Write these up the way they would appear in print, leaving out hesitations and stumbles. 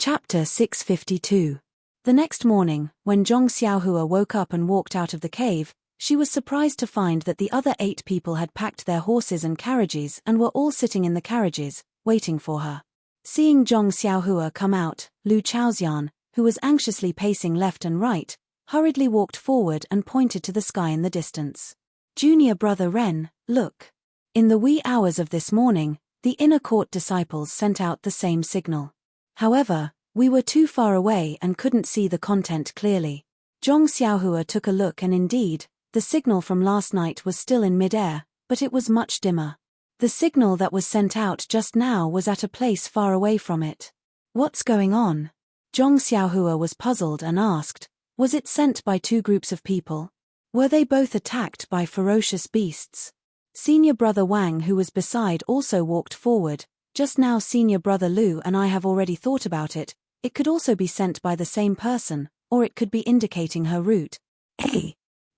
Chapter 652. The next morning, when Zhong Xiaohua woke up and walked out of the cave, she was surprised to find that the other 8 people had packed their horses and carriages and were all sitting in the carriages, waiting for her. Seeing Zhong Xiaohua come out, Lu Chaoxian, who was anxiously pacing left and right, hurriedly walked forward and pointed to the sky in the distance. "Junior brother Ren, look." In the wee hours of this morning, the inner court disciples sent out the same signal. However, we were too far away and couldn't see the content clearly. Zhong Xiaohua took a look and indeed, the signal from last night was still in mid-air, but it was much dimmer. The signal that was sent out just now was at a place far away from it. "What's going on?" Zhong Xiaohua was puzzled and asked, was it sent by 2 groups of people? Were they both attacked by ferocious beasts? Senior brother Wang, who was beside, also walked forward. "Just now Senior brother Lu and I have already thought about it. It could also be sent by the same person, or it could be indicating her route.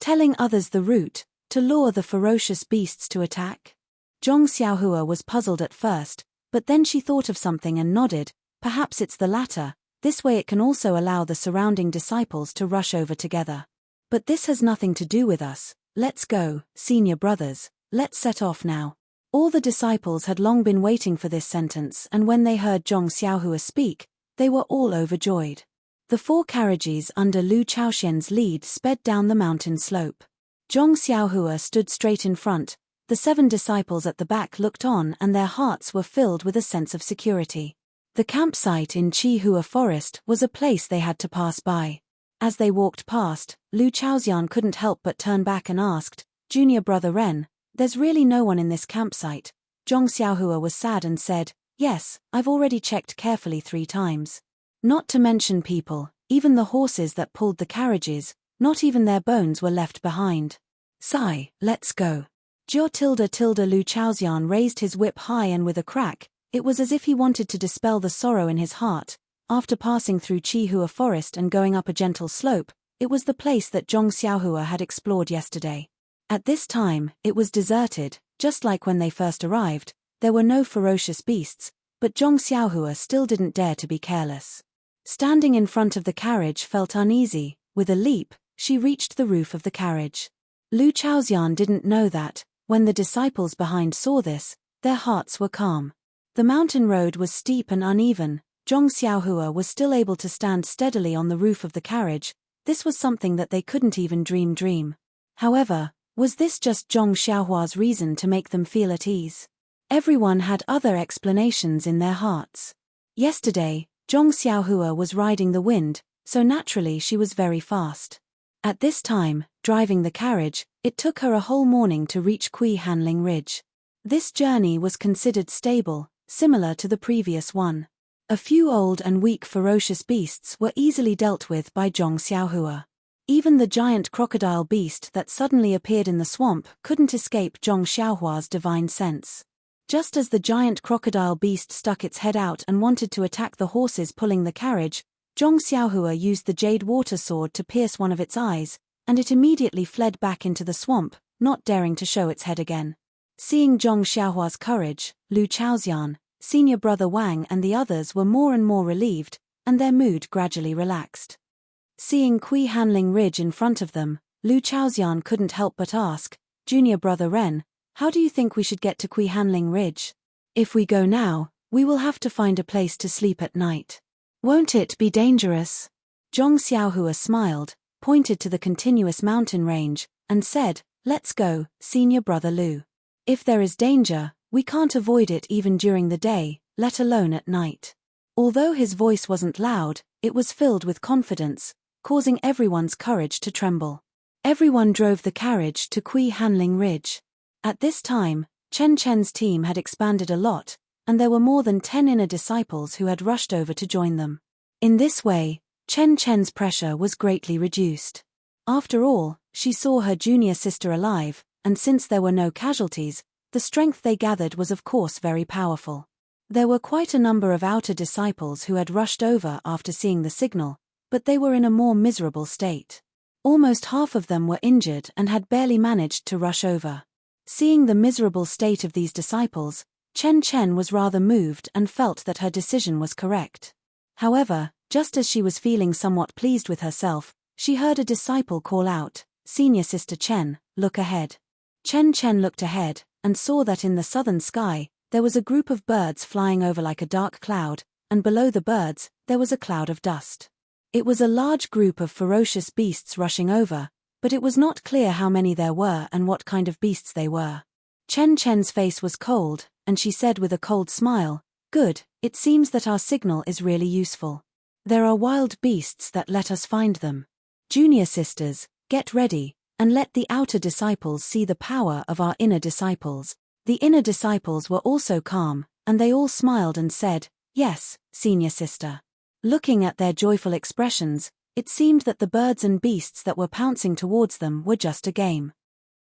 Telling others the route, to lure the ferocious beasts to attack?" Zhong Xiaohua was puzzled at first, but then she thought of something and nodded. Perhaps it's the latter. This way it can also allow the surrounding disciples to rush over together. "But this has nothing to do with us. Let's go, senior brothers, let's set off now." All the disciples had long been waiting for this sentence, and when they heard Zhong Xiaohua speak, they were all overjoyed. The 4 carriages under Lu Chaoxian's lead sped down the mountain slope. Zhong Xiaohua stood straight in front. The 7 disciples at the back looked on and their hearts were filled with a sense of security. The campsite in Qihua Forest was a place they had to pass by. As they walked past, Lu Chaoxian couldn't help but turn back and asked, "Junior brother Ren, there's really no one in this campsite?" Zhong Xiaohua was sad and said, "Yes, I've already checked carefully 3 times. Not to mention people, even the horses that pulled the carriages, not even their bones were left behind." "Sigh, let's go." Lu Chaoxian raised his whip high and with a crack, it was as if he wanted to dispel the sorrow in his heart. After passing through Qihua Forest and going up a gentle slope, it was the place that Zhong Xiaohua had explored yesterday. At this time, it was deserted, just like when they first arrived. There were no ferocious beasts, but Zhong Xiaohua still didn't dare to be careless. Standing in front of the carriage felt uneasy. With a leap, she reached the roof of the carriage. Lu Chaoxian didn't know that, when the disciples behind saw this, their hearts were calm. The mountain road was steep and uneven. Zhong Xiaohua was still able to stand steadily on the roof of the carriage. This was something that they couldn't even dream. However, was this just Zhong Xiaohua's reason to make them feel at ease? Everyone had other explanations in their hearts. Yesterday, Zhong Xiaohua was riding the wind, so naturally she was very fast. At this time, driving the carriage, it took her a whole morning to reach Kui Hanling Ridge. This journey was considered stable, similar to the previous one. A few old and weak ferocious beasts were easily dealt with by Zhong Xiaohua. Even the giant crocodile beast that suddenly appeared in the swamp couldn't escape Zhong Xiaohua's divine sense. Just as the giant crocodile beast stuck its head out and wanted to attack the horses pulling the carriage, Zhong Xiaohua used the jade water sword to pierce one of its eyes, and it immediately fled back into the swamp, not daring to show its head again. Seeing Zhong Xiaohua's courage, Lu Chaoxian, senior brother Wang and the others were more and more relieved, and their mood gradually relaxed. Seeing Kui Hanling Ridge in front of them, Lu Chaoxian couldn't help but ask, "Junior brother Ren, how do you think we should get to Kui Hanling Ridge? If we go now, we will have to find a place to sleep at night. Won't it be dangerous?" Zhong Xiaohua smiled, pointed to the continuous mountain range, and said, "Let's go, senior brother Lu. If there is danger, we can't avoid it even during the day, let alone at night." Although his voice wasn't loud, it was filled with confidence, causing everyone's courage to tremble. Everyone drove the carriage to Kui Hanling Ridge. At this time, Chen Chen's team had expanded a lot, and there were more than 10 inner disciples who had rushed over to join them. In this way, Chen Chen's pressure was greatly reduced. After all, she saw her junior sister alive, and since there were no casualties, the strength they gathered was of course very powerful. There were quite a number of outer disciples who had rushed over after seeing the signal, but they were in a more miserable state. Almost half of them were injured and had barely managed to rush over. Seeing the miserable state of these disciples, Chen Chen was rather moved and felt that her decision was correct. However, just as she was feeling somewhat pleased with herself, she heard a disciple call out, "Senior Sister Chen, look ahead." Chen looked ahead, and saw that in the southern sky, there was a group of birds flying over like a dark cloud, and below the birds, there was a cloud of dust. It was a large group of ferocious beasts rushing over, but it was not clear how many there were and what kind of beasts they were. Chen's face was cold, and she said with a cold smile, "Good, it seems that our signal is really useful. There are wild beasts that let us find them. Junior sisters, get ready, and let the outer disciples see the power of our inner disciples." The inner disciples were also calm, and they all smiled and said, "Yes, senior sister." Looking at their joyful expressions, it seemed that the birds and beasts that were pouncing towards them were just a game.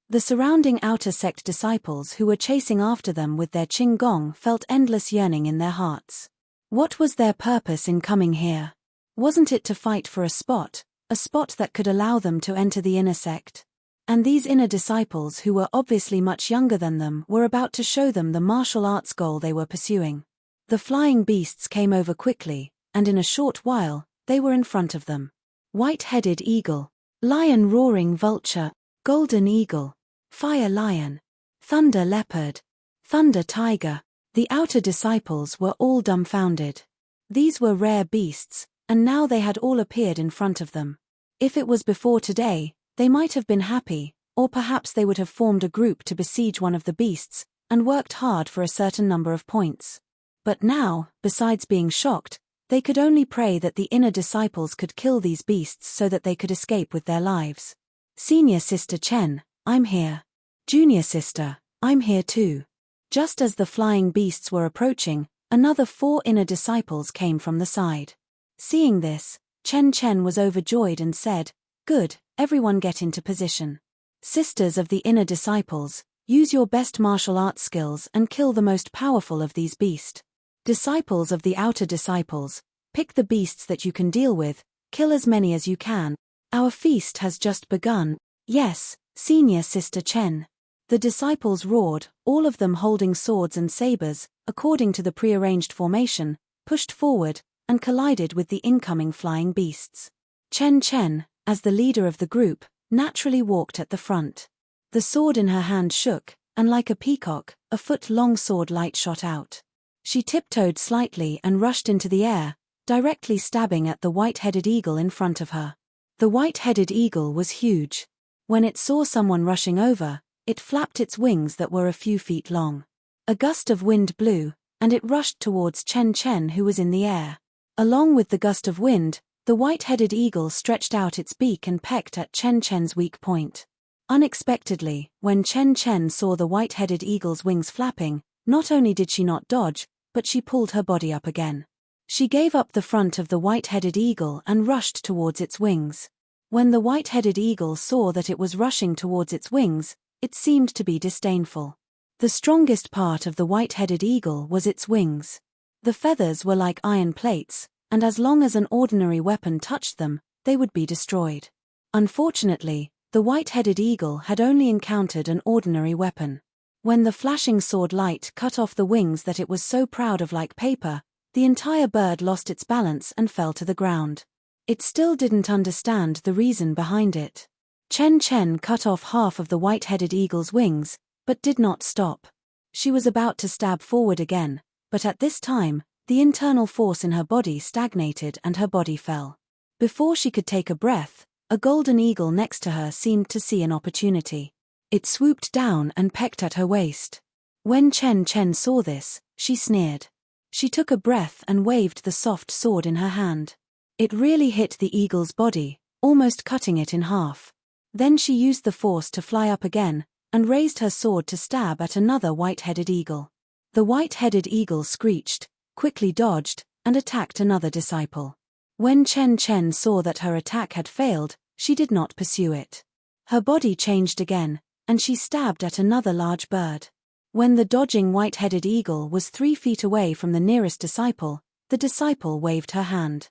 The surrounding outer sect disciples who were chasing after them with their Qing Gong felt endless yearning in their hearts. What was their purpose in coming here? Wasn't it to fight for a spot that could allow them to enter the inner sect? And these inner disciples who were obviously much younger than them were about to show them the martial arts goal they were pursuing. The flying beasts came over quickly, and in a short while, they were in front of them. White-headed eagle, lion roaring vulture, golden eagle, fire lion, thunder leopard, thunder tiger. The outer disciples were all dumbfounded. These were rare beasts, and now they had all appeared in front of them. If it was before today, they might have been happy, or perhaps they would have formed a group to besiege one of the beasts, and worked hard for a certain number of points. But now, besides being shocked, they could only pray that the inner disciples could kill these beasts so that they could escape with their lives. "Senior Sister Chen, I'm here. Junior Sister, I'm here too." Just as the flying beasts were approaching, another 4 inner disciples came from the side. Seeing this, Chen was overjoyed and said, "Good, everyone get into position. Sisters of the inner disciples, use your best martial arts skills and kill the most powerful of these beasts. Disciples of the outer disciples, pick the beasts that you can deal with, kill as many as you can. Our feast has just begun." "Yes, Senior Sister Chen." The disciples roared, all of them holding swords and sabers, according to the prearranged formation, pushed forward, and collided with the incoming flying beasts. Chen, as the leader of the group, naturally walked at the front. The sword in her hand shook, and like a peacock, a foot-long sword light shot out. She tiptoed slightly and rushed into the air, directly stabbing at the white-headed eagle in front of her. The white-headed eagle was huge. When it saw someone rushing over, it flapped its wings that were a few feet long. A gust of wind blew, and it rushed towards Chen who was in the air. Along with the gust of wind, the white-headed eagle stretched out its beak and pecked at Chen's weak point. Unexpectedly, when Chen saw the white-headed eagle's wings flapping, not only did she not dodge, but she pulled her body up again. She gave up the front of the white-headed eagle and rushed towards its wings. When the white-headed eagle saw that it was rushing towards its wings, it seemed to be disdainful. The strongest part of the white-headed eagle was its wings. The feathers were like iron plates, and as long as an ordinary weapon touched them, they would be destroyed. Unfortunately, the white-headed eagle had only encountered an ordinary weapon. When the flashing sword light cut off the wings that it was so proud of like paper, the entire bird lost its balance and fell to the ground. It still didn't understand the reason behind it. Chen cut off half of the white-headed eagle's wings, but did not stop. She was about to stab forward again, but at this time, the internal force in her body stagnated and her body fell. Before she could take a breath, a golden eagle next to her seemed to see an opportunity. It swooped down and pecked at her waist. When Chen saw this, she sneered. She took a breath and waved the soft sword in her hand. It really hit the eagle's body, almost cutting it in half. Then she used the force to fly up again, and raised her sword to stab at another white-headed eagle. The white-headed eagle screeched, quickly dodged, and attacked another disciple. When Chen saw that her attack had failed, she did not pursue it. Her body changed again, and she stabbed at another large bird. When the dodging white-headed eagle was 3 feet away from the nearest disciple, the disciple waved her hand.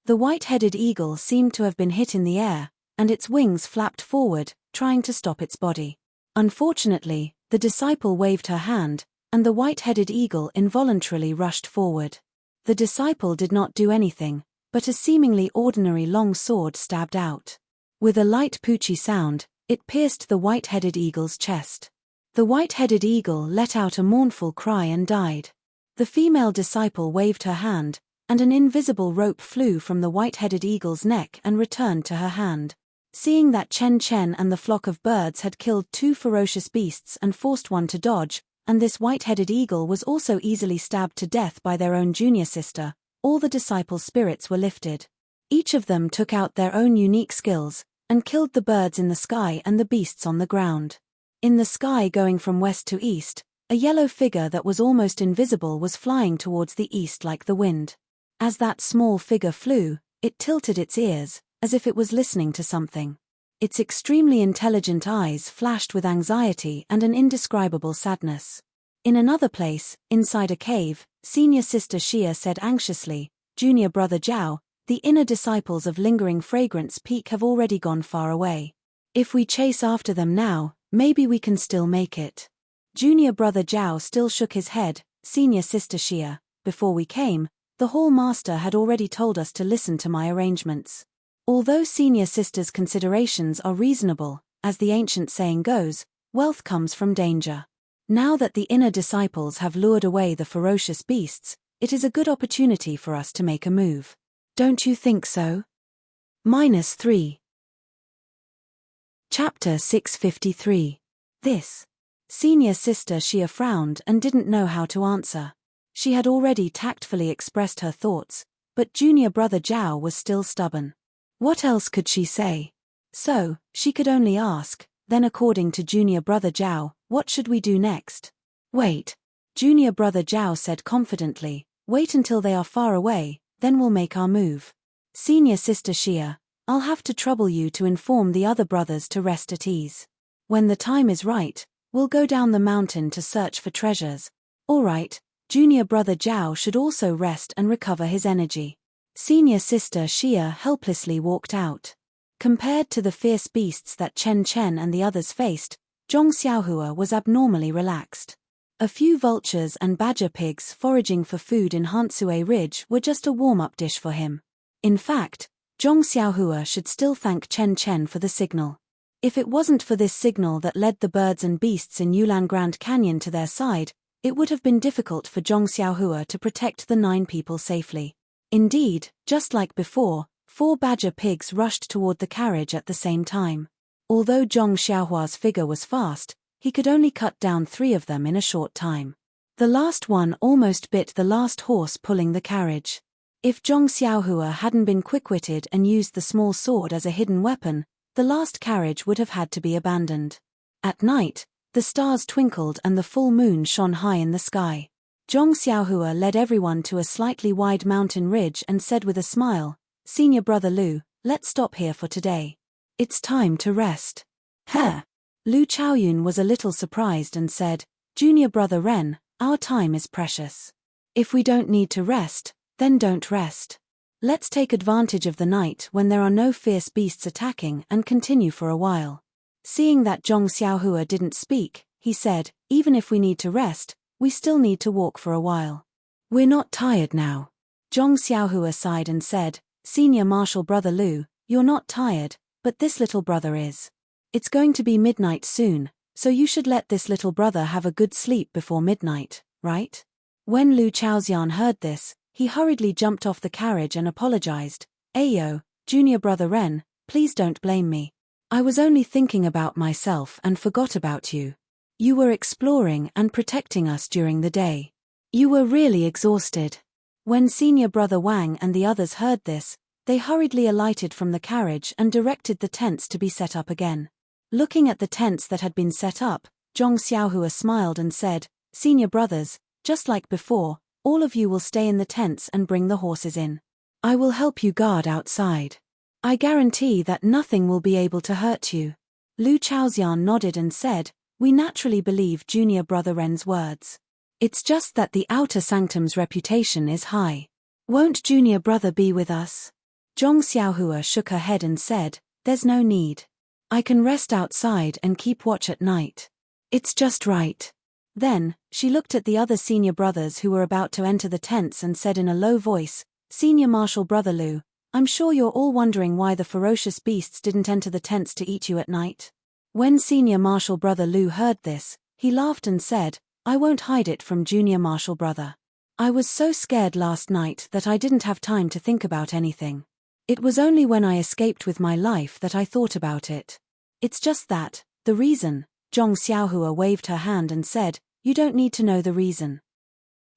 The white-headed eagle seemed to have been hit in the air, and its wings flapped forward, trying to stop its body. Unfortunately, the disciple waved her hand, and the white-headed eagle involuntarily rushed forward. The disciple did not do anything, but a seemingly ordinary long sword stabbed out. With a light poochy sound, it pierced the white-headed eagle's chest. The white-headed eagle let out a mournful cry and died. The female disciple waved her hand, and an invisible rope flew from the white-headed eagle's neck and returned to her hand. Seeing that Chen Chen and the flock of birds had killed 2 ferocious beasts and forced one to dodge, and this white-headed eagle was also easily stabbed to death by their own junior sister, all the disciples' spirits were lifted. Each of them took out their own unique skills, and killed the birds in the sky and the beasts on the ground. In the sky, going from west to east, a yellow figure that was almost invisible was flying towards the east like the wind. As that small figure flew, it tilted its ears, as if it was listening to something. Its extremely intelligent eyes flashed with anxiety and an indescribable sadness. In another place, inside a cave, senior sister Xia said anxiously, "Junior brother Zhao, the inner disciples of Lingering Fragrance Peak have already gone far away. If we chase after them now, maybe we can still make it." Junior brother Zhao still shook his head. "Senior sister Xia, before we came, the hall master had already told us to listen to my arrangements. Although senior sister's considerations are reasonable, as the ancient saying goes, wealth comes from danger. Now that the inner disciples have lured away the ferocious beasts, it is a good opportunity for us to make a move. Don't you think so?" -3. Chapter 653. This. Senior sister Xia frowned and didn't know how to answer. She had already tactfully expressed her thoughts, but junior brother Zhao was still stubborn. What else could she say? So, she could only ask, then according to junior brother Zhao, "What should we do next?" "Wait." Junior brother Zhao said confidently, "Wait until they are far away, then we'll make our move. Senior sister Xia, I'll have to trouble you to inform the other brothers to rest at ease. When the time is right, we'll go down the mountain to search for treasures." "All right." Junior brother Zhao should also rest and recover his energy. Senior sister Xia helplessly walked out. Compared to the fierce beasts that Chen Chen and the others faced, Zhong Xiaohua was abnormally relaxed. A few vultures and badger pigs foraging for food in Hansue Ridge were just a warm-up dish for him. In fact, Zhong Xiaohua should still thank Chen Chen for the signal. If it wasn't for this signal that led the birds and beasts in Yulan Grand Canyon to their side, it would have been difficult for Zhong Xiaohua to protect the 9 people safely. Indeed, just like before, 4 badger pigs rushed toward the carriage at the same time. Although Zhong Xiaohua's figure was fast, he could only cut down 3 of them in a short time. The last one almost bit the last horse pulling the carriage. If Zhong Xiaohua hadn't been quick-witted and used the small sword as a hidden weapon, the last carriage would have had to be abandoned. At night, the stars twinkled and the full moon shone high in the sky. Zhong Xiaohua led everyone to a slightly wide mountain ridge and said with a smile, "Senior brother Lu, let's stop here for today. It's time to rest." "Huh?" Lu Chaoyun was a little surprised and said, "Junior brother Ren, our time is precious. If we don't need to rest, then don't rest. Let's take advantage of the night when there are no fierce beasts attacking and continue for a while." Seeing that Zhong Xiaohua didn't speak, he said, "Even if we need to rest, we still need to walk for a while. We're not tired now." Zhong Xiaohua sighed and said, "Senior martial brother Lu, you're not tired, but this little brother is. It's going to be midnight soon, so you should let this little brother have a good sleep before midnight, right?" When Lu Chaoxian heard this, he hurriedly jumped off the carriage and apologized. "Ayo, junior brother Ren, please don't blame me. I was only thinking about myself and forgot about you. You were exploring and protecting us during the day. You were really exhausted." When senior brother Wang and the others heard this, they hurriedly alighted from the carriage and directed the tents to be set up again. Looking at the tents that had been set up, Zhong Xiaohua smiled and said, "Senior brothers, just like before, all of you will stay in the tents and bring the horses in. I will help you guard outside. I guarantee that nothing will be able to hurt you." Lu Chaoxian nodded and said, "We naturally believe junior brother Ren's words. It's just that the outer sanctum's reputation is high. Won't junior brother be with us?" Zhong Xiaohua shook her head and said, "There's no need. I can rest outside and keep watch at night. It's just right." Then, she looked at the other senior brothers who were about to enter the tents and said in a low voice, "Senior Marshal Brother Lu, I'm sure you're all wondering why the ferocious beasts didn't enter the tents to eat you at night." When Senior Marshal Brother Lu heard this, he laughed and said, "I won't hide it from Junior Marshal Brother. I was so scared last night that I didn't have time to think about anything. It was only when I escaped with my life that I thought about it. It's just that, the reason." Zhong Xiaohua waved her hand and said, "You don't need to know the reason.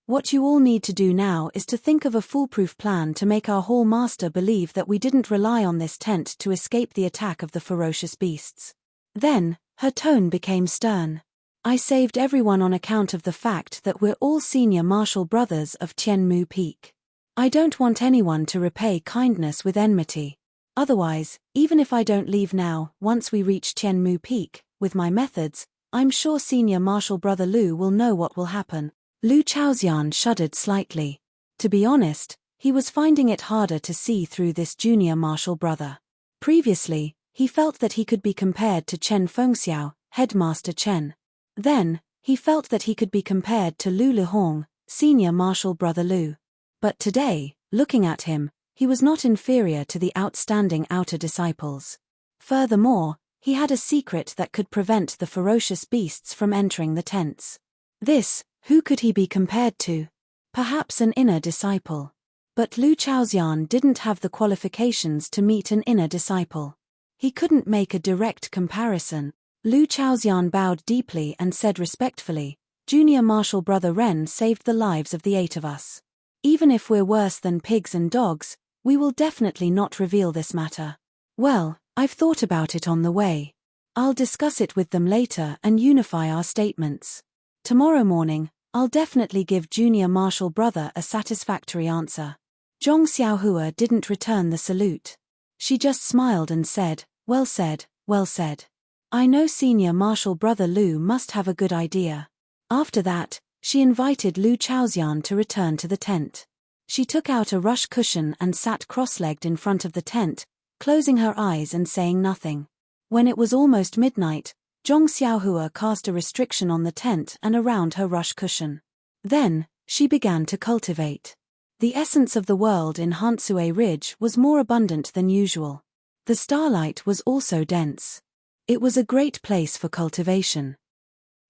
What you all need to do now is to think of a foolproof plan to make our hall master believe that we didn't rely on this tent to escape the attack of the ferocious beasts." Then, her tone became stern. "I saved everyone on account of the fact that we're all senior martial brothers of Tianmu Peak. I don't want anyone to repay kindness with enmity. Otherwise, even if I don't leave now, once we reach Tianmu Peak, with my methods, I'm sure Senior Marshal Brother Lu will know what will happen." Lu Chaoxian shuddered slightly. To be honest, he was finding it harder to see through this junior martial brother. Previously, he felt that he could be compared to Chen Fengxiao, Headmaster Chen. Then, he felt that he could be compared to Lu Lihong, Senior Marshal Brother Lu. But today, looking at him, he was not inferior to the outstanding outer disciples. Furthermore, he had a secret that could prevent the ferocious beasts from entering the tents. Who could he be compared to? Perhaps an inner disciple. But Lu Chaoxian didn't have the qualifications to meet an inner disciple. He couldn't make a direct comparison. Lu Chaoxian bowed deeply and said respectfully, "Junior Marshal Brother Ren saved the lives of the 8 of us. Even if we're worse than pigs and dogs, we will definitely not reveal this matter. Well, I've thought about it on the way. I'll discuss it with them later and unify our statements. Tomorrow morning, I'll definitely give Junior Marshal Brother a satisfactory answer." Zhong Xiaohua didn't return the salute. She just smiled and said, "Well said, well said. I know Senior Marshal Brother Lu must have a good idea." After that, she invited Lu Chaoxian to return to the tent. She took out a rush cushion and sat cross-legged in front of the tent, closing her eyes and saying nothing. When it was almost midnight, Zhong Xiaohua cast a restriction on the tent and around her rush cushion. Then, she began to cultivate. The essence of the world in Hansue Ridge was more abundant than usual. The starlight was also dense. It was a great place for cultivation.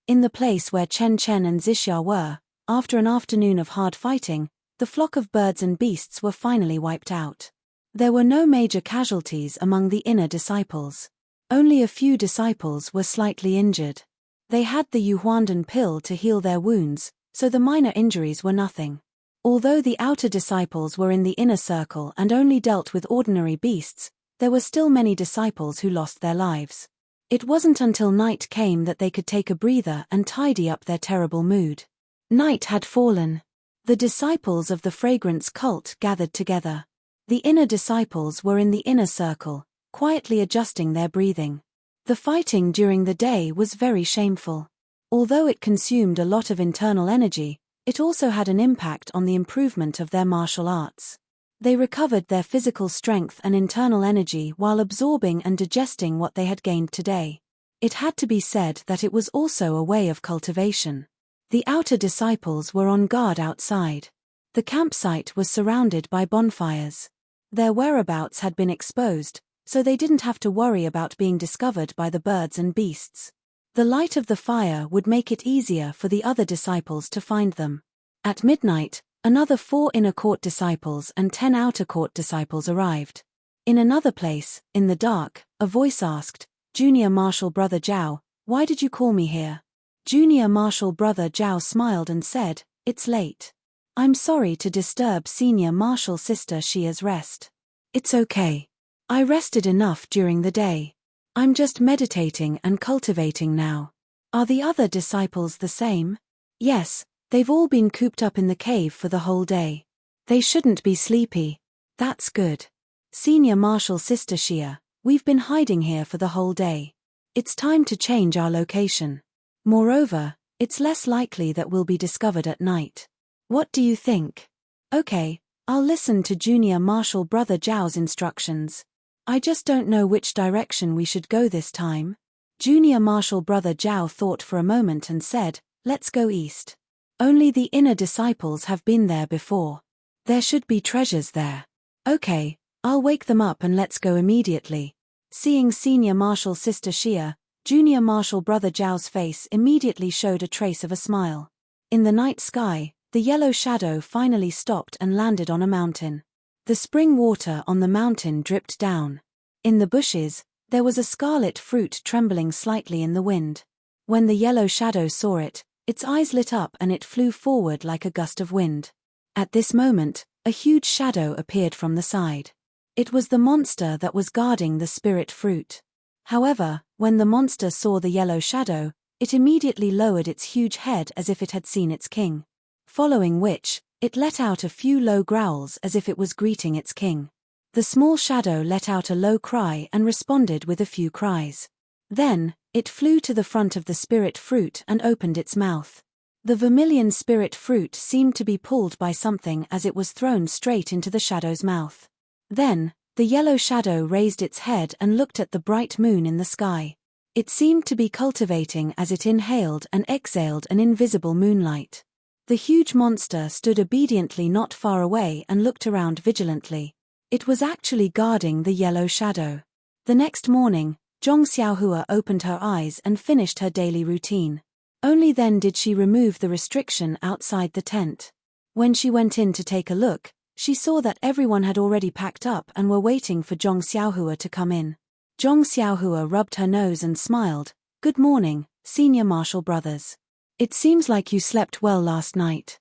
In the place where Chen Chen and Zixia were, after an afternoon of hard fighting, the flock of birds and beasts were finally wiped out. There were no major casualties among the inner disciples. Only a few disciples were slightly injured. They had the Yuhuandan pill to heal their wounds, so the minor injuries were nothing. Although the outer disciples were in the inner circle and only dealt with ordinary beasts, there were still many disciples who lost their lives. It wasn't until night came that they could take a breather and tidy up their terrible mood. Night had fallen. The disciples of the fragrance cult gathered together. The inner disciples were in the inner circle, quietly adjusting their breathing. The fighting during the day was very shameful. Although it consumed a lot of internal energy, it also had an impact on the improvement of their martial arts. They recovered their physical strength and internal energy while absorbing and digesting what they had gained today. It had to be said that it was also a way of cultivation. The outer disciples were on guard outside. The campsite was surrounded by bonfires. Their whereabouts had been exposed, so they didn't have to worry about being discovered by the birds and beasts. The light of the fire would make it easier for the other disciples to find them. At midnight, another 4 inner court disciples and 10 outer court disciples arrived. In another place, in the dark, a voice asked, "Junior Marshal Brother Zhao, why did you call me here?" Junior Marshal Brother Zhao smiled and said, "It's late. I'm sorry to disturb Senior Marshal Sister Xia's rest." "It's okay. I rested enough during the day. I'm just meditating and cultivating now." "Are the other disciples the same?" "Yes, they've all been cooped up in the cave for the whole day. They shouldn't be sleepy." "That's good. Senior Marshal Sister Xia, we've been hiding here for the whole day. It's time to change our location. Moreover, it's less likely that we'll be discovered at night. What do you think?" "Okay, I'll listen to Junior Marshal Brother Zhao's instructions. I just don't know which direction we should go this time." Junior Marshal Brother Zhao thought for a moment and said, Let's go east. Only the inner disciples have been there before. There should be treasures there. Okay, I'll wake them up and let's go immediately. Seeing Senior Marshal Sister Xia, Junior Marshal Brother Zhao's face immediately showed a trace of a smile. In the night sky, the yellow shadow finally stopped and landed on a mountain. The spring water on the mountain dripped down. In the bushes, there was a scarlet fruit trembling slightly in the wind. When the yellow shadow saw it, its eyes lit up and it flew forward like a gust of wind. At this moment, a huge shadow appeared from the side. It was the monster that was guarding the spirit fruit. However, when the monster saw the yellow shadow, it immediately lowered its huge head as if it had seen its king. Following which, it let out a few low growls as if it was greeting its king. The small shadow let out a low cry and responded with a few cries. Then, it flew to the front of the spirit fruit and opened its mouth. The vermilion spirit fruit seemed to be pulled by something as it was thrown straight into the shadow's mouth. Then, the yellow shadow raised its head and looked at the bright moon in the sky. It seemed to be cultivating as it inhaled and exhaled an invisible moonlight. The huge monster stood obediently not far away and looked around vigilantly. It was actually guarding the yellow shadow. The next morning, Zhong Xiaohua opened her eyes and finished her daily routine. Only then did she remove the restriction outside the tent. When she went in to take a look, she saw that everyone had already packed up and were waiting for Zhong Xiaohua to come in. Zhong Xiaohua rubbed her nose and smiled. "Good morning, Senior Marshal Brothers. It seems like you slept well last night."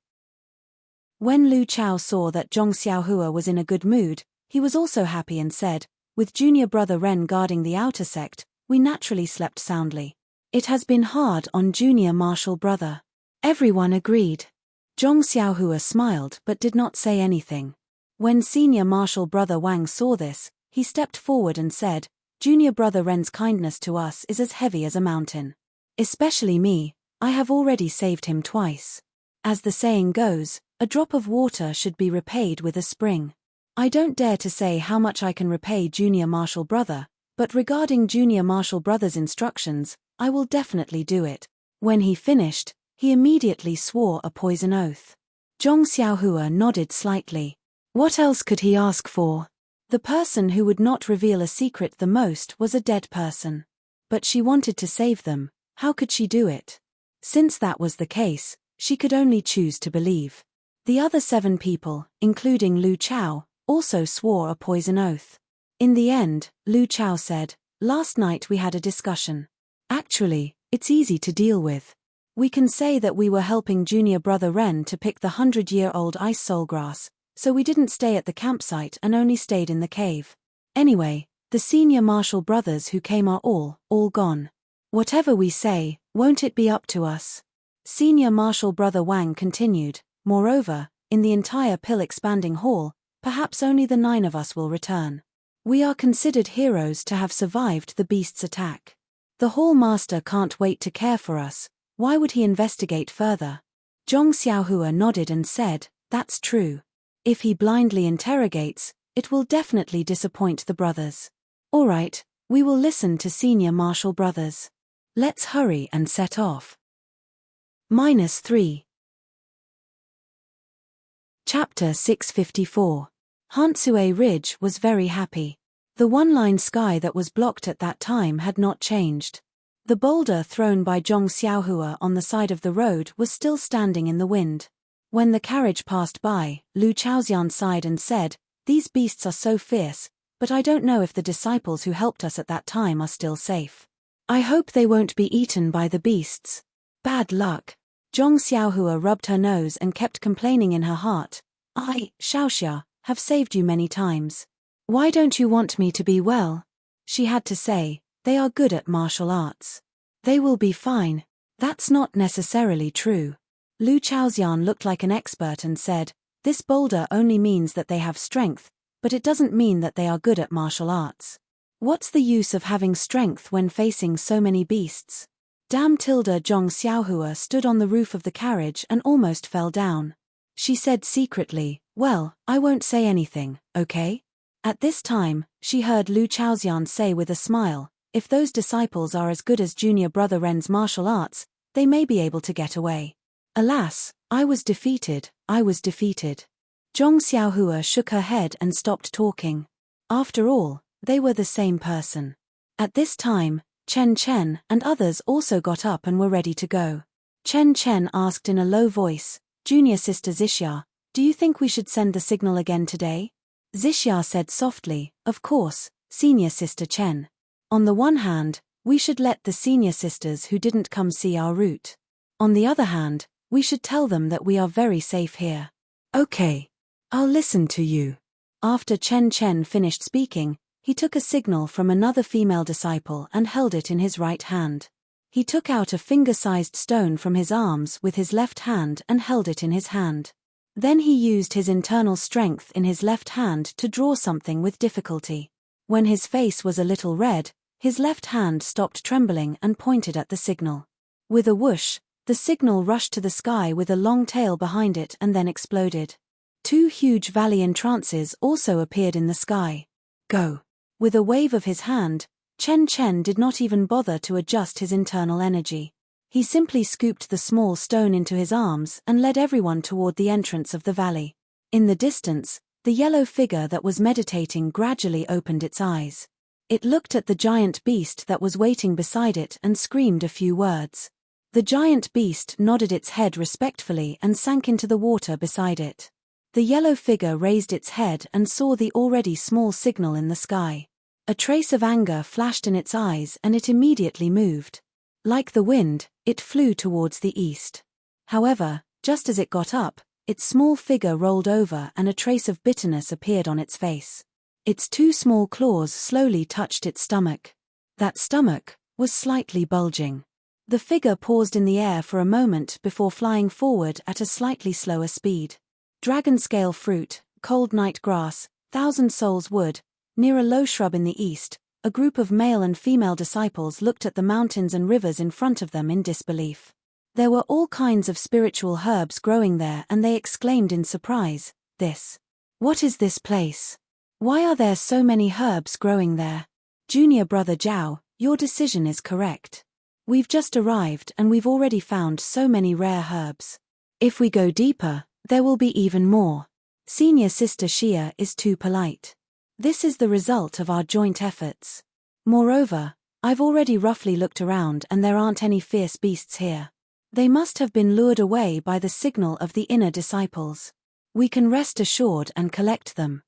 When Lu Chao saw that Zhong Xiaohua was in a good mood, he was also happy and said, "With Junior Brother Ren guarding the outer sect, we naturally slept soundly. It has been hard on Junior Marshal Brother." Everyone agreed. Zhong Xiaohua smiled but did not say anything. When Senior Marshal Brother Wang saw this, he stepped forward and said, "Junior Brother Ren's kindness to us is as heavy as a mountain. Especially me, I have already saved him twice. As the saying goes, a drop of water should be repaid with a spring. I don't dare to say how much I can repay Junior Marshal Brother, but regarding Junior Marshal Brother's instructions, I will definitely do it." When he finished, he immediately swore a poison oath. Zhong Xiaohua nodded slightly. What else could he ask for? The person who would not reveal a secret the most was a dead person. But she wanted to save them. How could she do it? Since that was the case, she could only choose to believe. The other 7 people, including Lu Chao, also swore a poison oath. In the end, Lu Chao said, "Last night we had a discussion. Actually, it's easy to deal with. We can say that we were helping Junior Brother Ren to pick the 100-year-old ice soul grass, so we didn't stay at the campsite and only stayed in the cave. Anyway, the Senior Marshal Brothers who came are all gone. Whatever we say, won't it be up to us?" Senior Marshal Brother Wang continued, "Moreover, in the entire pill-expanding hall, perhaps only the 9 of us will return. We are considered heroes to have survived the beast's attack. The Hall Master can't wait to care for us. Why would he investigate further?" Zhong Xiaohua nodded and said, "That's true. If he blindly interrogates, it will definitely disappoint the brothers. All right, we will listen to Senior Marshal Brothers. Let's hurry and set off." -3. Chapter 654. Hansue Ridge was very happy. The one-line sky that was blocked at that time had not changed. The boulder thrown by Zhong Xiaohua on the side of the road was still standing in the wind. When the carriage passed by, Lu Chaoxian sighed and said, "These beasts are so fierce, but I don't know if the disciples who helped us at that time are still safe. I hope they won't be eaten by the beasts. Bad luck." Zhong Xiaohua rubbed her nose and kept complaining in her heart, "I, Xiaoxia, have saved you many times. Why don't you want me to be well?" She had to say, "They are good at martial arts. They will be fine." That's not necessarily true. Lu Chaoxian looked like an expert and said, "This boulder only means that they have strength, but it doesn't mean that they are good at martial arts. What's the use of having strength when facing so many beasts?" Zhong Xiaohua stood on the roof of the carriage and almost fell down. She said secretly, "Well, I won't say anything, okay?" At this time, she heard Lu Chaoxian say with a smile, "If those disciples are as good as Junior Brother Ren's martial arts, they may be able to get away. Alas, I was defeated. Zhong Xiaohua shook her head and stopped talking. After all, they were the same person. At this time, Chen Chen and others also got up and were ready to go. Chen Chen asked in a low voice, "Junior sister Xixia, do you think we should send the signal again today?" Xixia said softly, "Of course, senior sister Chen. On the one hand, we should let the senior sisters who didn't come see our route. On the other hand, we should tell them that we are very safe here." "Okay. I'll listen to you." After Chen Chen finished speaking, he took a signal from another female disciple and held it in his right hand. He took out a finger-sized stone from his arms with his left hand and held it in his hand. Then he used his internal strength in his left hand to draw something with difficulty. When his face was a little red, his left hand stopped trembling and pointed at the signal. With a whoosh, the signal rushed to the sky with a long tail behind it and then exploded. 2 huge valley entrances also appeared in the sky. "Go." With a wave of his hand, Chen Chen did not even bother to adjust his internal energy. He simply scooped the small stone into his arms and led everyone toward the entrance of the valley. In the distance, the yellow figure that was meditating gradually opened its eyes. It looked at the giant beast that was waiting beside it and screamed a few words. The giant beast nodded its head respectfully and sank into the water beside it. The yellow figure raised its head and saw the already small signal in the sky. A trace of anger flashed in its eyes and it immediately moved. Like the wind, it flew towards the east. However, just as it got up, its small figure rolled over and a trace of bitterness appeared on its face. Its 2 small claws slowly touched its stomach. That stomach was slightly bulging. The figure paused in the air for a moment before flying forward at a slightly slower speed. Dragon scale fruit, cold night grass, thousand souls wood. Near a low shrub in the east, a group of male and female disciples looked at the mountains and rivers in front of them in disbelief. There were all kinds of spiritual herbs growing there and they exclaimed in surprise, What is this place? Why are there so many herbs growing there?" "Junior brother Zhao, your decision is correct. We've just arrived and we've already found so many rare herbs. If we go deeper, there will be even more. Senior sister Xia is too polite. This is the result of our joint efforts. Moreover, I've already roughly looked around and there aren't any fierce beasts here. They must have been lured away by the signal of the inner disciples. We can rest assured and collect them."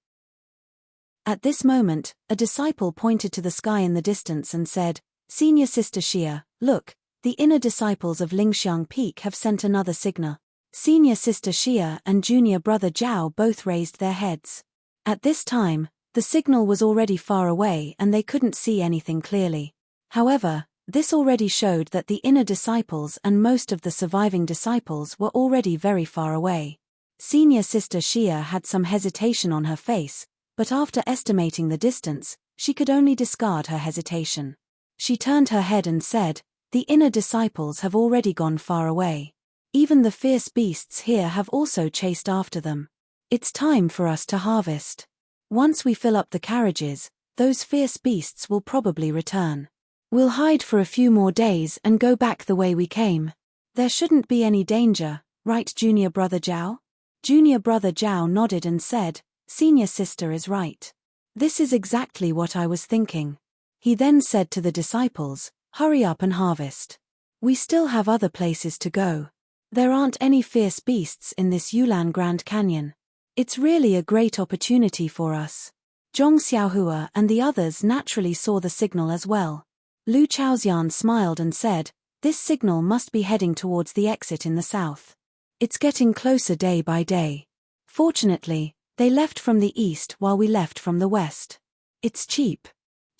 At this moment, a disciple pointed to the sky in the distance and said, "Senior sister Xia, look, the inner disciples of Lingxiang Peak have sent another signal." Senior sister Xia and junior brother Zhao both raised their heads. At this time, the signal was already far away and they couldn't see anything clearly. However, this already showed that the inner disciples and most of the surviving disciples were already very far away. Senior sister Xia had some hesitation on her face, but after estimating the distance, she could only discard her hesitation. She turned her head and said, "The inner disciples have already gone far away. Even the fierce beasts here have also chased after them. It's time for us to harvest. Once we fill up the carriages, those fierce beasts will probably return. We'll hide for a few more days and go back the way we came. There shouldn't be any danger, right, junior brother Zhao?" Junior brother Zhao nodded and said, "Senior sister is right. This is exactly what I was thinking." He then said to the disciples, "Hurry up and harvest. We still have other places to go. There aren't any fierce beasts in this Yulan Grand Canyon. It's really a great opportunity for us." Zhong Xiaohua and the others naturally saw the signal as well. Lu Chaoxian smiled and said, "This signal must be heading towards the exit in the south. It's getting closer day by day. Fortunately, they left from the east while we left from the west. It's cheap."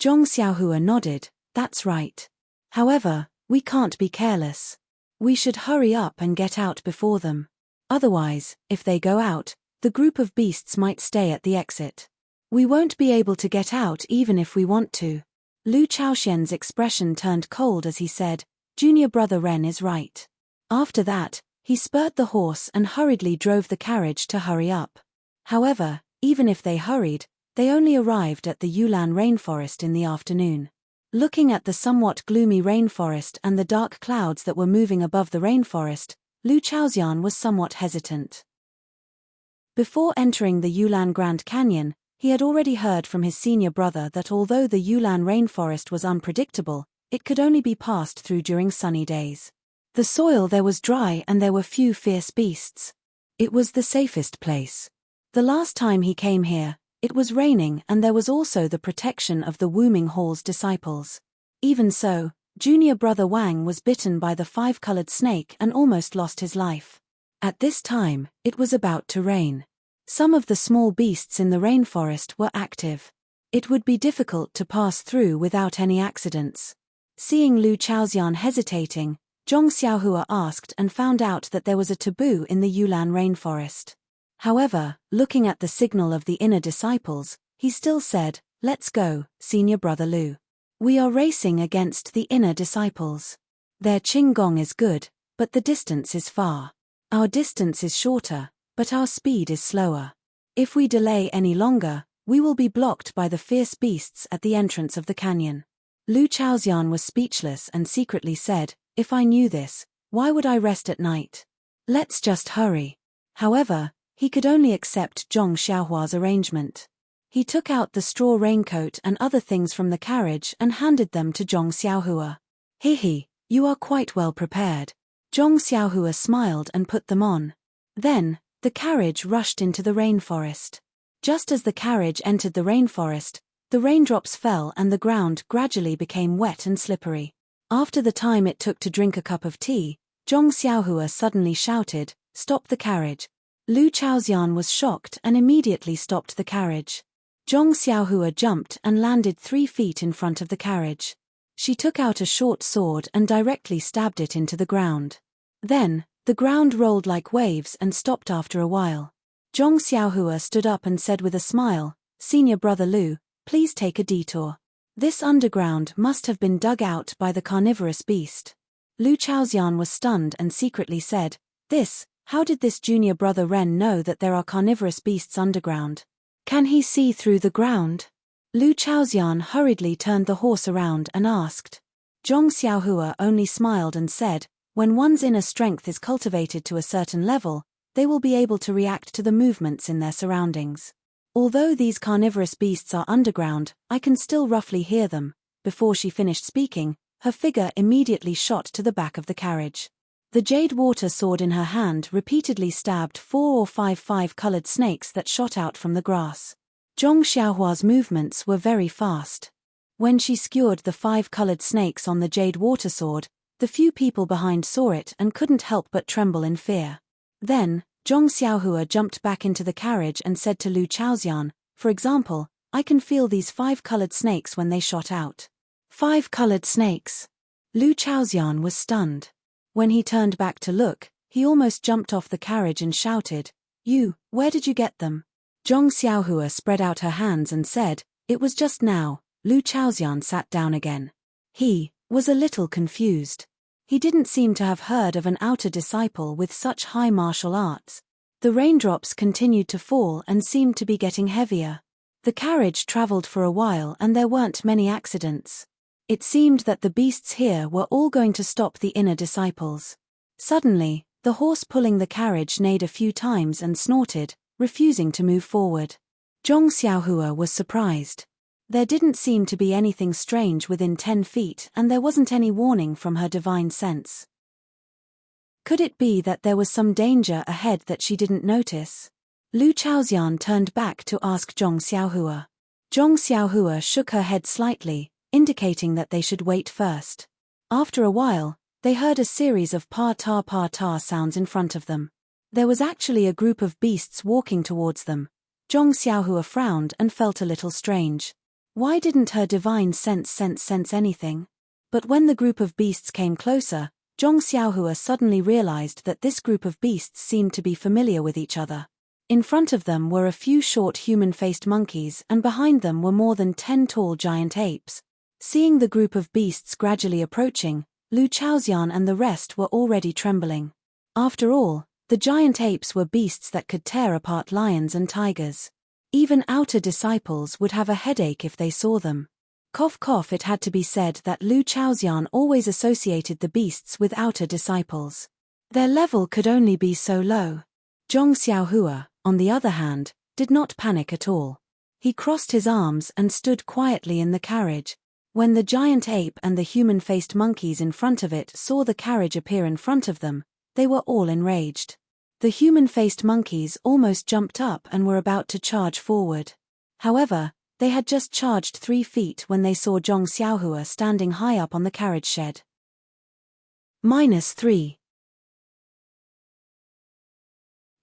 Zhong Xiaohua nodded, "That's right. However, we can't be careless. We should hurry up and get out before them. Otherwise, if they go out, the group of beasts might stay at the exit. We won't be able to get out even if we want to." Lu Chaoxian's expression turned cold as he said, "Junior brother Ren is right." After that, he spurred the horse and hurriedly drove the carriage to hurry up. However, even if they hurried, they only arrived at the Yulan rainforest in the afternoon. Looking at the somewhat gloomy rainforest and the dark clouds that were moving above the rainforest, Lu Chaoxian was somewhat hesitant. Before entering the Yulan Grand Canyon, he had already heard from his senior brother that although the Yulan rainforest was unpredictable, it could only be passed through during sunny days. The soil there was dry and there were few fierce beasts. It was the safest place. The last time he came here, it was raining and there was also the protection of the Wuming Hall's disciples. Even so, junior brother Wang was bitten by the five-colored snake and almost lost his life. At this time, it was about to rain. Some of the small beasts in the rainforest were active. It would be difficult to pass through without any accidents. Seeing Lu Chaoxian hesitating, Zhong Xiaohua asked and found out that there was a taboo in the Yulan rainforest. However, looking at the signal of the inner disciples, he still said, "Let's go, senior brother Lu. We are racing against the inner disciples. Their Qinggong is good, but the distance is far. Our distance is shorter, but our speed is slower. If we delay any longer, we will be blocked by the fierce beasts at the entrance of the canyon." Lu Chaoxian was speechless and secretly said, "If I knew this, why would I rest at night? Let's just hurry." However, he could only accept Zhong Xiaohua's arrangement. He took out the straw raincoat and other things from the carriage and handed them to Zhong Xiaohua. "Hehe, you are quite well prepared." Zhong Xiaohua smiled and put them on. Then, the carriage rushed into the rainforest. Just as the carriage entered the rainforest, the raindrops fell and the ground gradually became wet and slippery. After the time it took to drink a cup of tea, Zhong Xiaohua suddenly shouted, "Stop the carriage." Lu Chaoxian was shocked and immediately stopped the carriage. Zhong Xiaohua jumped and landed 3 feet in front of the carriage. She took out a short sword and directly stabbed it into the ground. Then, the ground rolled like waves and stopped after a while. Zhong Xiaohua stood up and said with a smile, "Senior brother Lu, please take a detour. This underground must have been dug out by the carnivorous beast." Lu Chaoxian was stunned and secretly said, How did this junior brother Ren know that there are carnivorous beasts underground? Can he see through the ground?" Lu Chaoxian hurriedly turned the horse around and asked. Zhong Xiaohua only smiled and said, "When one's inner strength is cultivated to a certain level, they will be able to react to the movements in their surroundings. Although these carnivorous beasts are underground, I can still roughly hear them." Before she finished speaking, her figure immediately shot to the back of the carriage. The jade water sword in her hand repeatedly stabbed 4 or 5 five-colored snakes that shot out from the grass. Zhong Xiaohua's movements were very fast. When she skewered the 5-colored snakes on the jade water sword, the few people behind saw it and couldn't help but tremble in fear. Then, Zhong Xiaohua jumped back into the carriage and said to Lu Chaoxian, "For example, I can feel these 5-colored snakes when they shot out." 5-colored snakes. Lu Chaoxian was stunned. When he turned back to look, he almost jumped off the carriage and shouted, Where did you get them?" Zhong Xiaohua spread out her hands and said, "It was just now." Lu Chaoxian sat down again. He was a little confused. He didn't seem to have heard of an outer disciple with such high martial arts. The raindrops continued to fall and seemed to be getting heavier. The carriage traveled for a while and there weren't many accidents. It seemed that the beasts here were all going to stop the inner disciples. Suddenly, the horse pulling the carriage neighed a few times and snorted, refusing to move forward. Zhong Xiaohua was surprised. There didn't seem to be anything strange within 10 feet and there wasn't any warning from her divine sense. Could it be that there was some danger ahead that she didn't notice? Lu Chaoxian turned back to ask Zhong Xiaohua. Zhong Xiaohua shook her head slightly, indicating that they should wait first. After a while, they heard a series of pa-ta sounds in front of them. There was actually a group of beasts walking towards them. Zhong Xiaohua frowned and felt a little strange. Why didn't her divine sense anything? But when the group of beasts came closer, Zhong Xiaohua suddenly realized that this group of beasts seemed to be familiar with each other. In front of them were a few short human-faced monkeys and behind them were more than 10 tall giant apes. Seeing the group of beasts gradually approaching, Lu Chaoxian and the rest were already trembling. After all, the giant apes were beasts that could tear apart lions and tigers. Even outer disciples would have a headache if they saw them. Cough cough, it had to be said that Lu Chaoxian always associated the beasts with outer disciples. Their level could only be so low. Zhong Xiaohua, on the other hand, did not panic at all. He crossed his arms and stood quietly in the carriage. When the giant ape and the human-faced monkeys in front of it saw the carriage appear in front of them, they were all enraged. The human-faced monkeys almost jumped up and were about to charge forward. However, they had just charged 3 feet when they saw Zhong Xiaohua standing high up on the carriage shed. -3.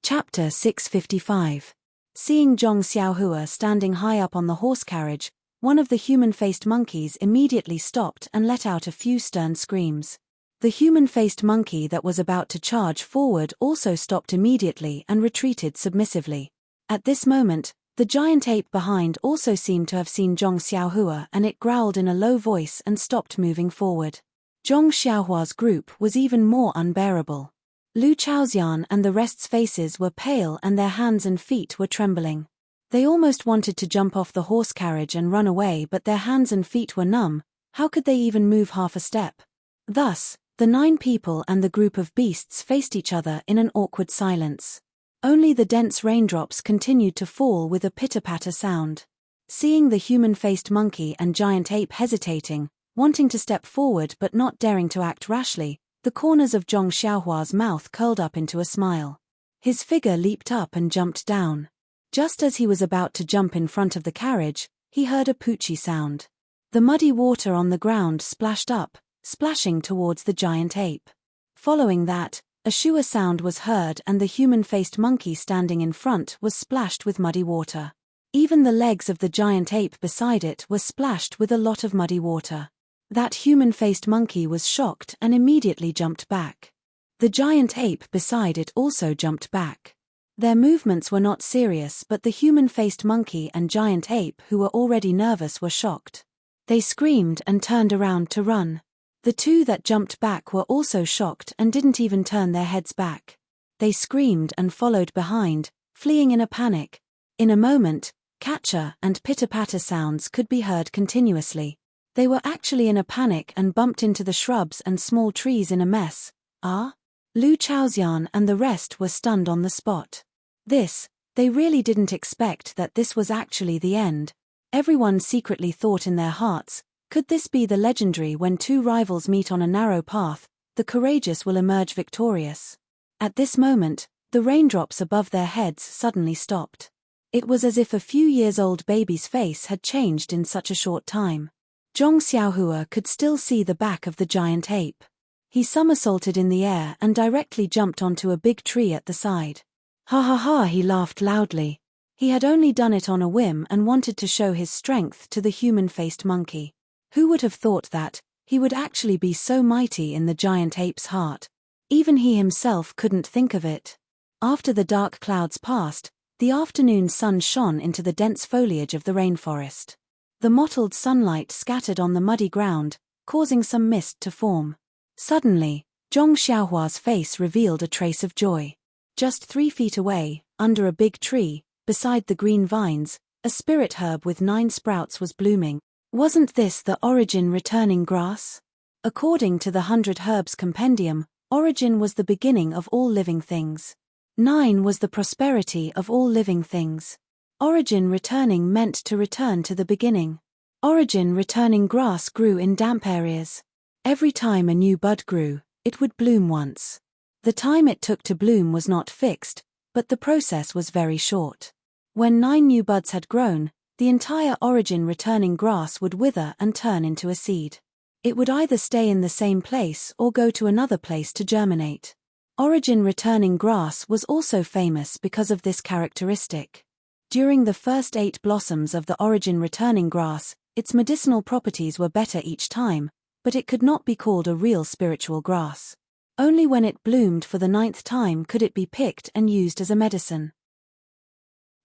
Chapter 655. Seeing Zhong Xiaohua standing high up on the horse carriage, one of the human-faced monkeys immediately stopped and let out a few stern screams. The human-faced monkey that was about to charge forward also stopped immediately and retreated submissively. At this moment, the giant ape behind also seemed to have seen Zhong Xiaohua, and it growled in a low voice and stopped moving forward. Zhong Xiaohua's group was even more unbearable. Lu Chaoxian and the rest's faces were pale and their hands and feet were trembling. They almost wanted to jump off the horse carriage and run away, but their hands and feet were numb. How could they even move half a step? Thus, the 9 people and the group of beasts faced each other in an awkward silence. Only the dense raindrops continued to fall with a pitter-patter sound. Seeing the human-faced monkey and giant ape hesitating, wanting to step forward but not daring to act rashly, the corners of Zhong Xiaohua's mouth curled up into a smile. His figure leaped up and jumped down. Just as he was about to jump in front of the carriage, he heard a poochie sound. The muddy water on the ground splashed up, splashing towards the giant ape. Following that, a shua sound was heard and the human-faced monkey standing in front was splashed with muddy water. Even the legs of the giant ape beside it were splashed with a lot of muddy water. That human-faced monkey was shocked and immediately jumped back. The giant ape beside it also jumped back. Their movements were not serious, but the human-faced monkey and giant ape, who were already nervous, were shocked. They screamed and turned around to run. The 2 that jumped back were also shocked and didn't even turn their heads back. They screamed and followed behind, fleeing in a panic. In a moment, catcher and pitter-patter sounds could be heard continuously. They were actually in a panic and bumped into the shrubs and small trees in a mess. Lu Chaoxian and the rest were stunned on the spot. They really didn't expect that this was actually the end. Everyone secretly thought in their hearts, could this be the legendary when 2 rivals meet on a narrow path, the courageous will emerge victorious? At this moment, the raindrops above their heads suddenly stopped. It was as if a few years old baby's face had changed in such a short time. Zhong Xiaohua could still see the back of the giant ape. He somersaulted in the air and directly jumped onto a big tree at the side. Ha ha ha, he laughed loudly. He had only done it on a whim and wanted to show his strength to the human-faced monkey. Who would have thought that he would actually be so mighty in the giant ape's heart? Even he himself couldn't think of it. After the dark clouds passed, the afternoon sun shone into the dense foliage of the rainforest. The mottled sunlight scattered on the muddy ground, causing some mist to form. Suddenly, Zhong Xiaohua's face revealed a trace of joy. Just 3 feet away, under a big tree, beside the green vines, a spirit herb with 9 sprouts was blooming. Wasn't this the origin returning grass? According to the 100 Herbs Compendium, origin was the beginning of all living things. 9 was the prosperity of all living things. Origin returning meant to return to the beginning. Origin returning grass grew in damp areas. Every time a new bud grew, it would bloom once. The time it took to bloom was not fixed, but the process was very short. When 9 new buds had grown, the entire origin returning grass would wither and turn into a seed. It would either stay in the same place or go to another place to germinate. Origin returning grass was also famous because of this characteristic. During the first 8 blossoms of the origin returning grass, its medicinal properties were better each time, but it could not be called a real spiritual grass. Only when it bloomed for the 9th time could it be picked and used as a medicine.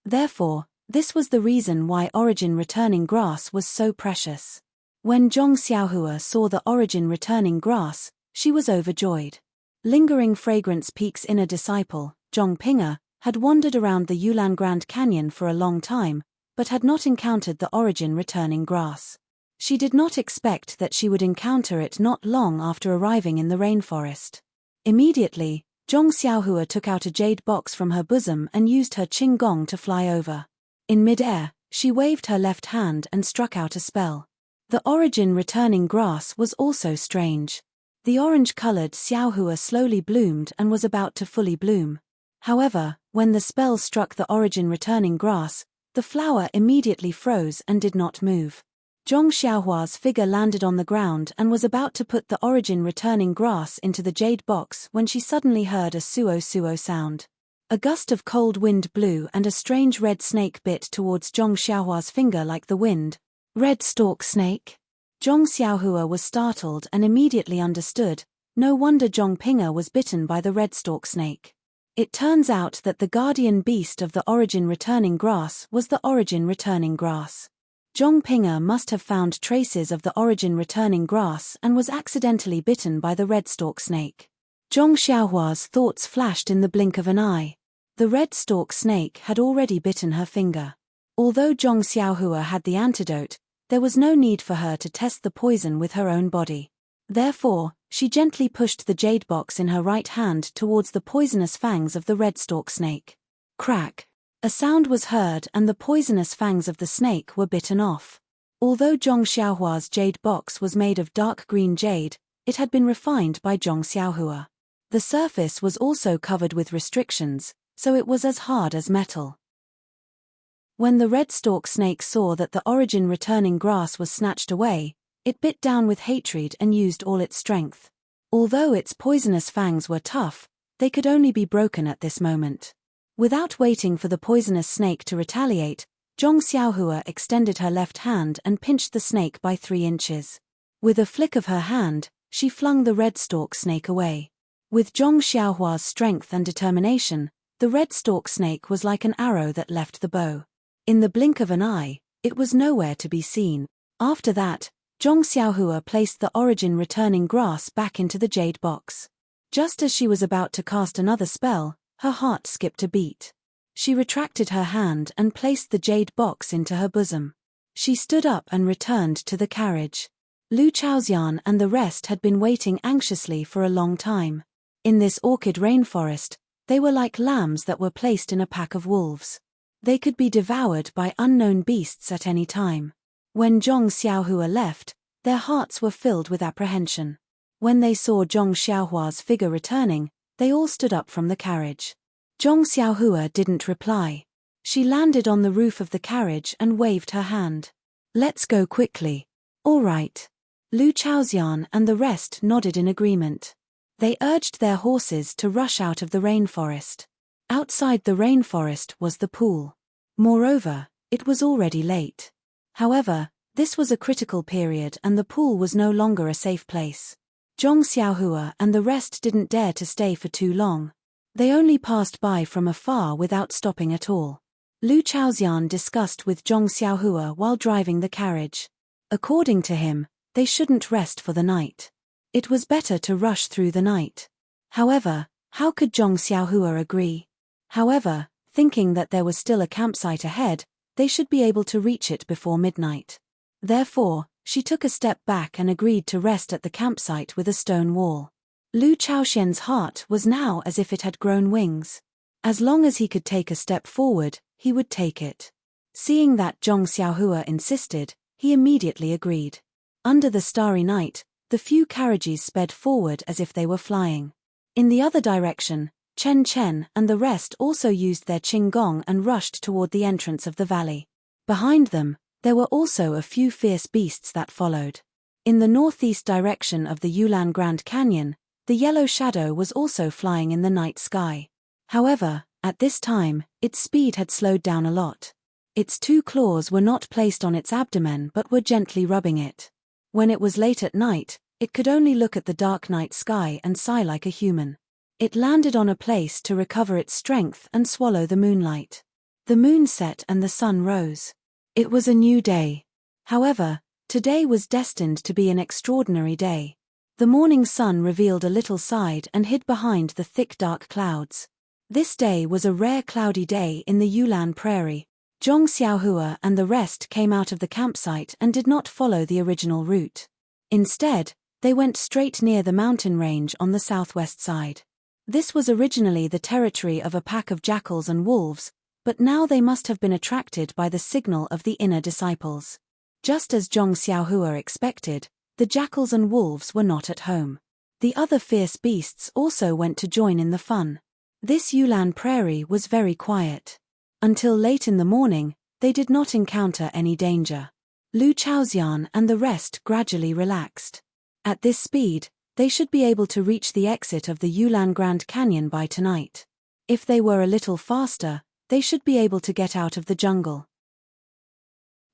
Therefore, this was the reason why origin returning grass was so precious. When Zhong Xiaohua saw the origin returning grass, she was overjoyed. Lingering Fragrance Peak's inner disciple, Zhong Pinger, had wandered around the Yulan Grand Canyon for a long time, but had not encountered the origin returning grass. She did not expect that she would encounter it not long after arriving in the rainforest. Immediately, Zhong Xiaohua took out a jade box from her bosom and used her qing gong to fly over. In mid-air, she waved her left hand and struck out a spell. The origin returning grass was also strange. The orange-colored Xiaohua slowly bloomed and was about to fully bloom. However, when the spell struck the origin returning grass, the flower immediately froze and did not move. Zhong Xiaohua's figure landed on the ground and was about to put the origin returning grass into the jade box when she suddenly heard a suo-suo sound. A gust of cold wind blew and a strange red snake bit towards Zhong Xiaohua's finger like the wind. Red stalk snake? Zhong Xiaohua was startled and immediately understood. No wonder Zhong Pinga was bitten by the red stalk snake. It turns out that the guardian beast of the origin returning grass was the origin returning grass. Zhong Pinga must have found traces of the origin returning grass and was accidentally bitten by the red stalk snake. Zhong Xiaohua's thoughts flashed in the blink of an eye. The red stalk snake had already bitten her finger. Although Zhong Xiaohua had the antidote, there was no need for her to test the poison with her own body. Therefore, she gently pushed the jade box in her right hand towards the poisonous fangs of the red stalk snake. Crack! A sound was heard and the poisonous fangs of the snake were bitten off. Although Zhong Xiaohua's jade box was made of dark green jade, it had been refined by Zhong Xiaohua. The surface was also covered with restrictions, so it was as hard as metal. When the red stalk snake saw that the origin returning grass was snatched away, it bit down with hatred and used all its strength. Although its poisonous fangs were tough, they could only be broken at this moment. Without waiting for the poisonous snake to retaliate, Zhong Xiaohua extended her left hand and pinched the snake by 3 inches. With a flick of her hand, she flung the red stalk snake away. With Zhong Xiaohua's strength and determination, the red stalk snake was like an arrow that left the bow. In the blink of an eye, it was nowhere to be seen. After that, Zhong Xiaohua placed the origin returning grass back into the jade box. Just as she was about to cast another spell, her heart skipped a beat. She retracted her hand and placed the jade box into her bosom. She stood up and returned to the carriage. Lu Chaoxian and the rest had been waiting anxiously for a long time. In this orchid rainforest, they were like lambs that were placed in a pack of wolves. They could be devoured by unknown beasts at any time. When Zhong Xiaohua left, their hearts were filled with apprehension. When they saw Zhong Xiaohua's figure returning, they all stood up from the carriage. Zhong Xiaohua didn't reply. She landed on the roof of the carriage and waved her hand. "Let's go quickly." "All right." Lu Chaoxian and the rest nodded in agreement. They urged their horses to rush out of the rainforest. Outside the rainforest was the pool. Moreover, it was already late. However, this was a critical period and the pool was no longer a safe place. Zhong Xiaohua and the rest didn't dare to stay for too long. They only passed by from afar without stopping at all. Lu Chaoxian discussed with Zhong Xiaohua while driving the carriage. According to him, they shouldn't rest for the night. It was better to rush through the night. However, how could Zhong Xiaohua agree? However, thinking that there was still a campsite ahead, they should be able to reach it before midnight. Therefore, she took a step back and agreed to rest at the campsite with a stone wall. Lu Chaoxian's heart was now as if it had grown wings. As long as he could take a step forward, he would take it. Seeing that Zhong Xiaohua insisted, he immediately agreed. Under the starry night, the few carriages sped forward as if they were flying. In the other direction, Chen Chen and the rest also used their qing gong and rushed toward the entrance of the valley. Behind them, there were also a few fierce beasts that followed. In the northeast direction of the Yulan Grand Canyon, the yellow shadow was also flying in the night sky. However, at this time, its speed had slowed down a lot. Its 2 claws were not placed on its abdomen but were gently rubbing it. When it was late at night, it could only look at the dark night sky and sigh like a human. It landed on a place to recover its strength and swallow the moonlight. The moon set and the sun rose. It was a new day. However, today was destined to be an extraordinary day. The morning sun revealed a little side and hid behind the thick dark clouds. This day was a rare cloudy day in the Yulan prairie. Zhong Xiaohua and the rest came out of the campsite and did not follow the original route. Instead, they went straight near the mountain range on the southwest side. This was originally the territory of a pack of jackals and wolves, but now they must have been attracted by the signal of the inner disciples. Just as Zhong Xiaohua expected, the jackals and wolves were not at home. The other fierce beasts also went to join in the fun. This Yulan prairie was very quiet. Until late in the morning, they did not encounter any danger. Lu Chaoxian and the rest gradually relaxed. At this speed, they should be able to reach the exit of the Yulan Grand Canyon by tonight. If they were a little faster, they should be able to get out of the jungle.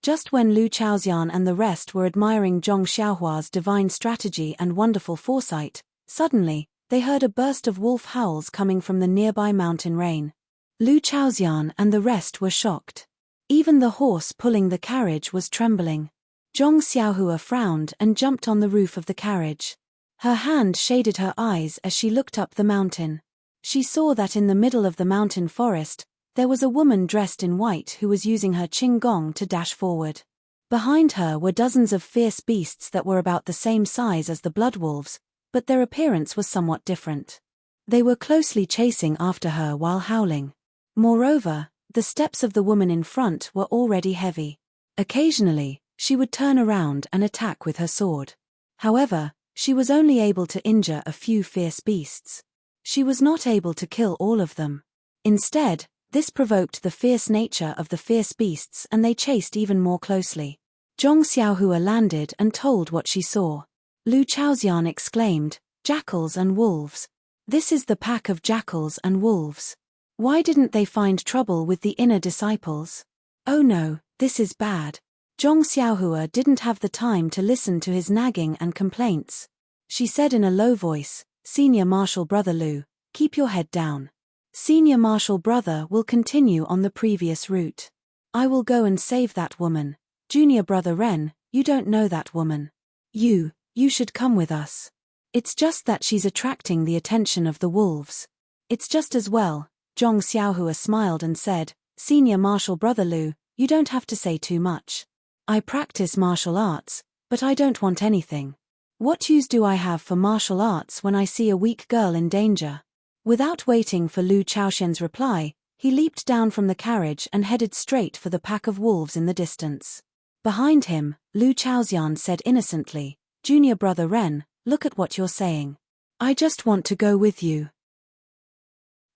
Just when Lu Chaoxian and the rest were admiring Zhong Xiaohua's divine strategy and wonderful foresight, suddenly, they heard a burst of wolf howls coming from the nearby mountain rain. Lu Chaoxian and the rest were shocked. Even the horse pulling the carriage was trembling. Zhong Xiaohua frowned and jumped on the roof of the carriage. Her hand shaded her eyes as she looked up the mountain. She saw that in the middle of the mountain forest, there was a woman dressed in white who was using her qinggong to dash forward. Behind her were dozens of fierce beasts that were about the same size as the bloodwolves, but their appearance was somewhat different. They were closely chasing after her while howling. Moreover, the steps of the woman in front were already heavy. Occasionally, she would turn around and attack with her sword. However, she was only able to injure a few fierce beasts. She was not able to kill all of them. Instead, this provoked the fierce nature of the fierce beasts and they chased even more closely. Zhong Xiaohua landed and told what she saw. Lu Chaoxian exclaimed, "Jackals and wolves. This is the pack of jackals and wolves. Why didn't they find trouble with the inner disciples? Oh no, this is bad." Zhong Xiaohua didn't have the time to listen to his nagging and complaints. She said in a low voice, "Senior Marshal Brother Lu, keep your head down. Senior Marshal Brother will continue on the previous route. I will go and save that woman. Junior Brother Ren, you don't know that woman. You should come with us. It's just that she's attracting the attention of the wolves." "It's just as well," Zhong Xiaohua smiled and said, "Senior Marshal Brother Lu, you don't have to say too much. I practice martial arts, but I don't want anything. What use do I have for martial arts when I see a weak girl in danger?" Without waiting for Lu Chaoxian's reply, he leaped down from the carriage and headed straight for the pack of wolves in the distance. Behind him, Lu Chaoxian said innocently, "Junior Brother Ren, look at what you're saying. I just want to go with you.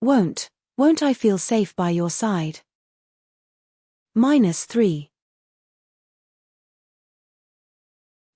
Won't I feel safe by your side?" -3.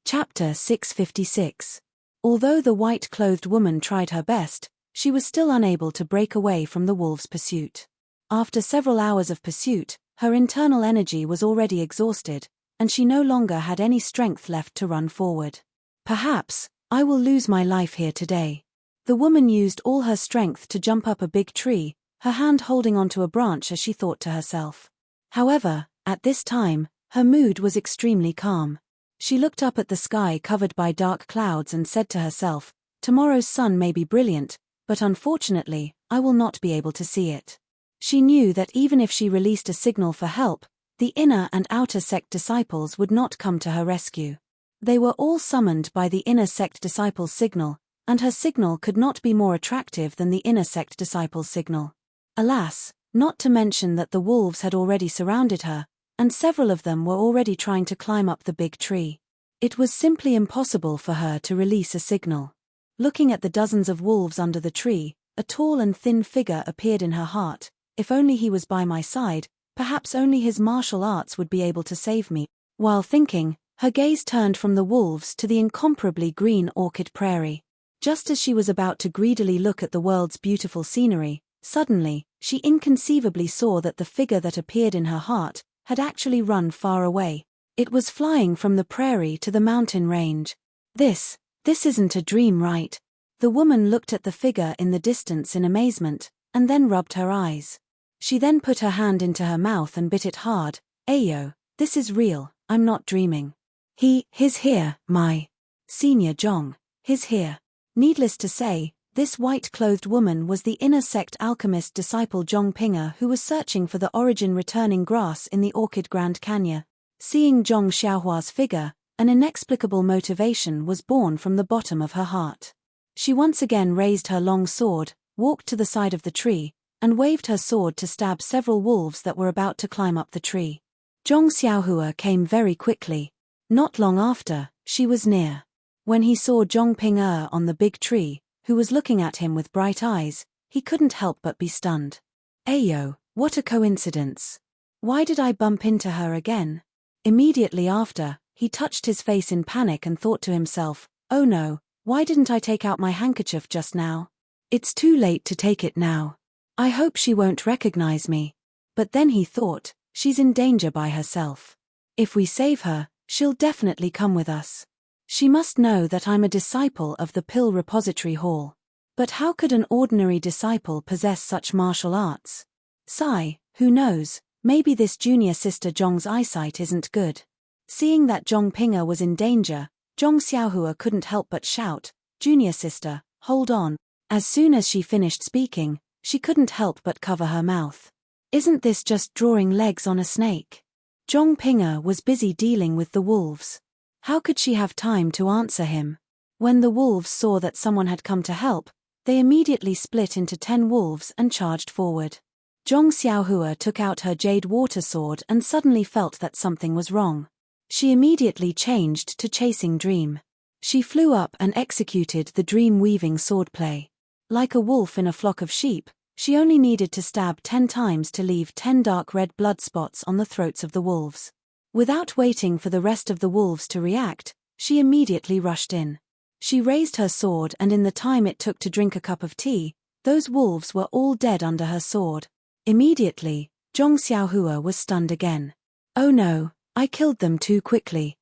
Chapter 656. Although the white-clothed woman tried her best, she was still unable to break away from the wolves' pursuit. After several hours of pursuit, her internal energy was already exhausted, and she no longer had any strength left to run forward. "Perhaps I will lose my life here today." The woman used all her strength to jump up a big tree, her hand holding onto a branch as she thought to herself. However, at this time, her mood was extremely calm. She looked up at the sky covered by dark clouds and said to herself, "Tomorrow's sun may be brilliant, but unfortunately, I will not be able to see it." She knew that even if she released a signal for help, the inner and outer sect disciples would not come to her rescue. They were all summoned by the inner sect disciples' signal, and her signal could not be more attractive than the inner sect disciples' signal. Alas, not to mention that the wolves had already surrounded her, and several of them were already trying to climb up the big tree. It was simply impossible for her to release a signal. Looking at the dozens of wolves under the tree, a tall and thin figure appeared in her heart. If only he was by my side, perhaps only his martial arts would be able to save me. While thinking, her gaze turned from the wolves to the incomparably green orchid prairie. Just as she was about to greedily look at the world's beautiful scenery, suddenly, she inconceivably saw that the figure that appeared in her heart had actually run far away. It was flying from the prairie to the mountain range. This isn't a dream, right? The woman looked at the figure in the distance in amazement, and then rubbed her eyes. She then put her hand into her mouth and bit it hard. "Ayo, this is real, I'm not dreaming. He's here, my Senior Zhong, he's here." Needless to say, This white-clothed woman was the inner sect alchemist disciple Zhong Pinga, who was searching for the origin-returning grass in the Orchid Grand Canyon. Seeing Zhong Xiaohua's figure, an inexplicable motivation was born from the bottom of her heart. She once again raised her long sword, walked to the side of the tree, and waved her sword to stab several wolves that were about to climb up the tree. Zhong Xiaohua came very quickly. Not long after, she was near. When he saw Zhong Pinga on the big tree, who was looking at him with bright eyes, he couldn't help but be stunned. Ayo, what a coincidence. Why did I bump into her again? Immediately after, he touched his face in panic and thought to himself, oh no, why didn't I take out my handkerchief just now? It's too late to take it now. I hope she won't recognize me. But then he thought, she's in danger by herself. If we save her, she'll definitely come with us. She must know that I'm a disciple of the Pill Repository Hall. But how could an ordinary disciple possess such martial arts? Sigh, who knows, maybe this junior sister Zhong's eyesight isn't good. Seeing that Zhong Pinga was in danger, Zhong Xiaohua couldn't help but shout, junior sister, hold on. As soon as she finished speaking, she couldn't help but cover her mouth. Isn't this just drawing legs on a snake? Zhong Pinga was busy dealing with the wolves. How could she have time to answer him? When the wolves saw that someone had come to help, they immediately split into 10 wolves and charged forward. Zhong Xiaohua took out her jade water sword and suddenly felt that something was wrong. She immediately changed to chasing dream. She flew up and executed the dream-weaving swordplay. Like a wolf in a flock of sheep, she only needed to stab 10 times to leave 10 dark red blood spots on the throats of the wolves. Without waiting for the rest of the wolves to react, she immediately rushed in. She raised her sword, and in the time it took to drink a cup of tea, those wolves were all dead under her sword. Immediately, Zhong Xiaohua was stunned again. Oh no, I killed them too quickly.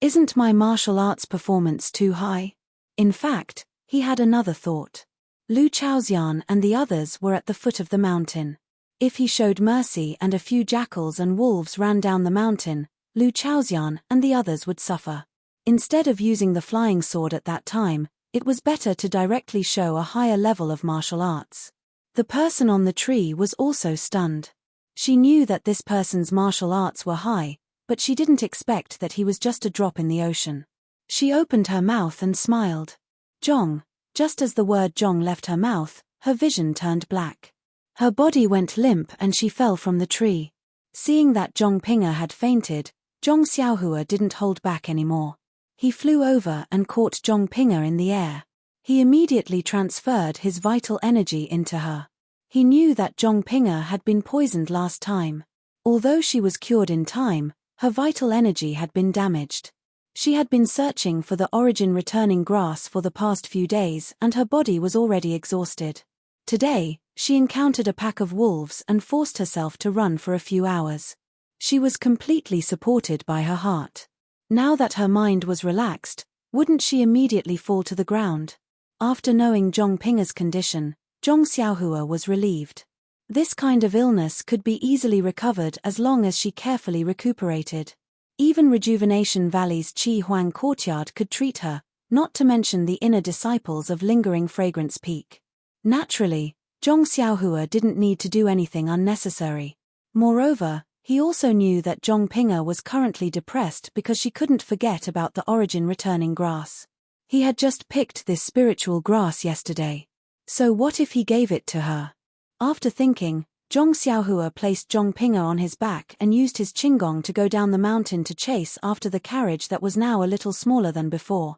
Isn't my martial arts performance too high? In fact, he had another thought. Lu Chaoxian and the others were at the foot of the mountain. If he showed mercy and a few jackals and wolves ran down the mountain, Lu Chaoxian and the others would suffer. Instead of using the flying sword at that time, it was better to directly show a higher level of martial arts. The person on the tree was also stunned. She knew that this person's martial arts were high, but she didn't expect that he was just a drop in the ocean. She opened her mouth and smiled. Zhong. Just as the word Zhong left her mouth, her vision turned black. Her body went limp and she fell from the tree. Seeing that Zhong Pinga had fainted, Zhong Xiaohua didn't hold back anymore. He flew over and caught Zhong Pinga in the air. He immediately transferred his vital energy into her. He knew that Zhong Pinga had been poisoned last time. Although she was cured in time, her vital energy had been damaged. She had been searching for the origin-returning grass for the past few days and her body was already exhausted. Today, she encountered a pack of wolves and forced herself to run for a few hours. She was completely supported by her heart. Now that her mind was relaxed, wouldn't she immediately fall to the ground? After knowing Zhong Pinga's condition, Zhong Xiaohua was relieved. This kind of illness could be easily recovered as long as she carefully recuperated. Even Rejuvenation Valley's Qi Huang courtyard could treat her, not to mention the inner disciples of Lingering Fragrance Peak. Naturally, Zhong Xiaohua didn't need to do anything unnecessary. Moreover, he also knew that Zhong Pinga was currently depressed because she couldn't forget about the origin-returning grass. He had just picked this spiritual grass yesterday. So what if he gave it to her? After thinking, Zhong Xiaohua placed Zhong Pinga on his back and used his qinggong to go down the mountain to chase after the carriage that was now a little smaller than before.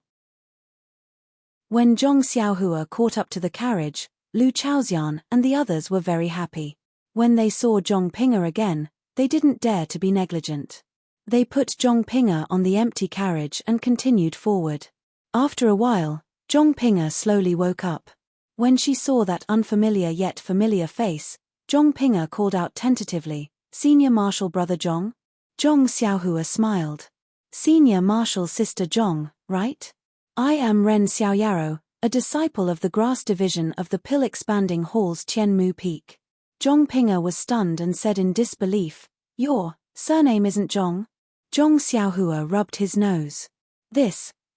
When Zhong Xiaohua caught up to the carriage, Lu Chaoxian and the others were very happy. When they saw Zhong Pinga again, they didn't dare to be negligent. They put Zhong Pinga on the empty carriage and continued forward. After a while, Zhong Pinga slowly woke up. When she saw that unfamiliar yet familiar face, Zhong Pinga called out tentatively, "Senior Marshal Brother Zhong?" Zhong Xiaohua smiled. "Senior Marshal Sister Zhong, right? I am Ren Xiaoyaro, a disciple of the Grass Division of the Pill Expanding Hall's Tianmu Peak." Zhong Pinga was stunned and said in disbelief, "Your surname isn't Zhong?" Zhong Xiaohua rubbed his nose.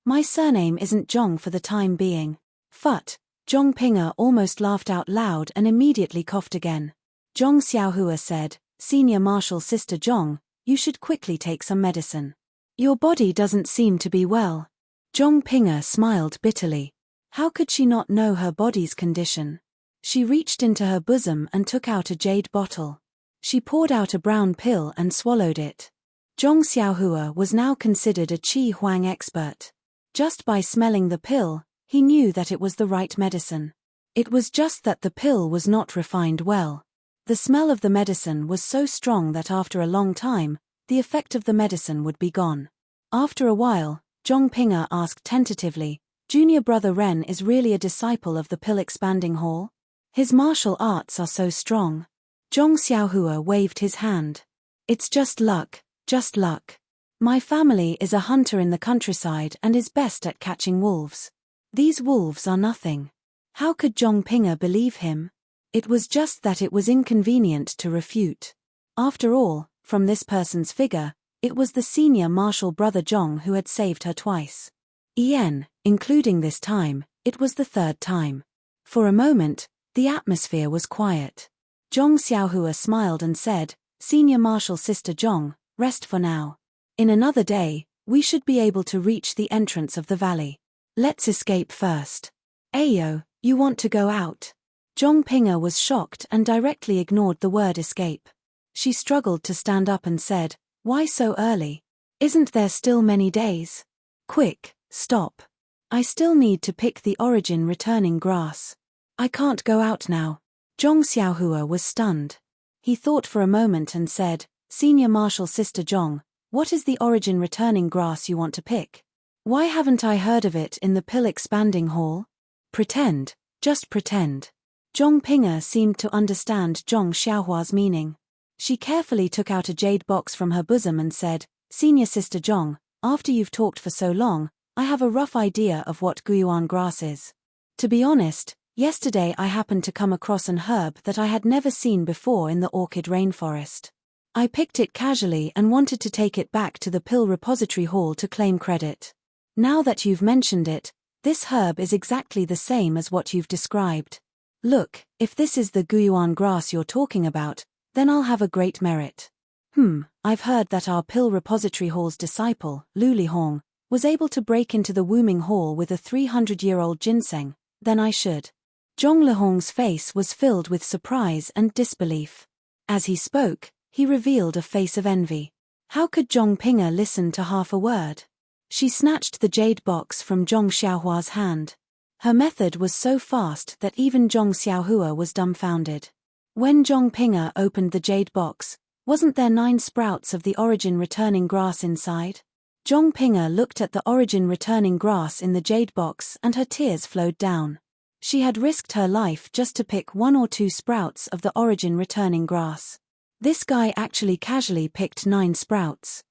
My surname isn't Zhong for the time being. Phut! Zhong Pinga almost laughed out loud and immediately coughed again. Zhong Xiaohua said, Senior Marshal Sister Zhong, you should quickly take some medicine. Your body doesn't seem to be well. Zhong Pinga smiled bitterly. How could she not know her body's condition? She reached into her bosom and took out a jade bottle. She poured out a brown pill and swallowed it. Zhong Xiaohua was now considered a Qi Huang expert. Just by smelling the pill, he knew that it was the right medicine. It was just that the pill was not refined well. The smell of the medicine was so strong that after a long time, the effect of the medicine would be gone. After a while, Zhong Pinga asked tentatively, Junior Brother Ren is really a disciple of the pill-expanding hall? His martial arts are so strong. Zhong Xiaohua waved his hand. It's just luck, just luck. My family is a hunter in the countryside and is best at catching wolves. These wolves are nothing. How could Zhong Pinga believe him? It was just that it was inconvenient to refute. After all, from this person's figure, it was the senior martial brother Zhong who had saved her twice. Including this time, it was the third time. For a moment, the atmosphere was quiet. Zhong Xiaohua smiled and said, Senior Marshal Sister Zhong, rest for now. In another day, we should be able to reach the entrance of the valley. Let's escape first. Ayo, you want to go out? Zhong Pinga was shocked and directly ignored the word escape. She struggled to stand up and said, Why so early? Isn't there still many days? Quick, stop. I still need to pick the origin returning grass. I can't go out now. Zhong Xiaohua was stunned. He thought for a moment and said, Senior Marshal Sister Zhong, what is the origin returning grass you want to pick? Why haven't I heard of it in the pill-expanding hall? Pretend, just pretend. Zhong Pinga seemed to understand Zhong Xiaohua's meaning. She carefully took out a jade box from her bosom and said, Senior Sister Zhong, after you've talked for so long, I have a rough idea of what Guyuan grass is. To be honest, yesterday I happened to come across an herb that I had never seen before in the orchid rainforest. I picked it casually and wanted to take it back to the pill repository hall to claim credit. Now that you've mentioned it, this herb is exactly the same as what you've described. Look, if this is the Guyuan grass you're talking about, then I'll have a great merit. I've heard that our pill repository hall's disciple, Lu Lihong, was able to break into the Wuming Hall with a 300-year-old ginseng, then I should. Zhong Lihong's face was filled with surprise and disbelief. As he spoke, he revealed a face of envy. How could Zhong Pinga listen to half a word? She snatched the jade box from Zhong Xiaohua's hand. Her method was so fast that even Zhong Xiaohua was dumbfounded. When Zhong Pinga opened the jade box, wasn't there 9 sprouts of the origin returning grass inside? Zhong Pinga looked at the origin returning grass in the jade box and her tears flowed down. She had risked her life just to pick 1 or 2 sprouts of the origin returning grass. This guy actually casually picked 9 sprouts.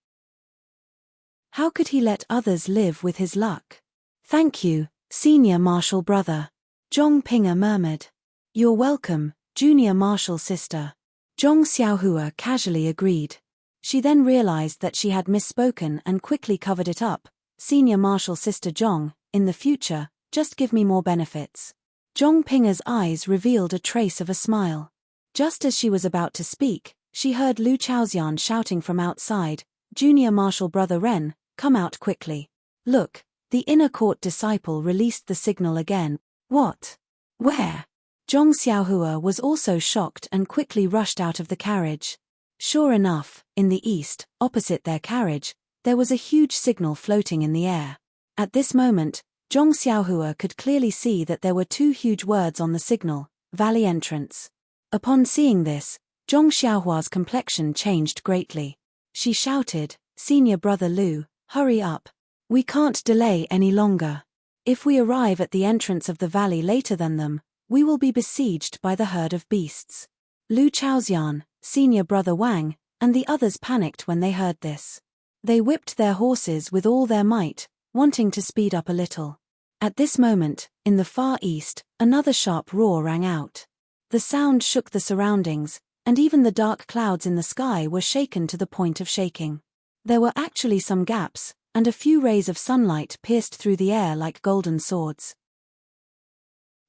How could he let others live with his luck? Thank you, Senior Marshal Brother. Zhong Pinga murmured. You're welcome, Junior Marshal Sister. Zhong Xiaohua casually agreed. She then realized that she had misspoken and quickly covered it up. Senior Marshal Sister Zhong, in the future, just give me more benefits. Zhong Pinga's eyes revealed a trace of a smile. Just as she was about to speak, she heard Lu Chaoxian shouting from outside, Junior Marshal Brother Ren, come out quickly. Look, the inner court disciple released the signal again. What? Where? Zhong Xiaohua was also shocked and quickly rushed out of the carriage. Sure enough, in the east, opposite their carriage, there was a huge signal floating in the air. At this moment, Zhong Xiaohua could clearly see that there were 2 huge words on the signal, Valley Entrance. Upon seeing this, Zhong Xiaohua's complexion changed greatly. She shouted, Senior Brother Lu, hurry up. We can't delay any longer. If we arrive at the entrance of the valley later than them, we will be besieged by the herd of beasts. Lu Chaoxian, Senior Brother Wang, and the others panicked when they heard this. They whipped their horses with all their might, wanting to speed up a little. At this moment, in the far east, another sharp roar rang out. The sound shook the surroundings, and even the dark clouds in the sky were shaken to the point of shaking. There were actually some gaps, and a few rays of sunlight pierced through the air like golden swords.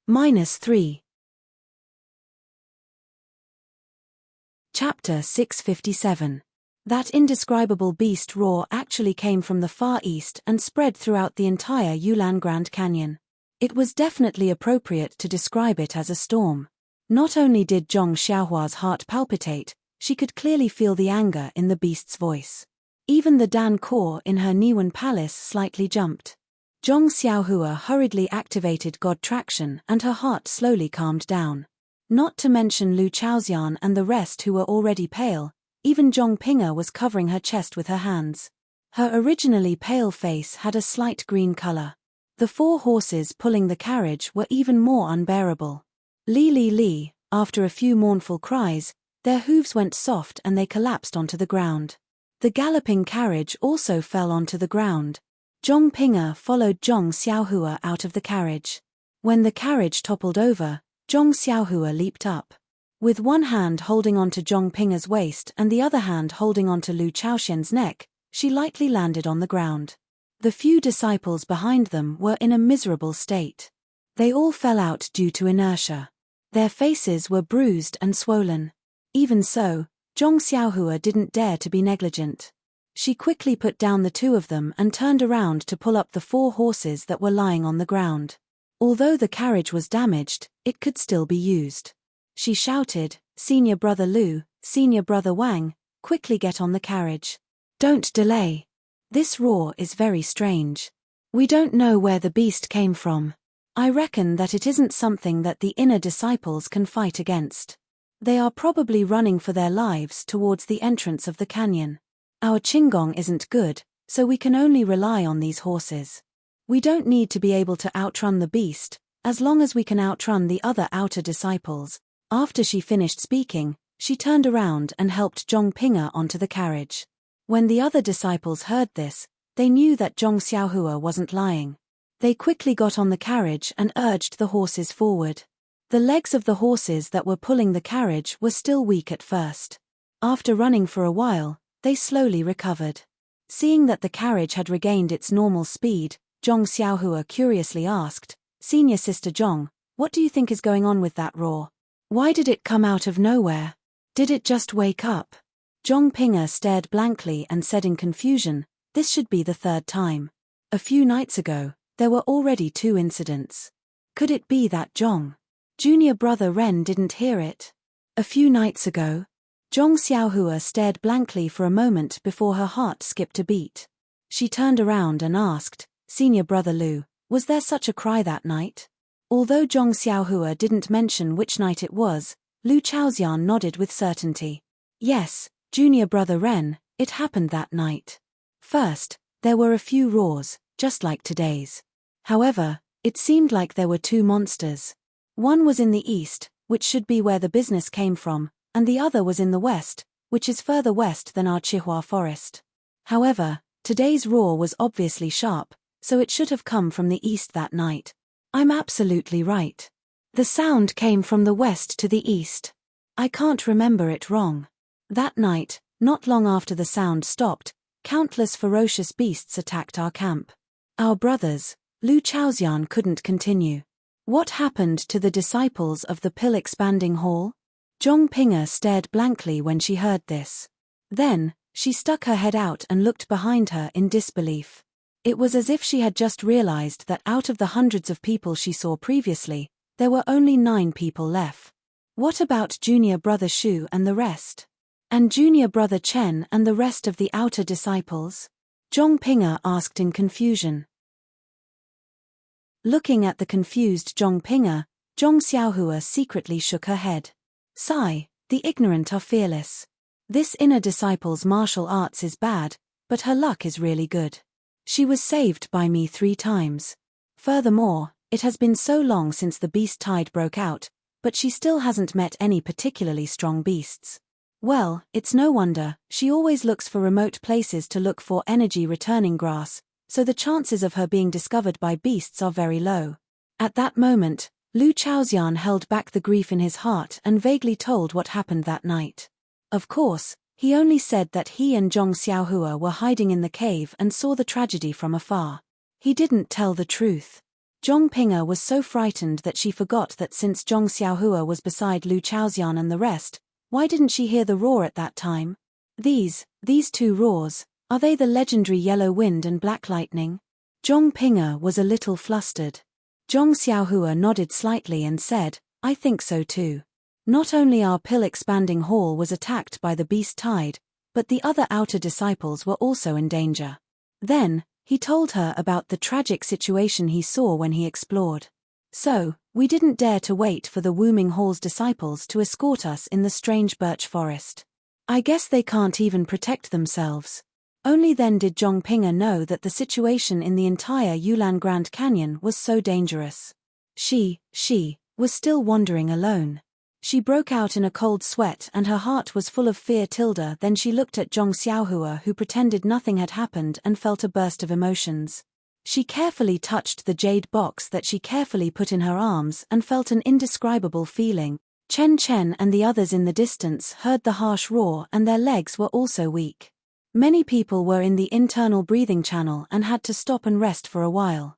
-3. Chapter 657. That indescribable beast roar actually came from the Far East and spread throughout the entire Yulan Grand Canyon. It was definitely appropriate to describe it as a storm. Not only did Zhong Xiaohua's heart palpitate, she could clearly feel the anger in the beast's voice. Even the Dan core in her Niwen palace slightly jumped. Zhong Xiaohua hurriedly activated God Traction and her heart slowly calmed down. Not to mention Lu Chaoxian and the rest who were already pale, even Zhong Pinga was covering her chest with her hands. Her originally pale face had a slight green color. The 4 horses pulling the carriage were even more unbearable. Li Li Li, after a few mournful cries, their hooves went soft and they collapsed onto the ground. The galloping carriage also fell onto the ground. Zhong Pinga followed Zhong Xiaohua out of the carriage. When the carriage toppled over, Zhong Xiaohua leaped up. With one hand holding onto Zhong Pinga's waist and the other hand holding onto Lu Chaoxian's neck, she lightly landed on the ground. The few disciples behind them were in a miserable state. They all fell out due to inertia. Their faces were bruised and swollen. Even so, Zhong Xiaohua didn't dare to be negligent. She quickly put down the 2 of them and turned around to pull up the 4 horses that were lying on the ground. Although the carriage was damaged, it could still be used. She shouted, "Senior Brother Lu, Senior Brother Wang, quickly get on the carriage. Don't delay. This roar is very strange. We don't know where the beast came from. I reckon that it isn't something that the inner disciples can fight against. They are probably running for their lives towards the entrance of the canyon. Our Qinggong isn't good, so we can only rely on these horses. We don't need to be able to outrun the beast, as long as we can outrun the other outer disciples." After she finished speaking, she turned around and helped Zhong Pinga onto the carriage. When the other disciples heard this, they knew that Zhong Xiaohua wasn't lying. They quickly got on the carriage and urged the horses forward. The legs of the horses that were pulling the carriage were still weak at first. After running for a while, they slowly recovered. Seeing that the carriage had regained its normal speed, Zhong Xiaohua curiously asked, "Senior Sister Zhong, what do you think is going on with that roar? Why did it come out of nowhere? Did it just wake up?" Zhong Pinga stared blankly and said in confusion, "This should be the 3rd time. A few nights ago, there were already 2 incidents. Could it be that Zhong Junior Brother Ren didn't hear it? A few nights ago?" Zhong Xiaohua stared blankly for a moment before her heart skipped a beat. She turned around and asked, "Senior Brother Lu, was there such a cry that night?" Although Zhong Xiaohua didn't mention which night it was, Lu Chaoxian nodded with certainty. "Yes, Junior Brother Ren, it happened that night. First, there were a few roars, just like today's. However, it seemed like there were 2 monsters. One was in the east, which should be where the business came from, and the other was in the west, which is further west than our Chihua forest. However, today's roar was obviously sharp, so it should have come from the east that night. I'm absolutely right. The sound came from the west to the east. I can't remember it wrong. That night, not long after the sound stopped, countless ferocious beasts attacked our camp. Our brothers." Lu Chaoxian couldn't continue. "What happened to the disciples of the pill-expanding hall?" Zhong Pinga stared blankly when she heard this. Then, she stuck her head out and looked behind her in disbelief. It was as if she had just realized that out of the hundreds of people she saw previously, there were only 9 people left. What about Junior Brother Shu and the rest? And Junior Brother Chen and the rest of the outer disciples? Zhong Pinga asked in confusion. Looking at the confused Zhong Pinga, Zhong Xiaohua secretly shook her head. "Sigh, the ignorant are fearless. This inner disciple's martial arts is bad, but her luck is really good. She was saved by me 3 times. Furthermore, it has been so long since the beast tide broke out, but she still hasn't met any particularly strong beasts. Well, it's no wonder, she always looks for remote places to look for energy-returning grass, so the chances of her being discovered by beasts are very low." At that moment, Lu Chaoxian held back the grief in his heart and vaguely told what happened that night. Of course, he only said that he and Zhong Xiaohua were hiding in the cave and saw the tragedy from afar. He didn't tell the truth. Zhong Ping'er was so frightened that she forgot that since Zhong Xiaohua was beside Lu Chaoxian and the rest, why didn't she hear the roar at that time? These two roars, are they the legendary yellow wind and black lightning? Zhong Ping'er was a little flustered. Zhong Xiaohua nodded slightly and said, I think so too. Not only our pill-expanding hall was attacked by the beast tide, but the other outer disciples were also in danger. Then, he told her about the tragic situation he saw when he explored. So, we didn't dare to wait for the Wuming Hall's disciples to escort us in the strange birch forest. I guess they can't even protect themselves. Only then did Zhong Ping'er know that the situation in the entire Yulan Grand Canyon was so dangerous. She was still wandering alone. She broke out in a cold sweat and her heart was full of fear. Then she looked at Zhong Xiaohua, who pretended nothing had happened, and felt a burst of emotions. She carefully touched the jade box that she carefully put in her arms and felt an indescribable feeling. Chen Chen and the others in the distance heard the harsh roar and their legs were also weak. Many people were in the internal breathing channel and had to stop and rest for a while.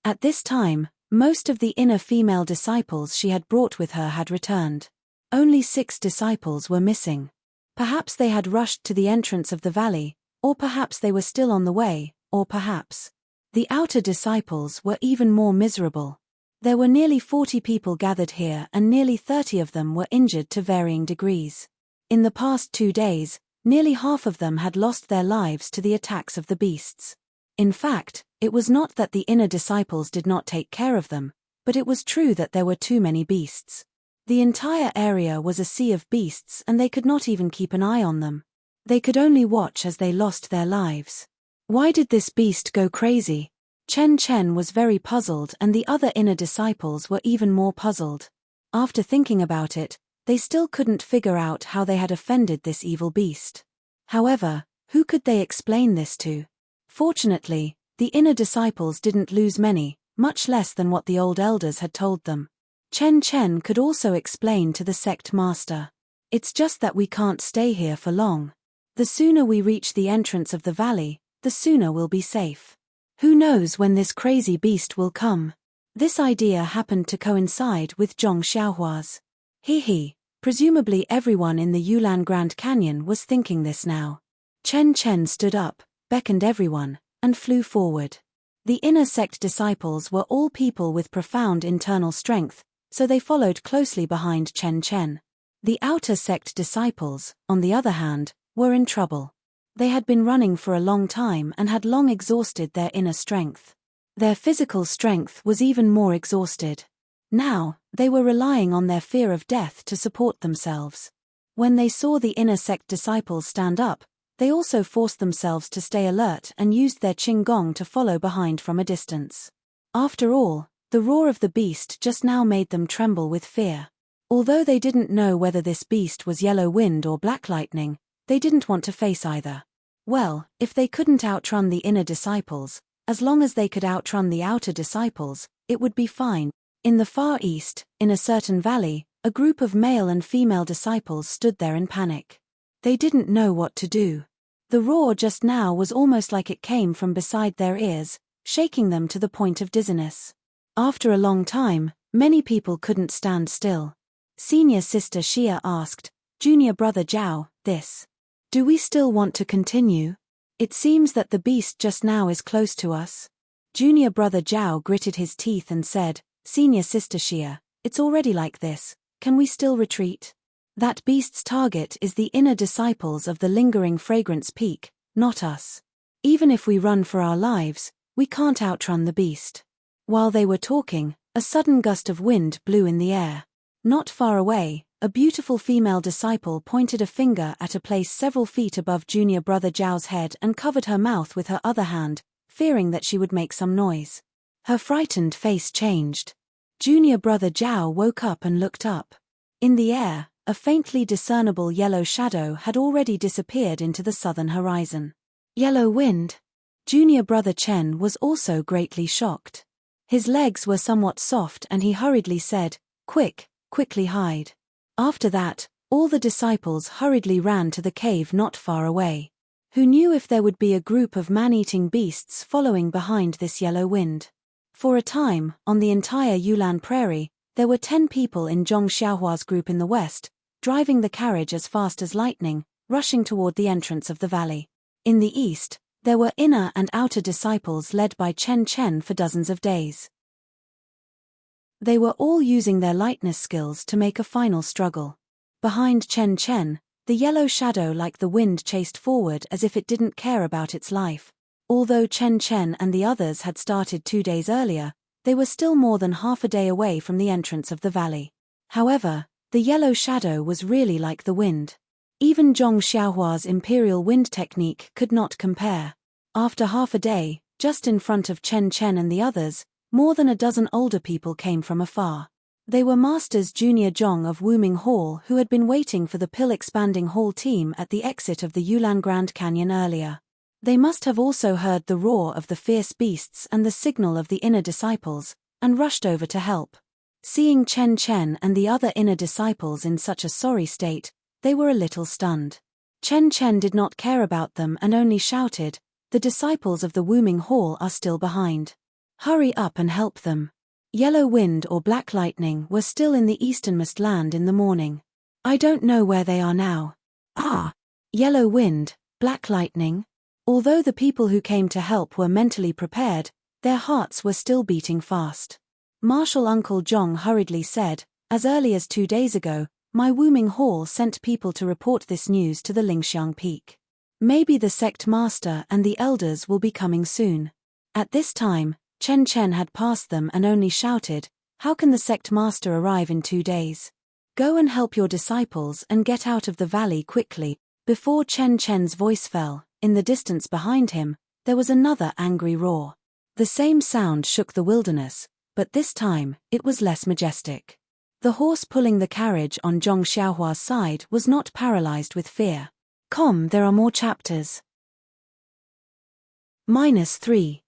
At this time, most of the inner female disciples she had brought with her had returned. Only 6 disciples were missing. Perhaps they had rushed to the entrance of the valley, or perhaps they were still on the way, or perhaps the outer disciples were even more miserable. There were nearly 40 people gathered here and nearly 30 of them were injured to varying degrees. In the past 2 days, nearly half of them had lost their lives to the attacks of the beasts. In fact, it was not that the inner disciples did not take care of them, but it was true that there were too many beasts. The entire area was a sea of beasts and they could not even keep an eye on them. They could only watch as they lost their lives. Why did this beast go crazy? Chen Chen was very puzzled and the other inner disciples were even more puzzled. After thinking about it, they still couldn't figure out how they had offended this evil beast. However, who could they explain this to? Fortunately, the inner disciples didn't lose many, much less than what the old elders had told them. Chen Chen could also explain to the sect master. It's just that we can't stay here for long. The sooner we reach the entrance of the valley, the sooner we'll be safe. Who knows when this crazy beast will come? This idea happened to coincide with Zhong Xiaohua's. Presumably everyone in the Yulan Grand Canyon was thinking this now. Chen Chen stood up, beckoned everyone, and flew forward. The inner sect disciples were all people with profound internal strength, so they followed closely behind Chen Chen. The outer sect disciples, on the other hand, were in trouble. They had been running for a long time and had long exhausted their inner strength. Their physical strength was even more exhausted. Now, they were relying on their fear of death to support themselves. When they saw the inner sect disciples stand up, they also forced themselves to stay alert and used their qinggong to follow behind from a distance. After all, the roar of the beast just now made them tremble with fear. Although they didn't know whether this beast was yellow wind or black lightning, they didn't want to face either. Well, if they couldn't outrun the inner disciples, as long as they could outrun the outer disciples, it would be fine. In the far east, in a certain valley, a group of male and female disciples stood there in panic. They didn't know what to do. The roar just now was almost like it came from beside their ears, shaking them to the point of dizziness. After a long time, many people couldn't stand still. Senior sister Xia asked, Junior brother Zhao, do we still want to continue? It seems that the beast just now is close to us. Junior brother Zhao gritted his teeth and said, Senior sister Xia, it's already like this, can we still retreat? That beast's target is the inner disciples of the lingering fragrance peak, not us. Even if we run for our lives, we can't outrun the beast. While they were talking, a sudden gust of wind blew in the air. Not far away, a beautiful female disciple pointed a finger at a place several feet above junior brother Zhao's head and covered her mouth with her other hand, fearing that she would make some noise. Her frightened face changed. Junior brother Zhao woke up and looked up. In the air, a faintly discernible yellow shadow had already disappeared into the southern horizon. Yellow wind? Junior brother Chen was also greatly shocked. His legs were somewhat soft and he hurriedly said, quickly hide. After that, all the disciples hurriedly ran to the cave not far away. Who knew if there would be a group of man-eating beasts following behind this yellow wind? For a time, on the entire Yulan prairie, there were 10 people in Zhong Xiaohua's group in the west, driving the carriage as fast as lightning, rushing toward the entrance of the valley. In the east, there were inner and outer disciples led by Chen Chen for dozens of days. They were all using their lightness skills to make a final struggle. Behind Chen Chen, the yellow shadow like the wind chased forward as if it didn't care about its life. Although Chen Chen and the others had started 2 days earlier, they were still more than half a day away from the entrance of the valley. However, the yellow shadow was really like the wind. Even Zhong Xiaohua's imperial wind technique could not compare. After half a day, just in front of Chen Chen and the others, more than a dozen older people came from afar. They were Masters Junior Zhong of Wuming Hall who had been waiting for the pill-expanding hall team at the exit of the Yulan Grand Canyon earlier. They must have also heard the roar of the fierce beasts and the signal of the inner disciples, and rushed over to help. Seeing Chen Chen and the other inner disciples in such a sorry state, they were a little stunned. Chen Chen did not care about them and only shouted, "The disciples of the Wuming Hall are still behind. Hurry up and help them." Yellow wind or black lightning were still in the easternmost land in the morning. "I don't know where they are now." "Ah! Yellow wind, black lightning?" Although the people who came to help were mentally prepared, their hearts were still beating fast. Marshal Uncle Zhong hurriedly said, "As early as 2 days ago, my Wuming Hall sent people to report this news to the Lingxiang Peak. Maybe the sect master and the elders will be coming soon." At this time, Chen Chen had passed them and only shouted, "How can the sect master arrive in 2 days? Go and help your disciples and get out of the valley quickly." Before Chen Chen's voice fell, in the distance behind him, there was another angry roar. The same sound shook the wilderness, but this time, it was less majestic. The horse pulling the carriage on Zhong Xiaohua's side was not paralyzed with fear. There are more chapters. -3.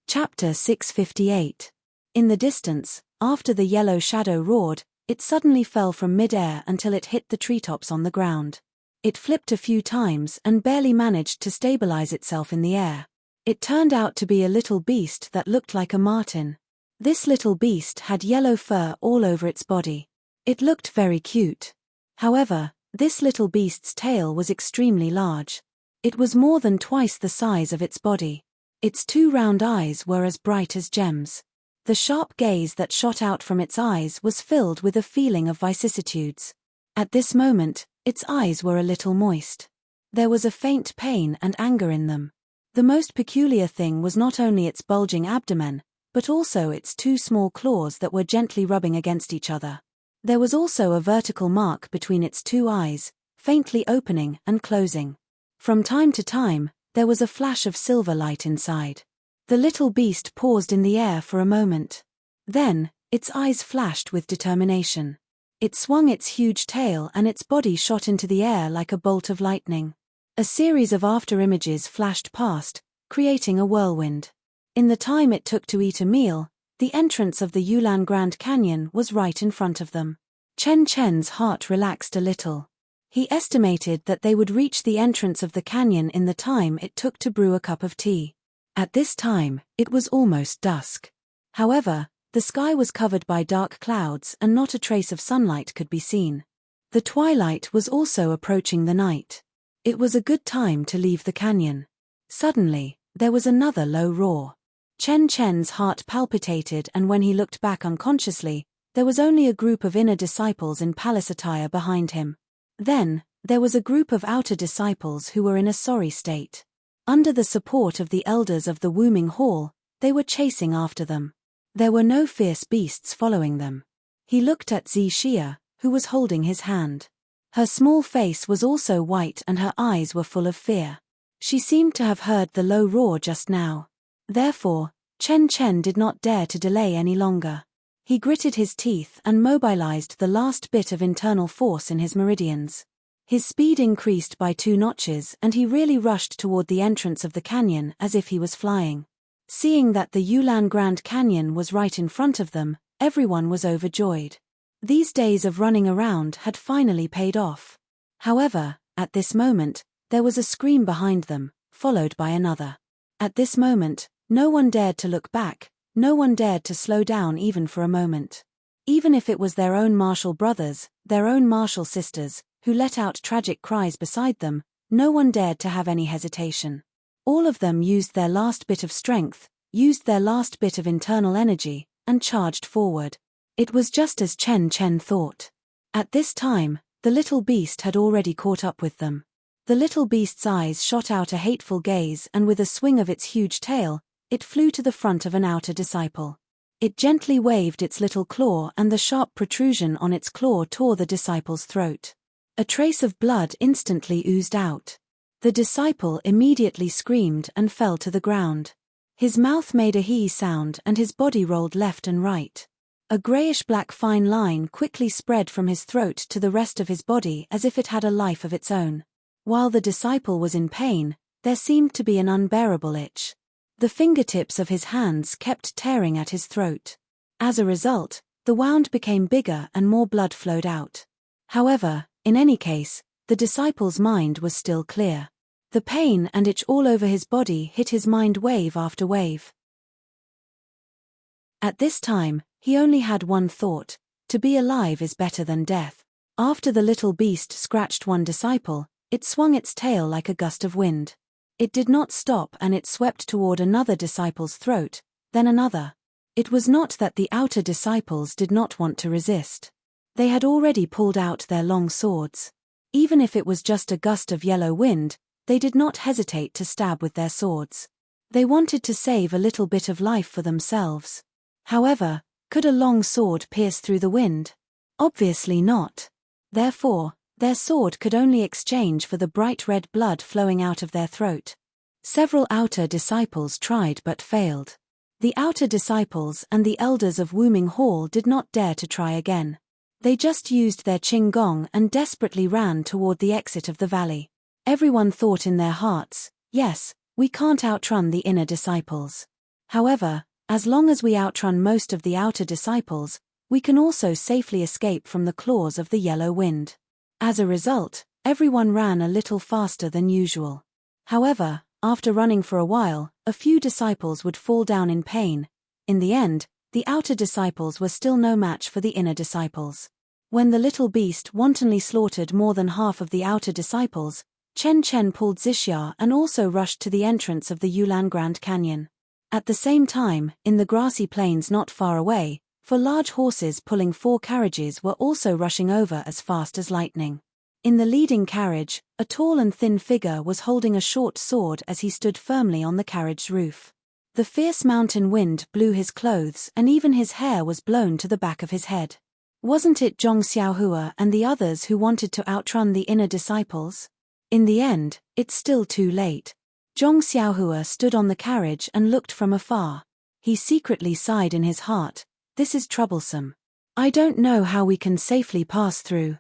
Chapter 658. In the distance, after the yellow shadow roared, it suddenly fell from mid-air until it hit the treetops on the ground. It flipped a few times and barely managed to stabilize itself in the air. It turned out to be a little beast that looked like a marten. This little beast had yellow fur all over its body. It looked very cute. However, this little beast's tail was extremely large. It was more than twice the size of its body. Its 2 round eyes were as bright as gems. The sharp gaze that shot out from its eyes was filled with a feeling of vicissitudes. At this moment, its eyes were a little moist. There was a faint pain and anger in them. The most peculiar thing was not only its bulging abdomen, but also its 2 small claws that were gently rubbing against each other. There was also a vertical mark between its 2 eyes, faintly opening and closing. From time to time, there was a flash of silver light inside. The little beast paused in the air for a moment. Then, its eyes flashed with determination. It swung its huge tail and its body shot into the air like a bolt of lightning. A series of after-images flashed past, creating a whirlwind. In the time it took to eat a meal, the entrance of the Yulan Grand Canyon was right in front of them. Chen Chen's heart relaxed a little. He estimated that they would reach the entrance of the canyon in the time it took to brew a cup of tea. At this time, it was almost dusk. However, the sky was covered by dark clouds and not a trace of sunlight could be seen. The twilight was also approaching the night. It was a good time to leave the canyon. Suddenly, there was another low roar. Chen Chen's heart palpitated, and when he looked back unconsciously, there was only a group of inner disciples in palace attire behind him. Then, there was a group of outer disciples who were in a sorry state. Under the support of the elders of the Wuming Hall, they were chasing after them. There were no fierce beasts following them. He looked at Xia, who was holding his hand. Her small face was also white and her eyes were full of fear. She seemed to have heard the low roar just now. Therefore, Chen Chen did not dare to delay any longer. He gritted his teeth and mobilized the last bit of internal force in his meridians. His speed increased by 2 notches and he really rushed toward the entrance of the canyon as if he was flying. Seeing that the Yulan Grand Canyon was right in front of them, everyone was overjoyed. These days of running around had finally paid off. However, at this moment, there was a scream behind them, followed by another. At this moment, no one dared to look back, no one dared to slow down even for a moment. Even if it was their own martial brothers, their own martial sisters, who let out tragic cries beside them, no one dared to have any hesitation. All of them used their last bit of strength, used their last bit of internal energy, and charged forward. It was just as Chen Chen thought. At this time, the little beast had already caught up with them. The little beast's eyes shot out a hateful gaze, and with a swing of its huge tail, it flew to the front of an outer disciple. It gently waved its little claw, and the sharp protrusion on its claw tore the disciple's throat. A trace of blood instantly oozed out. The disciple immediately screamed and fell to the ground. His mouth made a hee sound and his body rolled left and right. A grayish-black fine line quickly spread from his throat to the rest of his body as if it had a life of its own. While the disciple was in pain, there seemed to be an unbearable itch. The fingertips of his hands kept tearing at his throat. As a result, the wound became bigger and more blood flowed out. However, in any case, the disciple's mind was still clear. The pain and itch all over his body hit his mind wave after wave. At this time, he only had one thought: to be alive is better than death. After the little beast scratched one disciple, it swung its tail like a gust of wind. It did not stop and it swept toward another disciple's throat, then another. It was not that the outer disciples did not want to resist. They had already pulled out their long swords. Even if it was just a gust of yellow wind, they did not hesitate to stab with their swords. They wanted to save a little bit of life for themselves. However, could a long sword pierce through the wind? Obviously not. Therefore, their sword could only exchange for the bright red blood flowing out of their throat. Several outer disciples tried but failed. The outer disciples and the elders of Wuming Hall did not dare to try again. They just used their qinggong and desperately ran toward the exit of the valley. Everyone thought in their hearts, yes, we can't outrun the inner disciples. However, as long as we outrun most of the outer disciples, we can also safely escape from the claws of the yellow wind. As a result, everyone ran a little faster than usual. However, after running for a while, a few disciples would fall down in pain. In the end, the outer disciples were still no match for the inner disciples. When the little beast wantonly slaughtered more than half of the outer disciples, Chen Chen pulled Zixia and also rushed to the entrance of the Yulan Grand Canyon. At the same time, in the grassy plains not far away, 4 large horses pulling 4 carriages were also rushing over as fast as lightning. In the leading carriage, a tall and thin figure was holding a short sword as he stood firmly on the carriage's roof. The fierce mountain wind blew his clothes and even his hair was blown to the back of his head. Wasn't it Zhong Xiaohua and the others who wanted to outrun the inner disciples? In the end, it's still too late. Zhong Xiaohua stood on the carriage and looked from afar. He secretly sighed in his heart, "This is troublesome. I don't know how we can safely pass through."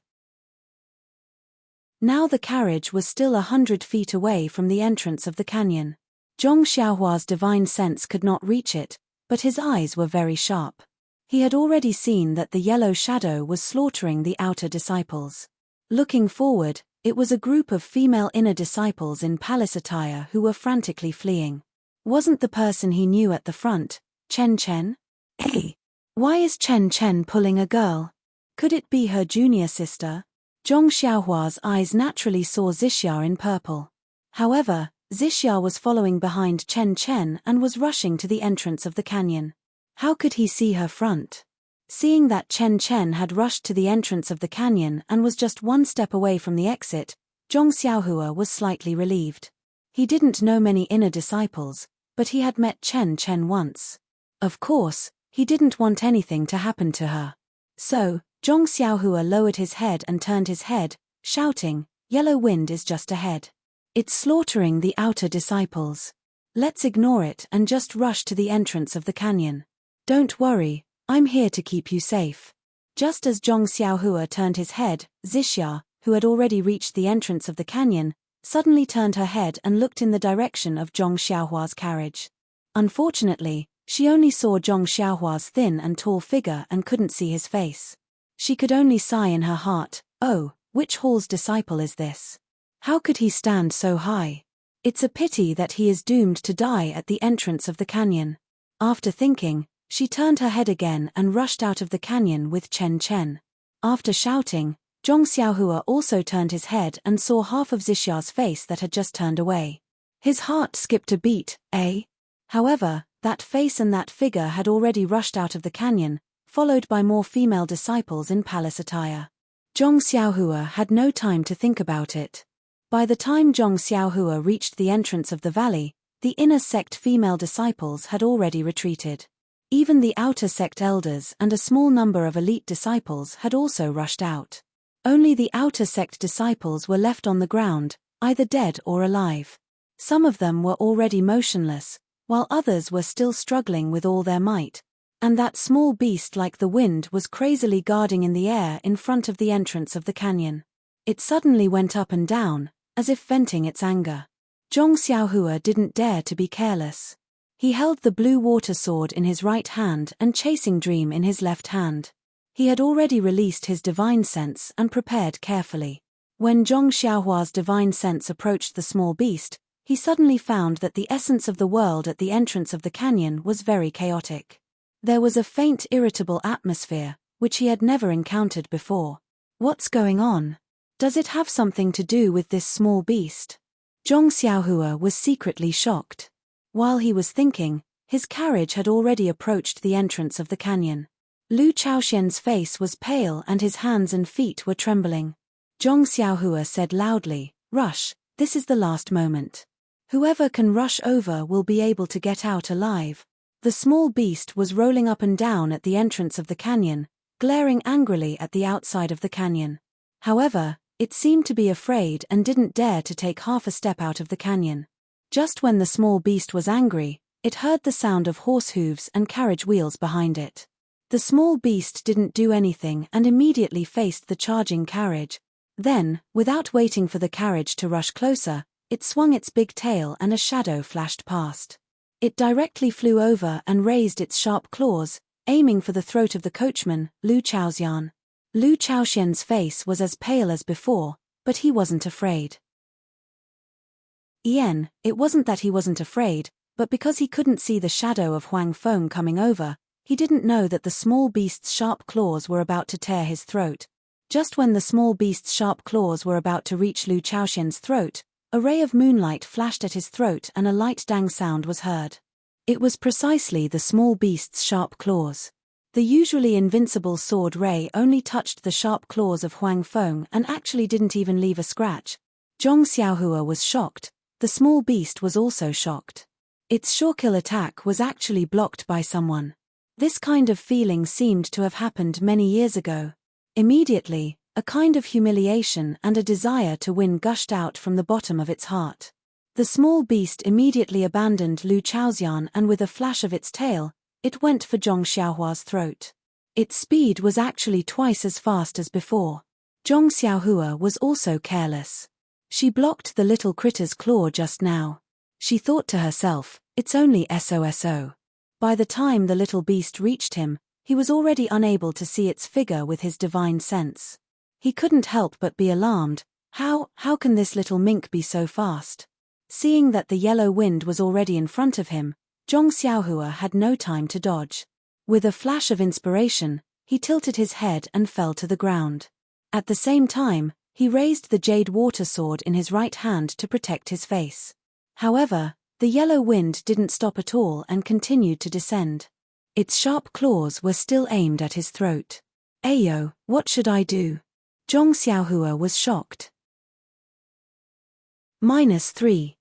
Now the carriage was still 100 feet away from the entrance of the canyon. Zhong Xiaohua's divine sense could not reach it, but his eyes were very sharp. He had already seen that the yellow shadow was slaughtering the outer disciples. Looking forward, it was a group of female inner disciples in palace attire who were frantically fleeing. Wasn't the person he knew at the front, Chen Chen? Hey! Why is Chen Chen pulling a girl? Could it be her junior sister? Zhong Xiaohua's eyes naturally saw Zixia in purple. However, Zixia was following behind Chen Chen and was rushing to the entrance of the canyon. How could he see her front? Seeing that Chen Chen had rushed to the entrance of the canyon and was just 1 step away from the exit, Zhong Xiaohua was slightly relieved. He didn't know many inner disciples, but he had met Chen Chen once. Of course, he didn't want anything to happen to her. So, Zhong Xiaohua lowered his head and turned his head, shouting, "Yellow wind is just ahead. It's slaughtering the outer disciples. Let's ignore it and just rush to the entrance of the canyon. Don't worry, I'm here to keep you safe." Just as Zhong Xiaohua turned his head, Zixia, who had already reached the entrance of the canyon, suddenly turned her head and looked in the direction of Zhong Xiaohua's carriage. Unfortunately, she only saw Zhong Xiaohua's thin and tall figure and couldn't see his face. She could only sigh in her heart, "Oh, which hall's disciple is this? How could he stand so high? It's a pity that he is doomed to die at the entrance of the canyon. After thinking, she turned her head again and rushed out of the canyon with Chen Chen. After shouting, Zhong Xiaohua also turned his head and saw half of Zhixia's face that had just turned away. His heart skipped a beat, eh? However, that face and that figure had already rushed out of the canyon, followed by more female disciples in palace attire. Zhong Xiaohua had no time to think about it. By the time Zhong Xiaohua reached the entrance of the valley, the inner sect female disciples had already retreated. Even the outer sect elders and a small number of elite disciples had also rushed out. Only the outer sect disciples were left on the ground, either dead or alive. Some of them were already motionless, while others were still struggling with all their might, and that small beast like the wind was crazily guarding in the air in front of the entrance of the canyon. It suddenly went up and down, as if venting its anger. Zhong Xiaohua didn't dare to be careless. He held the blue water sword in his right hand and chasing dream in his left hand. He had already released his divine sense and prepared carefully. When Zhong Xiaohua's divine sense approached the small beast, he suddenly found that the essence of the world at the entrance of the canyon was very chaotic. There was a faint irritable atmosphere, which he had never encountered before. What's going on? Does it have something to do with this small beast? Zhong Xiaohua was secretly shocked. While he was thinking, his carriage had already approached the entrance of the canyon. Lu Chaoxian's face was pale and his hands and feet were trembling. Zhong Xiaohua said loudly, "Rush, this is the last moment. Whoever can rush over will be able to get out alive." The small beast was rolling up and down at the entrance of the canyon, glaring angrily at the outside of the canyon. However, it seemed to be afraid and didn't dare to take half a step out of the canyon. Just when the small beast was angry, it heard the sound of horse hooves and carriage wheels behind it. The small beast didn't do anything and immediately faced the charging carriage. Then, without waiting for the carriage to rush closer, it swung its big tail and a shadow flashed past. It directly flew over and raised its sharp claws, aiming for the throat of the coachman, Lu Chaoxian. Lu Chaoxian's face was as pale as before, but he wasn't afraid. It wasn't that he wasn't afraid, but because he couldn't see the shadow of Huang Feng coming over, he didn't know that the small beast's sharp claws were about to tear his throat. Just when the small beast's sharp claws were about to reach Lu Chaoxian's throat, a ray of moonlight flashed at his throat and a light dang sound was heard. It was precisely the small beast's sharp claws. The usually invincible sword ray only touched the sharp claws of Huang Feng and actually didn't even leave a scratch. Zhong Xiaohua was shocked. The small beast was also shocked. Its sure-kill attack was actually blocked by someone. This kind of feeling seemed to have happened many years ago. Immediately, a kind of humiliation and a desire to win gushed out from the bottom of its heart. The small beast immediately abandoned Lu Chaoxian and with a flash of its tail, it went for Zhong Xiaohua's throat. Its speed was actually twice as fast as before. Zhong Xiaohua was also careless. She blocked the little critter's claw just now. She thought to herself, it's only SOSO. By the time the little beast reached him, he was already unable to see its figure with his divine sense. He couldn't help but be alarmed. How can this little mink be so fast? Seeing that the yellow wind was already in front of him, Zhong Xiaohua had no time to dodge. With a flash of inspiration, he tilted his head and fell to the ground. At the same time, he raised the jade water sword in his right hand to protect his face. However, the yellow wind didn't stop at all and continued to descend. Its sharp claws were still aimed at his throat. Ayo, what should I do? Zhong Xiaohua was shocked. -3.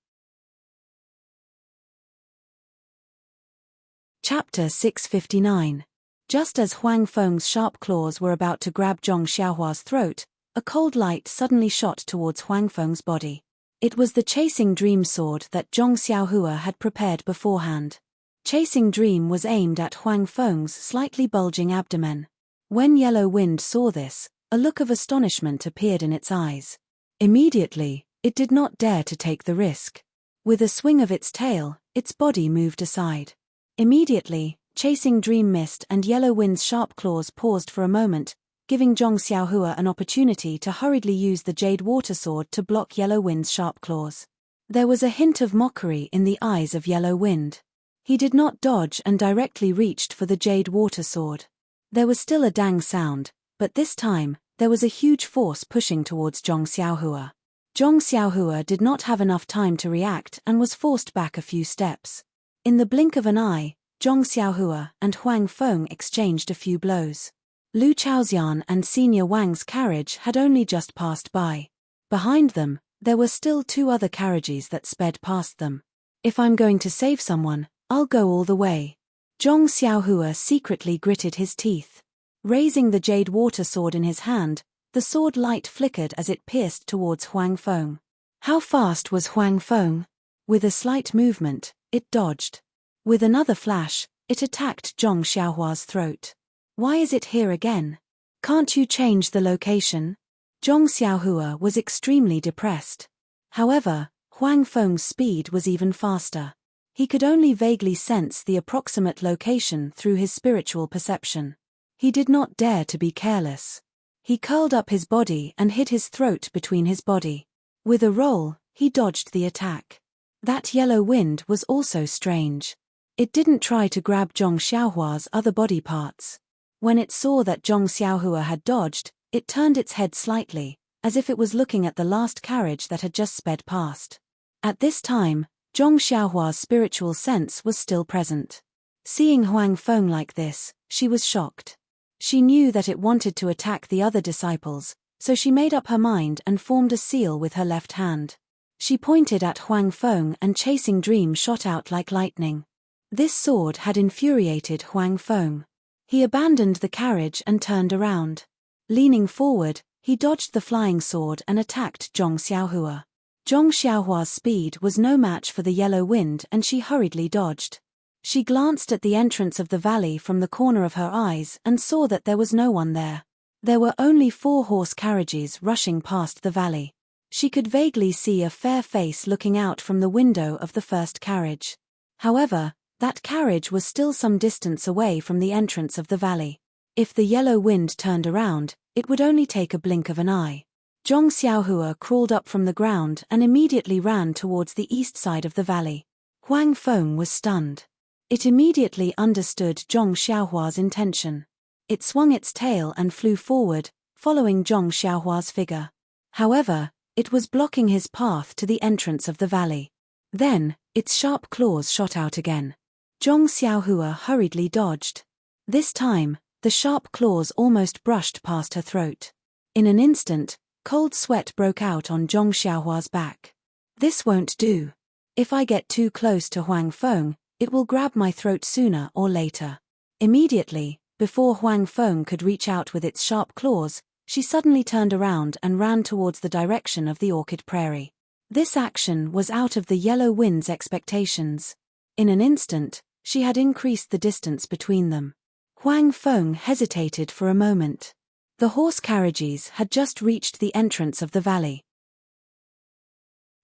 Chapter 659. Just as Huang Feng's sharp claws were about to grab Zhong Xiaohua's throat, a cold light suddenly shot towards Huang Feng's body. It was the Chasing Dream sword that Zhong Xiaohua had prepared beforehand. Chasing Dream was aimed at Huang Feng's slightly bulging abdomen. When Yellow Wind saw this, a look of astonishment appeared in its eyes. Immediately, it did not dare to take the risk. With a swing of its tail, its body moved aside. Immediately, Chasing Dream missed and Yellow Wind's sharp claws paused for a moment, giving Zhong Xiaohua an opportunity to hurriedly use the jade water sword to block Yellow Wind's sharp claws. There was a hint of mockery in the eyes of Yellow Wind. He did not dodge and directly reached for the jade water sword. There was still a dang sound, but this time, there was a huge force pushing towards Zhong Xiaohua. Zhong Xiaohua did not have enough time to react and was forced back a few steps. In the blink of an eye, Zhong Xiaohua and Huang Feng exchanged a few blows. Lu Chaoxian and Senior Wang's carriage had only just passed by. Behind them, there were still 2 other carriages that sped past them. If I'm going to save someone, I'll go all the way. Zhong Xiaohua secretly gritted his teeth. Raising the jade water sword in his hand, the sword light flickered as it pierced towards Huang Feng. How fast was Huang Feng? With a slight movement, it dodged. With another flash, it attacked Zhong Xiaohua's throat. Why is it here again? Can't you change the location? Zhong Xiaohua was extremely depressed. However, Huang Feng's speed was even faster. He could only vaguely sense the approximate location through his spiritual perception. He did not dare to be careless. He curled up his body and hid his throat between his body. With a roll, he dodged the attack. That Yellow Wind was also strange. It didn't try to grab Zhong Xiaohua's other body parts. When it saw that Zhong Xiaohua had dodged, it turned its head slightly, as if it was looking at the last carriage that had just sped past. At this time, Zhong Xiaohua's spiritual sense was still present. Seeing Huang Feng like this, she was shocked. She knew that it wanted to attack the other disciples, so she made up her mind and formed a seal with her left hand. She pointed at Huang Feng and Chasing Dream shot out like lightning. This sword had infuriated Huang Feng. He abandoned the carriage and turned around. Leaning forward, he dodged the flying sword and attacked Zhong Xiaohua. Zhong Xiaohua's speed was no match for the Yellow Wind and she hurriedly dodged. She glanced at the entrance of the valley from the corner of her eyes and saw that there was no one there. There were only 4 horse carriages rushing past the valley. She could vaguely see a fair face looking out from the window of the first carriage. However, that carriage was still some distance away from the entrance of the valley. If the Yellow Wind turned around, it would only take a blink of an eye. Zhong Xiaohua crawled up from the ground and immediately ran towards the east side of the valley. Huang Feng was stunned. It immediately understood Zhong Xiaohua's intention. It swung its tail and flew forward, following Zhong Xiaohua's figure. However, it was blocking his path to the entrance of the valley. Then, its sharp claws shot out again. Zhong Xiaohua hurriedly dodged. This time, the sharp claws almost brushed past her throat. In an instant, cold sweat broke out on Zhong Xiaohua's back. This won't do. If I get too close to Huang Feng, it will grab my throat sooner or later. Immediately, before Huang Feng could reach out with its sharp claws, she suddenly turned around and ran towards the direction of the orchid prairie. This action was out of the Yellow Wind's expectations. In an instant, she had increased the distance between them. Huang Feng hesitated for a moment. The horse carriages had just reached the entrance of the valley.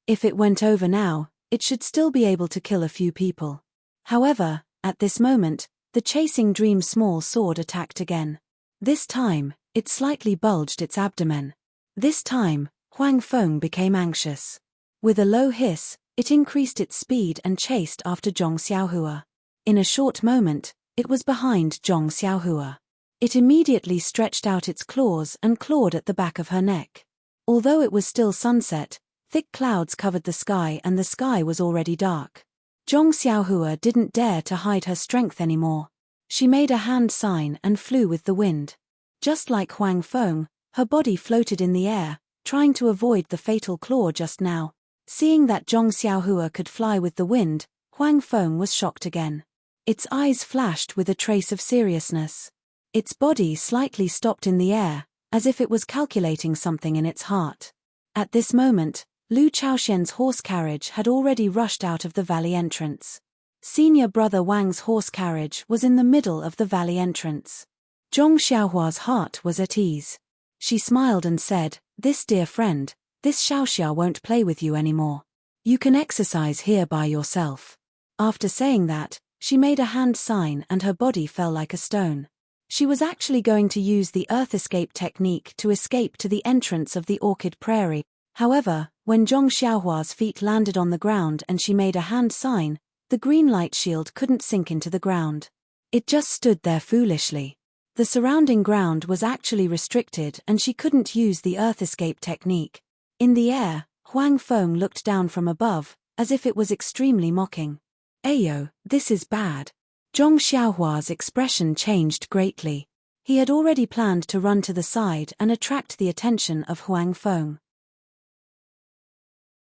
If it went over now, it should still be able to kill a few people. However, at this moment, the Chasing Dream small sword attacked again. This time, it slightly bulged its abdomen. This time, Huang Feng became anxious. With a low hiss, it increased its speed and chased after Zhong Xiaohua. In a short moment, it was behind Zhong Xiaohua. It immediately stretched out its claws and clawed at the back of her neck. Although it was still sunset, thick clouds covered the sky and the sky was already dark. Zhong Xiaohua didn't dare to hide her strength anymore. She made a hand sign and flew with the wind. Just like Huang Feng, her body floated in the air, trying to avoid the fatal claw just now. Seeing that Zhong Xiaohua could fly with the wind, Huang Feng was shocked again. Its eyes flashed with a trace of seriousness. Its body slightly stopped in the air, as if it was calculating something in its heart. At this moment, Lu Chaoxian's horse carriage had already rushed out of the valley entrance. Senior brother Wang's horse carriage was in the middle of the valley entrance. Zhong Xiaohua's heart was at ease. She smiled and said, "This dear friend, this Xiaoxia won't play with you anymore. You can exercise here by yourself." After saying that, she made a hand sign and her body fell like a stone. She was actually going to use the earth escape technique to escape to the entrance of the orchid prairie. However, when Zhong Xiaohua's feet landed on the ground and she made a hand sign, the green light shield couldn't sink into the ground. It just stood there foolishly. The surrounding ground was actually restricted and she couldn't use the earth escape technique. In the air, Huang Feng looked down from above, as if it was extremely mocking. Ayo, this is bad. Zhong Xiaohua's expression changed greatly. He had already planned to run to the side and attract the attention of Huang Feng.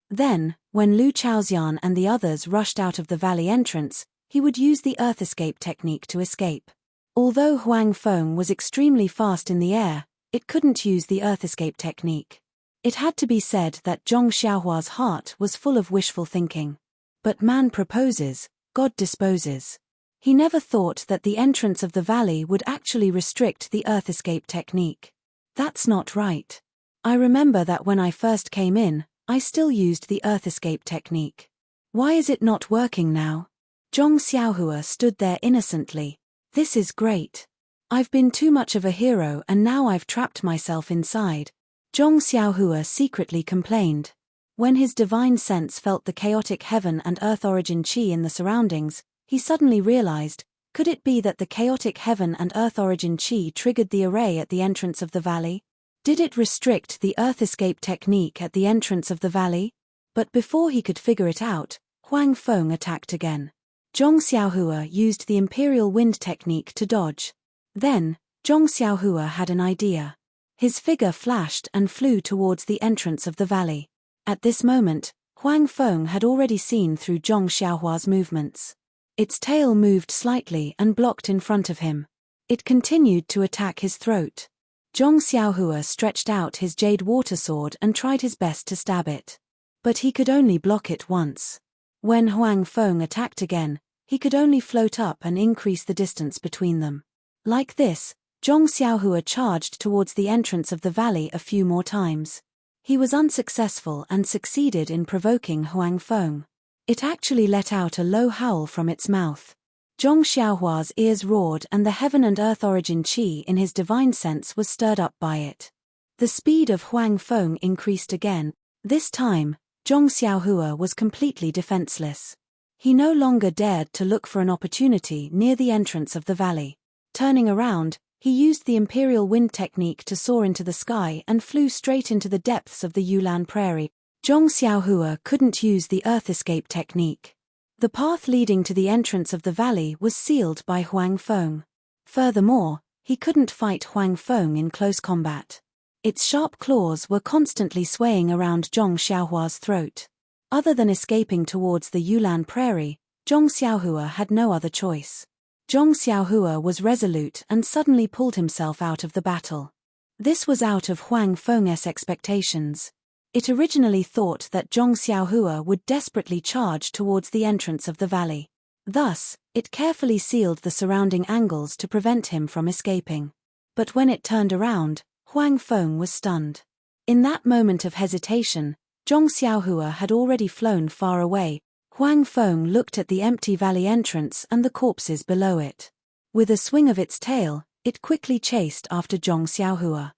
Then, when Lu Chaoxian and the others rushed out of the valley entrance, he would use the earth escape technique to escape. Although Huang Feng was extremely fast in the air, it couldn't use the earth escape technique. It had to be said that Zhong Xiaohua's heart was full of wishful thinking. But man proposes, God disposes. He never thought that the entrance of the valley would actually restrict the earth escape technique. That's not right. I remember that when I first came in, I still used the earth escape technique. Why is it not working now? Zhong Xiaohua stood there innocently. This is great. I've been too much of a hero and now I've trapped myself inside. Zhong Xiaohua secretly complained. When his divine sense felt the chaotic heaven and earth origin qi in the surroundings, he suddenly realized, could it be that the chaotic heaven and earth origin qi triggered the array at the entrance of the valley? Did it restrict the earth escape technique at the entrance of the valley? But before he could figure it out, Huang Feng attacked again. Zhong Xiaohua used the imperial wind technique to dodge. Then, Zhong Xiaohua had an idea. His figure flashed and flew towards the entrance of the valley. At this moment, Huang Feng had already seen through Zhong Xiaohua's movements. Its tail moved slightly and blocked in front of him. It continued to attack his throat. Zhong Xiaohua stretched out his jade water sword and tried his best to stab it. But he could only block it once. When Huang Feng attacked again, he could only float up and increase the distance between them. Like this, Zhong Xiaohua charged towards the entrance of the valley a few more times. He was unsuccessful and succeeded in provoking Huang Feng. It actually let out a low howl from its mouth. Zhong Xiaohua's ears roared and the heaven and earth origin qi in his divine sense was stirred up by it. The speed of Huang Feng increased again. This time, Zhong Xiaohua was completely defenseless. He no longer dared to look for an opportunity near the entrance of the valley. Turning around, he used the imperial wind technique to soar into the sky and flew straight into the depths of the Yulan prairie. Zhong Xiaohua couldn't use the earth escape technique. The path leading to the entrance of the valley was sealed by Huang Feng. Furthermore, he couldn't fight Huang Feng in close combat. Its sharp claws were constantly swaying around Zhong Xiaohua's throat. Other than escaping towards the Yulan prairie, Zhong Xiaohua had no other choice. Zhong Xiaohua was resolute and suddenly pulled himself out of the battle. This was out of Huang Feng's expectations. It originally thought that Zhong Xiaohua would desperately charge towards the entrance of the valley. Thus, it carefully sealed the surrounding angles to prevent him from escaping. But when it turned around, Huang Feng was stunned. In that moment of hesitation, Zhong Xiaohua had already flown far away. Huang Feng looked at the empty valley entrance and the corpses below it. With a swing of its tail, it quickly chased after Zhong Xiaohua.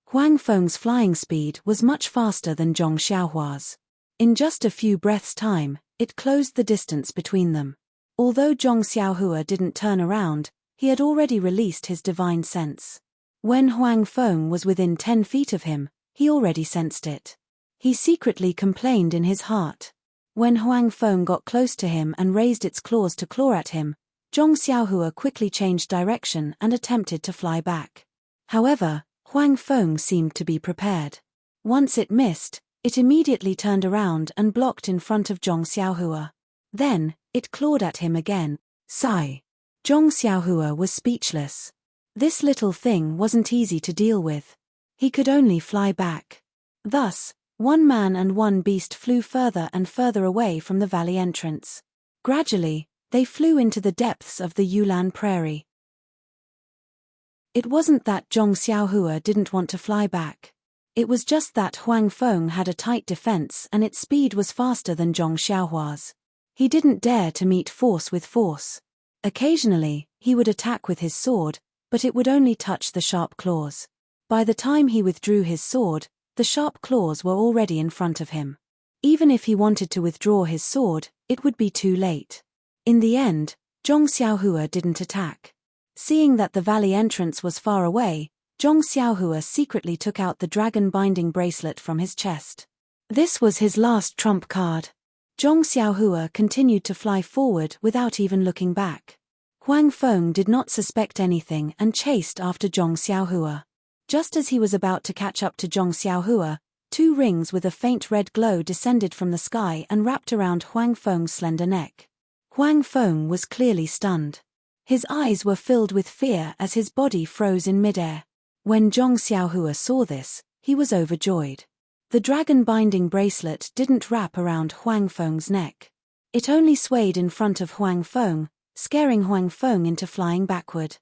Huang Feng's flying speed was much faster than Zhong Xiaohua's. In just a few breaths' time, it closed the distance between them. Although Zhong Xiaohua didn't turn around, he had already released his divine sense. When Huang Feng was within 10 feet of him, he already sensed it. He secretly complained in his heart. When Huang Feng got close to him and raised its claws to claw at him, Zhong Xiaohua quickly changed direction and attempted to fly back. However, Huang Feng seemed to be prepared. Once it missed, it immediately turned around and blocked in front of Zhong Xiaohua. Then, it clawed at him again. Sigh. Zhong Xiaohua was speechless. This little thing wasn't easy to deal with. He could only fly back. Thus, one man and one beast flew further and further away from the valley entrance. Gradually, they flew into the depths of the Yulan prairie. It wasn't that Zhong Xiaohua didn't want to fly back. It was just that Huang Feng had a tight defense and its speed was faster than Zhong Xiaohua's. He didn't dare to meet force with force. Occasionally, he would attack with his sword, but it would only touch the sharp claws. By the time he withdrew his sword, The sharp claws were already in front of him. Even if he wanted to withdraw his sword, it would be too late. In the end, Zhong Xiaohua didn't attack. Seeing that the valley entrance was far away, Zhong Xiaohua secretly took out the dragon binding bracelet from his chest. This was his last trump card. Zhong Xiaohua continued to fly forward without even looking back. Huang Feng did not suspect anything and chased after Zhong Xiaohua. Just as he was about to catch up to Zhong Xiaohua, two rings with a faint red glow descended from the sky and wrapped around Huang Feng's slender neck. Huang Feng was clearly stunned. His eyes were filled with fear as his body froze in midair. When Zhong Xiaohua saw this, he was overjoyed. The dragon binding bracelet didn't wrap around Huang Feng's neck. It only swayed in front of Huang Feng, scaring Huang Feng into flying backward.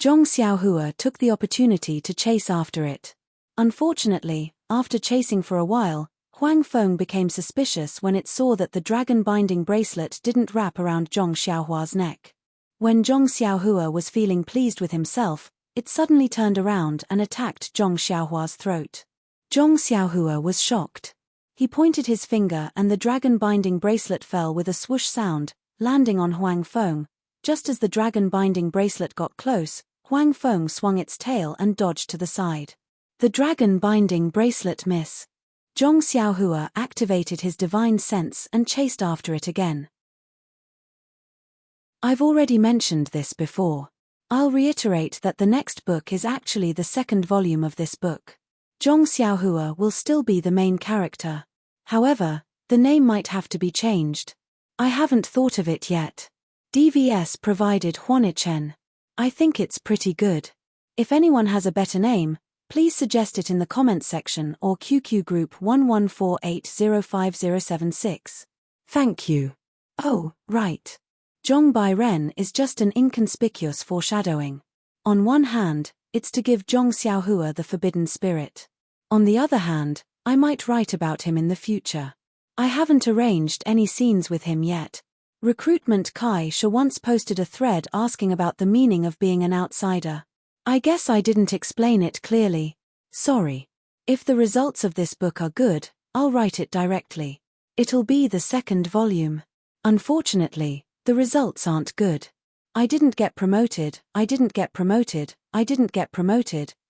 Zhong Xiaohua took the opportunity to chase after it. Unfortunately, after chasing for a while, Huang Feng became suspicious when it saw that the dragon binding bracelet didn't wrap around Zhong Xiaohua's neck. When Zhong Xiaohua was feeling pleased with himself, it suddenly turned around and attacked Zhong Xiaohua's throat. Zhong Xiaohua was shocked. He pointed his finger and the dragon binding bracelet fell with a swoosh sound, landing on Huang Feng. Just as the dragon binding bracelet got close, Huang Feng swung its tail and dodged to the side. The dragon binding bracelet miss. Zhong Xiaohua activated his divine sense and chased after it again. I've already mentioned this before. I'll reiterate that the next book is actually the second volume of this book. Zhong Xiaohua will still be the main character. However, the name might have to be changed. I haven't thought of it yet. DVS provided Huanichen. I think it's pretty good. If anyone has a better name, please suggest it in the comments section or QQ group 1148050076. Thank you. Oh, right. Zhong Bai Ren is just an inconspicuous foreshadowing. On one hand, it's to give Zhong Xiaohua the forbidden spirit. On the other hand, I might write about him in the future. I haven't arranged any scenes with him yet. Recruitment Kai Sha once posted a thread asking about the meaning of being an outsider. I guess I didn't explain it clearly. Sorry. If the results of this book are good, I'll write it directly. It'll be the second volume. Unfortunately, the results aren't good. I didn't get promoted,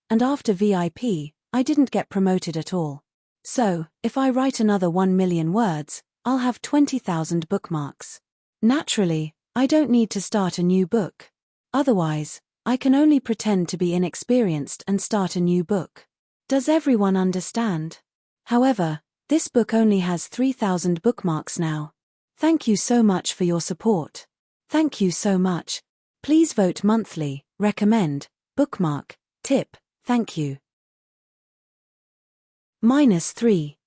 and after VIP, I didn't get promoted at all. So, if I write another 1 million words, I'll have 20,000 bookmarks. Naturally, I don't need to start a new book. Otherwise, I can only pretend to be inexperienced and start a new book. Does everyone understand? However, this book only has 3,000 bookmarks now. Thank you so much for your support. Thank you so much. Please vote monthly, recommend, bookmark, tip, thank you. -3.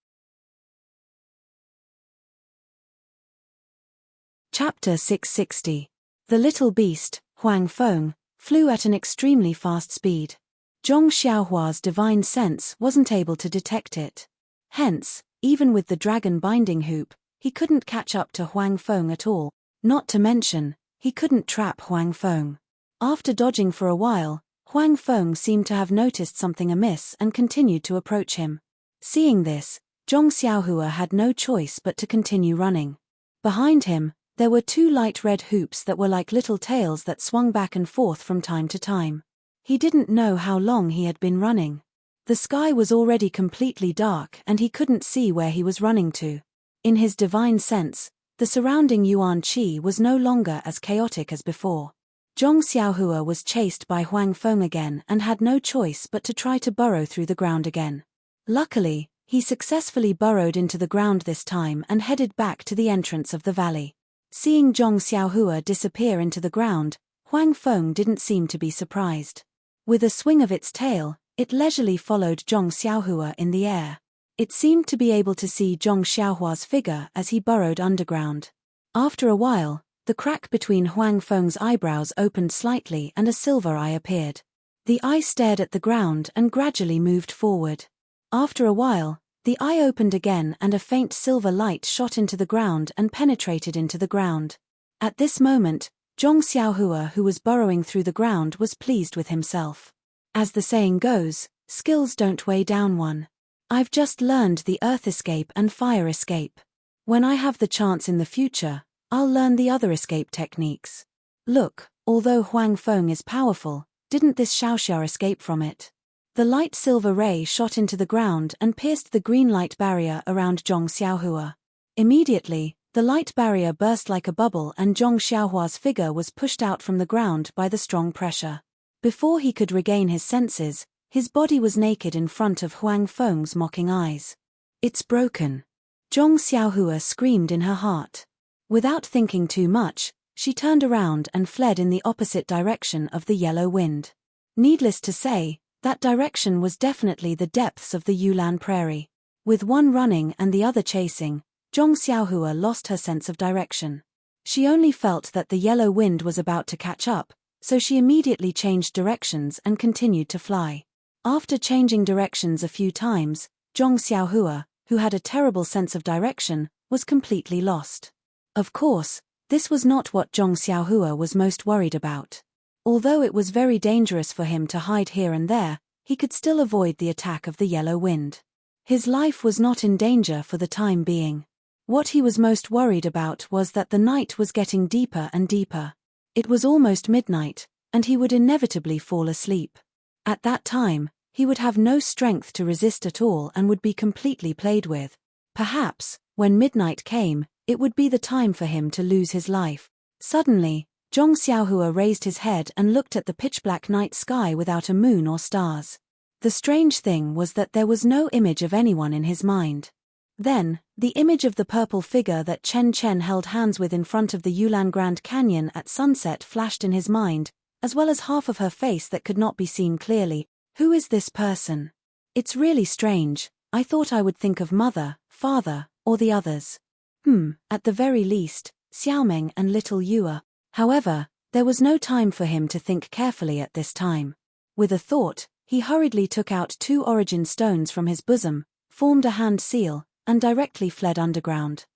Chapter 660. The little beast, Huang Feng, flew at an extremely fast speed. Zhong Xiaohua's divine sense wasn't able to detect it. Hence, even with the dragon binding hoop, he couldn't catch up to Huang Feng at all, not to mention, he couldn't trap Huang Feng. After dodging for a while, Huang Feng seemed to have noticed something amiss and continued to approach him. Seeing this, Zhong Xiaohua had no choice but to continue running. Behind him, there were two light red hoops that were like little tails that swung back and forth from time to time. He didn't know how long he had been running. The sky was already completely dark and he couldn't see where he was running to. In his divine sense, the surrounding Yuan Qi was no longer as chaotic as before. Zhong Xiaohua was chased by Huang Feng again and had no choice but to try to burrow through the ground again. Luckily, he successfully burrowed into the ground this time and headed back to the entrance of the valley. Seeing Zhong Xiaohua disappear into the ground, Huang Feng didn't seem to be surprised. With a swing of its tail, it leisurely followed Zhong Xiaohua in the air. It seemed to be able to see Zhong Xiaohua's figure as he burrowed underground. After a while, the crack between Huang Feng's eyebrows opened slightly and a silver eye appeared. The eye stared at the ground and gradually moved forward. After a while, the eye opened again and a faint silver light shot into the ground and penetrated into the ground. At this moment, Zhong Xiaohua, who was burrowing through the ground, was pleased with himself. As the saying goes, skills don't weigh down one. I've just learned the earth escape and fire escape. When I have the chance in the future, I'll learn the other escape techniques. Look, although Huang Feng is powerful, didn't this Xiaoxia escape from it? The light silver ray shot into the ground and pierced the green light barrier around Zhong Xiaohua. Immediately, the light barrier burst like a bubble and Zhong Xiaohua's figure was pushed out from the ground by the strong pressure. Before he could regain his senses, his body was naked in front of Huang Feng's mocking eyes. It's broken. Zhong Xiaohua screamed in her heart. Without thinking too much, she turned around and fled in the opposite direction of the yellow wind. Needless to say, that direction was definitely the depths of the Yulan prairie. With one running and the other chasing, Zhong Xiaohua lost her sense of direction. She only felt that the yellow wind was about to catch up, so she immediately changed directions and continued to fly. After changing directions a few times, Zhong Xiaohua, who had a terrible sense of direction, was completely lost. Of course, this was not what Zhong Xiaohua was most worried about. Although it was very dangerous for him to hide here and there, he could still avoid the attack of the yellow wind. His life was not in danger for the time being. What he was most worried about was that the night was getting deeper and deeper. It was almost midnight, and he would inevitably fall asleep. At that time, he would have no strength to resist at all and would be completely played with. Perhaps, when midnight came, it would be the time for him to lose his life. Suddenly, Zhong Xiaohua raised his head and looked at the pitch-black night sky without a moon or stars. The strange thing was that there was no image of anyone in his mind. Then, the image of the purple figure that Chen Chen held hands with in front of the Yulan Grand Canyon at sunset flashed in his mind, as well as half of her face that could not be seen clearly. Who is this person? It's really strange. I thought I would think of mother, father, or the others. At the very least, Xiaomeng and little Yue. However, there was no time for him to think carefully at this time. With a thought, he hurriedly took out 2 origin stones from his bosom, formed a hand seal, and directly fled underground.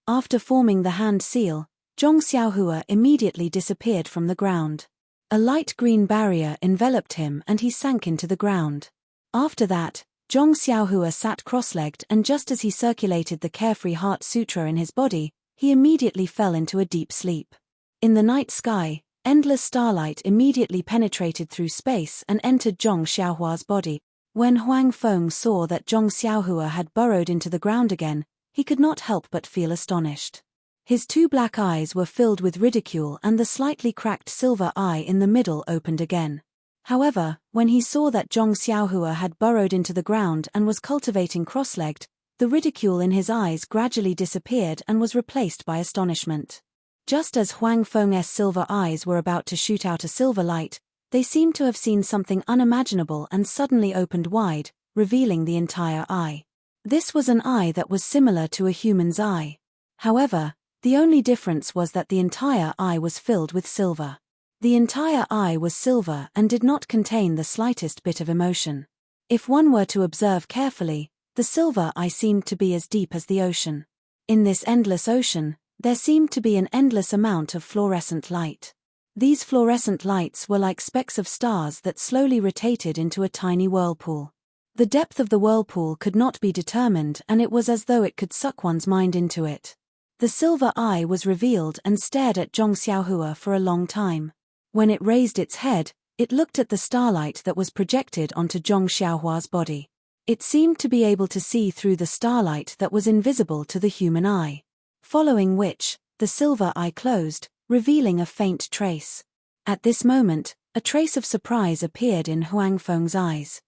After forming the hand seal, Zhong Xiaohua immediately disappeared from the ground. A light green barrier enveloped him and he sank into the ground. After that, Zhong Xiaohua sat cross-legged and just as he circulated the carefree heart sutra in his body, he immediately fell into a deep sleep. In the night sky, endless starlight immediately penetrated through space and entered Zhong Xiaohua's body. When Huang Feng saw that Zhong Xiaohua had burrowed into the ground again, he could not help but feel astonished. His 2 black eyes were filled with ridicule and the slightly cracked silver eye in the middle opened again. However, when he saw that Zhong Xiaohua had burrowed into the ground and was cultivating cross-legged, the ridicule in his eyes gradually disappeared and was replaced by astonishment. Just as Huang Feng's silver eyes were about to shoot out a silver light, they seemed to have seen something unimaginable and suddenly opened wide, revealing the entire eye. This was an eye that was similar to a human's eye. However, the only difference was that the entire eye was filled with silver. The entire eye was silver and did not contain the slightest bit of emotion. If one were to observe carefully, the silver eye seemed to be as deep as the ocean. In this endless ocean, there seemed to be an endless amount of fluorescent light. These fluorescent lights were like specks of stars that slowly rotated into a tiny whirlpool. The depth of the whirlpool could not be determined and it was as though it could suck one's mind into it. The silver eye was revealed and stared at Zhong Xiaohua for a long time. When it raised its head, it looked at the starlight that was projected onto Zhong Xiaohua's body. It seemed to be able to see through the starlight that was invisible to the human eye. Following which, the silver eye closed, revealing a faint trace. At this moment, a trace of surprise appeared in Huang Feng's eyes.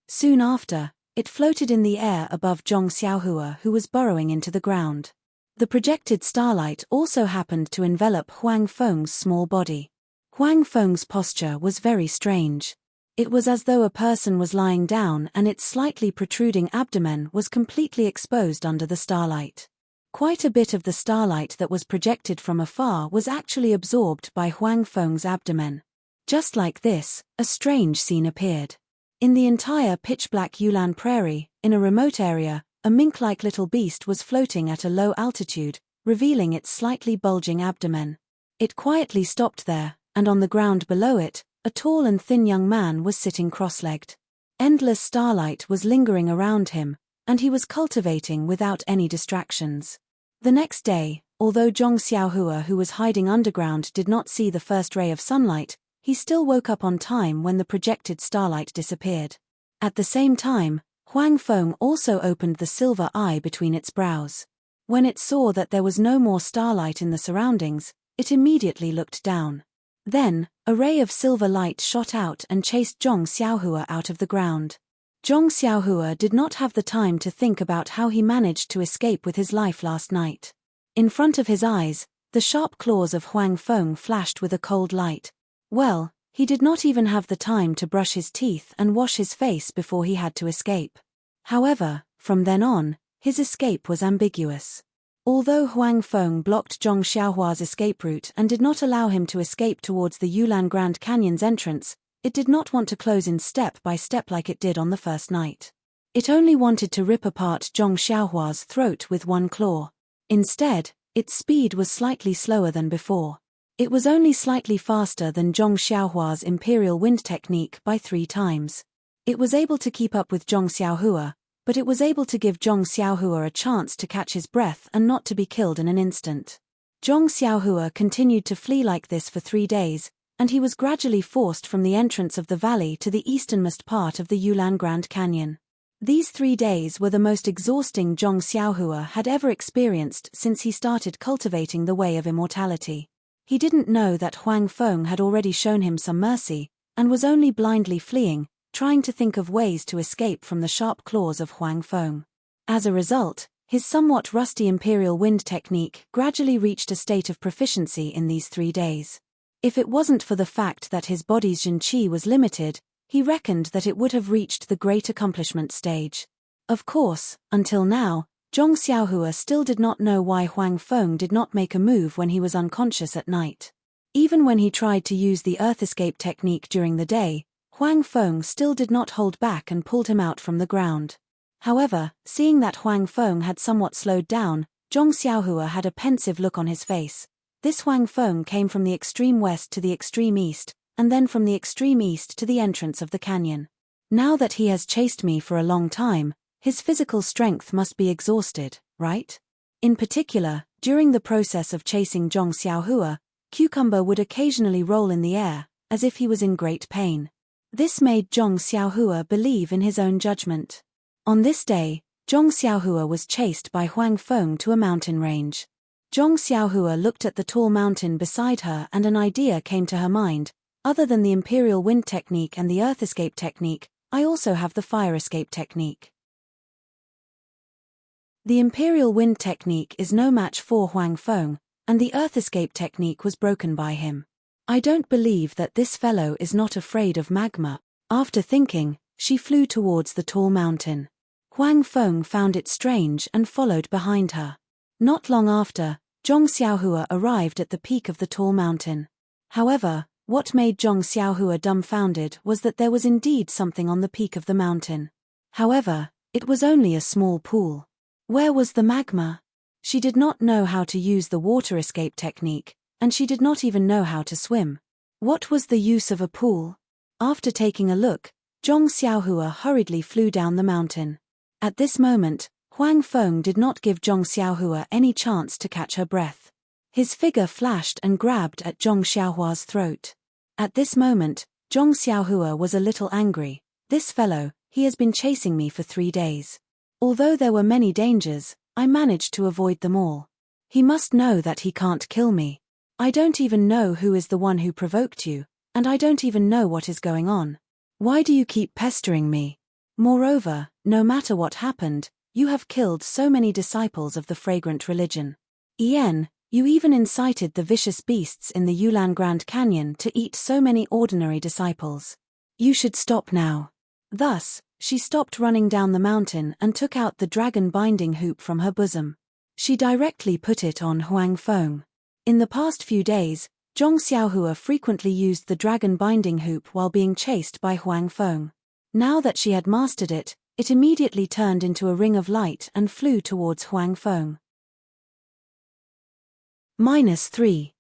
Soon after, it floated in the air above Zhong Xiaohua who was burrowing into the ground. The projected starlight also happened to envelop Huang Feng's small body. Huang Feng's posture was very strange. It was as though a person was lying down and its slightly protruding abdomen was completely exposed under the starlight. Quite a bit of the starlight that was projected from afar was actually absorbed by Huang Feng's abdomen. Just like this, a strange scene appeared. In the entire pitch-black Yulan prairie, in a remote area, a mink-like little beast was floating at a low altitude, revealing its slightly bulging abdomen. It quietly stopped there, and on the ground below it, A tall and thin young man was sitting cross-legged. Endless starlight was lingering around him, and he was cultivating without any distractions. The next day, although Zhong Xiaohua, who was hiding underground, did not see the first ray of sunlight, he still woke up on time when the projected starlight disappeared. At the same time, Huang Feng also opened the silver eye between its brows. When it saw that there was no more starlight in the surroundings, it immediately looked down. Then, a ray of silver light shot out and chased Zhong Xiaohua out of the ground. Zhong Xiaohua did not have the time to think about how he managed to escape with his life last night. In front of his eyes, the sharp claws of Huang Feng flashed with a cold light. Well, he did not even have the time to brush his teeth and wash his face before he had to escape. However, from then on, his escape was ambiguous. Although Huang Feng blocked Zhong Xiaohua's escape route and did not allow him to escape towards the Yulan Grand Canyon's entrance, it did not want to close in step by step like it did on the first night. It only wanted to rip apart Zhong Xiaohua's throat with one claw. Instead, its speed was slightly slower than before. It was only slightly faster than Zhong Xiaohua's Imperial Wind technique by 3 times. It was able to keep up with Zhong Xiaohua, but it was able to give Zhong Xiaohua a chance to catch his breath and not to be killed in an instant. Zhong Xiaohua continued to flee like this for 3 days, and he was gradually forced from the entrance of the valley to the easternmost part of the Yulan Grand Canyon. These 3 days were the most exhausting Zhong Xiaohua had ever experienced since he started cultivating the way of immortality. He didn't know that Huang Feng had already shown him some mercy, and was only blindly fleeing, trying to think of ways to escape from the sharp claws of Huang Feng. As a result, his somewhat rusty Imperial Wind technique gradually reached a state of proficiency in these 3 days. If it wasn't for the fact that his body's Jin Qi was limited, he reckoned that it would have reached the great accomplishment stage. Of course, until now, Zhong Xiaohua still did not know why Huang Feng did not make a move when he was unconscious at night. Even when he tried to use the Earth Escape technique during the day, Huang Feng still did not hold back and pulled him out from the ground. However, seeing that Huang Feng had somewhat slowed down, Zhong Xiaohua had a pensive look on his face. This Huang Feng came from the extreme west to the extreme east, and then from the extreme east to the entrance of the canyon. Now that he has chased me for a long time, his physical strength must be exhausted, right? In particular, during the process of chasing Zhong Xiaohua, Cucumber would occasionally roll in the air, as if he was in great pain. This made Zhong Xiaohua believe in his own judgment. On this day, Zhong Xiaohua was chased by Huang Feng to a mountain range. Zhong Xiaohua looked at the tall mountain beside her and an idea came to her mind. Other than the Imperial Wind technique and the Earth Escape technique, I also have the Fire Escape technique. The Imperial Wind technique is no match for Huang Feng, and the Earth Escape technique was broken by him. I don't believe that this fellow is not afraid of magma. After thinking, she flew towards the tall mountain. Huang Feng found it strange and followed behind her. Not long after, Zhong Xiaohua arrived at the peak of the tall mountain. However, what made Zhong Xiaohua dumbfounded was that there was indeed something on the peak of the mountain. However, it was only a small pool. Where was the magma? She did not know how to use the water escape technique, and she did not even know how to swim. What was the use of a pool? After taking a look, Zhong Xiaohua hurriedly flew down the mountain. At this moment, Huang Feng did not give Zhong Xiaohua any chance to catch her breath. His figure flashed and grabbed at Zhong Xiaohua's throat. At this moment, Zhong Xiaohua was a little angry. This fellow, he has been chasing me for 3 days. Although there were many dangers, I managed to avoid them all. He must know that he can't kill me. I don't even know who is the one who provoked you, and I don't even know what is going on. Why do you keep pestering me? Moreover, no matter what happened, you have killed so many disciples of the fragrant religion. Ian, you even incited the vicious beasts in the Yulan Grand Canyon to eat so many ordinary disciples. You should stop now. Thus, she stopped running down the mountain and took out the dragon binding hoop from her bosom. She directly put it on Huang Feng. In the past few days, Zhong Xiaohua frequently used the dragon binding hoop while being chased by Huang Feng. Now that she had mastered it, it immediately turned into a ring of light and flew towards Huang Feng. -3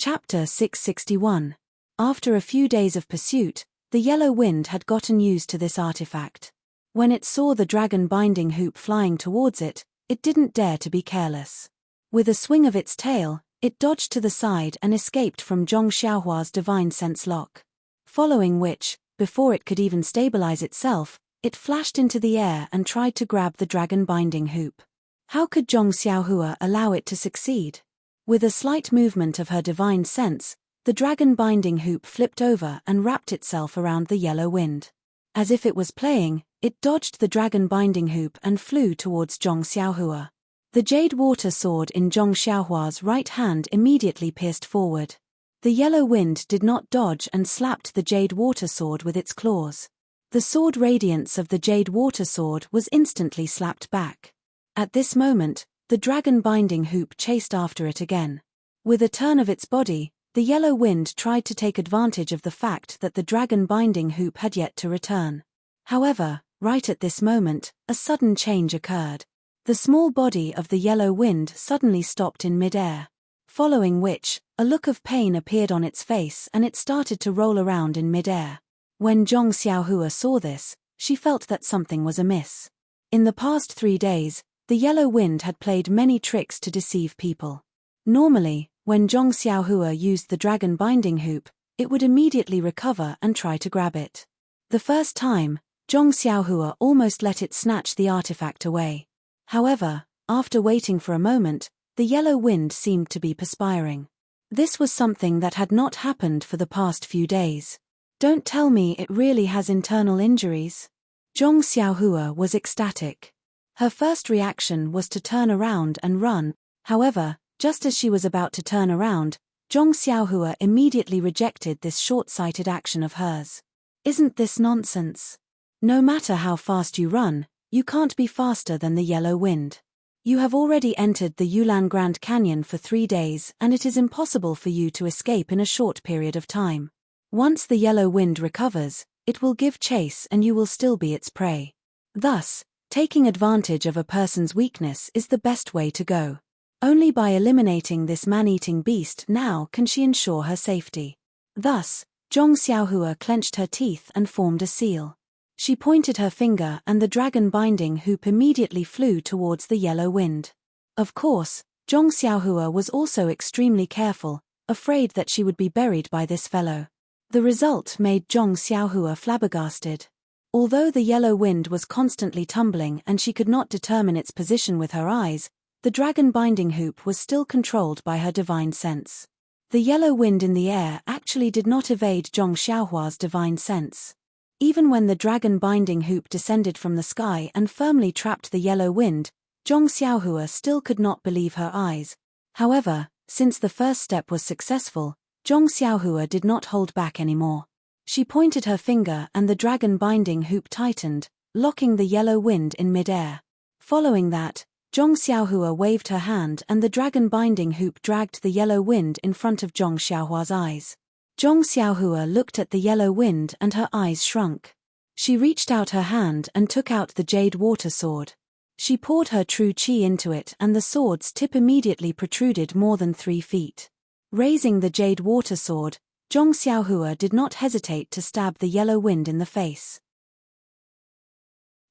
Chapter 661. After a few days of pursuit, the yellow wind had gotten used to this artifact. When it saw the dragon binding hoop flying towards it, it didn't dare to be careless. With a swing of its tail, it dodged to the side and escaped from Zhong Xiaohua's divine sense lock. Following which, before it could even stabilize itself, it flashed into the air and tried to grab the dragon binding hoop. How could Zhong Xiaohua allow it to succeed? With a slight movement of her divine sense, the dragon binding hoop flipped over and wrapped itself around the yellow wind. As if it was playing, it dodged the dragon binding hoop and flew towards Zhong Xiaohua. The jade water sword in Zhong Xiaohua's right hand immediately pierced forward. The yellow wind did not dodge and slapped the jade water sword with its claws. The sword radiance of the jade water sword was instantly slapped back. At this moment, the dragon binding hoop chased after it again. With a turn of its body, the yellow wind tried to take advantage of the fact that the dragon binding hoop had yet to return. However, right at this moment, a sudden change occurred. The small body of the yellow wind suddenly stopped in mid-air. Following which, a look of pain appeared on its face and it started to roll around in mid-air. When Zhong Xiaohua saw this, she felt that something was amiss. In the past 3 days, the yellow wind had played many tricks to deceive people. Normally, when Zhong Xiaohua used the dragon binding hoop, it would immediately recover and try to grab it. The first time, Zhong Xiaohua almost let it snatch the artifact away. However, after waiting for a moment, the yellow wind seemed to be perspiring. This was something that had not happened for the past few days. Don't tell me it really has internal injuries. Zhong Xiaohua was ecstatic. Her first reaction was to turn around and run. However, just as she was about to turn around, Zhong Xiaohua immediately rejected this short-sighted action of hers. Isn't this nonsense? No matter how fast you run, you can't be faster than the yellow wind. You have already entered the Yulan Grand Canyon for 3 days and it is impossible for you to escape in a short period of time. Once the yellow wind recovers, it will give chase and you will still be its prey. Thus, taking advantage of a person's weakness is the best way to go. Only by eliminating this man-eating beast now can she ensure her safety. Thus, Zhong Xiaohua clenched her teeth and formed a seal. She pointed her finger and the dragon binding hoop immediately flew towards the yellow wind. Of course, Zhong Xiaohua was also extremely careful, afraid that she would be buried by this fellow. The result made Zhong Xiaohua flabbergasted. Although the yellow wind was constantly tumbling and she could not determine its position with her eyes, the dragon binding hoop was still controlled by her divine sense. The yellow wind in the air actually did not evade Zhong Xiaohua's divine sense. Even when the dragon binding hoop descended from the sky and firmly trapped the yellow wind, Zhong Xiaohua still could not believe her eyes. However, since the first step was successful, Zhong Xiaohua did not hold back anymore. She pointed her finger and the dragon binding hoop tightened, locking the yellow wind in mid-air. Following that, Zhong Xiaohua waved her hand and the dragon binding hoop dragged the yellow wind in front of Zhong Xiaohua's eyes. Zhong Xiaohua looked at the yellow wind and her eyes shrunk. She reached out her hand and took out the jade water sword. She poured her true qi into it and the sword's tip immediately protruded more than 3 feet. Raising the jade water sword, Zhong Xiaohua did not hesitate to stab the yellow wind in the face.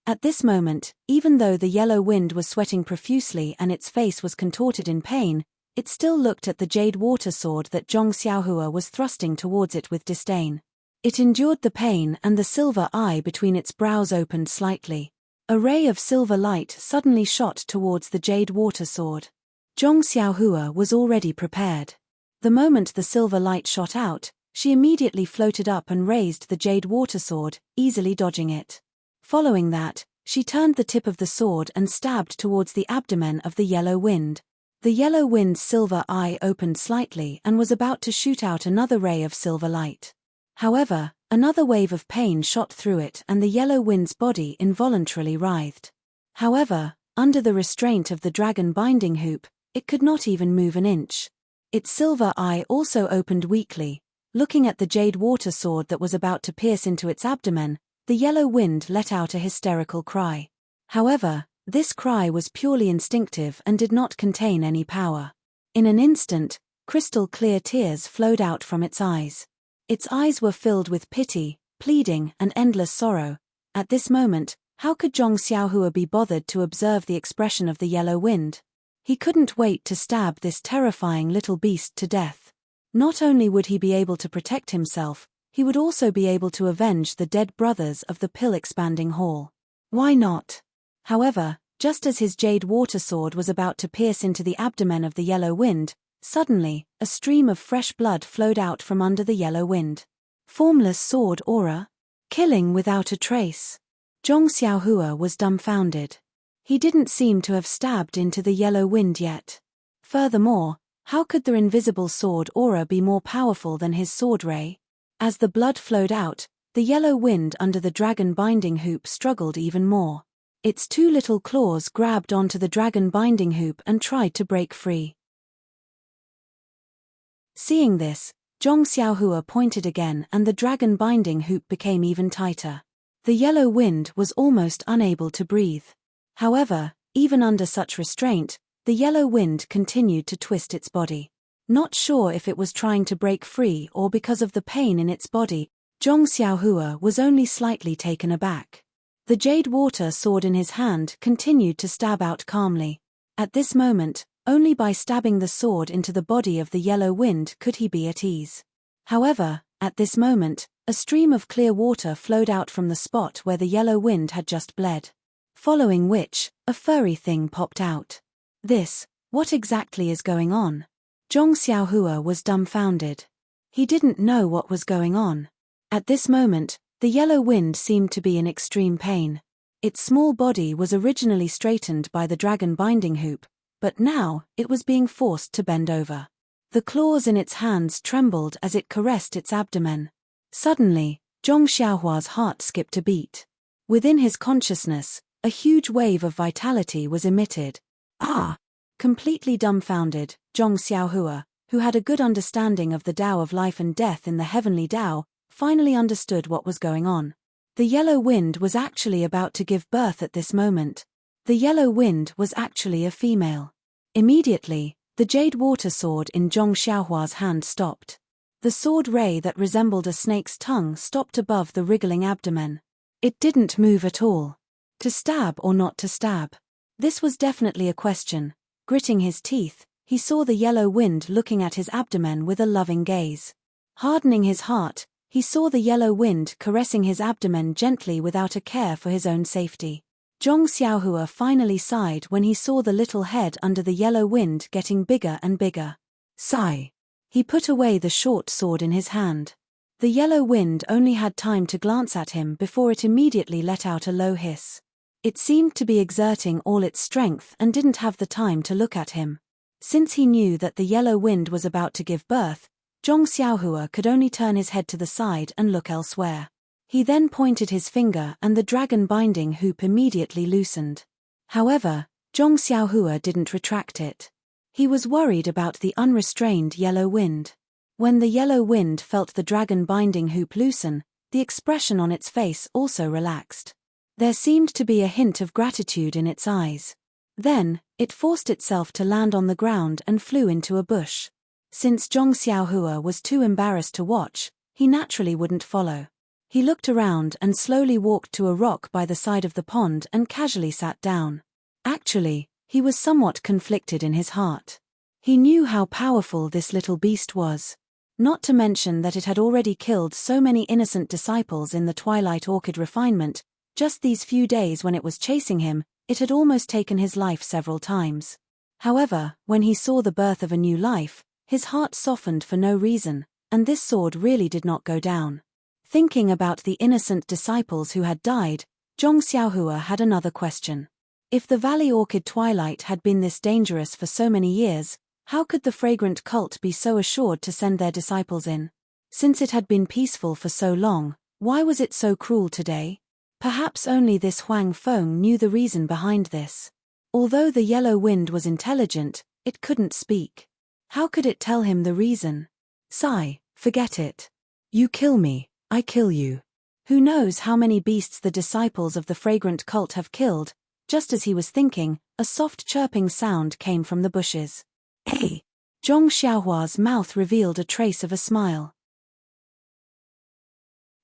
At this moment, even though the yellow wind was sweating profusely and its face was contorted in pain, it still looked at the jade water sword that Zhong Xiaohua was thrusting towards it with disdain. It endured the pain and the silver eye between its brows opened slightly. A ray of silver light suddenly shot towards the jade water sword. Zhong Xiaohua was already prepared. The moment the silver light shot out, she immediately floated up and raised the jade water sword, easily dodging it. Following that, she turned the tip of the sword and stabbed towards the abdomen of the yellow wind. The yellow wind's silver eye opened slightly and was about to shoot out another ray of silver light. However, another wave of pain shot through it and the yellow wind's body involuntarily writhed. However, under the restraint of the dragon binding hoop, it could not even move an inch. Its silver eye also opened weakly. Looking at the jade water sword that was about to pierce into its abdomen, the yellow wind let out a hysterical cry. However, this cry was purely instinctive and did not contain any power. In an instant, Crystal clear tears flowed out from its eyes. Its eyes were filled with pity, pleading, and endless sorrow. At this moment, how could Zhong Xiaohua be bothered to observe the expression of the yellow wind? He couldn't wait to stab this terrifying little beast to death. Not only would he be able to protect himself, he would also be able to avenge the dead brothers of the pill-expanding hall. Why not? However, just as his jade water sword was about to pierce into the abdomen of the yellow wind, suddenly, a stream of fresh blood flowed out from under the yellow wind. Formless sword aura? Killing without a trace. Zhong Xiaohua was dumbfounded. He didn't seem to have stabbed into the yellow wind yet. Furthermore, how could the invisible sword aura be more powerful than his sword ray? As the blood flowed out, the yellow wind under the dragon binding hoop struggled even more. Its two little claws grabbed onto the dragon binding hoop and tried to break free. Seeing this, Zhong Xiaohua pointed again and the dragon binding hoop became even tighter. The yellow wind was almost unable to breathe. However, even under such restraint, the yellow wind continued to twist its body. Not sure if it was trying to break free or because of the pain in its body, Zhong Xiaohua was only slightly taken aback. The jade water sword in his hand continued to stab out calmly. At this moment, only by stabbing the sword into the body of the yellow wind could he be at ease. However, at this moment, a stream of clear water flowed out from the spot where the yellow wind had just bled. Following which, a furry thing popped out. What exactly is going on? Zhong Xiaohua was dumbfounded. He didn't know what was going on. At this moment, the yellow wind seemed to be in extreme pain. Its small body was originally straightened by the dragon binding hoop, but now, it was being forced to bend over. The claws in its hands trembled as it caressed its abdomen. Suddenly, Zhong Xiaohua's heart skipped a beat. Within his consciousness, a huge wave of vitality was emitted. Ah! Completely dumbfounded, Zhong Xiaohua, who had a good understanding of the Tao of life and death in the heavenly Tao, finally understood what was going on. The yellow wind was actually about to give birth at this moment. The yellow wind was actually a female. Immediately, the jade water sword in Zhong Xiaohua's hand stopped. The sword ray that resembled a snake's tongue stopped above the wriggling abdomen. It didn't move at all. To stab or not to stab? This was definitely a question. Gritting his teeth, he saw the yellow wind looking at his abdomen with a loving gaze. Hardening his heart, he saw the yellow wind caressing his abdomen gently without a care for his own safety. Zhong Xiaohua finally sighed when he saw the little head under the yellow wind getting bigger and bigger. Sigh. He put away the short sword in his hand. The yellow wind only had time to glance at him before it immediately let out a low hiss. It seemed to be exerting all its strength and didn't have the time to look at him. Since he knew that the yellow wind was about to give birth, Zhong Xiaohua could only turn his head to the side and look elsewhere. He then pointed his finger and the dragon binding hoop immediately loosened. However, Zhong Xiaohua didn't retract it. He was worried about the unrestrained yellow wind. When the yellow wind felt the dragon binding hoop loosen, the expression on its face also relaxed. There seemed to be a hint of gratitude in its eyes. Then, it forced itself to land on the ground and flew into a bush. Since Zhong Xiaohua was too embarrassed to watch, he naturally wouldn't follow. He looked around and slowly walked to a rock by the side of the pond and casually sat down. Actually, he was somewhat conflicted in his heart. He knew how powerful this little beast was. Not to mention that it had already killed so many innocent disciples in the Twilight Orchid refinement. Just these few days when it was chasing him, it had almost taken his life several times. However, when he saw the birth of a new life, his heart softened for no reason, and this sword really did not go down. Thinking about the innocent disciples who had died, Zhong Xiaohua had another question. If the Valley Orchid Twilight had been this dangerous for so many years, how could the fragrant cult be so assured to send their disciples in? Since it had been peaceful for so long, why was it so cruel today? Perhaps only this Huang Feng knew the reason behind this. Although the yellow wind was intelligent, it couldn't speak. How could it tell him the reason? Sigh, forget it. You kill me, I kill you. Who knows how many beasts the disciples of the fragrant cult have killed? Just as he was thinking, a soft chirping sound came from the bushes. Hey! Zhong Xiaohua's mouth revealed a trace of a smile.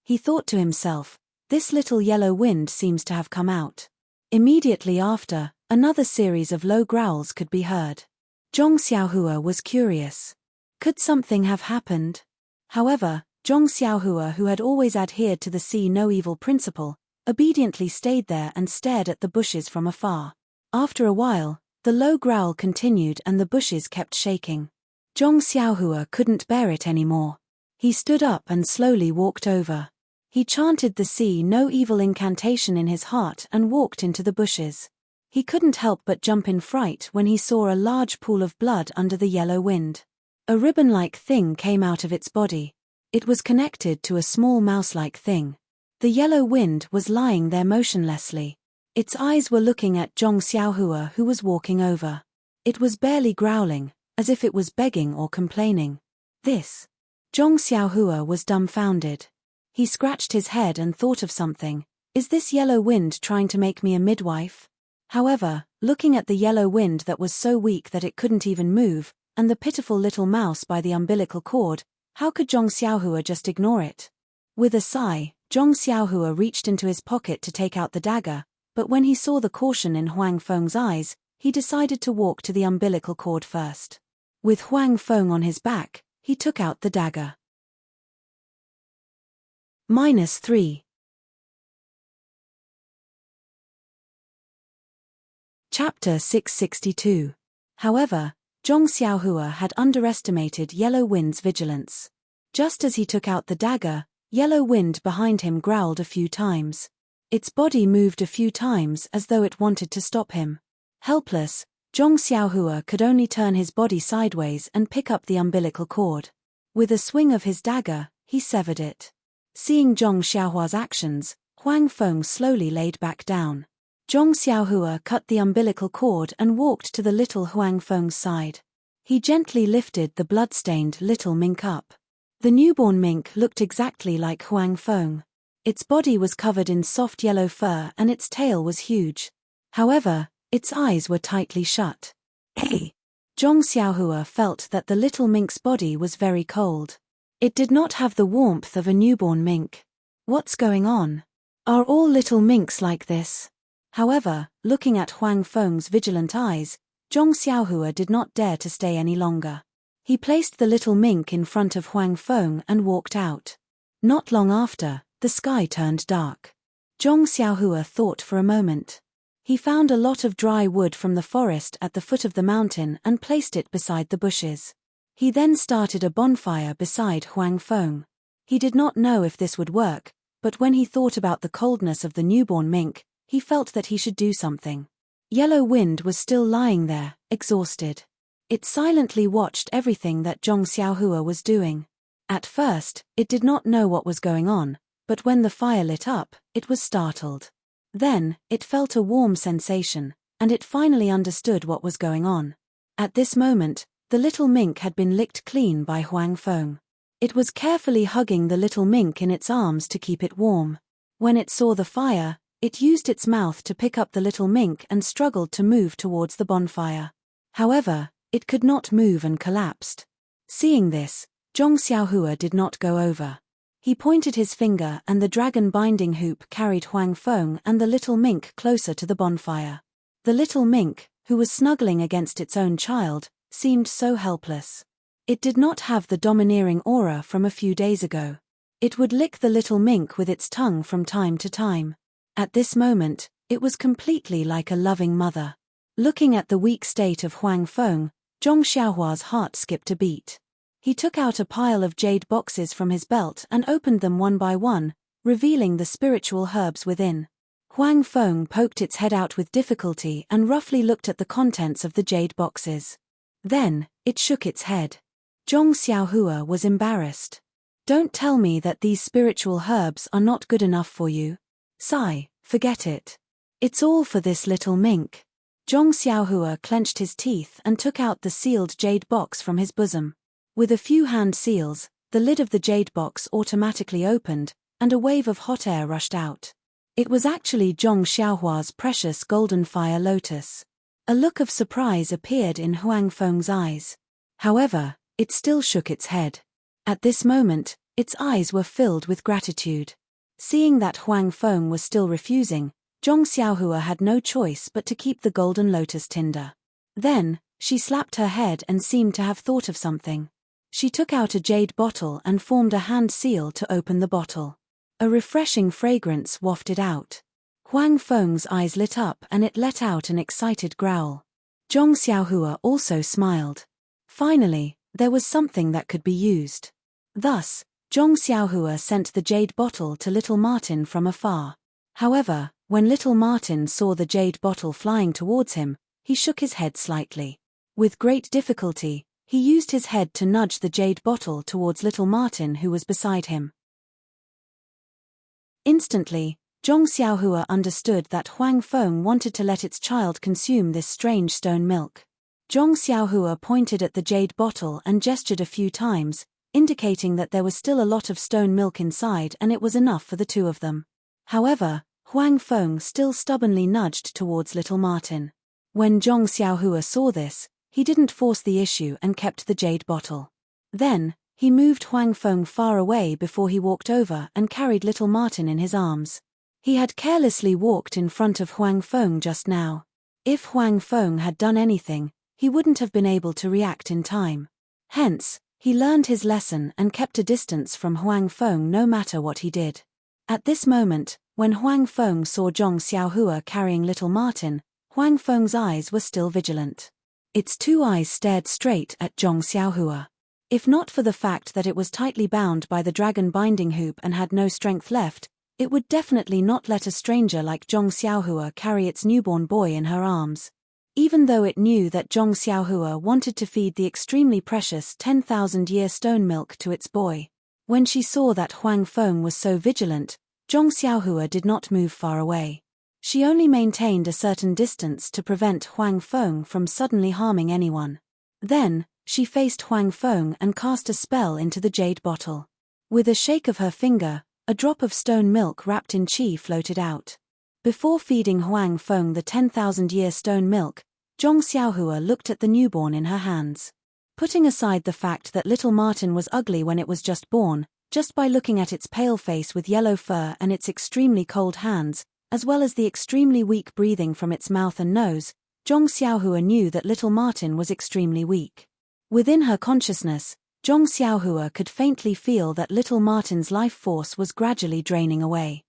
He thought to himself, this little yellow wind seems to have come out. Immediately after, another series of low growls could be heard. Zhong Xiaohua was curious. Could something have happened? However, Zhong Xiaohua, who had always adhered to the see no evil principle, obediently stayed there and stared at the bushes from afar. After a while, the low growl continued and the bushes kept shaking. Zhong Xiaohua couldn't bear it anymore. He stood up and slowly walked over. He chanted the see no evil incantation in his heart and walked into the bushes. He couldn't help but jump in fright when he saw a large pool of blood under the yellow wind. A ribbon-like thing came out of its body. It was connected to a small mouse-like thing. The yellow wind was lying there motionlessly. Its eyes were looking at Zhong Xiaohua, who was walking over. It was barely growling, as if it was begging or complaining. This. Zhong Xiaohua was dumbfounded. He scratched his head and thought of something. Is this yellow wind trying to make me a midwife? However, looking at the yellow wind that was so weak that it couldn't even move, and the pitiful little mouse by the umbilical cord, how could Zhong Xiaohua just ignore it? With a sigh, Zhong Xiaohua reached into his pocket to take out the dagger, but when he saw the caution in Huang Feng's eyes, he decided to walk to the umbilical cord first. With Huang Feng on his back, he took out the dagger. -3. Chapter 662. However, Zhong Xiaohua had underestimated Yellow Wind's vigilance. Just as he took out the dagger, Yellow Wind behind him growled a few times. Its body moved a few times as though it wanted to stop him. Helpless, Zhong Xiaohua could only turn his body sideways and pick up the umbilical cord. With a swing of his dagger, he severed it. Seeing Zhong Xiaohua's actions, Huang Feng slowly laid back down. Zhong Xiaohua cut the umbilical cord and walked to the little Huang Feng's side. He gently lifted the blood-stained little mink up. The newborn mink looked exactly like Huang Feng. Its body was covered in soft yellow fur and its tail was huge. However, its eyes were tightly shut. Hey! Zhong Xiaohua felt that the little mink's body was very cold. It did not have the warmth of a newborn mink. What's going on? Are all little minks like this? However, looking at Huang Feng's vigilant eyes, Zhong Xiaohua did not dare to stay any longer. He placed the little mink in front of Huang Feng and walked out. Not long after, the sky turned dark. Zhong Xiaohua thought for a moment. He found a lot of dry wood from the forest at the foot of the mountain and placed it beside the bushes. He then started a bonfire beside Huang Feng. He did not know if this would work, but when he thought about the coldness of the newborn mink, he felt that he should do something. Yellow Wind was still lying there, exhausted. It silently watched everything that Zhong Xiaohua was doing. At first, it did not know what was going on, but when the fire lit up, it was startled. Then, it felt a warm sensation, and it finally understood what was going on. At this moment, the little mink had been licked clean by Huang Feng. It was carefully hugging the little mink in its arms to keep it warm. When it saw the fire, it used its mouth to pick up the little mink and struggled to move towards the bonfire. However, it could not move and collapsed. Seeing this, Zhong Xiaohua did not go over. He pointed his finger and the dragon binding hoop carried Huang Feng and the little mink closer to the bonfire. The little mink, who was snuggling against its own child, seemed so helpless. It did not have the domineering aura from a few days ago. It would lick the little mink with its tongue from time to time. At this moment, it was completely like a loving mother. Looking at the weak state of Huang Feng, Zhong Xiaohua's heart skipped a beat. He took out a pile of jade boxes from his belt and opened them one by one, revealing the spiritual herbs within. Huang Feng poked its head out with difficulty and roughly looked at the contents of the jade boxes. Then, it shook its head. Zhong Xiaohua was embarrassed. Don't tell me that these spiritual herbs are not good enough for you. Sigh, forget it. It's all for this little mink. Zhong Xiaohua clenched his teeth and took out the sealed jade box from his bosom. With a few hand seals, the lid of the jade box automatically opened, and a wave of hot air rushed out. It was actually Zhong Xiaohua's precious golden fire lotus. A look of surprise appeared in Huang Feng's eyes. However, it still shook its head. At this moment, its eyes were filled with gratitude. Seeing that Huang Feng was still refusing, Zhong Xiaohua had no choice but to keep the golden lotus tinder. Then, she slapped her head and seemed to have thought of something. She took out a jade bottle and formed a hand seal to open the bottle. A refreshing fragrance wafted out. Huang Feng's eyes lit up and it let out an excited growl. Zhong Xiaohua also smiled. Finally, there was something that could be used. Thus, Zhong Xiaohua sent the jade bottle to little Martin from afar. However, when little Martin saw the jade bottle flying towards him, he shook his head slightly. With great difficulty, he used his head to nudge the jade bottle towards little Martin who was beside him. Instantly, Zhong Xiaohua understood that Huang Feng wanted to let its child consume this strange stone milk. Zhong Xiaohua pointed at the jade bottle and gestured a few times, indicating that there was still a lot of stone milk inside and it was enough for the two of them. However, Huang Feng still stubbornly nudged towards little Martin. When Zhong Xiaohua saw this, he didn't force the issue and kept the jade bottle. Then, he moved Huang Feng far away before he walked over and carried little Martin in his arms. He had carelessly walked in front of Huang Feng just now. If Huang Feng had done anything, he wouldn't have been able to react in time. Hence, he learned his lesson and kept a distance from Huang Feng no matter what he did. At this moment, when Huang Feng saw Zhong Xiaohua carrying little Martin, Huang Feng's eyes were still vigilant. Its two eyes stared straight at Zhong Xiaohua. If not for the fact that it was tightly bound by the dragon binding hoop and had no strength left, it would definitely not let a stranger like Zhong Xiaohua carry its newborn boy in her arms. Even though it knew that Zhong Xiaohua wanted to feed the extremely precious 10,000-year stone milk to its boy. When she saw that Huang Feng was so vigilant, Zhong Xiaohua did not move far away. She only maintained a certain distance to prevent Huang Feng from suddenly harming anyone. Then, she faced Huang Feng and cast a spell into the jade bottle. With a shake of her finger, a drop of stone milk wrapped in qi floated out. Before feeding Huang Feng the 10,000-year stone milk, Zhong Xiaohua looked at the newborn in her hands. Putting aside the fact that little Martin was ugly when it was just born, just by looking at its pale face with yellow fur and its extremely cold hands, as well as the extremely weak breathing from its mouth and nose, Zhong Xiaohua knew that little Martin was extremely weak. Within her consciousness, Zhong Xiaohua could faintly feel that little Martin's life force was gradually draining away.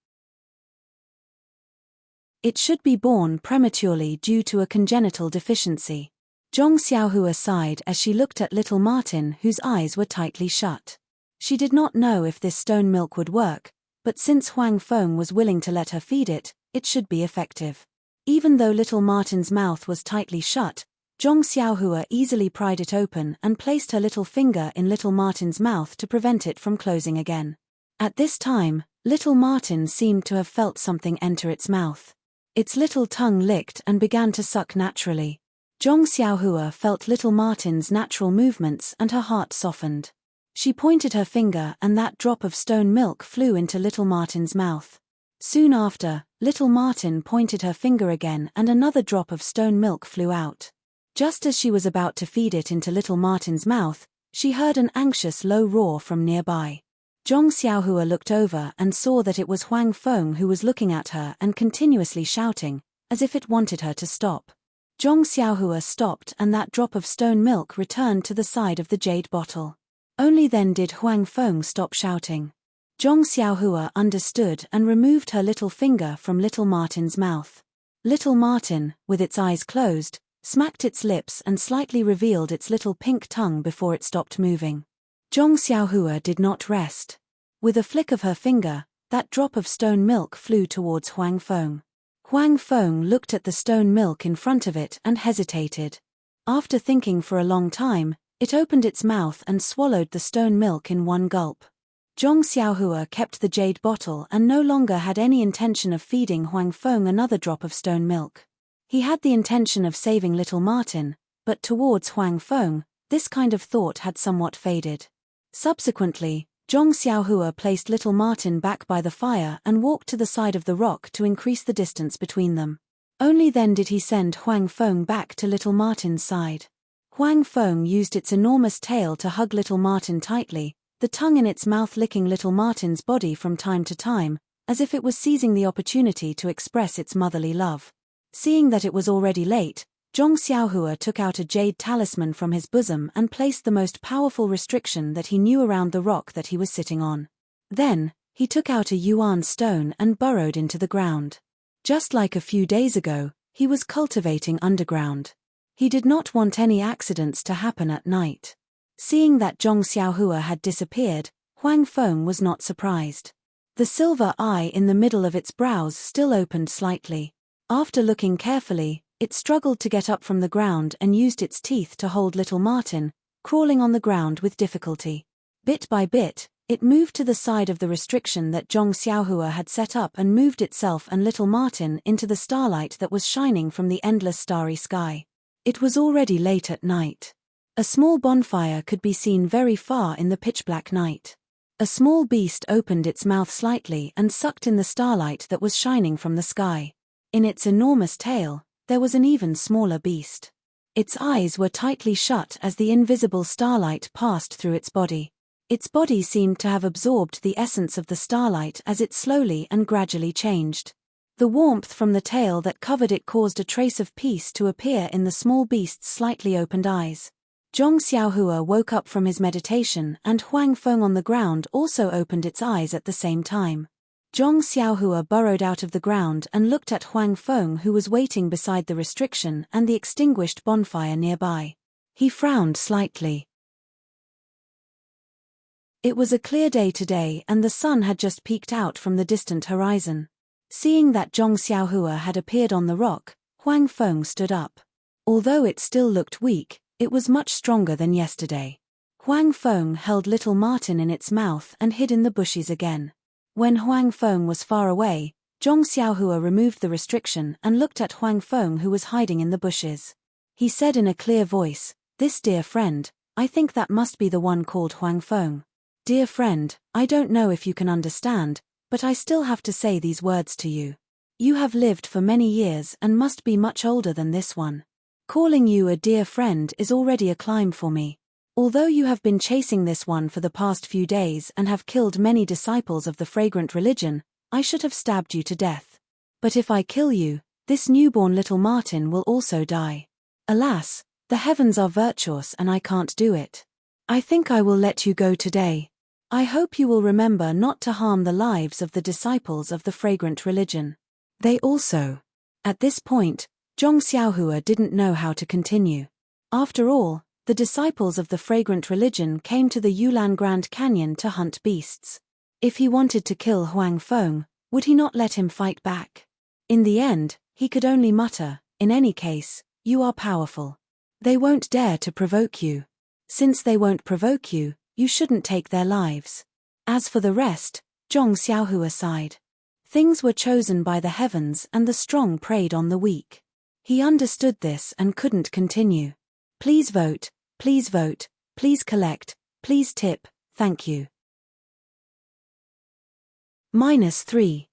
It should be born prematurely due to a congenital deficiency. Zhong Xiaohua sighed as she looked at little Martin whose eyes were tightly shut. She did not know if this stone milk would work, but since Huang Feng was willing to let her feed it, it should be effective. Even though little Martin's mouth was tightly shut, Zhong Xiaohua easily pried it open and placed her little finger in little Martin's mouth to prevent it from closing again. At this time, little Martin seemed to have felt something enter its mouth. Its little tongue licked and began to suck naturally. Zhong Xiaohua felt little Martin's natural movements and her heart softened. She pointed her finger and that drop of stone milk flew into little Martin's mouth. Soon after, little Martin pointed her finger again and another drop of stone milk flew out. Just as she was about to feed it into little Martin's mouth, she heard an anxious low roar from nearby. Zhong Xiaohua looked over and saw that it was Huang Feng who was looking at her and continuously shouting, as if it wanted her to stop. Zhong Xiaohua stopped and that drop of stone milk returned to the side of the jade bottle. Only then did Huang Feng stop shouting. Zhong Xiaohua understood and removed her little finger from little Martin's mouth. Little Martin, with its eyes closed, smacked its lips and slightly revealed its little pink tongue before it stopped moving. Zhong Xiaohua did not rest. With a flick of her finger, that drop of stone milk flew towards Huang Feng. Huang Feng looked at the stone milk in front of it and hesitated. After thinking for a long time, it opened its mouth and swallowed the stone milk in one gulp. Zhong Xiaohua kept the jade bottle and no longer had any intention of feeding Huang Feng another drop of stone milk. He had the intention of saving little Martin, but towards Huang Feng, this kind of thought had somewhat faded. Subsequently, Zhong Xiaohua placed little Martin back by the fire and walked to the side of the rock to increase the distance between them. Only then did he send Huang Feng back to little Martin's side. Huang Feng used its enormous tail to hug little Martin tightly, the tongue in its mouth licking little Martin's body from time to time, as if it was seizing the opportunity to express its motherly love. Seeing that it was already late, Zhong Xiaohua took out a jade talisman from his bosom and placed the most powerful restriction that he knew around the rock that he was sitting on. Then, he took out a yuan stone and burrowed into the ground. Just like a few days ago, he was cultivating underground. He did not want any accidents to happen at night. Seeing that Zhong Xiaohua had disappeared, Huang Feng was not surprised. The silver eye in the middle of its brows still opened slightly. After looking carefully, it struggled to get up from the ground and used its teeth to hold little Martin, crawling on the ground with difficulty. Bit by bit, it moved to the side of the restriction that Zhong Xiaohua had set up and moved itself and little Martin into the starlight that was shining from the endless starry sky. It was already late at night. A small bonfire could be seen very far in the pitch-black night. A small beast opened its mouth slightly and sucked in the starlight that was shining from the sky. In its enormous tail, there was an even smaller beast. Its eyes were tightly shut as the invisible starlight passed through its body. Its body seemed to have absorbed the essence of the starlight as it slowly and gradually changed. The warmth from the tail that covered it caused a trace of peace to appear in the small beast's slightly opened eyes. Zhong Xiaohua woke up from his meditation and Huang Feng on the ground also opened its eyes at the same time. Zhong Xiaohua burrowed out of the ground and looked at Huang Feng who was waiting beside the restriction and the extinguished bonfire nearby. He frowned slightly. It was a clear day today and the sun had just peeked out from the distant horizon. Seeing that Zhong Xiaohua had appeared on the rock, Huang Feng stood up. Although it still looked weak, it was much stronger than yesterday. Huang Feng held little Martin in its mouth and hid in the bushes again. When Huang Feng was far away, Zhong Xiaohua removed the restriction and looked at Huang Feng who was hiding in the bushes. He said in a clear voice, "This dear friend, I think that must be the one called Huang Feng. Dear friend, I don't know if you can understand, but I still have to say these words to you. You have lived for many years and must be much older than this one. Calling you a dear friend is already a climb for me. Although you have been chasing this one for the past few days and have killed many disciples of the fragrant religion, I should have stabbed you to death. But if I kill you, this newborn little Martin will also die. Alas, the heavens are virtuous and I can't do it. I think I will let you go today. I hope you will remember not to harm the lives of the disciples of the fragrant religion. They also." At this point, Zhong Xiaohua didn't know how to continue. After all, the disciples of the fragrant religion came to the Yulan Grand Canyon to hunt beasts. If he wanted to kill Huang Feng, would he not let him fight back? In the end, he could only mutter, "In any case, you are powerful. They won't dare to provoke you. Since they won't provoke you, you shouldn't take their lives." As for the rest, Zhong Xiaohua sighed. Things were chosen by the heavens and the strong preyed on the weak. He understood this and couldn't continue. Please vote, please collect, please tip, thank you. -3.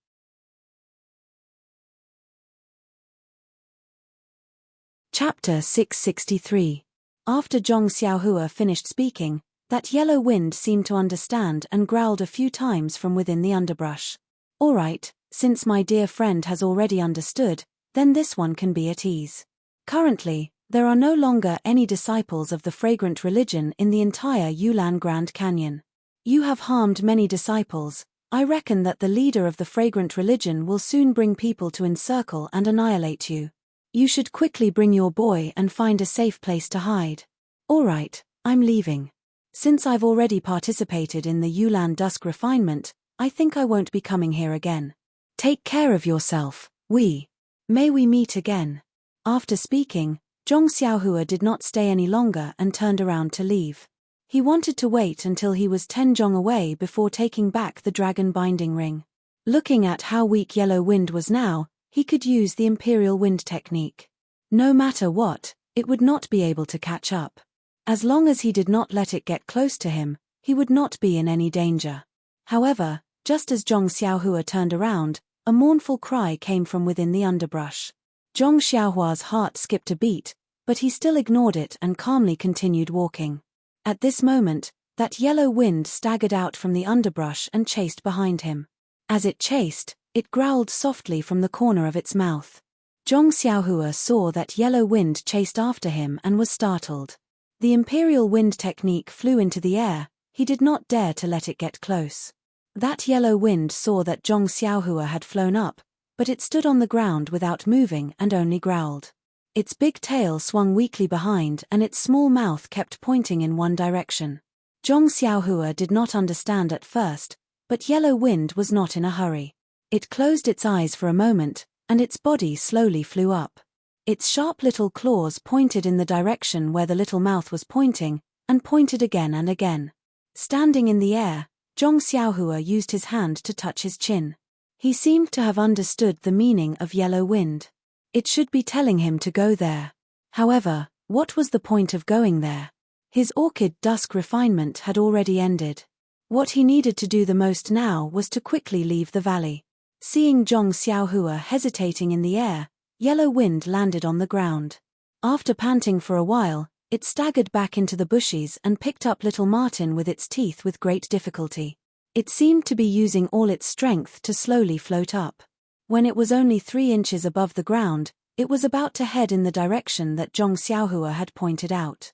Chapter 663. After Zhong Xiaohua finished speaking, that yellow wind seemed to understand and growled a few times from within the underbrush. "All right, since my dear friend has already understood, then this one can be at ease. Currently, there are no longer any disciples of the fragrant religion in the entire Yulan Grand Canyon. You have harmed many disciples. I reckon that the leader of the fragrant religion will soon bring people to encircle and annihilate you. You should quickly bring your boy and find a safe place to hide." "All right, I'm leaving. Since I've already participated in the Yulan Dusk refinement, I think I won't be coming here again. Take care of yourself, May we meet again." After speaking, Zhong Xiaohua did not stay any longer and turned around to leave. He wanted to wait until he was 10 zhong away before taking back the dragon binding ring. Looking at how weak yellow wind was now, he could use the imperial wind technique. No matter what, it would not be able to catch up. As long as he did not let it get close to him, he would not be in any danger. However, just as Zhong Xiaohua turned around, a mournful cry came from within the underbrush. Zhong Xiaohua's heart skipped a beat, but he still ignored it and calmly continued walking. At this moment, that yellow wind staggered out from the underbrush and chased behind him. As it chased, it growled softly from the corner of its mouth. Zhong Xiaohua saw that yellow wind chased after him and was startled. The imperial wind technique flew into the air. He did not dare to let it get close. That yellow wind saw that Zhong Xiaohua had flown up, but it stood on the ground without moving and only growled. Its big tail swung weakly behind and its small mouth kept pointing in one direction. Zhong Xiaohua did not understand at first, but yellow wind was not in a hurry. It closed its eyes for a moment, and its body slowly flew up. Its sharp little claws pointed in the direction where the little mouth was pointing, and pointed again and again. Standing in the air, Zhong Xiaohua used his hand to touch his chin. He seemed to have understood the meaning of yellow wind. It should be telling him to go there. However, what was the point of going there? His orchid dusk refinement had already ended. What he needed to do the most now was to quickly leave the valley. Seeing Zhong Xiaohua hesitating in the air, yellow wind landed on the ground. After panting for a while, it staggered back into the bushes and picked up little Martin with its teeth with great difficulty. It seemed to be using all its strength to slowly float up. When it was only 3 inches above the ground, it was about to head in the direction that Zhong Xiaohua had pointed out.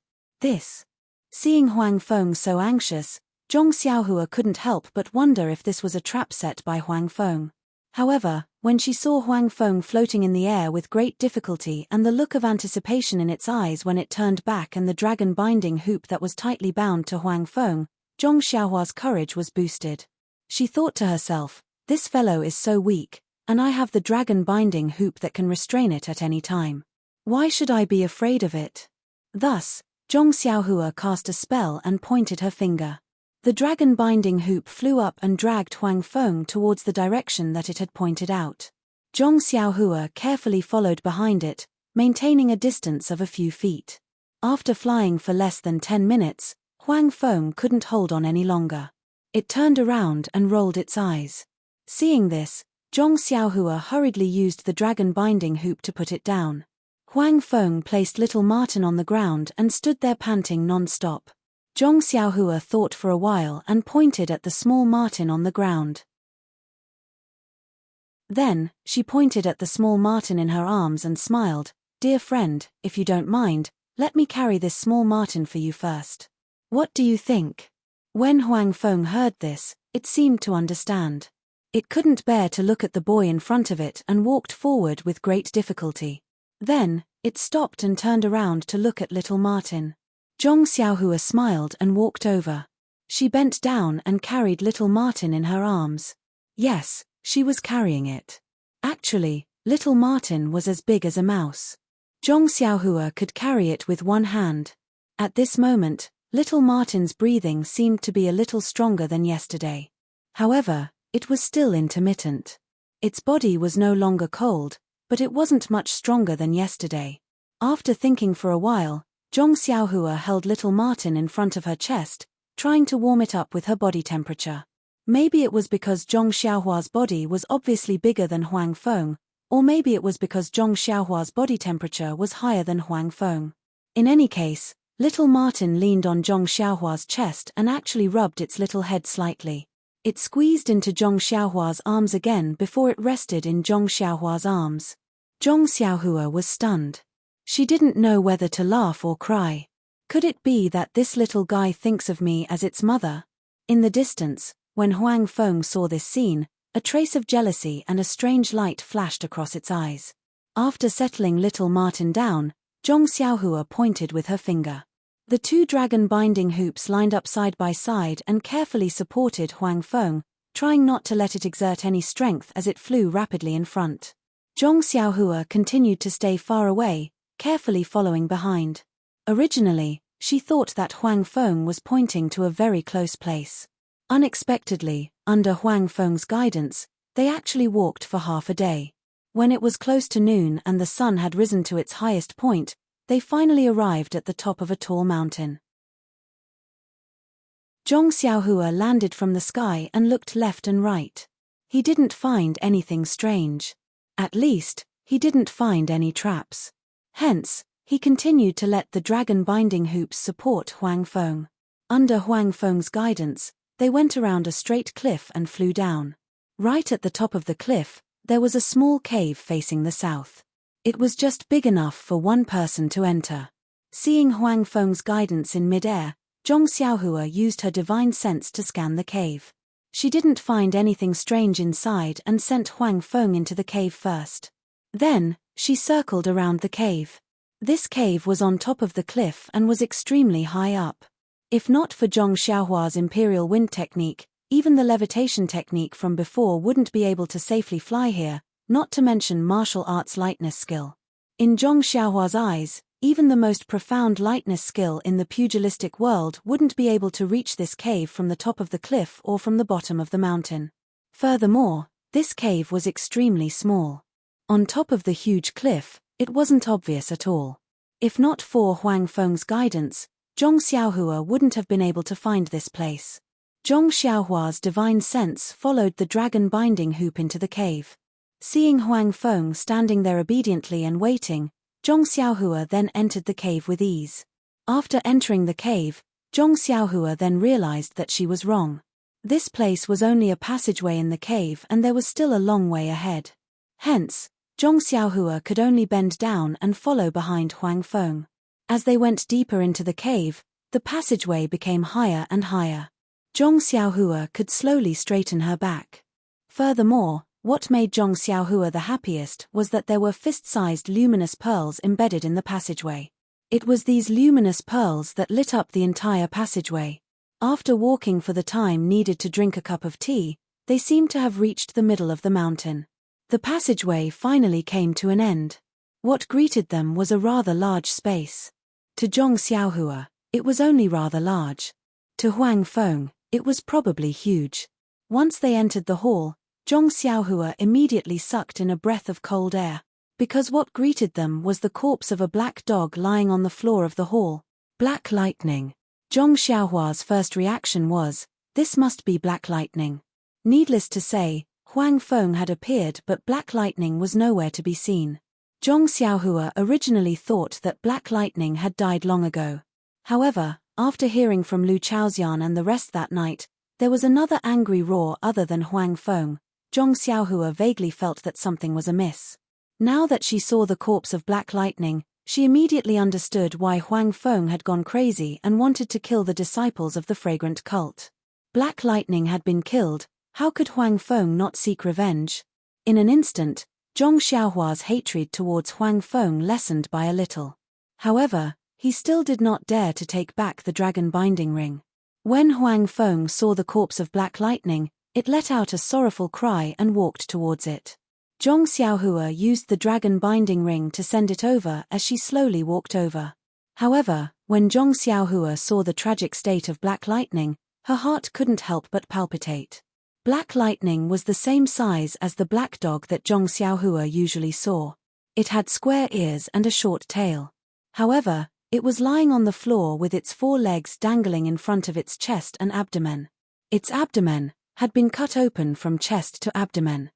Seeing Huang Feng so anxious, Zhong Xiaohua couldn't help but wonder if this was a trap set by Huang Feng. However, when she saw Huang Feng floating in the air with great difficulty and the look of anticipation in its eyes when it turned back and the dragon binding hoop that was tightly bound to Huang Feng, Zhong Xiaohua's courage was boosted. She thought to herself, this fellow is so weak, and I have the dragon binding hoop that can restrain it at any time. Why should I be afraid of it? Thus, Zhong Xiaohua cast a spell and pointed her finger. The dragon binding hoop flew up and dragged Huang Feng towards the direction that it had pointed out. Zhong Xiaohua carefully followed behind it, maintaining a distance of a few feet. After flying for less than 10 minutes, Huang Feng couldn't hold on any longer. It turned around and rolled its eyes. Seeing this, Zhong Xiaohua hurriedly used the dragon binding hoop to put it down. Huang Feng placed little Martin on the ground and stood there panting non-stop. Zhong Xiaohua thought for a while and pointed at the small Martin on the ground. Then, she pointed at the small Martin in her arms and smiled, "Dear friend, if you don't mind, let me carry this small Martin for you first. What do you think?" When Huang Feng heard this, it seemed to understand. It couldn't bear to look at the boy in front of it and walked forward with great difficulty. Then, it stopped and turned around to look at little Martin. Zhong Xiaohua smiled and walked over. She bent down and carried little Martin in her arms. Yes, she was carrying it. Actually, little Martin was as big as a mouse. Zhong Xiaohua could carry it with one hand. At this moment, little Martin's breathing seemed to be a little stronger than yesterday. However, it was still intermittent. Its body was no longer cold, but it wasn't much stronger than yesterday. After thinking for a while, Zhong Xiaohua held little Martin in front of her chest, trying to warm it up with her body temperature. Maybe it was because Zhong Xiaohua's body was obviously bigger than Huang Feng, or maybe it was because Zhong Xiaohua's body temperature was higher than Huang Feng. In any case, little Martin leaned on Zhong Xiaohua's chest and actually rubbed its little head slightly. It squeezed into Zhong Xiaohua's arms again before it rested in Zhong Xiaohua's arms. Zhong Xiaohua was stunned. She didn't know whether to laugh or cry. Could it be that this little guy thinks of me as its mother? In the distance, when Huang Feng saw this scene, a trace of jealousy and a strange light flashed across its eyes. After settling little Martin down, Zhong Xiaohua pointed with her finger. The 2 dragon binding hoops lined up side by side and carefully supported Huang Feng, trying not to let it exert any strength as it flew rapidly in front. Zhong Xiaohua continued to stay far away, carefully following behind. Originally, she thought that Huang Feng was pointing to a very close place. Unexpectedly, under Huang Feng's guidance, they actually walked for half a day. When it was close to noon and the sun had risen to its highest point, they finally arrived at the top of a tall mountain. Zhong Xiaohua landed from the sky and looked left and right. He didn't find anything strange. At least, he didn't find any traps. Hence, He continued to let the dragon binding hoops support Huang Feng. Under Huang Feng's guidance, they went around a straight cliff and flew down. Right at the top of the cliff, there was a small cave facing the south. It was just big enough for one person to enter. Seeing Huang Feng's guidance in mid-air, Zhong Xiaohua used her divine sense to scan the cave. She didn't find anything strange inside and sent Huang Feng into the cave first. Then, she circled around the cave. This cave was on top of the cliff and was extremely high up. If not for Zhong Xiaohua's imperial wind technique, even the levitation technique from before wouldn't be able to safely fly here, not to mention martial arts lightness skill. In Zhong Xiaohua's eyes, even the most profound lightness skill in the pugilistic world wouldn't be able to reach this cave from the top of the cliff or from the bottom of the mountain. Furthermore, this cave was extremely small. On top of the huge cliff, it wasn't obvious at all. If not for Huang Feng's guidance, Zhong Xiaohua wouldn't have been able to find this place. Zhong Xiaohua's divine sense followed the dragon binding hoop into the cave. Seeing Huang Feng standing there obediently and waiting, Zhong Xiaohua then entered the cave with ease. After entering the cave, Zhong Xiaohua then realized that she was wrong. This place was only a passageway in the cave and there was still a long way ahead. Hence, Zhong Xiaohua could only bend down and follow behind Huang Feng. As they went deeper into the cave, the passageway became higher and higher. Zhong Xiaohua could slowly straighten her back. Furthermore, what made Zhong Xiaohua the happiest was that there were fist-sized luminous pearls embedded in the passageway. It was these luminous pearls that lit up the entire passageway. After walking for the time needed to drink a cup of tea, they seemed to have reached the middle of the mountain. The passageway finally came to an end. What greeted them was a rather large space. To Zhong Xiaohua, it was only rather large. To Huang Feng, it was probably huge. Once they entered the hall, Zhong Xiaohua immediately sucked in a breath of cold air, because what greeted them was the corpse of a black dog lying on the floor of the hall. Black lightning. Zhong Xiaohua's first reaction was, this must be black lightning. Needless to say, Huang Feng had appeared but black lightning was nowhere to be seen. Zhong Xiaohua originally thought that black lightning had died long ago. However, after hearing from Lu Chaoxian and the rest that night, there was another angry roar other than Huang Feng. Zhong Xiaohua vaguely felt that something was amiss. Now that she saw the corpse of black lightning, she immediately understood why Huang Feng had gone crazy and wanted to kill the disciples of the fragrant cult. Black lightning had been killed, how could Huang Feng not seek revenge? In an instant, Zhong Xiaohua's hatred towards Huang Feng lessened by a little. However, he still did not dare to take back the dragon binding ring. When Huang Feng saw the corpse of black lightning, it let out a sorrowful cry and walked towards it. Zhong Xiaohua used the dragon binding ring to send it over as she slowly walked over. However, when Zhong Xiaohua saw the tragic state of black lightning, her heart couldn't help but palpitate. Black lightning was the same size as the black dog that Zhong Xiaohua usually saw. It had square ears and a short tail. However, it was lying on the floor with its 4 legs dangling in front of its chest and abdomen. Its abdomen had been cut open from chest to abdomen.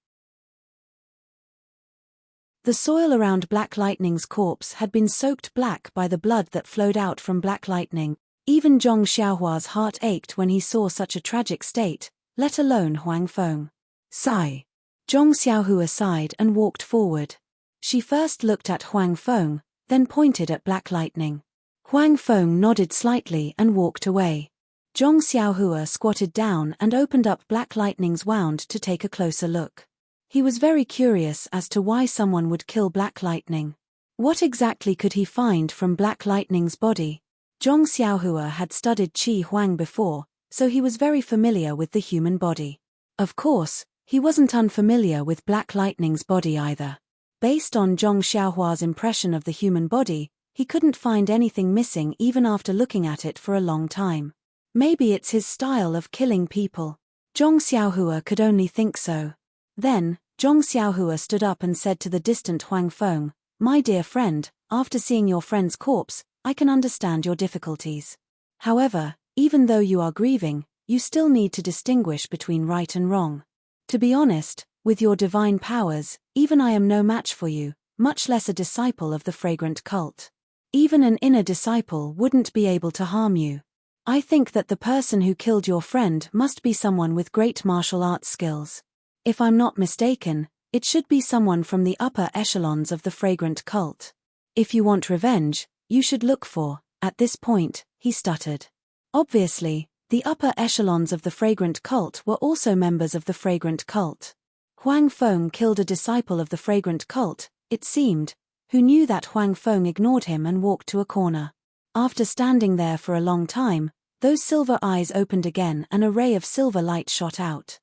The soil around Black Lightning's corpse had been soaked black by the blood that flowed out from Black Lightning. Even Zhong Xiaohua's heart ached when he saw such a tragic state, let alone Huang Feng. Sigh. Zhong Xiaohua sighed and walked forward. She first looked at Huang Feng, then pointed at Black Lightning. Huang Feng nodded slightly and walked away. Zhong Xiaohua squatted down and opened up Black Lightning's wound to take a closer look. He was very curious as to why someone would kill Black Lightning. What exactly could he find from Black Lightning's body? Zhong Xiaohua had studied Qi Huang before, so he was very familiar with the human body. Of course, he wasn't unfamiliar with Black Lightning's body either. Based on Zhong Xiaohua's impression of the human body, he couldn't find anything missing even after looking at it for a long time. Maybe it's his style of killing people. Zhong Xiaohua could only think so. Then, Zhong Xiaohua stood up and said to the distant Huang Feng, "My dear friend, after seeing your friend's corpse, I can understand your difficulties. However, even though you are grieving, you still need to distinguish between right and wrong. To be honest, with your divine powers, even I am no match for you, much less a disciple of the fragrant cult. Even an inner disciple wouldn't be able to harm you. I think that the person who killed your friend must be someone with great martial arts skills. If I'm not mistaken, it should be someone from the upper echelons of the fragrant cult. If you want revenge, you should look for, at this point, he stuttered. Obviously, the upper echelons of the fragrant cult were also members of the fragrant cult. Huang Feng killed a disciple of the fragrant cult, it seemed, who knew that Huang Feng ignored him and walked to a corner. After standing there for a long time, those silver eyes opened again and a ray of silver light shot out.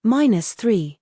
-3.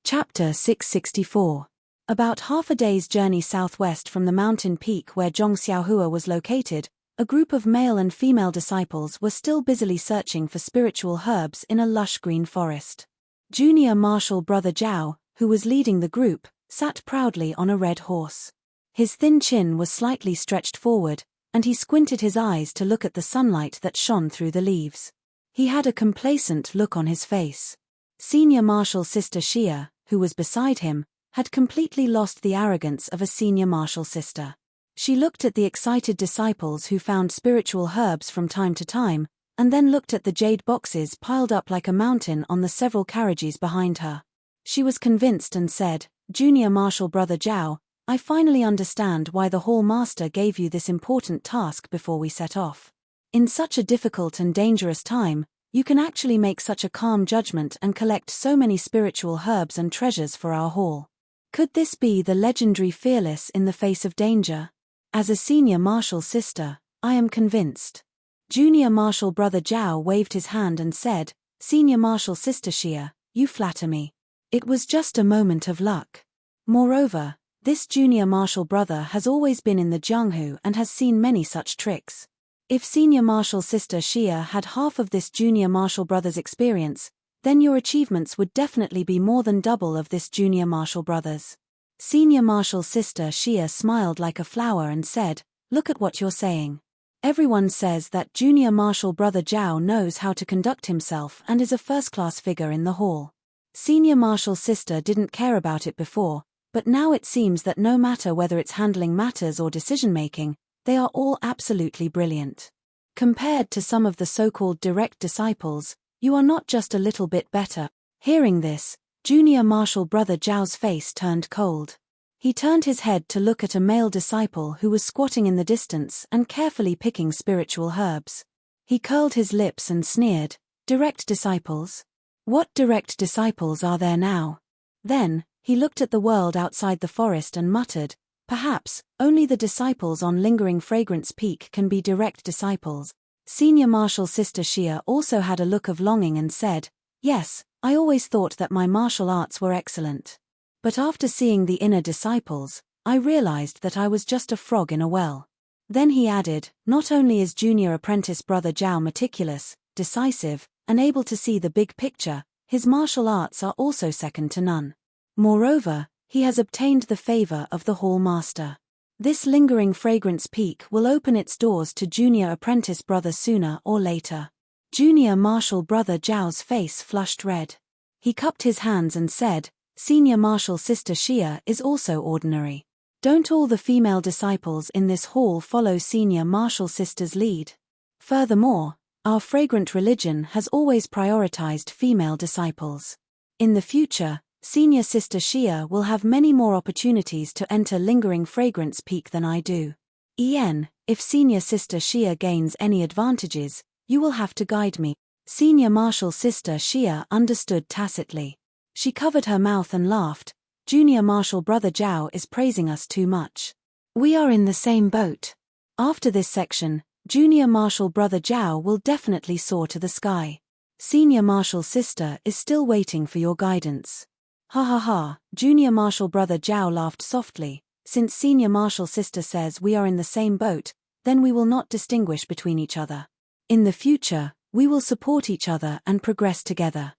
Chapter 664. About half a day's journey southwest from the mountain peak where Zhong Xiaohua was located, a group of male and female disciples were still busily searching for spiritual herbs in a lush green forest. Junior Marshal Brother Zhao, who was leading the group, sat proudly on a red horse. His thin chin was slightly stretched forward, and he squinted his eyes to look at the sunlight that shone through the leaves. He had a complacent look on his face. Senior Marshal Sister Xia, who was beside him, had completely lost the arrogance of a senior martial sister. She looked at the excited disciples who found spiritual herbs from time to time, and then looked at the jade boxes piled up like a mountain on the several carriages behind her. She was convinced and said, "Junior Marshal Brother Zhao, I finally understand why the Hall Master gave you this important task before we set off. In such a difficult and dangerous time, you can actually make such a calm judgment and collect so many spiritual herbs and treasures for our hall. Could this be the legendary fearless in the face of danger? As a senior martial sister, I am convinced." Junior Marshal Brother Zhao waved his hand and said, "Senior Marshal Sister Xia, you flatter me. It was just a moment of luck. Moreover, this junior martial brother has always been in the Jianghu and has seen many such tricks. If Senior Marshal Sister Xia had half of this junior martial brother's experience, then your achievements would definitely be more than double of this junior martial brother's." Senior Marshal Sister Xia smiled like a flower and said, "Look at what you're saying. Everyone says that Junior Marshal Brother Zhao knows how to conduct himself and is a first-class figure in the hall." Senior Marshal Sister didn't care about it before, but now it seems that no matter whether it's handling matters or decision-making, they are all absolutely brilliant. Compared to some of the so-called direct disciples, you are not just a little bit better. Hearing this, Junior Marshal Brother Zhao's face turned cold. He turned his head to look at a male disciple who was squatting in the distance and carefully picking spiritual herbs. He curled his lips and sneered, "Direct disciples? What direct disciples are there now?" Then, he looked at the world outside the forest and muttered, "Perhaps, only the disciples on Lingering Fragrance Peak can be direct disciples." Senior Marshal Sister Xia also had a look of longing and said, "Yes, I always thought that my martial arts were excellent. But after seeing the inner disciples, I realized that I was just a frog in a well." Then he added, "Not only is junior apprentice Brother Zhao meticulous, decisive, and able to see the big picture, his martial arts are also second to none. Moreover, he has obtained the favor of the Hall Master. This Lingering Fragrance Peak will open its doors to Junior Apprentice Brother sooner or later." Junior Marshal Brother Zhao's face flushed red. He cupped his hands and said, "Senior Marshal Sister Xia is also ordinary. Don't all the female disciples in this hall follow Senior Marshal Sister's lead? Furthermore, our fragrant religion has always prioritized female disciples. In the future, Senior Sister Xia will have many more opportunities to enter Lingering Fragrance Peak than I do. If Senior Sister Xia gains any advantages, you will have to guide me." Senior Marshal Sister Xia understood tacitly. She covered her mouth and laughed, "Junior Marshal Brother Zhao is praising us too much. We are in the same boat. After this section, Junior Marshal Brother Zhao will definitely soar to the sky. Senior Marshal Sister is still waiting for your guidance." "Ha ha ha," Junior Marshal Brother Zhao laughed softly, "since Senior Marshal Sister says we are in the same boat, then we will not distinguish between each other. In the future, we will support each other and progress together."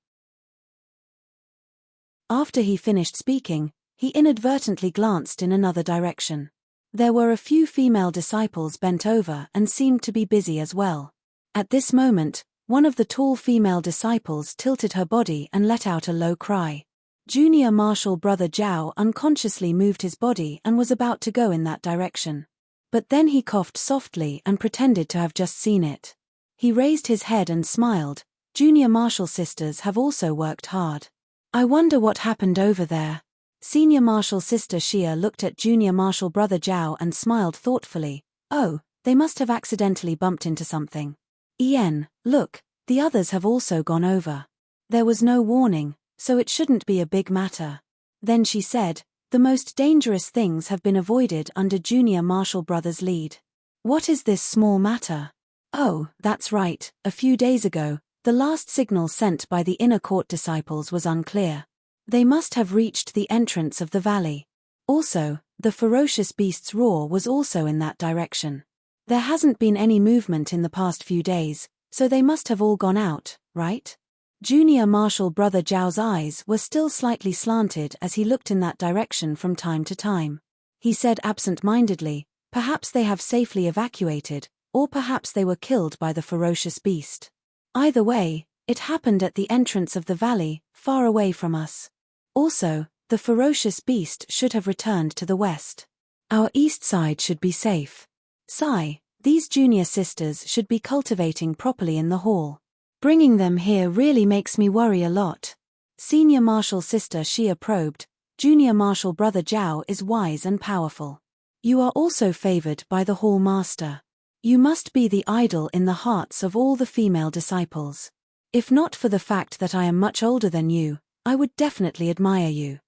After he finished speaking, he inadvertently glanced in another direction. There were a few female disciples bent over and seemed to be busy as well. At this moment, one of the tall female disciples tilted her body and let out a low cry. Junior Marshal Brother Zhao unconsciously moved his body and was about to go in that direction. But then he coughed softly and pretended to have just seen it. He raised his head and smiled. Junior Marshal sisters have also worked hard. I wonder what happened over there. Senior Marshal Sister Xia looked at Junior Marshal Brother Zhao and smiled thoughtfully. Oh, they must have accidentally bumped into something. Ian, look, the others have also gone over. There was no warning, so it shouldn't be a big matter. Then she said, the most dangerous things have been avoided under Junior Marshal Brothers' lead. What is this small matter? Oh, that's right, a few days ago, the last signal sent by the inner court disciples was unclear. They must have reached the entrance of the valley. Also, the ferocious beast's roar was also in that direction. There hasn't been any movement in the past few days, so they must have all gone out, right? Junior Marshal Brother Zhao's eyes were still slightly slanted as he looked in that direction from time to time. He said absent-mindedly, perhaps they have safely evacuated, or perhaps they were killed by the ferocious beast. Either way, it happened at the entrance of the valley, far away from us. Also, the ferocious beast should have returned to the west. Our east side should be safe. Sigh, these junior sisters should be cultivating properly in the hall. Bringing them here really makes me worry a lot. Senior Marshal Sister Xia probed. Junior Marshal Brother Zhao is wise and powerful. You are also favored by the Hall Master. You must be the idol in the hearts of all the female disciples. If not for the fact that I am much older than you, I would definitely admire you.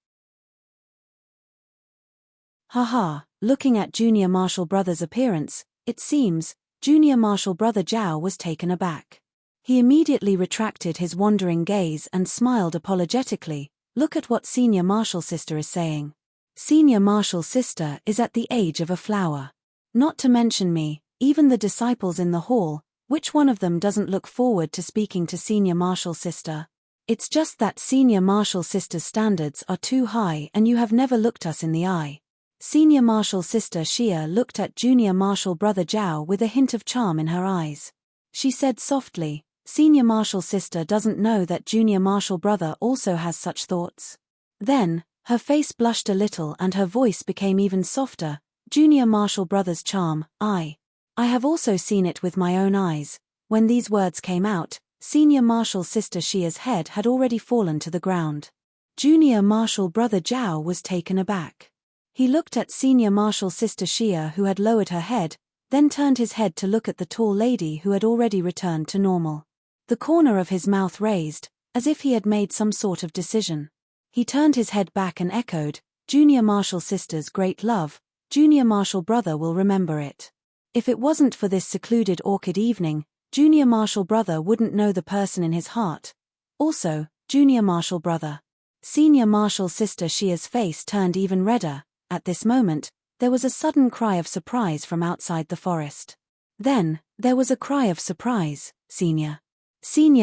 Haha, looking at Junior Marshal Brother's appearance, it seems, Junior Marshal Brother Zhao was taken aback. He immediately retracted his wandering gaze and smiled apologetically. Look at what Senior Marshal Sister is saying. Senior Marshal Sister is at the age of a flower. Not to mention me, even the disciples in the hall, which one of them doesn't look forward to speaking to Senior Marshal Sister? It's just that Senior Marshal Sister's standards are too high and you have never looked us in the eye. Senior Marshal Sister Xia looked at Junior Marshal Brother Zhao with a hint of charm in her eyes. She said softly, Senior Marshal Sister doesn't know that Junior Marshal Brother also has such thoughts. Then, her face blushed a little and her voice became even softer. Junior Marshal Brother's charm, I have also seen it with my own eyes. When these words came out, Senior Marshal Sister Xia's head had already fallen to the ground. Junior Marshal Brother Zhao was taken aback. He looked at Senior Marshal Sister Xia who had lowered her head, then turned his head to look at the tall lady who had already returned to normal. The corner of his mouth raised, as if he had made some sort of decision. He turned his head back and echoed, Junior Marshal Sister's great love, Junior Marshal Brother will remember it. If it wasn't for this secluded orchid evening, Junior Marshal Brother wouldn't know the person in his heart. Also, Junior Marshal Brother. Senior Marshal Sister Xia's face turned even redder. At this moment, there was a sudden cry of surprise from outside the forest. Then, there was a cry of surprise, Senior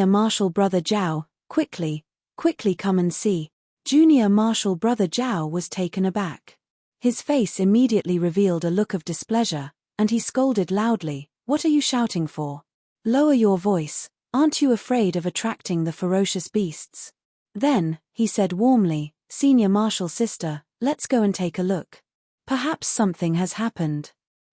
Marshal Brother Zhao, quickly come and see. Junior Marshal Brother Zhao was taken aback. His face immediately revealed a look of displeasure, and he scolded loudly, what are you shouting for? Lower your voice, aren't you afraid of attracting the ferocious beasts? Then, he said warmly, Senior Marshal Sister, let's go and take a look. Perhaps something has happened.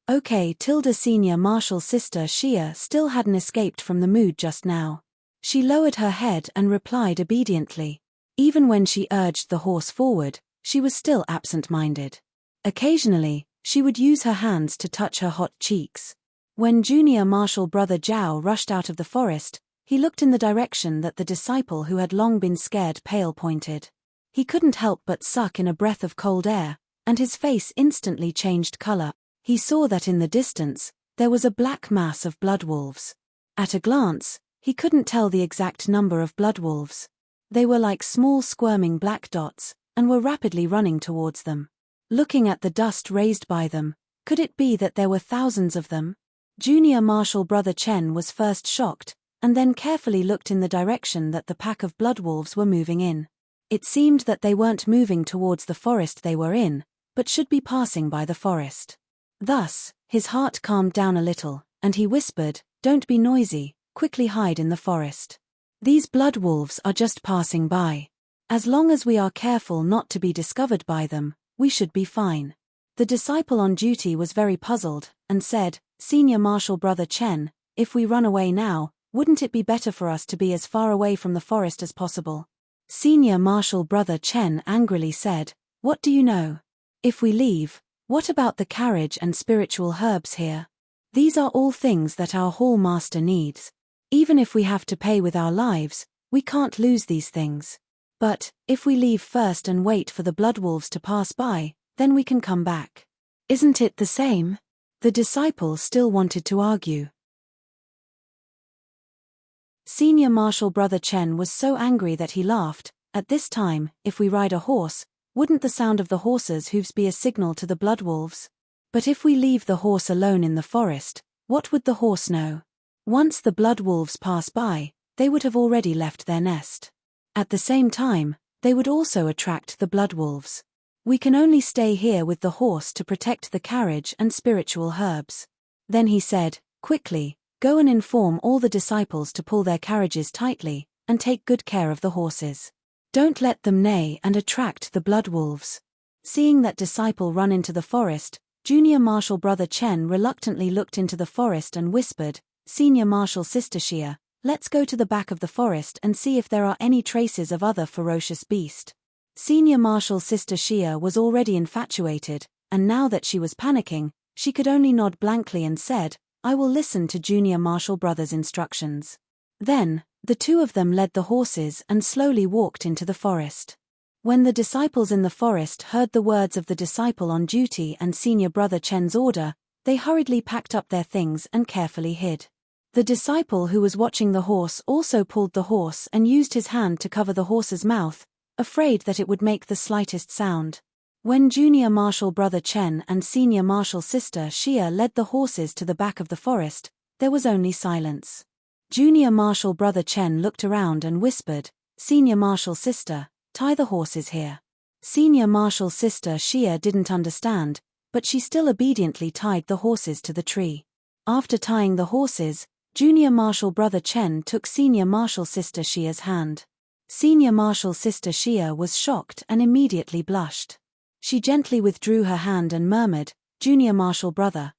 Okay, Senior Marshal Sister Xia still hadn't escaped from the mood just now. She lowered her head and replied obediently. Even when she urged the horse forward, she was still absent-minded. Occasionally, she would use her hands to touch her hot cheeks. When Junior Marshal Brother Zhao rushed out of the forest, he looked in the direction that the disciple who had long been scared pale pointed. He couldn't help but suck in a breath of cold air, and his face instantly changed color. He saw that in the distance, there was a black mass of bloodwolves. At a glance, he couldn't tell the exact number of bloodwolves. They were like small squirming black dots, and were rapidly running towards them. Looking at the dust raised by them, could it be that there were thousands of them? Junior Marshal Brother Chen was first shocked, and then carefully looked in the direction that the pack of bloodwolves were moving in. It seemed that they weren't moving towards the forest they were in, but should be passing by the forest. Thus, his heart calmed down a little, and he whispered, don't be noisy, quickly hide in the forest. These bloodwolves are just passing by. As long as we are careful not to be discovered by them, we should be fine. The disciple on duty was very puzzled, and said, Senior Marshal Brother Chen, if we run away now, wouldn't it be better for us to be as far away from the forest as possible? Senior Marshal Brother Chen angrily said, What do you know? If we leave, what about the carriage and spiritual herbs here? These are all things that our hall master needs. Even if we have to pay with our lives, we can't lose these things. But, if we leave first and wait for the bloodwolves to pass by, then we can come back. Isn't it the same? The disciple still wanted to argue. Senior Marshal Brother Chen was so angry that he laughed. At this time, if we ride a horse, wouldn't the sound of the horse's hooves be a signal to the bloodwolves? But if we leave the horse alone in the forest, what would the horse know? Once the bloodwolves pass by, they would have already left their nest. At the same time, they would also attract the bloodwolves. We can only stay here with the horse to protect the carriage and spiritual herbs. Then he said, quickly, go and inform all the disciples to pull their carriages tightly, and take good care of the horses. Don't let them neigh and attract the bloodwolves. Seeing that disciple run into the forest, Junior Marshal Brother Chen reluctantly looked into the forest and whispered, Senior Marshal Sister Xia, let's go to the back of the forest and see if there are any traces of other ferocious beast. Senior Marshal Sister Xia was already infatuated, and now that she was panicking, she could only nod blankly and said, I will listen to Junior Marshal Brother's instructions. Then, the two of them led the horses and slowly walked into the forest. When the disciples in the forest heard the words of the disciple on duty and Senior Brother Chen's order, they hurriedly packed up their things and carefully hid. The disciple who was watching the horse also pulled the horse and used his hand to cover the horse's mouth, afraid that it would make the slightest sound. When Junior Marshal Brother Chen and Senior Marshal Sister Xia led the horses to the back of the forest, there was only silence. Junior Marshal Brother Chen looked around and whispered, Senior Marshal Sister, tie the horses here. Senior Marshal Sister Xia didn't understand, but she still obediently tied the horses to the tree. After tying the horses, Junior Marshal Brother Chen took Senior Marshal Sister Xia's hand. Senior Marshal Sister Xia was shocked and immediately blushed. She gently withdrew her hand and murmured, Junior Marshal Brother,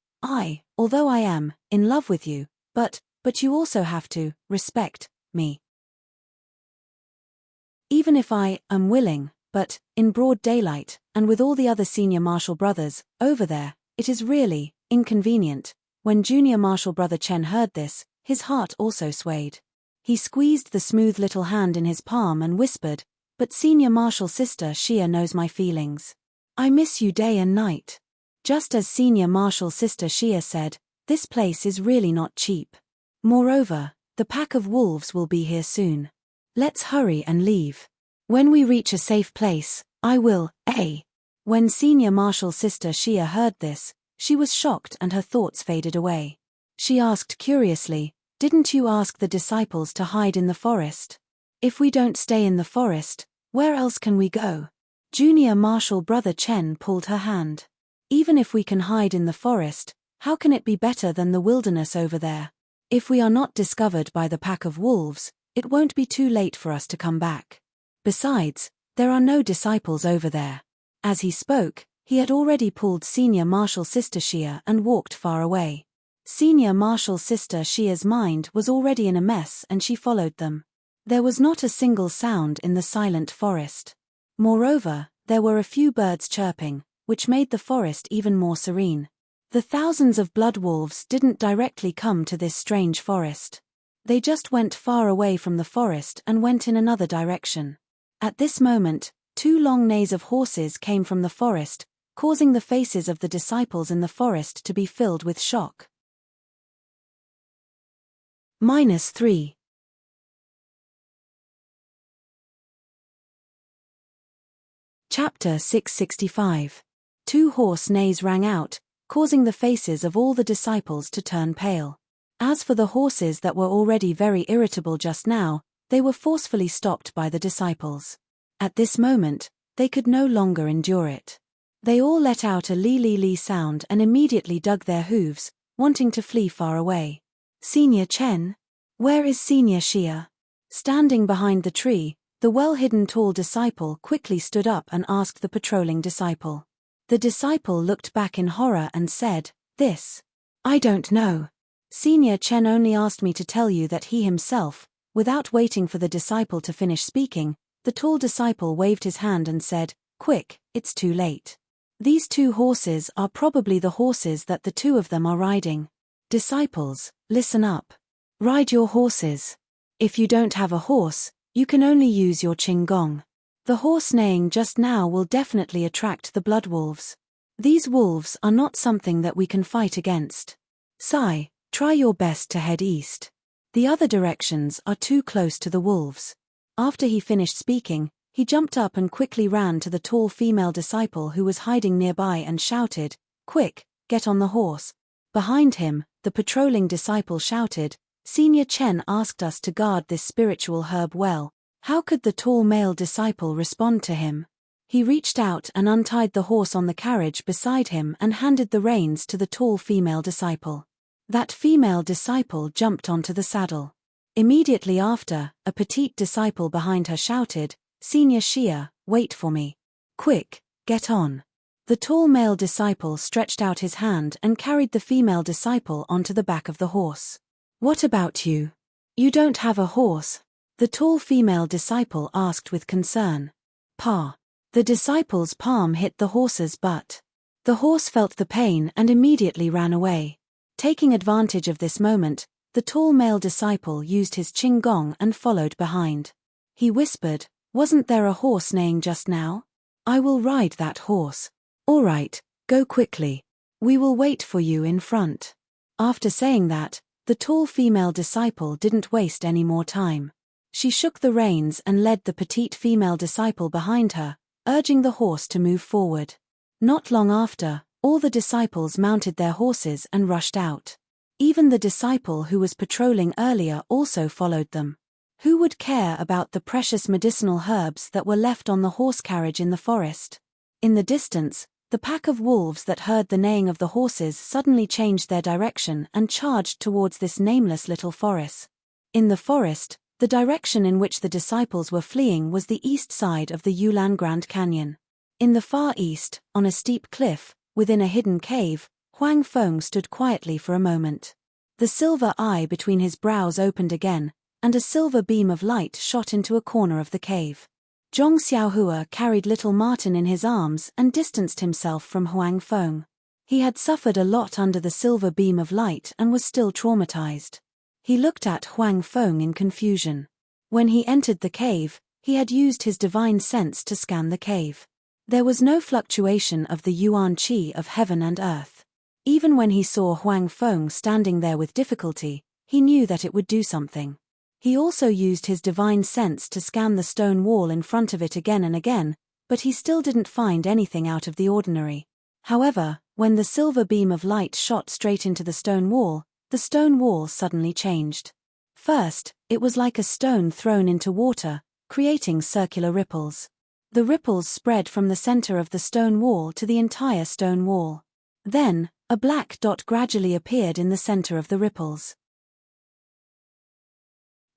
although I am in love with you, but you also have to respect me. Even if I am willing, but, in broad daylight, and with all the other Senior Marshal Brothers over there, it is really inconvenient. When Junior Marshal Brother Chen heard this, his heart also swayed. He squeezed the smooth little hand in his palm and whispered, but Senior Marshal Sister Xia knows my feelings. I miss you day and night. Just as Senior Marshal Sister Xia said, this place is really not cheap. Moreover, the pack of wolves will be here soon. Let's hurry and leave. When we reach a safe place, I will, When Senior Marshal Sister Xia heard this, she was shocked and her thoughts faded away. She asked curiously, didn't you ask the disciples to hide in the forest? If we don't stay in the forest, where else can we go? Junior Marshal Brother Chen pulled her hand. Even if we can hide in the forest, how can it be better than the wilderness over there? If we are not discovered by the pack of wolves, it won't be too late for us to come back. Besides, there are no disciples over there. As he spoke, he had already pulled Senior Marshal Sister Xia and walked far away. Senior Marshal Sister Xia's mind was already in a mess and she followed them. There was not a single sound in the silent forest. Moreover, there were a few birds chirping, which made the forest even more serene. The thousands of bloodwolves didn't directly come to this strange forest. They just went far away from the forest and went in another direction. At this moment, two long neighs of horses came from the forest, causing the faces of the disciples in the forest to be filled with shock. -3. Chapter 665. Two horse neighs rang out, causing the faces of all the disciples to turn pale. As for the horses that were already very irritable just now, they were forcefully stopped by the disciples. At this moment, they could no longer endure it. They all let out a lee-lee-lee sound and immediately dug their hooves, wanting to flee far away. Senior Chen? Where is Senior Xia? Standing behind the tree, The well-hidden tall disciple quickly stood up and asked the patrolling disciple. The disciple looked back in horror and said, "This? I don't know. Senior Chen only asked me to tell you that he himself." Without waiting for the disciple to finish speaking, the tall disciple waved his hand and said, "Quick, it's too late. These 2 horses are probably the horses that the 2 of them are riding. Disciples, listen up. Ride your horses. If you don't have a horse, you can only use your qinggong. The horse neighing just now will definitely attract the blood wolves. These wolves are not something that we can fight against. Sai, try your best to head east. The other directions are too close to the wolves." After he finished speaking, he jumped up and quickly ran to the tall female disciple who was hiding nearby and shouted, "Quick, get on the horse." Behind him, the patrolling disciple shouted, "Senior Chen asked us to guard this spiritual herb well." How could the tall male disciple respond to him? He reached out and untied the horse on the carriage beside him and handed the reins to the tall female disciple. That female disciple jumped onto the saddle. Immediately after, a petite disciple behind her shouted, "Senior Xia, wait for me. Quick, get on." The tall male disciple stretched out his hand and carried the female disciple onto the back of the horse. "What about you? You don't have a horse?" the tall female disciple asked with concern. "Pa." The disciple's palm hit the horse's butt. The horse felt the pain and immediately ran away. Taking advantage of this moment, the tall male disciple used his qinggong and followed behind. He whispered, "Wasn't there a horse neighing just now? I will ride that horse." "All right, go quickly. We will wait for you in front." After saying that, the tall female disciple didn't waste any more time. She shook the reins and led the petite female disciple behind her, urging the horse to move forward. Not long after, all the disciples mounted their horses and rushed out. Even the disciple who was patrolling earlier also followed them. Who would care about the precious medicinal herbs that were left on the horse carriage in the forest? In the distance, the pack of wolves that heard the neighing of the horses suddenly changed their direction and charged towards this nameless little forest. In the forest, the direction in which the disciples were fleeing was the east side of the Yulan Grand Canyon. In the far east, on a steep cliff, within a hidden cave, Huang Feng stood quietly for a moment. The silver eye between his brows opened again, and a silver beam of light shot into a corner of the cave. Zhong Xiaohua carried little Martin in his arms and distanced himself from Huang Feng. He had suffered a lot under the silver beam of light and was still traumatized. He looked at Huang Feng in confusion. When he entered the cave, he had used his divine sense to scan the cave. There was no fluctuation of the yuan qi of heaven and earth. Even when he saw Huang Feng standing there with difficulty, he knew that it would do something. He also used his divine sense to scan the stone wall in front of it again and again, but he still didn't find anything out of the ordinary. However, when the silver beam of light shot straight into the stone wall suddenly changed. First, it was like a stone thrown into water, creating circular ripples. The ripples spread from the center of the stone wall to the entire stone wall. Then, a black dot gradually appeared in the center of the ripples.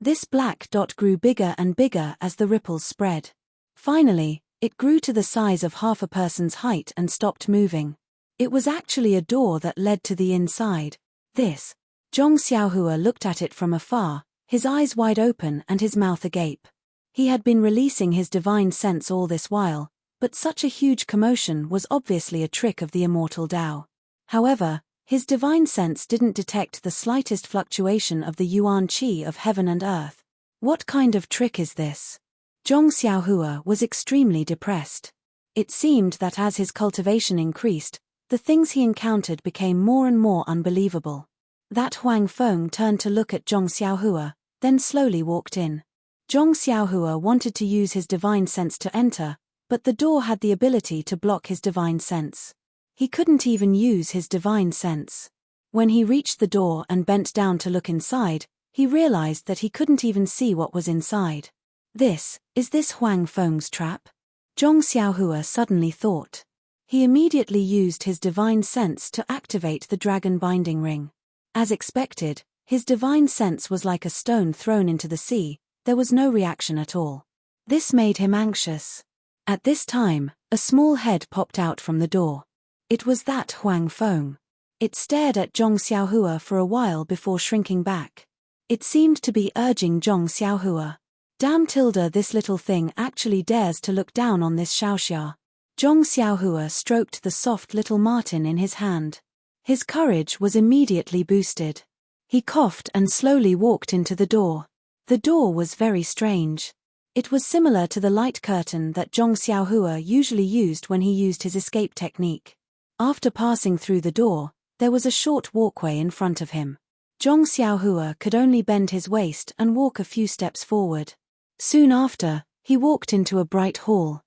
This black dot grew bigger and bigger as the ripples spread. Finally, it grew to the size of half a person's height and stopped moving. It was actually a door that led to the inside. This. Zhong Xiaohua looked at it from afar, his eyes wide open and his mouth agape. He had been releasing his divine sense all this while, but such a huge commotion was obviously a trick of the immortal Tao. However, his divine sense didn't detect the slightest fluctuation of the yuan qi of heaven and earth. What kind of trick is this? Zhong Xiaohua was extremely depressed. It seemed that as his cultivation increased, the things he encountered became more and more unbelievable. That Huang Feng turned to look at Zhong Xiaohua, then slowly walked in. Zhong Xiaohua wanted to use his divine sense to enter, but the door had the ability to block his divine sense. He couldn't even use his divine sense. When he reached the door and bent down to look inside, he realized that he couldn't even see what was inside. Is this Huang Feng's trap? Zhong Xiaohua suddenly thought. He immediately used his divine sense to activate the dragon binding ring. As expected, his divine sense was like a stone thrown into the sea, there was no reaction at all. This made him anxious. At this time, a small head popped out from the door. It was that Huang Feng. It stared at Zhong Xiaohua for a while before shrinking back. It seemed to be urging Zhong Xiaohua. Damn tilde, this little thing actually dares to look down on this Xiaoxia. Zhong Xiaohua stroked the soft little marten in his hand. His courage was immediately boosted. He coughed and slowly walked into the door. The door was very strange. It was similar to the light curtain that Zhong Xiaohua usually used when he used his escape technique. After passing through the door, there was a short walkway in front of him. Zhong Xiaohua could only bend his waist and walk a few steps forward. Soon after, he walked into a bright hall.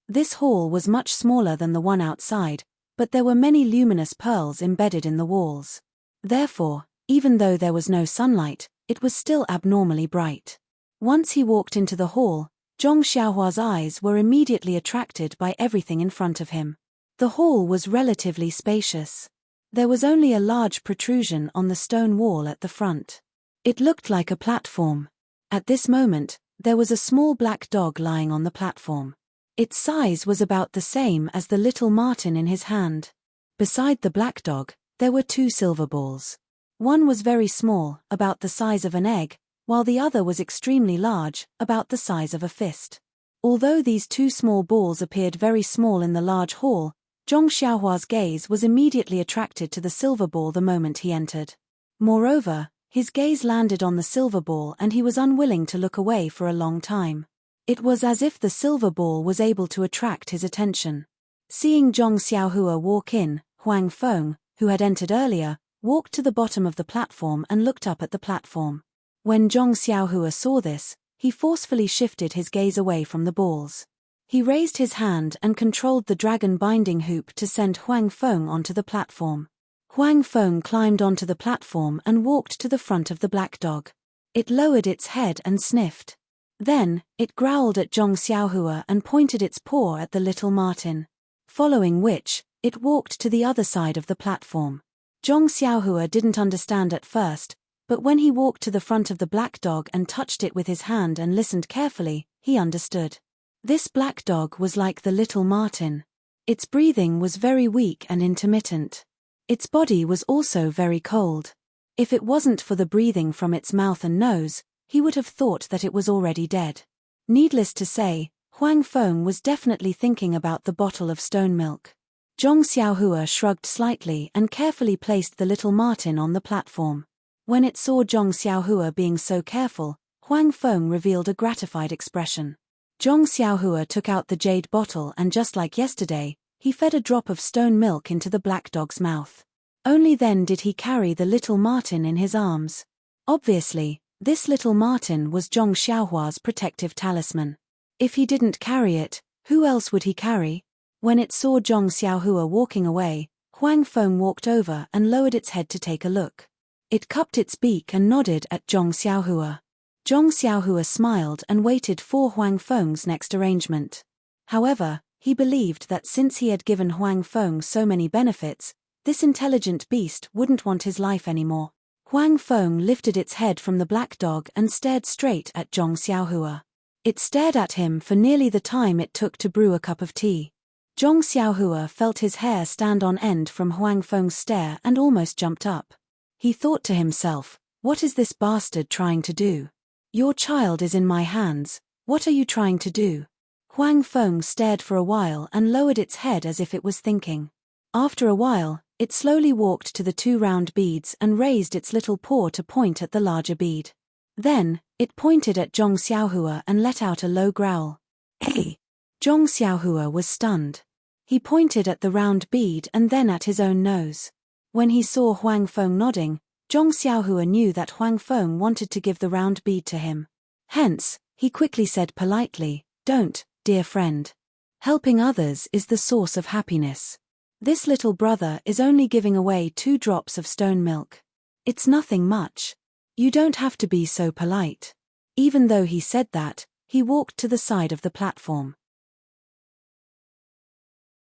This hall was much smaller than the one outside, but there were many luminous pearls embedded in the walls. Therefore, even though there was no sunlight, it was still abnormally bright. Once he walked into the hall, Zhong Xiaohua's eyes were immediately attracted by everything in front of him. The hall was relatively spacious. There was only a large protrusion on the stone wall at the front. It looked like a platform. At this moment, there was a small black dog lying on the platform. Its size was about the same as the little marten in his hand. Beside the black dog, there were two silver balls. One was very small, about the size of an egg, while the other was extremely large, about the size of a fist. Although these two small balls appeared very small in the large hall, Zhong Xiaohua's gaze was immediately attracted to the silver ball the moment he entered. Moreover, his gaze landed on the silver ball and he was unwilling to look away for a long time. It was as if the silver ball was able to attract his attention. Seeing Zhong Xiaohua walk in, Huang Feng, who had entered earlier, walked to the bottom of the platform and looked up at the platform. When Zhong Xiaohua saw this, he forcefully shifted his gaze away from the balls. He raised his hand and controlled the dragon binding hoop to send Huang Feng onto the platform. Huang Feng climbed onto the platform and walked to the front of the black dog. It lowered its head and sniffed. Then, it growled at Zhong Xiaohua and pointed its paw at the little marten. Following which, it walked to the other side of the platform. Zhong Xiaohua didn't understand at first, but when he walked to the front of the black dog and touched it with his hand and listened carefully, he understood. This black dog was like the little marten. Its breathing was very weak and intermittent. Its body was also very cold. If it wasn't for the breathing from its mouth and nose, he would have thought that it was already dead. Needless to say, Huang Feng was definitely thinking about the bottle of stone milk. Zhong Xiaohua shrugged slightly and carefully placed the little marten on the platform. When it saw Zhong Xiaohua being so careful, Huang Feng revealed a gratified expression. Zhong Xiaohua took out the jade bottle and just like yesterday, he fed a drop of stone milk into the black dog's mouth. Only then did he carry the little marten in his arms. Obviously, this little marten was Zhong Xiaohua's protective talisman. If he didn't carry it, who else would he carry? When it saw Zhong Xiaohua walking away, Huang Feng walked over and lowered its head to take a look. It cupped its beak and nodded at Zhong Xiaohua. Zhong Xiaohua smiled and waited for Huang Feng's next arrangement. However, he believed that since he had given Huang Feng so many benefits, this intelligent beast wouldn't want his life anymore. Huang Feng lifted its head from the black dog and stared straight at Zhong Xiaohua. It stared at him for nearly the time it took to brew a cup of tea. Zhong Xiaohua felt his hair stand on end from Huang Feng's stare and almost jumped up. He thought to himself, "What is this bastard trying to do? Your child is in my hands, what are you trying to do?" Huang Feng stared for a while and lowered its head as if it was thinking. After a while, it slowly walked to the two round beads and raised its little paw to point at the larger bead. Then, it pointed at Zhong Xiaohua and let out a low growl. "Hey!" Zhong Xiaohua was stunned. He pointed at the round bead and then at his own nose. When he saw Huang Feng nodding, Zhong Xiaohua knew that Huang Feng wanted to give the round bead to him. Hence, he quickly said politely, "Don't, dear friend. Helping others is the source of happiness. This little brother is only giving away 2 drops of stone milk. It's nothing much. You don't have to be so polite." Even though he said that, he walked to the side of the platform.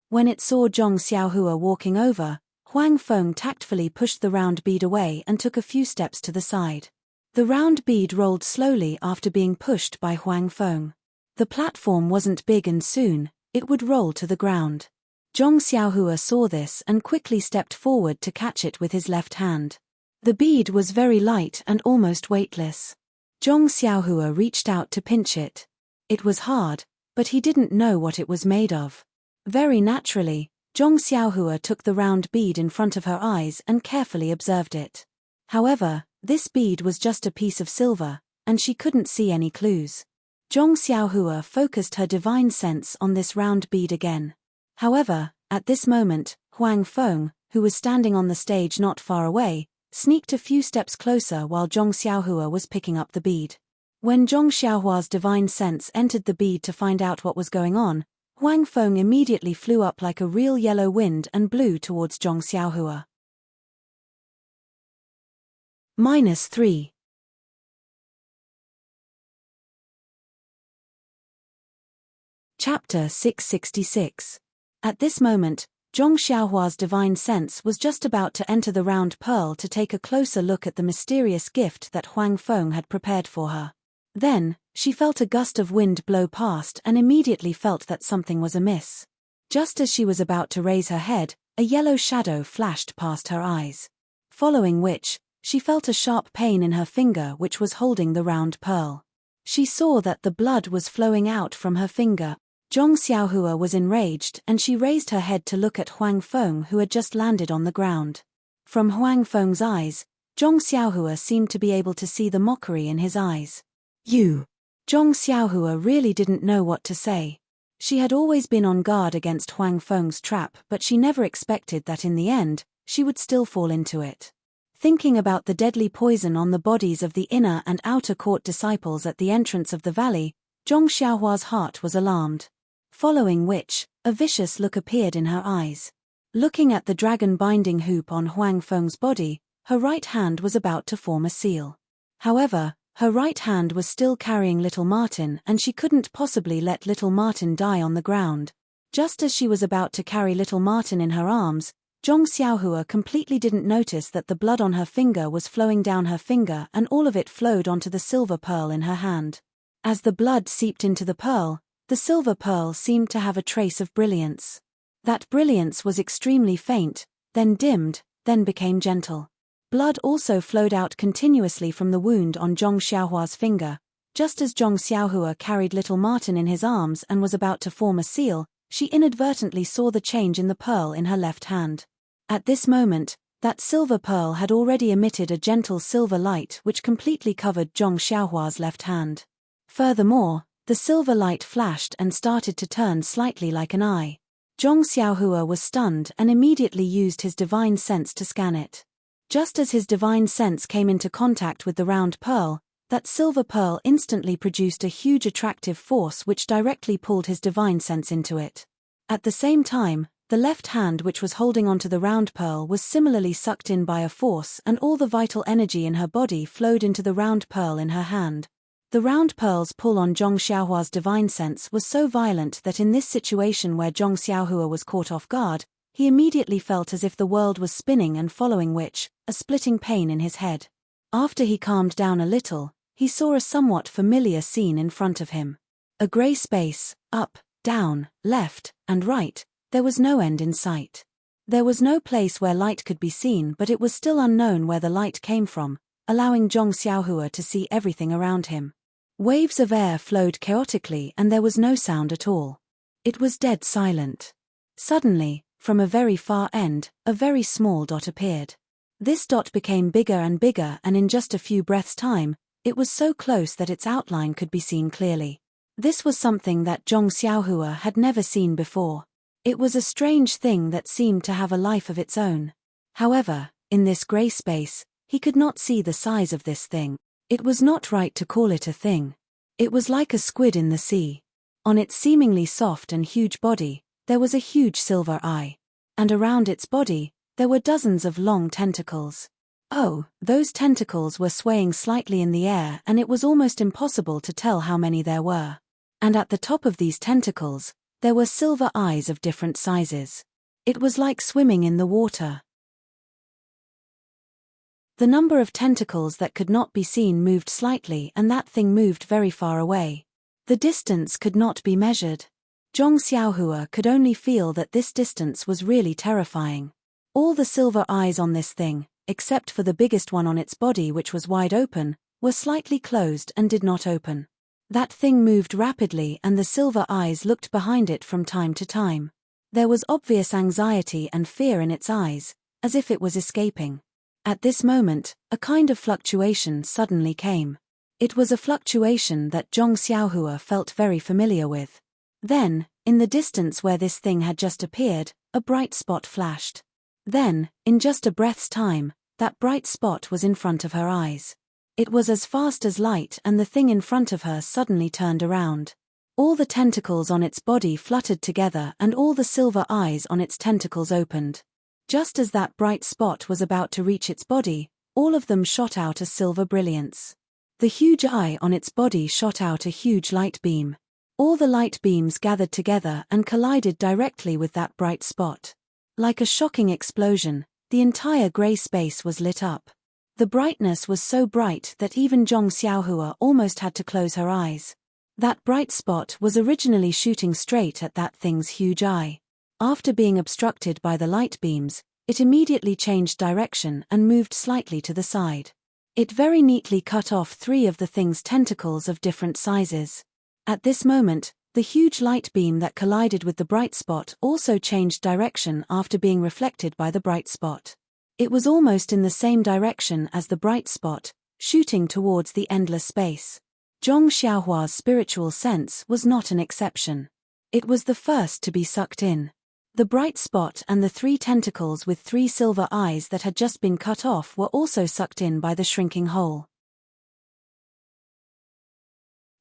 When it saw Zhong Xiaohua walking over, Huang Feng tactfully pushed the round bead away and took a few steps to the side. The round bead rolled slowly after being pushed by Huang Feng. The platform wasn't big and soon, it would roll to the ground. Zhong Xiaohua saw this and quickly stepped forward to catch it with his left hand. The bead was very light and almost weightless. Zhong Xiaohua reached out to pinch it. It was hard, but he didn't know what it was made of. Very naturally, Zhong Xiaohua took the round bead in front of her eyes and carefully observed it. However, this bead was just a piece of silver, and she couldn't see any clues. Zhong Xiaohua focused her divine sense on this round bead again. However, at this moment, Huang Feng, who was standing on the stage not far away, sneaked a few steps closer while Zhong Xiaohua was picking up the bead. When Zhong Xiaohua's divine sense entered the bead to find out what was going on, Huang Feng immediately flew up like a real yellow wind and blew towards Zhong Xiaohua. -3. Chapter 666. At this moment, Zhong Xiaohua's divine sense was just about to enter the round pearl to take a closer look at the mysterious gift that Huang Feng had prepared for her. Then, she felt a gust of wind blow past and immediately felt that something was amiss. Just as she was about to raise her head, a yellow shadow flashed past her eyes. Following which, she felt a sharp pain in her finger which was holding the round pearl. She saw that the blood was flowing out from her finger. Zhong Xiaohua was enraged and she raised her head to look at Huang Feng who had just landed on the ground. From Huang Feng's eyes, Zhong Xiaohua seemed to be able to see the mockery in his eyes. "You!" Zhong Xiaohua really didn't know what to say. She had always been on guard against Huang Feng's trap, but she never expected that in the end, she would still fall into it. Thinking about the deadly poison on the bodies of the inner and outer court disciples at the entrance of the valley, Zhong Xiaohua's heart was alarmed. Following which, a vicious look appeared in her eyes. Looking at the dragon binding hoop on Huang Feng's body, her right hand was about to form a seal. However, her right hand was still carrying little Martin and she couldn't possibly let little Martin die on the ground. Just as she was about to carry little Martin in her arms, Zhong Xiaohua completely didn't notice that the blood on her finger was flowing down her finger and all of it flowed onto the silver pearl in her hand. As the blood seeped into the pearl, the silver pearl seemed to have a trace of brilliance. That brilliance was extremely faint, then dimmed, then became gentle. Blood also flowed out continuously from the wound on Zhong Xiaohua's finger. Just as Zhong Xiaohua carried little Martin in his arms and was about to form a seal, she inadvertently saw the change in the pearl in her left hand. At this moment, that silver pearl had already emitted a gentle silver light which completely covered Zhong Xiaohua's left hand. Furthermore, the silver light flashed and started to turn slightly like an eye. Zhong Xiaohua was stunned and immediately used his divine sense to scan it. Just as his divine sense came into contact with the round pearl, that silver pearl instantly produced a huge attractive force which directly pulled his divine sense into it. At the same time, the left hand which was holding onto the round pearl was similarly sucked in by a force and all the vital energy in her body flowed into the round pearl in her hand. The round pearl's pull on Zhong Xiaohua's divine sense was so violent that in this situation where Zhong Xiaohua was caught off guard, he immediately felt as if the world was spinning and following which, a splitting pain in his head. After he calmed down a little, he saw a somewhat familiar scene in front of him. A grey space, up, down, left, and right, there was no end in sight. There was no place where light could be seen but it was still unknown where the light came from, allowing Zhong Xiaohua to see everything around him. Waves of air flowed chaotically and there was no sound at all. It was dead silent. Suddenly, from a very far end, a very small dot appeared. This dot became bigger and bigger and in just a few breaths' time, it was so close that its outline could be seen clearly. This was something that Zhong Xiaohua had never seen before. It was a strange thing that seemed to have a life of its own. However, in this grey space, he could not see the size of this thing. It was not right to call it a thing. It was like a squid in the sea. On its seemingly soft and huge body, there was a huge silver eye. And around its body, there were dozens of long tentacles. Oh, those tentacles were swaying slightly in the air and it was almost impossible to tell how many there were. And at the top of these tentacles, there were silver eyes of different sizes. It was like swimming in the water. The number of tentacles that could not be seen moved slightly, and that thing moved very far away. The distance could not be measured. Zhong Xiaohua could only feel that this distance was really terrifying. All the silver eyes on this thing, except for the biggest one on its body which was wide open, were slightly closed and did not open. That thing moved rapidly, and the silver eyes looked behind it from time to time. There was obvious anxiety and fear in its eyes, as if it was escaping. At this moment, a kind of fluctuation suddenly came. It was a fluctuation that Zhong Xiaohua felt very familiar with. Then, in the distance where this thing had just appeared, a bright spot flashed. Then, in just a breath's time, that bright spot was in front of her eyes. It was as fast as light, and the thing in front of her suddenly turned around. All the tentacles on its body fluttered together, and all the silver eyes on its tentacles opened. Just as that bright spot was about to reach its body, all of them shot out a silver brilliance. The huge eye on its body shot out a huge light beam. All the light beams gathered together and collided directly with that bright spot. Like a shocking explosion, the entire gray space was lit up. The brightness was so bright that even Zhong Xiaohua almost had to close her eyes. That bright spot was originally shooting straight at that thing's huge eye. After being obstructed by the light beams, it immediately changed direction and moved slightly to the side. It very neatly cut off 3 of the thing's tentacles of different sizes. At this moment, the huge light beam that collided with the bright spot also changed direction after being reflected by the bright spot. It was almost in the same direction as the bright spot, shooting towards the endless space. Zhong Xiaohua's spiritual sense was not an exception. It was the first to be sucked in. The bright spot and the 3 tentacles with 3 silver eyes that had just been cut off were also sucked in by the shrinking hole.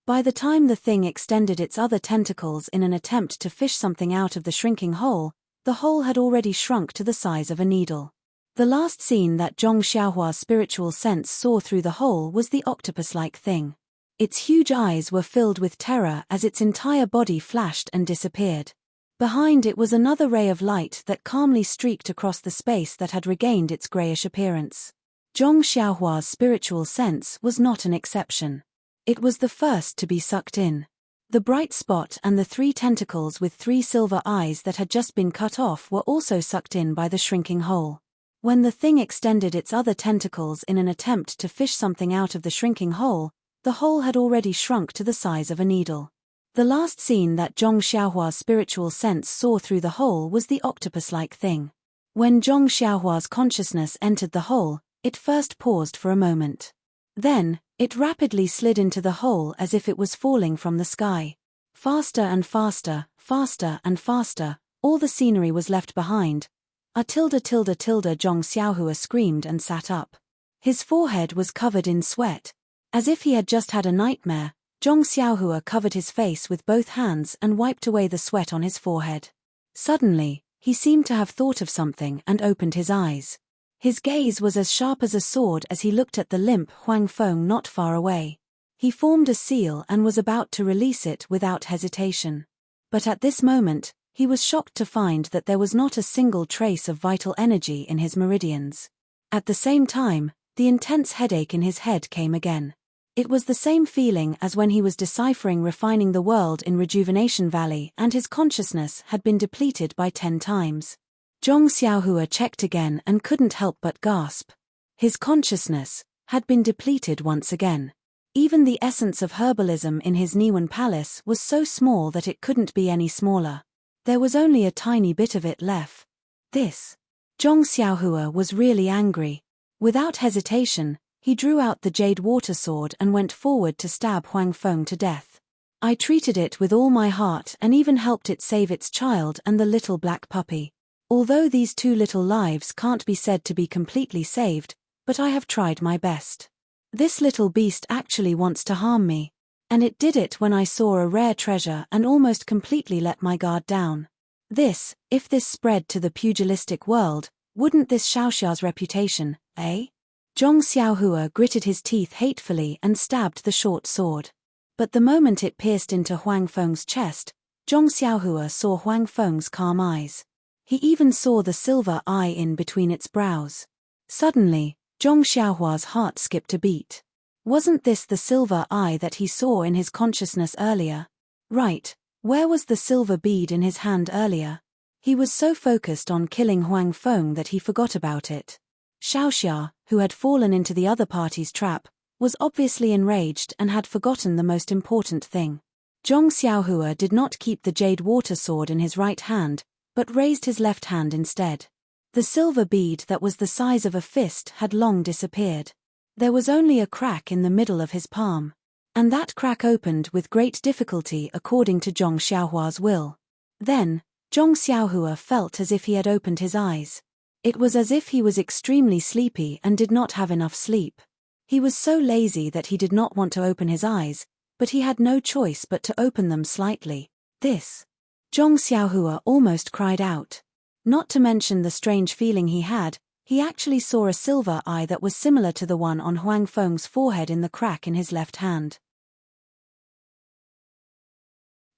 By the time the thing extended its other tentacles in an attempt to fish something out of the shrinking hole, the hole had already shrunk to the size of a needle. The last scene that Zhong Xiaohua's spiritual sense saw through the hole was the octopus-like thing. Its huge eyes were filled with terror as its entire body flashed and disappeared. Behind it was another ray of light that calmly streaked across the space that had regained its grayish appearance. Zhong Xiaohua's spiritual sense was not an exception. It was the first to be sucked in. The bright spot and the 3 tentacles with 3 silver eyes that had just been cut off were also sucked in by the shrinking hole. When the thing extended its other tentacles in an attempt to fish something out of the shrinking hole, the hole had already shrunk to the size of a needle. The last scene that Zhong Xiaohua's spiritual sense saw through the hole was the octopus-like thing. When Zhong Xiaohua's consciousness entered the hole, it first paused for a moment. Then, it rapidly slid into the hole as if it was falling from the sky. Faster and faster, faster and faster, all the scenery was left behind. Zhong Xiaohua screamed and sat up. His forehead was covered in sweat. As if he had just had a nightmare, Zhong Xiaohua covered his face with both hands and wiped away the sweat on his forehead. Suddenly, he seemed to have thought of something and opened his eyes. His gaze was as sharp as a sword as he looked at the limp Huang Feng not far away. He formed a seal and was about to release it without hesitation. But at this moment, he was shocked to find that there was not a single trace of vital energy in his meridians. At the same time, the intense headache in his head came again. It was the same feeling as when he was deciphering Refining the World in Rejuvenation Valley and his consciousness had been depleted by 10 times. Zhong Xiaohua checked again and couldn't help but gasp. His consciousness had been depleted once again. Even the essence of herbalism in his Niwen palace was so small that it couldn't be any smaller. There was only a tiny bit of it left. Zhong Xiaohua was really angry. Without hesitation, he drew out the jade water sword and went forward to stab Huang Feng to death. I treated it with all my heart and even helped it save its child and the little black puppy. Although these 2 little lives can't be said to be completely saved, but I have tried my best. This little beast actually wants to harm me. And it did it when I saw a rare treasure and almost completely let my guard down. If this spread to the pugilistic world, wouldn't this Xiaoxia's reputation, eh? Zhong Xiaohua gritted his teeth hatefully and stabbed the short sword. But the moment it pierced into Huang Feng's chest, Zhong Xiaohua saw Huang Feng's calm eyes. He even saw the silver eye in between its brows. Suddenly, Zhong Xiaohua's heart skipped a beat. Wasn't this the silver eye that he saw in his consciousness earlier? Right, where was the silver bead in his hand earlier? He was so focused on killing Huang Feng that he forgot about it. Xiaoxia, who had fallen into the other party's trap, was obviously enraged and had forgotten the most important thing. Zhong Xiaohua did not keep the jade water sword in his right hand, but raised his left hand instead. The silver bead that was the size of a fist had long disappeared. There was only a crack in the middle of his palm. And that crack opened with great difficulty according to Zhong Xiaohua's will. Then, Zhong Xiaohua felt as if he had opened his eyes. It was as if he was extremely sleepy and did not have enough sleep. He was so lazy that he did not want to open his eyes, but he had no choice but to open them slightly. This. Zhong Xiaohua almost cried out. Not to mention the strange feeling he actually saw a silver eye that was similar to the one on Huang Feng's forehead in the crack in his left hand.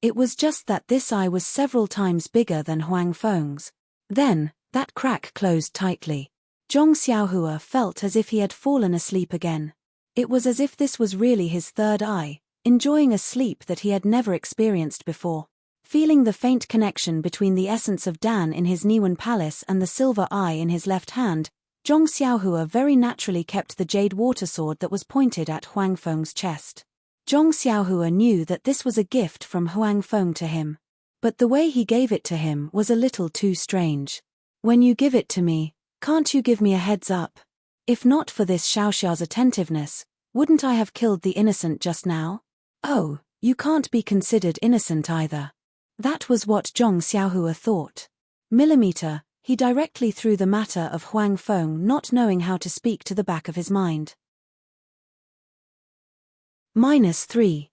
It was just that this eye was several times bigger than Huang Feng's. Then, that crack closed tightly. Zhong Xiaohua felt as if he had fallen asleep again. It was as if this was really his third eye, enjoying a sleep that he had never experienced before. Feeling the faint connection between the essence of Dan in his Niwen palace and the silver eye in his left hand, Zhong Xiaohua very naturally kept the jade water sword that was pointed at Huang Feng's chest. Zhong Xiaohua knew that this was a gift from Huang Feng to him. But the way he gave it to him was a little too strange. When you give it to me, can't you give me a heads up? If not for this Xiaoxia's attentiveness, wouldn't I have killed the innocent just now? Oh, you can't be considered innocent either. That was what Zhong Xiaohua thought. Millimeter, he directly threw the matter of Huang Feng not knowing how to speak to the back of his mind. -3.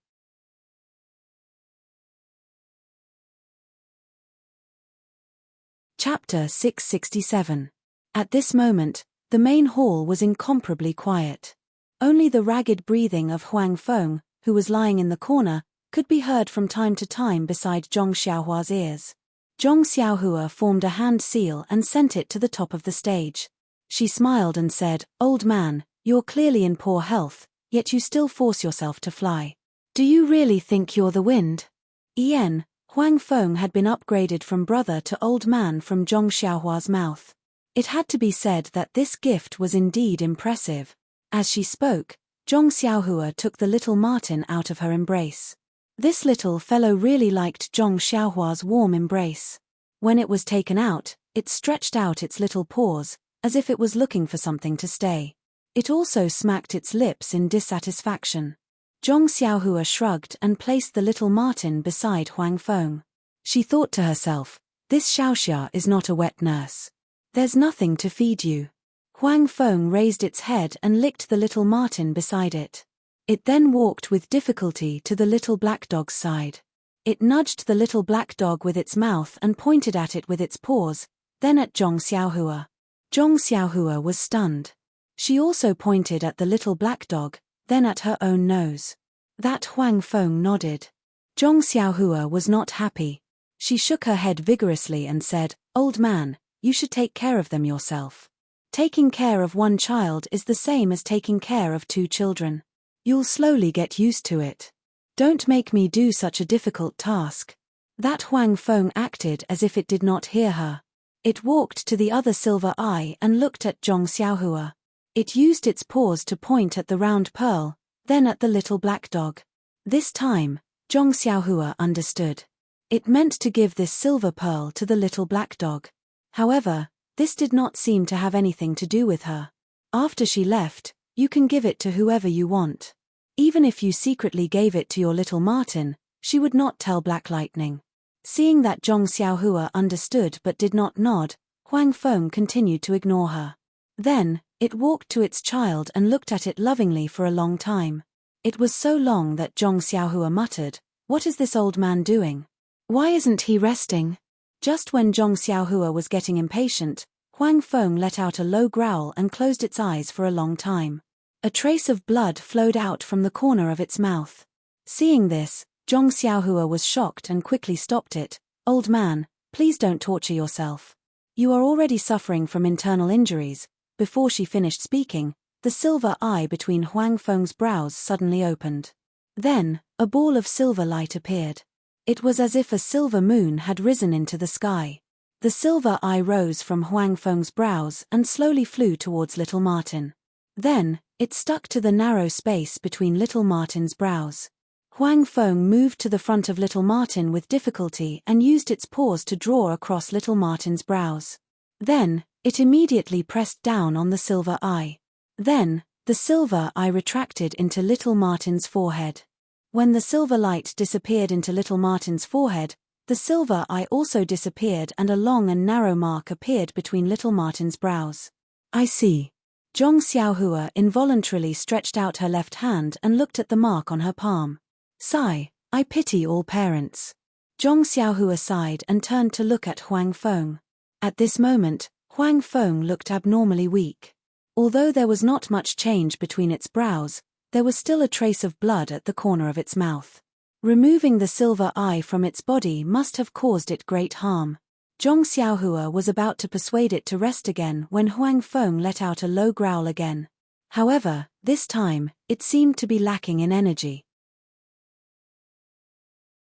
Chapter 667. At this moment, the main hall was incomparably quiet. Only the ragged breathing of Huang Feng, who was lying in the corner, could be heard from time to time beside Zhong Xiaohua's ears. Zhong Xiaohua formed a hand seal and sent it to the top of the stage. She smiled and said, "Old man, you're clearly in poor health, yet you still force yourself to fly. Do you really think you're the wind?" Huang Feng had been upgraded from brother to old man from Zhong Xiaohua's mouth. It had to be said that this gift was indeed impressive. As she spoke, Zhong Xiaohua took the little marten out of her embrace. This little fellow really liked Zhong Xiaohua's warm embrace. When it was taken out, it stretched out its little paws, as if it was looking for something to stay. It also smacked its lips in dissatisfaction. Zhong Xiaohua shrugged and placed the little marten beside Huang Feng. She thought to herself, this Xiaoxia is not a wet nurse. There's nothing to feed you. Huang Feng raised its head and licked the little marten beside it. It then walked with difficulty to the little black dog's side. It nudged the little black dog with its mouth and pointed at it with its paws, then at Zhong Xiaohua. Zhong Xiaohua was stunned. She also pointed at the little black dog, then at her own nose. That Huang Feng nodded. Zhong Xiaohua was not happy. She shook her head vigorously and said, "Old man, you should take care of them yourself. Taking care of one child is the same as taking care of 2 children. You'll slowly get used to it. Don't make me do such a difficult task." That Huang Feng acted as if it did not hear her. It walked to the other silver eye and looked at Zhong Xiaohua. It used its paws to point at the round pearl, then at the little black dog. This time, Zhong Xiaohua understood. It meant to give this silver pearl to the little black dog. However, this did not seem to have anything to do with her. After she left, you can give it to whoever you want. Even if you secretly gave it to your little marten, she would not tell Black Lightning. Seeing that Zhong Xiaohua understood but did not nod, Huang Feng continued to ignore her. Then, it walked to its child and looked at it lovingly for a long time. It was so long that Zhong Xiaohua muttered, "What is this old man doing? Why isn't he resting?" Just when Zhong Xiaohua was getting impatient, Huang Feng let out a low growl and closed its eyes for a long time. A trace of blood flowed out from the corner of its mouth. Seeing this, Zhong Xiaohua was shocked and quickly stopped it. "Old man, please don't torture yourself. You are already suffering from internal injuries." Before she finished speaking, the silver eye between Huang Feng's brows suddenly opened. Then, a ball of silver light appeared. It was as if a silver moon had risen into the sky. The silver eye rose from Huang Feng's brows and slowly flew towards little Martin. Then, it stuck to the narrow space between little Martin's brows. Huang Feng moved to the front of little Martin with difficulty and used its paws to draw across little Martin's brows. Then, it immediately pressed down on the silver eye. Then, the silver eye retracted into little Martin's forehead. When the silver light disappeared into little Martin's forehead, the silver eye also disappeared and a long and narrow mark appeared between little Martin's brows. I see. Zhong Xiaohua involuntarily stretched out her left hand and looked at the mark on her palm. Sigh, I pity all parents. Zhong Xiaohua sighed and turned to look at Huang Feng. At this moment, Huang Feng looked abnormally weak. Although there was not much change between its brows, there was still a trace of blood at the corner of its mouth. Removing the silver eye from its body must have caused it great harm. Zhong Xiaohua was about to persuade it to rest again when Huang Feng let out a low growl again. However, this time, it seemed to be lacking in energy.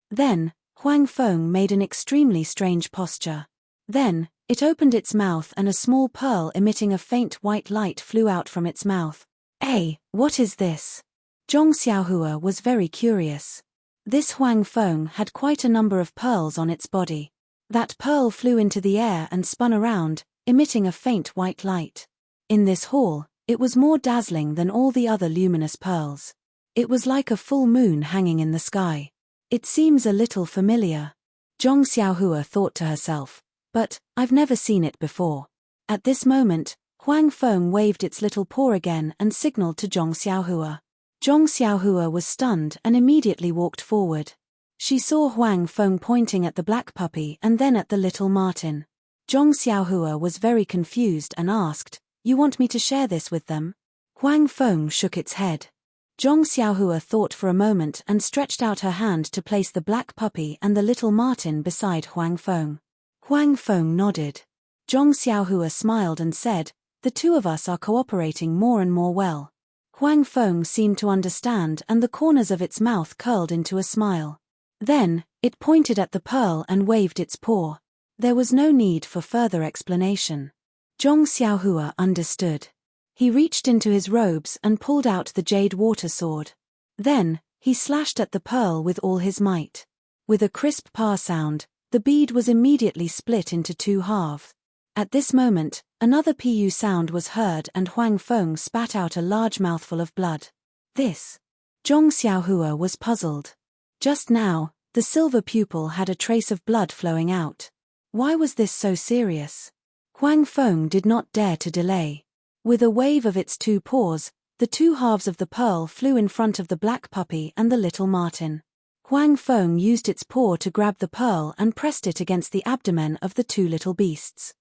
Then, Huang Feng made an extremely strange posture. Then, it opened its mouth and a small pearl emitting a faint white light flew out from its mouth. Hey, what is this? Zhong Xiaohua was very curious. This Huang Feng had quite a number of pearls on its body. That pearl flew into the air and spun around, emitting a faint white light. In this hall, it was more dazzling than all the other luminous pearls. It was like a full moon hanging in the sky. It seems a little familiar. Zhong Xiaohua thought to herself, but I've never seen it before. At this moment, Huang Feng waved its little paw again and signaled to Zhong Xiaohua. Zhong Xiaohua was stunned and immediately walked forward. She saw Huang Feng pointing at the black puppy and then at the little Martin. Zhong Xiaohua was very confused and asked, "You want me to share this with them?" Huang Feng shook its head. Zhong Xiaohua thought for a moment and stretched out her hand to place the black puppy and the little Martin beside Huang Feng. Huang Feng nodded. Zhong Xiaohua smiled and said, "The two of us are cooperating more and more well." Huang Feng seemed to understand and the corners of its mouth curled into a smile. Then, it pointed at the pearl and waved its paw. There was no need for further explanation. Zhong Xiaohua understood. He reached into his robes and pulled out the jade water sword. Then, he slashed at the pearl with all his might. With a crisp pa sound, the bead was immediately split into two halves. At this moment, another pu sound was heard and Huang Feng spat out a large mouthful of blood. This. Zhong Xiaohua was puzzled. Just now, the silver pupil had a trace of blood flowing out. Why was this so serious? Huang Feng did not dare to delay. With a wave of its two paws, the two halves of the pearl flew in front of the black puppy and the little Martin. Huang Feng used its paw to grab the pearl and pressed it against the abdomen of the two little beasts.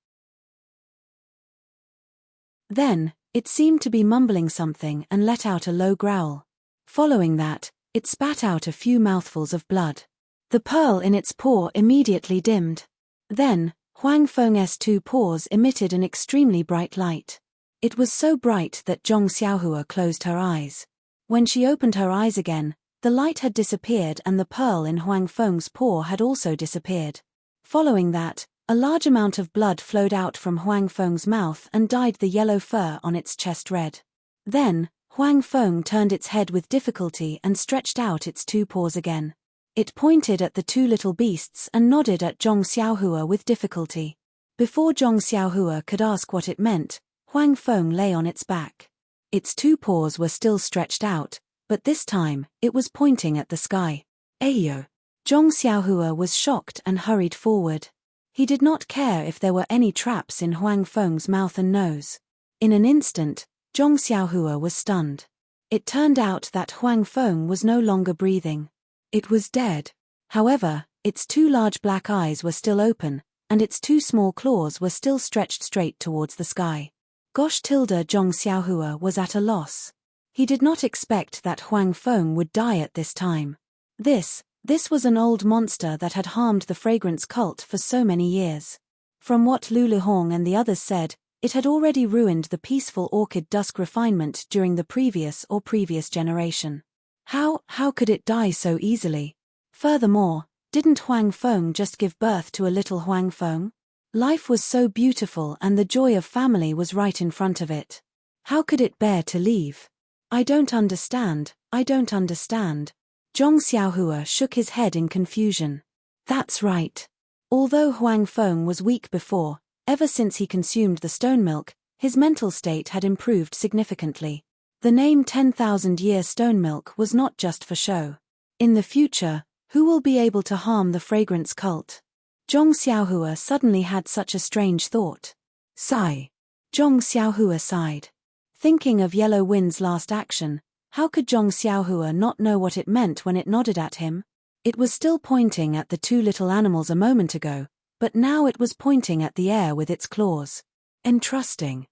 Then, it seemed to be mumbling something and let out a low growl. Following that, it spat out a few mouthfuls of blood. The pearl in its paw immediately dimmed. Then, Huang Feng's two paws emitted an extremely bright light. It was so bright that Zhong Xiaohua closed her eyes. When she opened her eyes again, the light had disappeared and the pearl in Huang Feng's paw had also disappeared. Following that, a large amount of blood flowed out from Huang Feng's mouth and dyed the yellow fur on its chest red. Then, Huang Feng turned its head with difficulty and stretched out its two paws again. It pointed at the two little beasts and nodded at Zhong Xiaohua with difficulty. Before Zhong Xiaohua could ask what it meant, Huang Feng lay on its back. Its two paws were still stretched out, but this time, it was pointing at the sky. Ayo! Zhong Xiaohua was shocked and hurried forward. He did not care if there were any traps in Huang Feng's mouth and nose. In an instant, Zhong Xiaohua was stunned. It turned out that Huang Feng was no longer breathing. It was dead. However, its two large black eyes were still open, and its two small claws were still stretched straight towards the sky. Gosh! Zhong Xiaohua was at a loss. He did not expect that Huang Feng would die at this time. This was an old monster that had harmed the fragrance cult for so many years. From what Lu Lihong and the others said, It had already ruined the peaceful orchid dusk refinement during the previous generation. How could it die so easily? Furthermore, didn't Huang Feng just give birth to a little Huang Feng? Life was so beautiful and the joy of family was right in front of it. How could it bear to leave? I don't understand. Zhong Xiaohua shook his head in confusion. That's right. Although Huang Feng was weak before, ever since he consumed the stone milk, his mental state had improved significantly. The name 10,000-year stone milk was not just for show. In the future, who will be able to harm the fragrance cult? Zhong Xiaohua suddenly had such a strange thought. Sigh. Zhong Xiaohua sighed. Thinking of Yellow Wind's last action, how could Zhong Xiaohua not know what it meant when it nodded at him? It was still pointing at the two little animals a moment ago, but now it was pointing at the air with its claws. Entrusting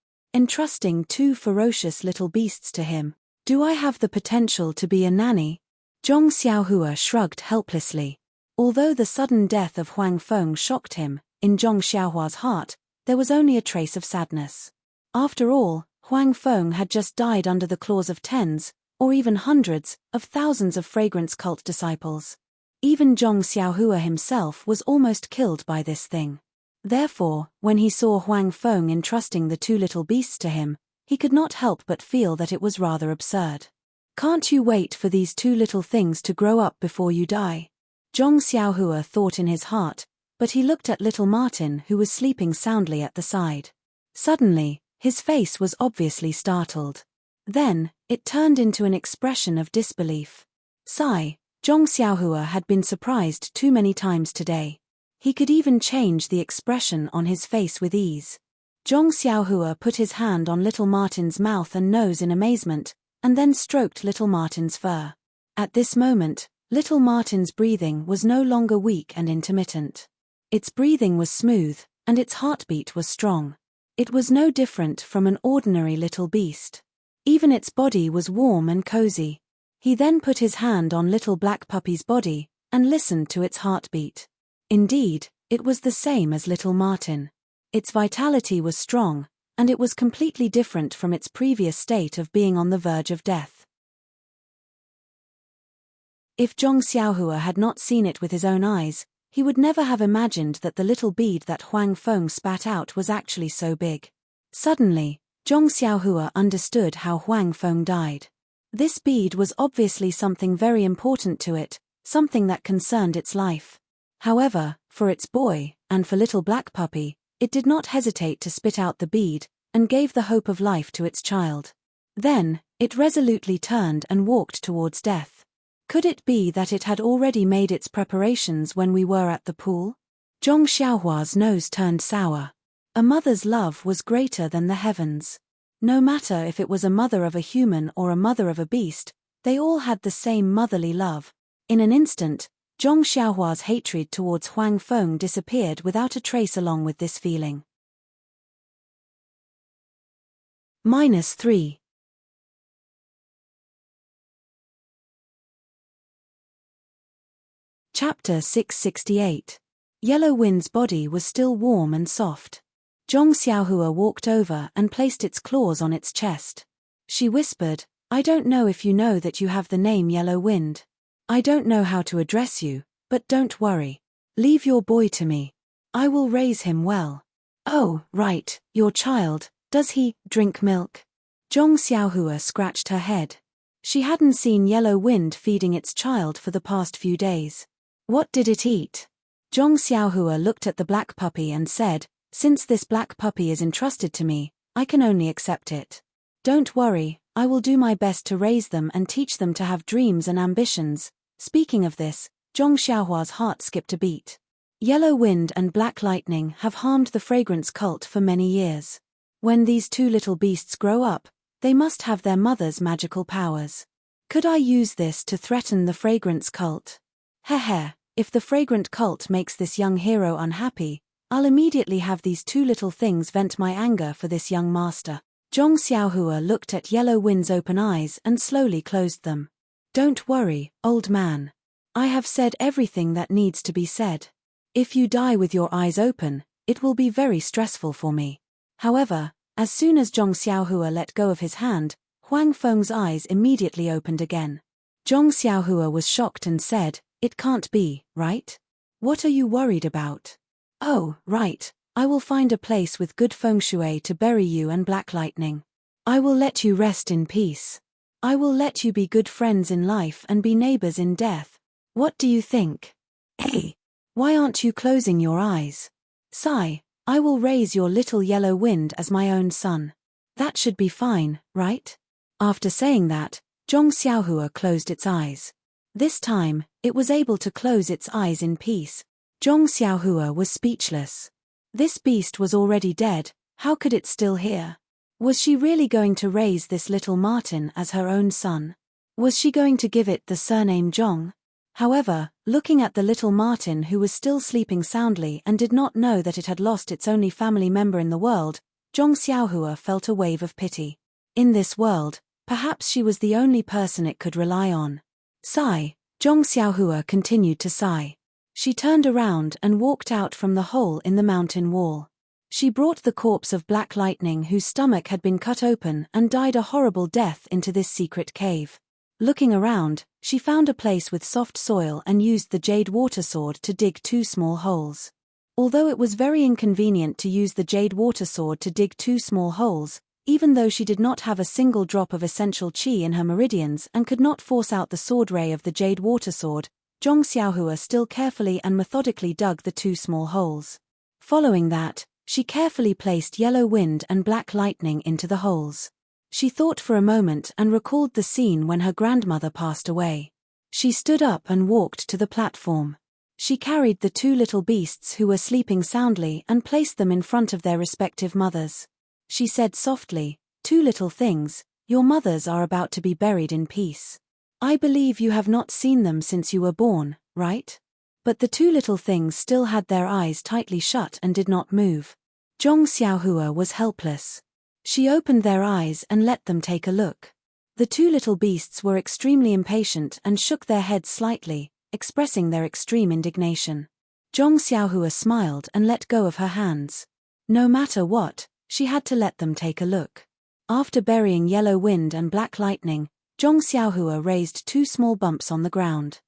two ferocious little beasts to him. Do I have the potential to be a nanny? Zhong Xiaohua shrugged helplessly. Although the sudden death of Huang Feng shocked him, in Zhong Xiaohua's heart, there was only a trace of sadness. After all, Huang Feng had just died under the claws of tens, or even hundreds, of thousands of fragrance cult disciples. Even Zhong Xiaohua himself was almost killed by this thing. Therefore, when he saw Huang Feng entrusting the two little beasts to him, he could not help but feel that it was rather absurd. Can't you wait for these two little things to grow up before you die? Zhong Xiaohua thought in his heart, but he looked at little Martin who was sleeping soundly at the side. Suddenly, his face was obviously startled. Then, it turned into an expression of disbelief. Sigh. Zhong Xiaohua had been surprised too many times today. He could even change the expression on his face with ease. Zhong Xiaohua put his hand on little Martin's mouth and nose in amazement, and then stroked little Martin's fur. At this moment, little Martin's breathing was no longer weak and intermittent. Its breathing was smooth, and its heartbeat was strong. It was no different from an ordinary little beast. Even its body was warm and cozy. He then put his hand on little black puppy's body, and listened to its heartbeat. Indeed, it was the same as little Martin. Its vitality was strong, and it was completely different from its previous state of being on the verge of death. If Zhong Xiaohua had not seen it with his own eyes, he would never have imagined that the little bead that Huang Feng spat out was actually so big. Suddenly, Zhong Xiaohua understood how Huang Feng died. This bead was obviously something very important to it, something that concerned its life. However, for its boy, and for little black puppy, it did not hesitate to spit out the bead, and gave the hope of life to its child. Then, it resolutely turned and walked towards death. Could it be that it had already made its preparations when we were at the pool? Zhong Xiaohua's nose turned sour. A mother's love was greater than the heavens. No matter if it was a mother of a human or a mother of a beast, they all had the same motherly love. In an instant, Zhong Xiaohua's hatred towards Huang Feng disappeared without a trace along with this feeling. -3. Chapter 668. Yellow Wind's body was still warm and soft. Zhong Xiaohua walked over and placed its claws on its chest. She whispered, "I don't know if you know that you have the name Yellow Wind. I don't know how to address you, but don't worry. Leave your boy to me. I will raise him well." "Oh, right, your child, does he drink milk?" Zhong Xiaohua scratched her head. She hadn't seen Yellow Wind feeding its child for the past few days. What did it eat? Zhong Xiaohua looked at the black puppy and said, "Since this black puppy is entrusted to me, I can only accept it. Don't worry, I will do my best to raise them and teach them to have dreams and ambitions." Speaking of this, Zhong Xiaohua's heart skipped a beat. Yellow Wind and Black Lightning have harmed the fragrance cult for many years. When these two little beasts grow up, they must have their mother's magical powers. Could I use this to threaten the fragrance cult? Heh, if the fragrant cult makes this young hero unhappy, I'll immediately have these two little things vent my anger for this young master. Zhong Xiaohua looked at Yellow Wind's open eyes and slowly closed them. "Don't worry, old man. I have said everything that needs to be said. If you die with your eyes open, it will be very stressful for me. However, As soon as Zhong Xiaohua let go of his hand, Huang Feng's eyes immediately opened again. Zhong Xiaohua was shocked and said, "It can't be, right? What are you worried about?" "Oh, right, I will find a place with good feng shui to bury you and Black Lightning. I will let you rest in peace. I will let you be good friends in life and be neighbors in death. What do you think? Hey, why aren't you closing your eyes? Sigh, I will raise your little yellow wind as my own son. That should be fine, right?" After saying that, Zhong Xiaohua closed its eyes. This time, it was able to close its eyes in peace. Zhong Xiaohua was speechless. This beast was already dead, how could it still hear? Was she really going to raise this little Martin as her own son? Was she going to give it the surname Zhong? However, looking at the little Martin who was still sleeping soundly and did not know that it had lost its only family member in the world, Zhong Xiaohua felt a wave of pity. In this world, perhaps she was the only person it could rely on. Sigh, Zhong Xiaohua continued to sigh. She turned around and walked out from the hole in the mountain wall. She brought the corpse of Black Lightning whose stomach had been cut open and died a horrible death into this secret cave. Looking around, she found a place with soft soil and used the jade water sword to dig 2 small holes. Although it was very inconvenient to use the jade water sword to dig 2 small holes, even though she did not have a single drop of essential qi in her meridians and could not force out the sword ray of the jade water sword, Zhong Xiaohua still carefully and methodically dug the 2 small holes. Following that, she carefully placed Yellow Wind and Black Lightning into the holes. She thought for a moment and recalled the scene when her grandmother passed away. She stood up and walked to the platform. She carried the 2 little beasts who were sleeping soundly and placed them in front of their respective mothers. She said softly, "2 little things, your mothers are about to be buried in peace. I believe you have not seen them since you were born, right?" But the 2 little things still had their eyes tightly shut and did not move. Zhong Xiaohua was helpless. She opened their eyes and let them take a look. The 2 little beasts were extremely impatient and shook their heads slightly, expressing their extreme indignation. Zhong Xiaohua smiled and let go of her hands. No matter what, she had to let them take a look. After burying Yellow Wind and Black Lightning, Zhong Xiaohua raised 2 small bumps on the ground.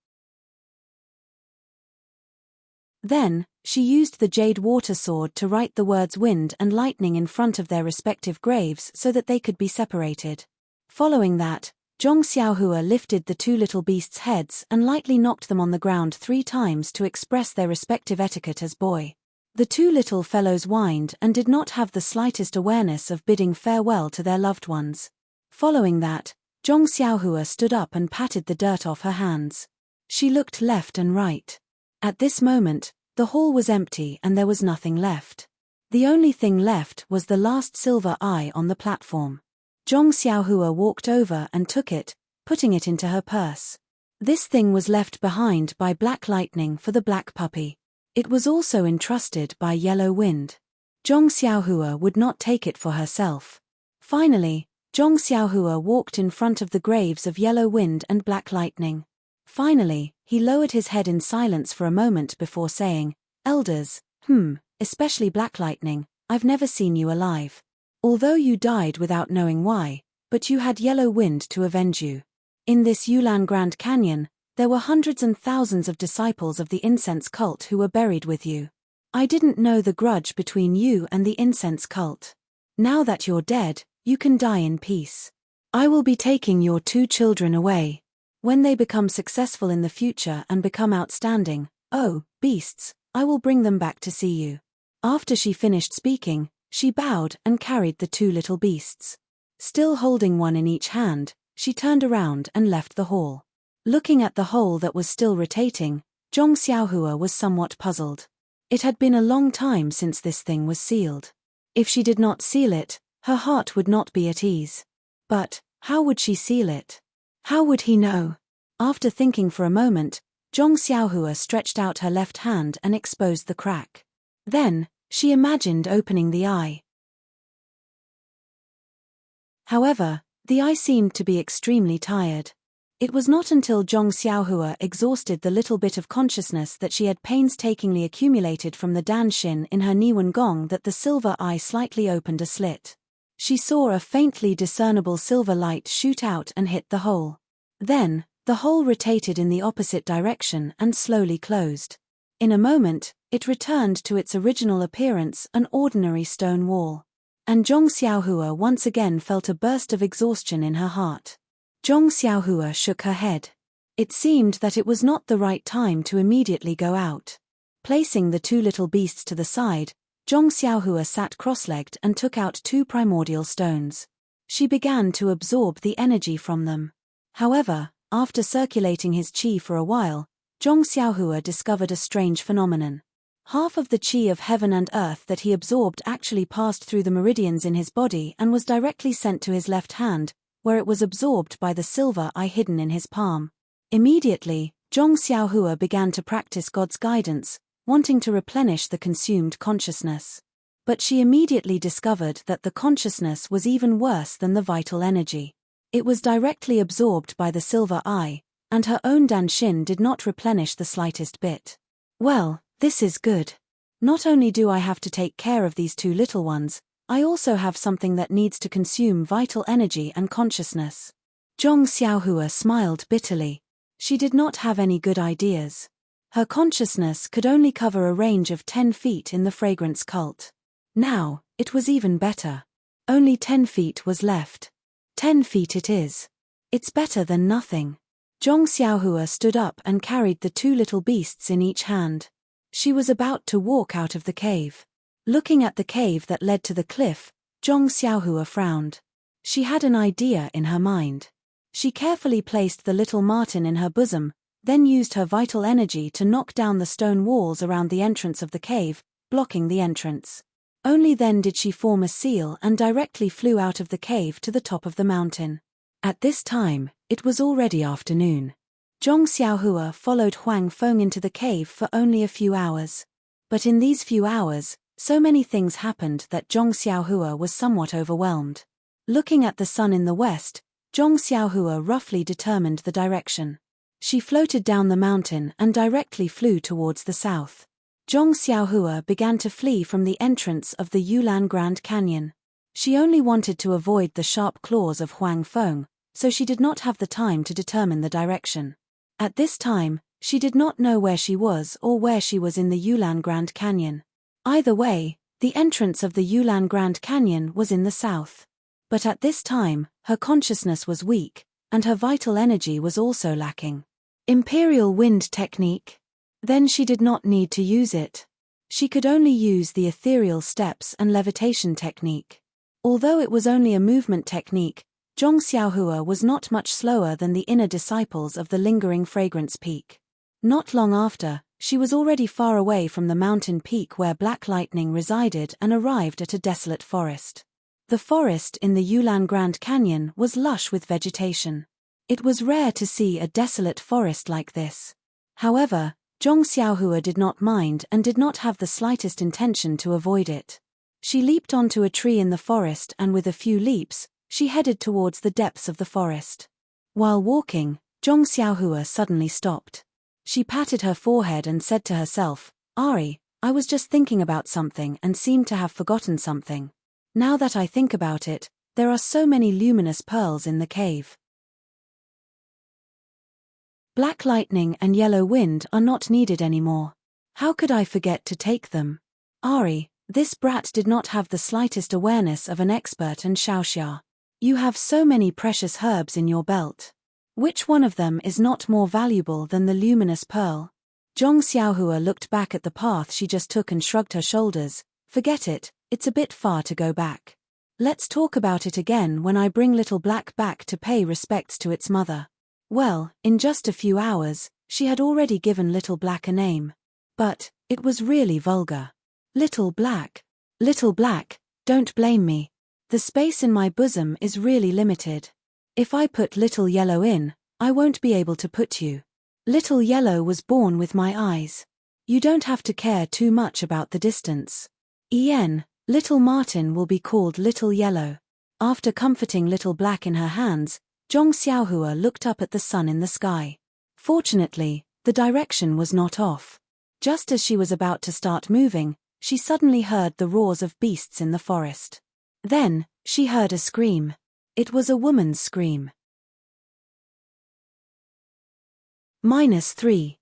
Then, she used the jade water sword to write the words Wind and Lightning in front of their respective graves so that they could be separated. Following that, Zhong Xiaohua lifted the 2 little beasts' heads and lightly knocked them on the ground 3 times to express their respective etiquette as boy. The 2 little fellows whined and did not have the slightest awareness of bidding farewell to their loved ones. Following that, Zhong Xiaohua stood up and patted the dirt off her hands. She looked left and right. At this moment, the hall was empty and there was nothing left. The only thing left was the last silver eye on the platform. Zhong Xiaohua walked over and took it, putting it into her purse. This thing was left behind by Black Lightning for the black puppy. It was also entrusted by Yellow Wind. Zhong Xiaohua would not take it for herself. Finally, Zhong Xiaohua walked in front of the graves of Yellow Wind and Black Lightning. Finally, he lowered his head in silence for a moment before saying, "Elders, especially Black Lightning, I've never seen you alive. Although you died without knowing why, but you had Yellow Wind to avenge you. In this Yulan Grand Canyon, there were hundreds and thousands of disciples of the incense cult who were buried with you. I didn't know the grudge between you and the incense cult. Now that you're dead, you can die in peace. I will be taking your 2 children away. When they become successful in the future and become outstanding, beasts, I will bring them back to see you." After she finished speaking, she bowed and carried the 2 little beasts. Still holding one in each hand, she turned around and left the hall. Looking at the hole that was still rotating, Zhong Xiaohua was somewhat puzzled. It had been a long time since this thing was sealed. If she did not seal it, her heart would not be at ease. But, how would she seal it? How would he know? After thinking for a moment, Zhong Xiaohua stretched out her left hand and exposed the crack. Then, she imagined opening the eye. However, the eye seemed to be extremely tired. It was not until Zhong Xiaohua exhausted the little bit of consciousness that she had painstakingly accumulated from the Dan Shin in her Niwen Gong that the silver eye slightly opened a slit. She saw a faintly discernible silver light shoot out and hit the hole. Then, the hole rotated in the opposite direction and slowly closed. In a moment, it returned to its original appearance, an ordinary stone wall. And Zhong Xiaohua once again felt a burst of exhaustion in her heart. Zhong Xiaohua shook her head. It seemed that it was not the right time to immediately go out. Placing the two little beasts to the side, Zhong Xiaohua sat cross-legged and took out two primordial stones. She began to absorb the energy from them. However, after circulating his qi for a while, Zhong Xiaohua discovered a strange phenomenon. Half of the qi of heaven and earth that he absorbed actually passed through the meridians in his body and was directly sent to his left hand, where it was absorbed by the silver eye hidden in his palm. Immediately, Zhong Xiaohua began to practice God's guidance, wanting to replenish the consumed consciousness. But she immediately discovered that the consciousness was even worse than the vital energy. It was directly absorbed by the silver eye, and her own Danshin did not replenish the slightest bit. Well, this is good. Not only do I have to take care of these two little ones, I also have something that needs to consume vital energy and consciousness. Zhong Xiaohua smiled bitterly. She did not have any good ideas. Her consciousness could only cover a range of 10 feet in the fragrance cult. Now, it was even better. Only 10 feet was left. 10 feet it is. It's better than nothing. Zhong Xiaohua stood up and carried the two little beasts in each hand. She was about to walk out of the cave. Looking at the cave that led to the cliff, Zhong Xiaohua frowned. She had an idea in her mind. She carefully placed the little marten in her bosom, then used her vital energy to knock down the stone walls around the entrance of the cave, blocking the entrance. Only then did she form a seal and directly flew out of the cave to the top of the mountain. At this time, it was already afternoon. Zhong Xiaohua followed Huang Feng into the cave for only a few hours. But in these few hours, so many things happened that Zhong Xiaohua was somewhat overwhelmed. Looking at the sun in the west, Zhong Xiaohua roughly determined the direction. She floated down the mountain and directly flew towards the south. Zhong Xiaohua began to flee from the entrance of the Yulan Grand Canyon. She only wanted to avoid the sharp claws of Huang Feng, so she did not have the time to determine the direction. At this time, she did not know where she was or where she was in the Yulan Grand Canyon. Either way, the entrance of the Yulan Grand Canyon was in the south. But at this time, her consciousness was weak, and her vital energy was also lacking. Imperial Wind Technique? Then she did not need to use it. She could only use the ethereal steps and levitation technique. Although it was only a movement technique, Zhong Xiaohua was not much slower than the inner disciples of the lingering fragrance peak. Not long after, she was already far away from the mountain peak where Black Lightning resided and arrived at a desolate forest. The forest in the Yulan Grand Canyon was lush with vegetation. It was rare to see a desolate forest like this. However, Zhong Xiaohua did not mind and did not have the slightest intention to avoid it. She leaped onto a tree in the forest and with a few leaps, she headed towards the depths of the forest. While walking, Zhong Xiaohua suddenly stopped. She patted her forehead and said to herself, "Ari, I was just thinking about something and seemed to have forgotten something. Now that I think about it, there are so many luminous pearls in the cave. Black lightning and yellow wind are not needed anymore. How could I forget to take them?" Ari, this brat did not have the slightest awareness of an expert and Xiaoxia. "You have so many precious herbs in your belt. Which one of them is not more valuable than the luminous pearl?" Zhong Xiaohua looked back at the path she just took and shrugged her shoulders. "Forget it, it's a bit far to go back. Let's talk about it again when I bring Little Black back to pay respects to its mother." Well, in just a few hours, she had already given Little Black a name. But, it was really vulgar. Little Black. Little Black, don't blame me. The space in my bosom is really limited. If I put Little Yellow in, I won't be able to put you. Little Yellow was born with my eyes. You don't have to care too much about the distance. Little Martin will be called Little Yellow. After comforting Little Black in her hands, Zhong Xiaohua looked up at the sun in the sky. Fortunately, the direction was not off. Just as she was about to start moving, she suddenly heard the roars of beasts in the forest. Then, She heard a scream. It was a woman's scream. -3.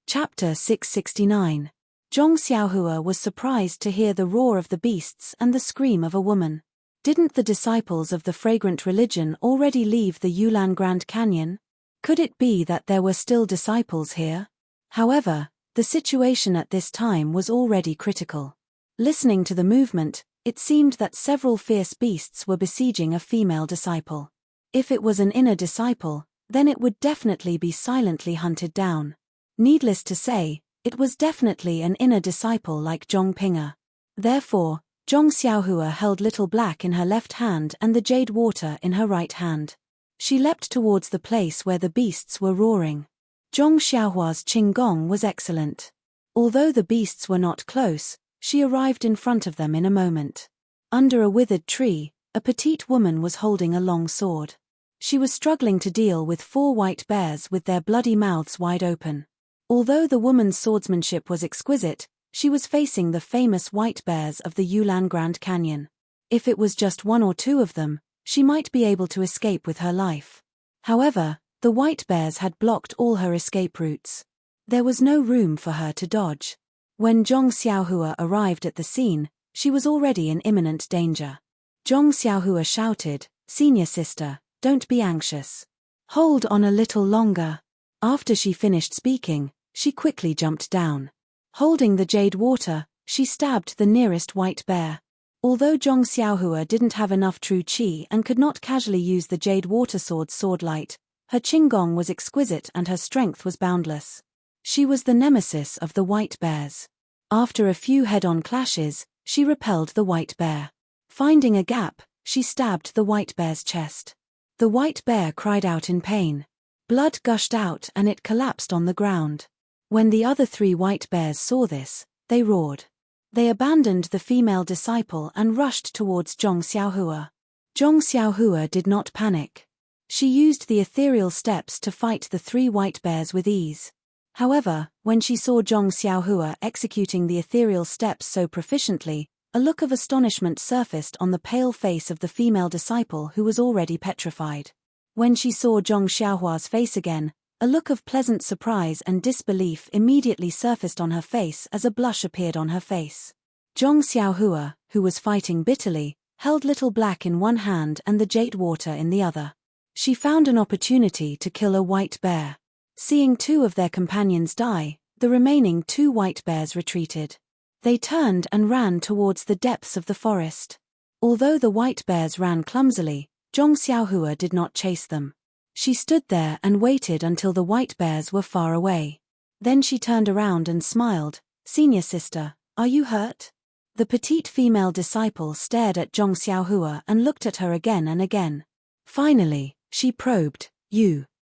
Chapter 669. Zhong Xiaohua was surprised to hear the roar of the beasts and the scream of a woman. Didn't the disciples of the fragrant religion already leave the Yulan Grand Canyon? Could it be that there were still disciples here? However, the situation at this time was already critical. Listening to the movement, it seemed that several fierce beasts were besieging a female disciple. If it was an inner disciple, then it would definitely be silently hunted down. Needless to say, it was definitely an inner disciple like Zhong Pinga. Therefore, Zhong Xiaohua held Little Black in her left hand and the jade water in her right hand. She leapt towards the place where the beasts were roaring. Zhong Xiaohua's qinggong was excellent. Although the beasts were not close, she arrived in front of them in a moment. Under a withered tree, a petite woman was holding a long sword. She was struggling to deal with 4 white bears with their bloody mouths wide open. Although the woman's swordsmanship was exquisite, she was facing the famous white bears of the Yulan Grand Canyon. If it was just 1 or 2 of them, she might be able to escape with her life. However, the white bears had blocked all her escape routes. There was no room for her to dodge. When Zhong Xiaohua arrived at the scene, she was already in imminent danger. Zhong Xiaohua shouted, "Senior sister, don't be anxious. Hold on a little longer." After she finished speaking, she quickly jumped down. Holding the jade water, she stabbed the nearest white bear. Although Zhong Xiaohua didn't have enough true qi and could not casually use the jade water sword light, her qinggong was exquisite and her strength was boundless. She was the nemesis of the white bears. After a few head-on clashes, she repelled the white bear. Finding a gap, she stabbed the white bear's chest. The white bear cried out in pain. Blood gushed out and it collapsed on the ground. When the other 3 white bears saw this, they roared. They abandoned the female disciple and rushed towards Zhong Xiaohua. Zhong Xiaohua did not panic. She used the ethereal steps to fight the 3 white bears with ease. However, when she saw Zhong Xiaohua executing the ethereal steps so proficiently, a look of astonishment surfaced on the pale face of the female disciple who was already petrified. When she saw Zhong Xiaohua's face again, a look of pleasant surprise and disbelief immediately surfaced on her face as a blush appeared on her face. Zhong Xiaohua, who was fighting bitterly, held Little Black in one hand and the jade water in the other. She found an opportunity to kill a white bear. Seeing 2 of their companions die, the remaining 2 white bears retreated. They turned and ran towards the depths of the forest. Although the white bears ran clumsily, Zhong Xiaohua did not chase them. She stood there and waited until the white bears were far away. Then she turned around and smiled, "Senior sister, are you hurt?" The petite female disciple stared at Zhong Xiaohua and looked at her again and again. Finally, she probed,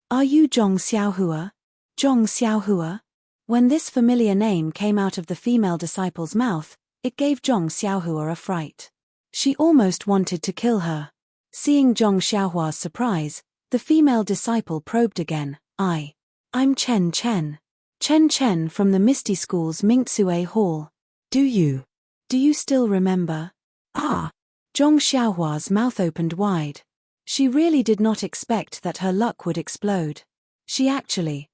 Are you Zhong Xiaohua? Zhong Xiaohua?" When this familiar name came out of the female disciple's mouth, it gave Zhong Xiaohua a fright. She almost wanted to kill her. Seeing Zhong Xiaohua's surprise, the female disciple probed again, I'm Chen Chen. Chen Chen from the Misty School's Mingtsue Hall. Do you still remember? Zhong Xiaohua's mouth opened wide. She really did not expect that her luck would explode. She actually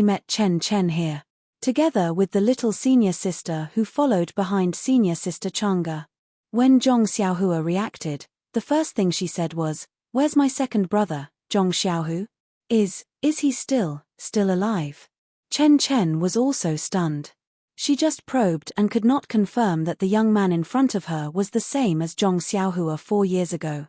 met Chen Chen here, together with the little senior sister who followed behind senior sister Chang'e. When Zhong Xiaohua reacted, the first thing she said was, "Where's my second brother, Zhong Xiaohu? Is he still alive?" Chen Chen was also stunned. She just probed and could not confirm that the young man in front of her was the same as Zhong Xiaohua 4 years ago.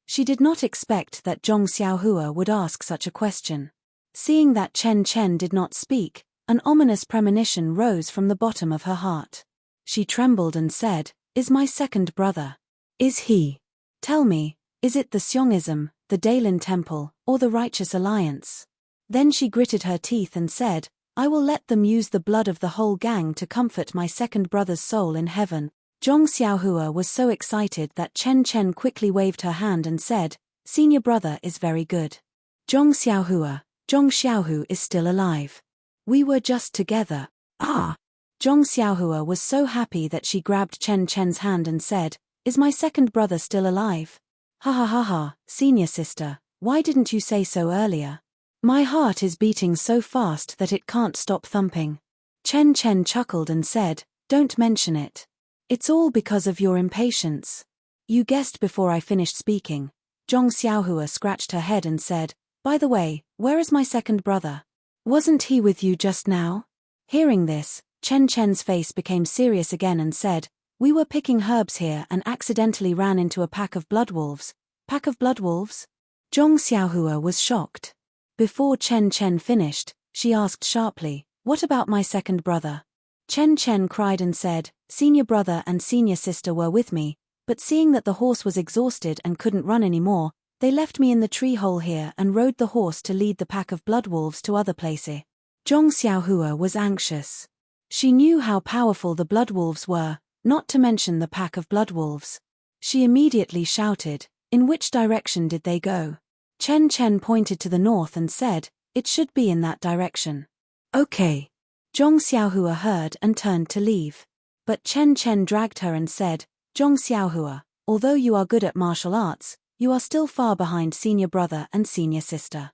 She did not expect that Zhong Xiaohua would ask such a question. Seeing that Chen Chen did not speak, an ominous premonition rose from the bottom of her heart. She trembled and said, "Is my second brother? Is he? Tell me, is it the Xiong'ism, the Daylin Temple, or the Righteous Alliance?" Then she gritted her teeth and said, "I will let them use the blood of the whole gang to comfort my second brother's soul in heaven." Zhong Xiaohua was so excited that Chen Chen quickly waved her hand and said, "Senior brother is very good. Zhong Xiaohu is still alive. We were just together. Ah! Zhong Xiaohua was so happy that she grabbed Chen Chen's hand and said, "Is my second brother still alive?" "Ha ha ha ha, senior sister, why didn't you say so earlier? My heart is beating so fast that it can't stop thumping." Chen Chen chuckled and said, "Don't mention it. It's all because of your impatience." "You guessed before I finished speaking." Zhong Xiaohua scratched her head and said, "By the way, where is my second brother? Wasn't he with you just now?" Hearing this, Chen Chen's face became serious again and said, "We were picking herbs here and accidentally ran into a pack of bloodwolves." "Pack of bloodwolves?" Zhong Xiaohua was shocked. Before Chen Chen finished, she asked sharply, "What about my second brother?" Chen Chen cried and said, "Senior brother and senior sister were with me, but seeing that the horse was exhausted and couldn't run anymore, they left me in the tree hole here and rode the horse to lead the pack of bloodwolves to other places." Zhong Xiaohua was anxious. She knew how powerful the bloodwolves were, not to mention the pack of bloodwolves. She immediately shouted, "In which direction did they go?" Chen Chen pointed to the north and said, "It should be in that direction." "Okay." Zhong Xiaohua heard and turned to leave. But Chen Chen dragged her and said, "Zhong Xiaohua, although you are good at martial arts, you are still far behind senior brother and senior sister.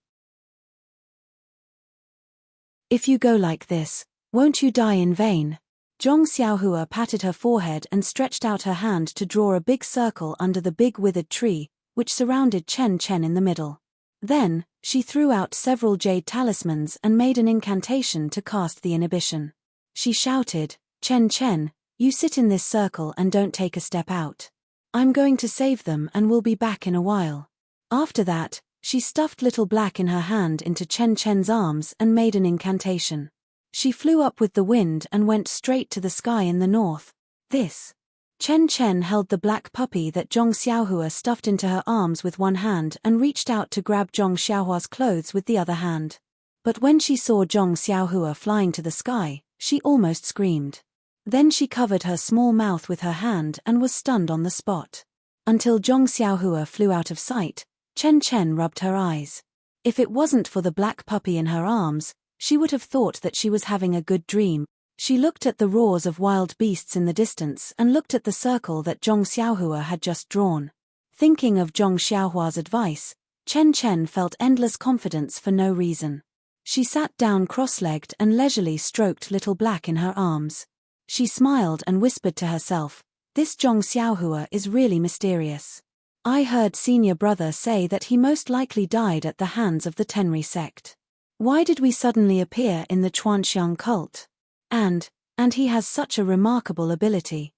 If you go like this, won't you die in vain?" Zhong Xiaohua patted her forehead and stretched out her hand to draw a big circle under the big withered tree, which surrounded Chen Chen in the middle. Then, she threw out several jade talismans and made an incantation to cast the inhibition. She shouted, "Chen Chen, you sit in this circle and don't take a step out. I'm going to save them and will be back in a while." After that, she stuffed Little Black in her hand into Chen Chen's arms and made an incantation. She flew up with the wind and went straight to the sky in the north. Chen Chen held the black puppy that Zhong Xiaohua stuffed into her arms with one hand and reached out to grab Zhong Xiaohua's clothes with the other hand. But when she saw Zhong Xiaohua flying to the sky, she almost screamed. Then she covered her small mouth with her hand and was stunned on the spot. Until Zhong Xiaohua flew out of sight, Chen Chen rubbed her eyes. If it wasn't for the black puppy in her arms, she would have thought that she was having a good dream. She looked at the roars of wild beasts in the distance and looked at the circle that Zhong Xiaohua had just drawn. Thinking of Zhong Xiaohua's advice, Chen Chen felt endless confidence for no reason. She sat down cross-legged and leisurely stroked Little Black in her arms. She smiled and whispered to herself, "This Zhong Xiaohua is really mysterious. I heard senior brother say that he most likely died at the hands of the Tenri sect. Why did we suddenly appear in the Chuanxiang cult? And he has such a remarkable ability.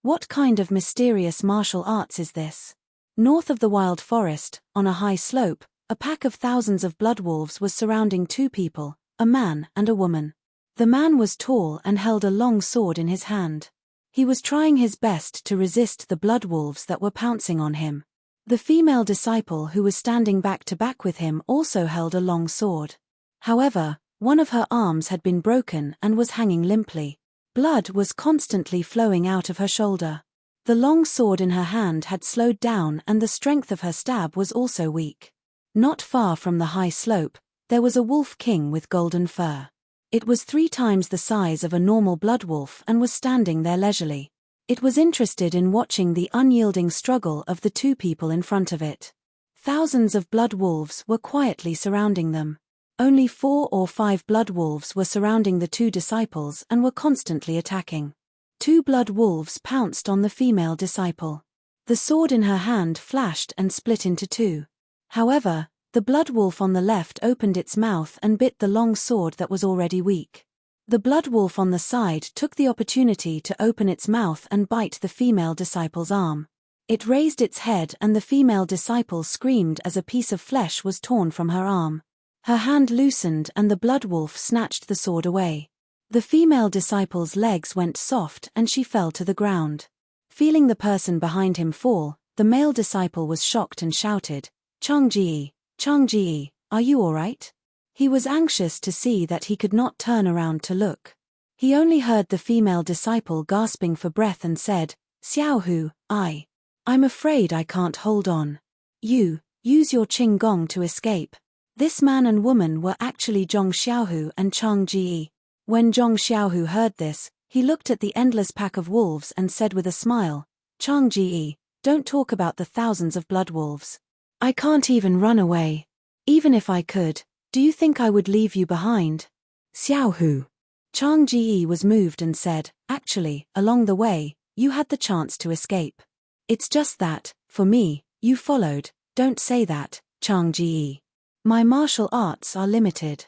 What kind of mysterious martial arts is this?" North of the wild forest, on a high slope, a pack of thousands of bloodwolves was surrounding two people, a man and a woman. The man was tall and held a long sword in his hand. He was trying his best to resist the bloodwolves that were pouncing on him. The female disciple who was standing back to back with him also held a long sword. However, one of her arms had been broken and was hanging limply. Blood was constantly flowing out of her shoulder. The long sword in her hand had slowed down and the strength of her stab was also weak. Not far from the high slope, there was a wolf king with golden fur. It was 3 times the size of a normal bloodwolf and was standing there leisurely. It was interested in watching the unyielding struggle of the two people in front of it. Thousands of blood wolves were quietly surrounding them. Only 4 or 5 blood wolves were surrounding the two disciples and were constantly attacking. 2 blood wolves pounced on the female disciple. The sword in her hand flashed and split into 2. However, the blood wolf on the left opened its mouth and bit the long sword that was already weak. The blood wolf on the side took the opportunity to open its mouth and bite the female disciple's arm. It raised its head and the female disciple screamed as a piece of flesh was torn from her arm. Her hand loosened and the blood wolf snatched the sword away. The female disciple's legs went soft and she fell to the ground. Feeling the person behind him fall, the male disciple was shocked and shouted, Changji, are you alright?" He was anxious to see that he could not turn around to look. He only heard the female disciple gasping for breath and said, "Xiaohu, I'm afraid I can't hold on. You, use your Qing Gong to escape." This man and woman were actually Zhong Xiaohu and Chang Ji. When Zhong Xiaohu heard this, he looked at the endless pack of wolves and said with a smile, Chang Ji, don't talk about the thousands of blood wolves. I can't even run away. Even if I could, do you think I would leave you behind? Xiaohu. Chang Ji was moved and said, actually, along the way, you had the chance to escape. It's just that, for me, you followed. Don't say that, Chang Ji. My martial arts are limited.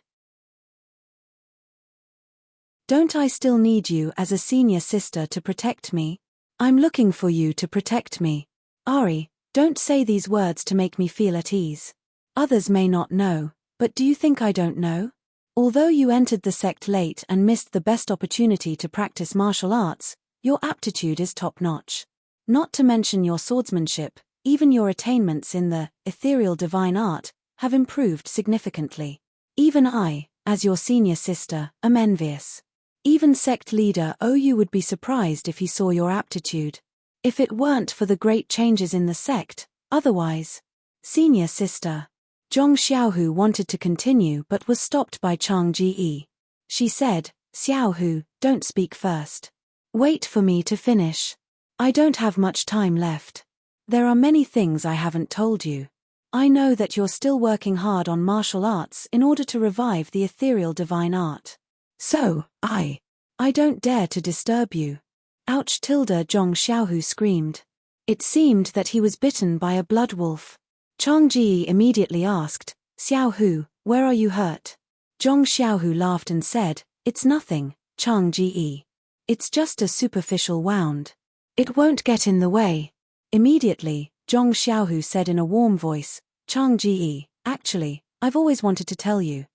Don't I still need you as a senior sister to protect me? I'm looking for you to protect me. Ari, don't say these words to make me feel at ease. Others may not know, but do you think I don't know? Although you entered the sect late and missed the best opportunity to practice martial arts, your aptitude is top-notch. Not to mention your swordsmanship, even your attainments in the ethereal divine art have improved significantly. Even I, as your senior sister, am envious. Even sect leader OU would be surprised if he saw your aptitude. If it weren't for the great changes in the sect, otherwise. Senior sister. Zhong Xiaohu wanted to continue but was stopped by Chang Ji. She said, Xiaohu, don't speak first. Wait for me to finish. I don't have much time left. There are many things I haven't told you. I know that you're still working hard on martial arts in order to revive the ethereal divine art. So, I don't dare to disturb you. Ouch! Zhong Xiaohu screamed. It seemed that he was bitten by a blood wolf. Chang Ji immediately asked, Xiaohu, where are you hurt? Zhong Xiaohu laughed and said, it's nothing, Chang Ji. It's just a superficial wound. It won't get in the way. Immediately, Zhong Xiaohu said in a warm voice, Chang Ji, actually, I've always wanted to tell you.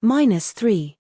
-3.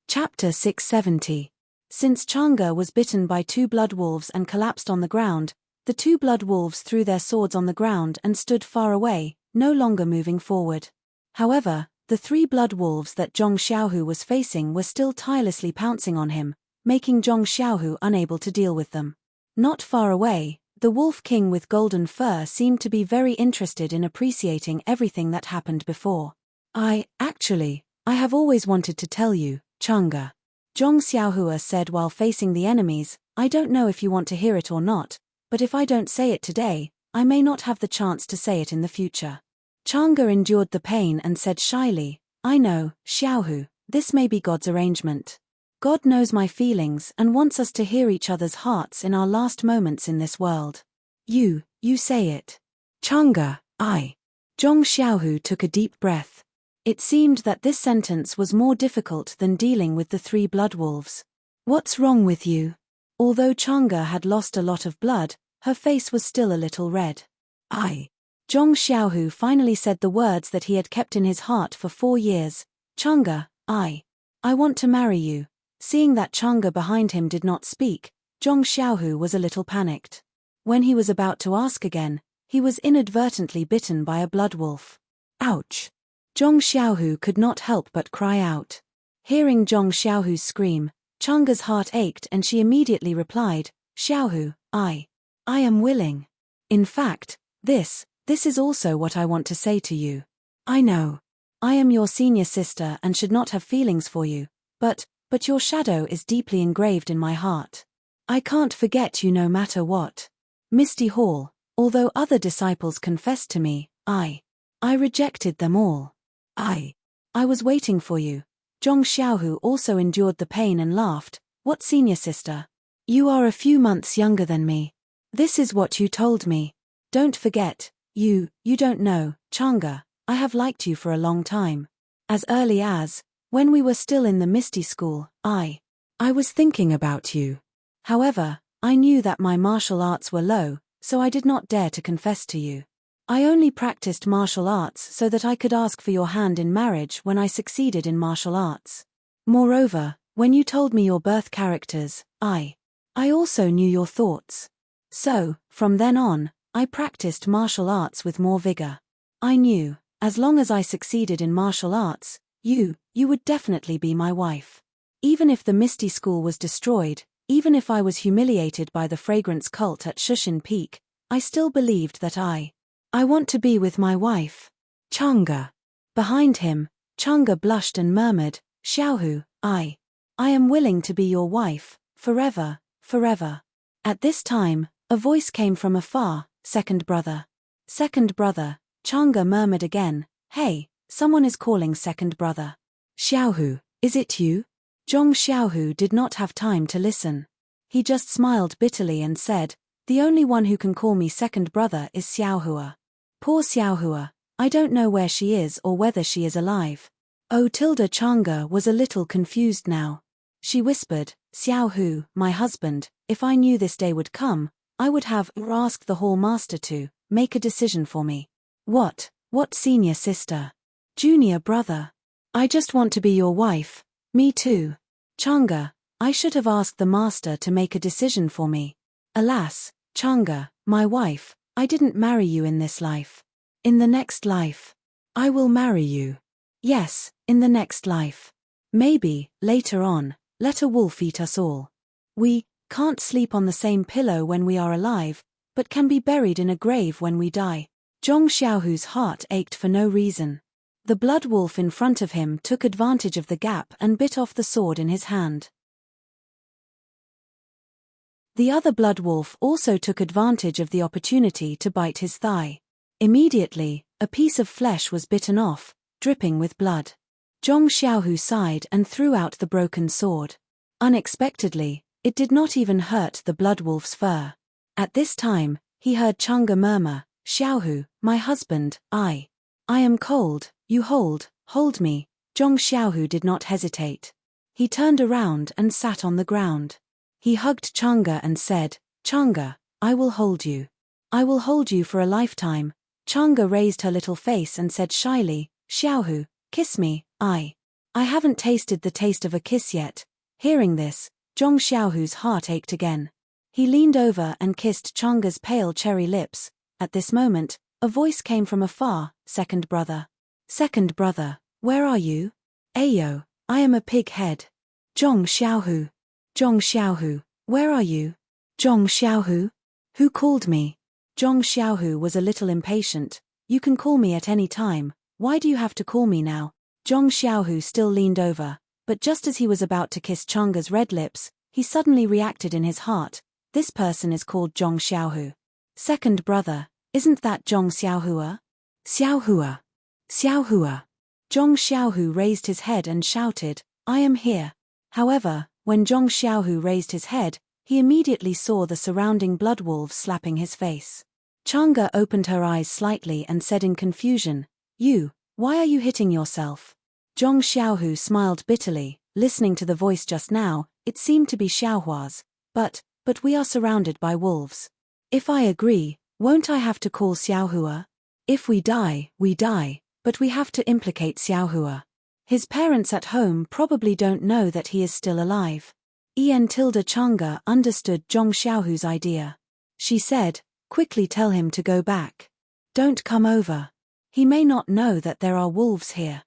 Chapter 670. Since Chang'e was bitten by 2 blood wolves and collapsed on the ground, the 2 blood wolves threw their swords on the ground and stood far away, no longer moving forward. However, the 3 blood wolves that Zhong Xiaohu was facing were still tirelessly pouncing on him, making Zhong Xiaohu unable to deal with them. Not far away, the Wolf King with golden fur seemed to be very interested in appreciating everything that happened before. I have always wanted to tell you, Chang'e. Zhong Xiaohua said while facing the enemies, I don't know if you want to hear it or not, but if I don't say it today, I may not have the chance to say it in the future. Chang'e endured the pain and said shyly, I know, Xiaohu, this may be God's arrangement. God knows my feelings and wants us to hear each other's hearts in our last moments in this world. You say it. Chang'e, I. Zhong Xiaohu took a deep breath. It seemed that this sentence was more difficult than dealing with the 3 blood wolves. What's wrong with you? Although Chang'e had lost a lot of blood, her face was still a little red. Zhong Xiaohu finally said the words that he had kept in his heart for 4 years. Chang'e, I want to marry you. Seeing that Chang'e behind him did not speak, Zhong Xiaohu was a little panicked. When he was about to ask again, he was inadvertently bitten by a blood wolf. Ouch! Zhong Xiaohu could not help but cry out. Hearing Zhong Xiaohu's scream, Chang'e's heart ached and she immediately replied, Xiaohu, I am willing. In fact, this is also what I want to say to you. I know. I am your senior sister and should not have feelings for you, but your shadow is deeply engraved in my heart. I can't forget you no matter what. Misty Hall, although other disciples confessed to me, I rejected them all. I was waiting for you. Zhong Xiaohu also endured the pain and laughed. What senior sister? You are a few months younger than me. This is what you told me. Don't forget, you don't know, Chang'e, I have liked you for a long time. As early as, when we were still in the Misty School, I was thinking about you. However, I knew that my martial arts were low, so I did not dare to confess to you. I only practiced martial arts so that I could ask for your hand in marriage when I succeeded in martial arts. Moreover, when you told me your birth characters, I also knew your thoughts. So, from then on, I practiced martial arts with more vigor. I knew, as long as I succeeded in martial arts, you would definitely be my wife. Even if the Misty School was destroyed, Even if I was humiliated by the fragrance cult at Shushin Peak, I still believed that I want to be with my wife. Chang'e. Behind him, Chang'e blushed and murmured, Xiaohu, I am willing to be your wife, forever, forever. At this time, a voice came from afar, second brother. Second brother, Chang'e murmured again, hey, someone is calling second brother. Xiaohu, is it you? Zhong Xiaohu did not have time to listen. He just smiled bitterly and said, the only one who can call me second brother is Xiaohua. Poor Xiaohua, I don't know where she is or whether she is alive. Oh, Chang'e was a little confused now. She whispered, Xiaohu, my husband, if I knew this day would come, I would have asked the hall master to make a decision for me. What senior sister? Junior brother? I just want to be your wife. Me too. Chang'e, I should have asked the master to make a decision for me. Alas, Chang'e, my wife, I didn't marry you in this life. In the next life, I will marry you. Yes, in the next life. Maybe, later on, let a wolf eat us all. We can't sleep on the same pillow when we are alive, but can be buried in a grave when we die. Zhong Xiaohu's heart ached for no reason. The blood wolf in front of him took advantage of the gap and bit off the sword in his hand. The other blood wolf also took advantage of the opportunity to bite his thigh. Immediately, a piece of flesh was bitten off, dripping with blood. Zhong Xiaohu sighed and threw out the broken sword. Unexpectedly, it did not even hurt the blood wolf's fur. At this time, he heard Chang'e murmur, Xiaohu, my husband, I am cold, you hold me. Zhong Xiaohu did not hesitate. He turned around and sat on the ground. He hugged Chang'e and said, Chang'e, I will hold you. I will hold you for a lifetime. Chang'e raised her little face and said shyly, Xiaohu, kiss me, I haven't tasted the taste of a kiss yet. Hearing this, Zhong Xiaohu's heart ached again. He leaned over and kissed Chang'e's pale cherry lips. At this moment, a voice came from afar, second brother. Second brother, where are you? Ayo, I am a pig head. Zhong Xiaohu. Zhong Xiaohu, where are you? Zhong Xiaohu? Who called me? Zhong Xiaohu was a little impatient. You can call me at any time, why do you have to call me now? Zhong Xiaohu still leaned over, but just as he was about to kiss Chang'e's red lips, he suddenly reacted in his heart, this person is called Zhong Xiaohu. Second brother, isn't that Zhong Xiaohua? Xiaohua. Xiaohua. Zhong Xiaohu raised his head and shouted, I am here. However, when Zhong Xiaohu raised his head, he immediately saw the surrounding blood wolves slapping his face. Chang'e opened her eyes slightly and said in confusion, why are you hitting yourself? Zhong Xiaohu smiled bitterly, listening to the voice just now, it seemed to be Xiaohua's, but we are surrounded by wolves. If I agree, won't I have to call Xiaohua? If we die, but we have to implicate Xiaohua. His parents at home probably don't know that he is still alive. Chang'e understood Zhong Xiaohu's idea. She said, quickly tell him to go back. Don't come over. He may not know that there are wolves here.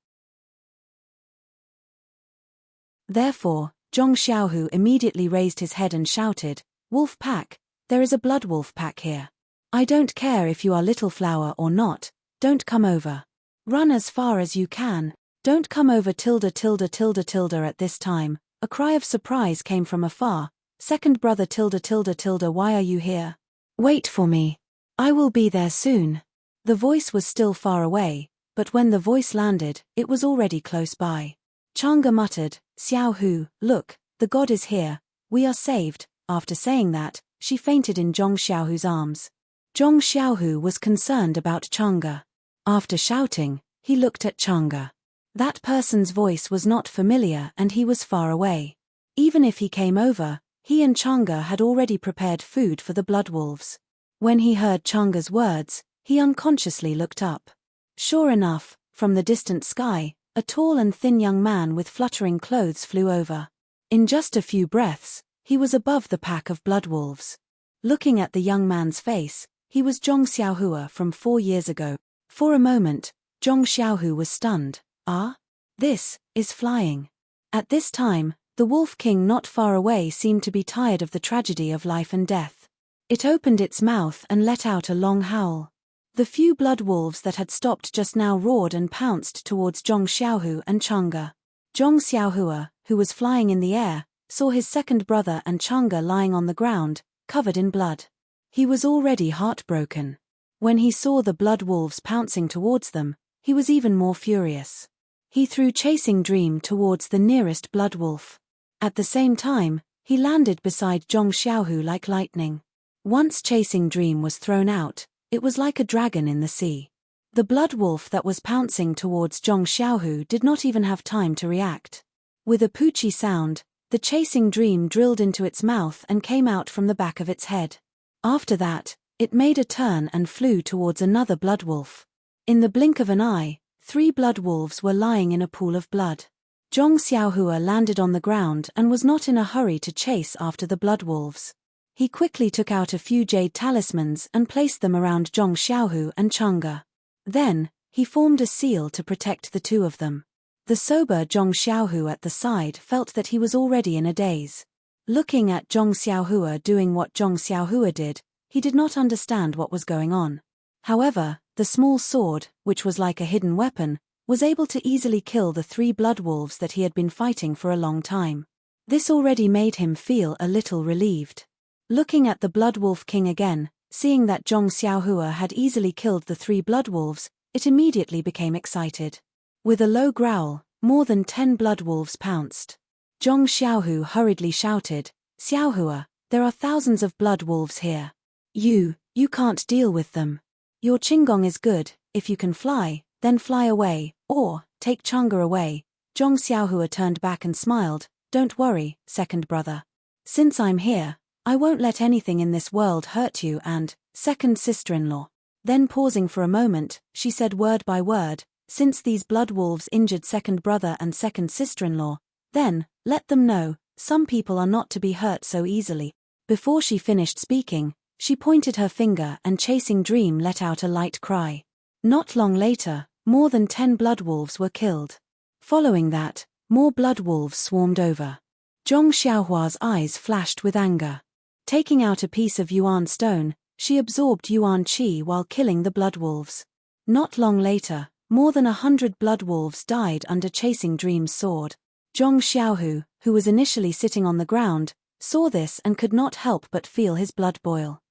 Therefore, Zhong Xiaohu immediately raised his head and shouted, Wolf pack, there is a blood wolf pack here. I don't care if you are Little Flower or not, don't come over. Run as far as you can, don't come over. At this time, a cry of surprise came from afar, second brother. Why are you here? Wait for me. I will be there soon. The voice was still far away, but when the voice landed, it was already close by. Chang'e muttered, Xiaohu, look, the god is here, we are saved. After saying that, she fainted in Zhong Xiaohu's arms. Zhong Xiaohu was concerned about Chang'e. After shouting, he looked at Chang'e. That person's voice was not familiar and he was far away. Even if he came over, he and Chang'e had already prepared food for the blood wolves. When he heard Chang'e's words, he unconsciously looked up. Sure enough, from the distant sky, a tall and thin young man with fluttering clothes flew over. In just a few breaths, he was above the pack of blood wolves. Looking at the young man's face, he was Zhong Xiaohua from 4 years ago. For a moment, Zhong Xiaohu was stunned. Ah? This is flying. At this time, The wolf king not far away seemed to be tired of the tragedy of life and death. It opened its mouth and let out a long howl. The few blood wolves that had stopped just now roared and pounced towards Zhong Xiaohu and Chang'e. Zhong Xiaohua, who was flying in the air, saw his second brother and Chang'e lying on the ground, covered in blood. He was already heartbroken. When he saw the blood wolves pouncing towards them, he was even more furious. He threw Chasing Dream towards the nearest blood wolf. At the same time, he landed beside Zhong Xiaohu like lightning. Once Chasing Dream was thrown out, it was like a dragon in the sea. The blood wolf that was pouncing towards Zhong Xiaohu did not even have time to react. With a poochy sound, the Chasing Dream drilled into its mouth and came out from the back of its head. After that, it made a turn and flew towards another blood wolf. In the blink of an eye, 3 blood wolves were lying in a pool of blood. Zhong Xiaohua landed on the ground and was not in a hurry to chase after the blood wolves. He quickly took out a few jade talismans and placed them around Zhong Xiaohu and Chang'e. Then, he formed a seal to protect the two of them. The sober Zhong Xiaohu at the side felt that he was already in a daze. Looking at Zhong Xiaohua doing what Zhong Xiaohua did, he did not understand what was going on. However, the small sword, which was like a hidden weapon, was able to easily kill the 3 blood wolves that he had been fighting for a long time. This already made him feel a little relieved. Looking at the blood wolf king again, seeing that Zhong Xiaohua had easily killed the 3 blood wolves, it immediately became excited. With a low growl, more than 10 blood wolves pounced. Zhong Xiaohu hurriedly shouted, "Xiaohua, there are thousands of blood wolves here. You can't deal with them. Your Qinggong is good, if you can fly, then fly away, or, take Chang'e away." Zhong Xiaohua turned back and smiled, "Don't worry, second brother. Since I'm here, I won't let anything in this world hurt you and, second sister-in-law." Then pausing for a moment, she said word by word, "Since these blood wolves injured second brother and second sister-in-law, then, let them know, some people are not to be hurt so easily." Before she finished speaking, she pointed her finger and Chasing Dream let out a light cry. Not long later, more than 10 blood wolves were killed. Following that, more blood wolves swarmed over. Zhong Xiaohua's eyes flashed with anger. Taking out a piece of Yuan stone, she absorbed Yuan Qi while killing the blood wolves. Not long later, more than 100 blood wolves died under Chasing Dream's sword. Zhong Xiaohu, who was initially sitting on the ground, saw this and could not help but feel his blood boil.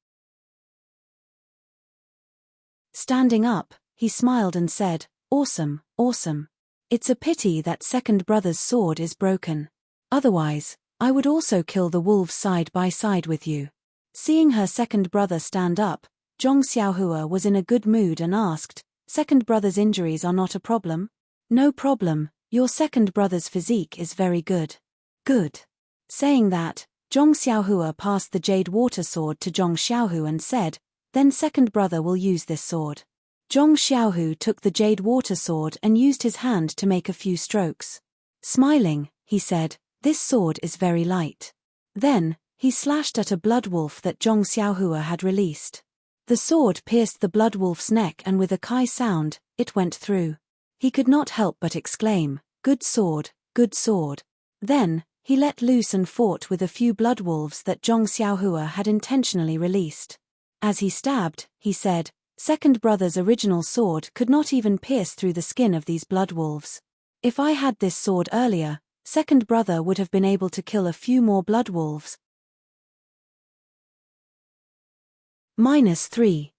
Standing up, he smiled and said, "Awesome, awesome. It's a pity that second brother's sword is broken. Otherwise, I would also kill the wolves side by side with you." Seeing her second brother stand up, Zhong Xiaohua was in a good mood and asked, "Second brother's injuries are not a problem?" "No problem, your second brother's physique is very good." "Good." Saying that, Zhong Xiaohua passed the jade water sword to Zhong Xiaohu and said, "Then second brother will use this sword." Zhong Xiaohu took the jade water sword and used his hand to make a few strokes. Smiling, he said, "This sword is very light." Then, he slashed at a blood wolf that Zhong Xiaohua had released. The sword pierced the blood wolf's neck and with a kai sound, it went through. He could not help but exclaim, "Good sword, good sword." Then, he let loose and fought with a few blood wolves that Zhong Xiaohua had intentionally released. As he stabbed, he said, "Second brother's original sword could not even pierce through the skin of these blood wolves. If I had this sword earlier, second brother would have been able to kill a few more blood wolves." -3.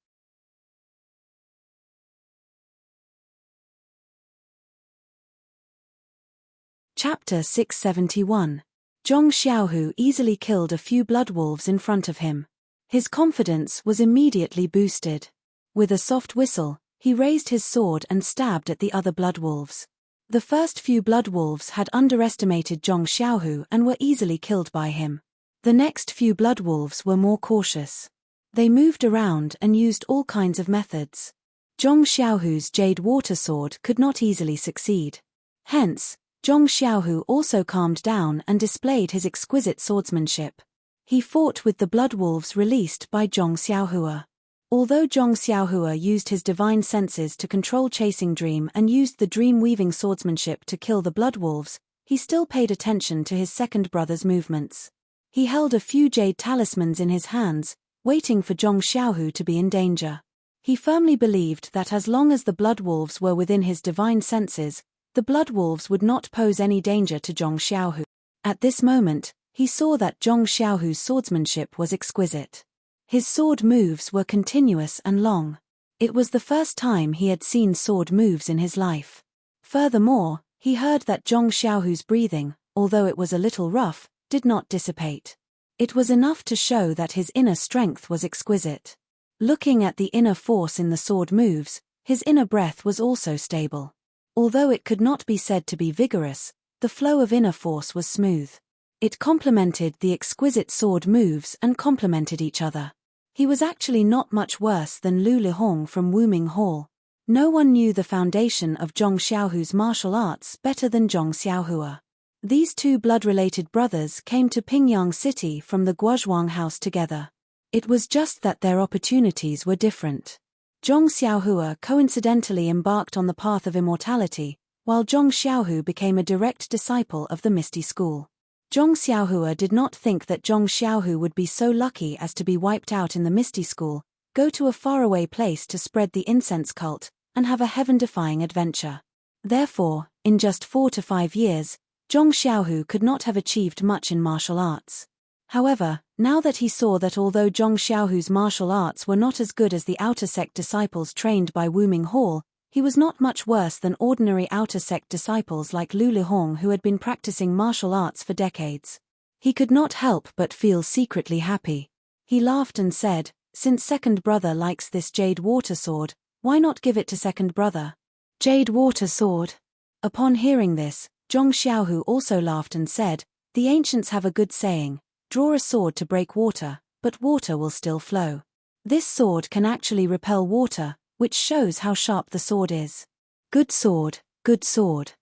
Chapter 671. Zhong Xiaohu easily killed a few blood wolves in front of him. His confidence was immediately boosted. With a soft whistle, he raised his sword and stabbed at the other blood wolves. The first few blood wolves had underestimated Zhong Xiaohu and were easily killed by him. The next few blood wolves were more cautious. They moved around and used all kinds of methods. Zhong Xiaohu's jade water sword could not easily succeed. Hence, Zhong Xiaohu also calmed down and displayed his exquisite swordsmanship. He fought with the blood wolves released by Zhong Xiaohua. Although Zhong Xiaohua used his divine senses to control Chasing Dream and used the dream-weaving swordsmanship to kill the blood wolves, he still paid attention to his second brother's movements. He held a few jade talismans in his hands, waiting for Zhong Xiaohu to be in danger. He firmly believed that as long as the blood wolves were within his divine senses, the blood wolves would not pose any danger to Zhong Xiaohu. At this moment, he saw that Zhong Xiaohu's swordsmanship was exquisite. His sword moves were continuous and long. It was the first time he had seen sword moves in his life. Furthermore, he heard that Zhong Xiaohu's breathing, although it was a little rough, did not dissipate. It was enough to show that his inner strength was exquisite. Looking at the inner force in the sword moves, his inner breath was also stable. Although it could not be said to be vigorous, the flow of inner force was smooth. It complemented the exquisite sword moves and complemented each other. He was actually not much worse than Lu Lihong from Wuming Hall. No one knew the foundation of Zhong Xiaohu's martial arts better than Zhong Xiaohua. These two blood-related brothers came to Pingyang City from the Guozhuang house together. It was just that their opportunities were different. Zhong Xiaohua coincidentally embarked on the path of immortality, while Zhong Xiaohu became a direct disciple of the Misty School. Zhong Xiaohua did not think that Zhong Xiaohu would be so lucky as to be wiped out in the Misty School, go to a faraway place to spread the incense cult, and have a heaven-defying adventure. Therefore, in just 4 to 5 years, Zhong Xiaohu could not have achieved much in martial arts. However, now that he saw that although Zhong Xiaohu's martial arts were not as good as the outer sect disciples trained by Wuming Hall, he was not much worse than ordinary outer sect disciples like Lu Lihong who had been practicing martial arts for decades. He could not help but feel secretly happy. He laughed and said, "Since second brother likes this jade water sword, why not give it to second brother?" Jade water sword. Upon hearing this, Zhong Xiaohu also laughed and said, "The ancients have a good saying, draw a sword to break water, but water will still flow. This sword can actually repel water, which shows how sharp the sword is. Good sword, good sword."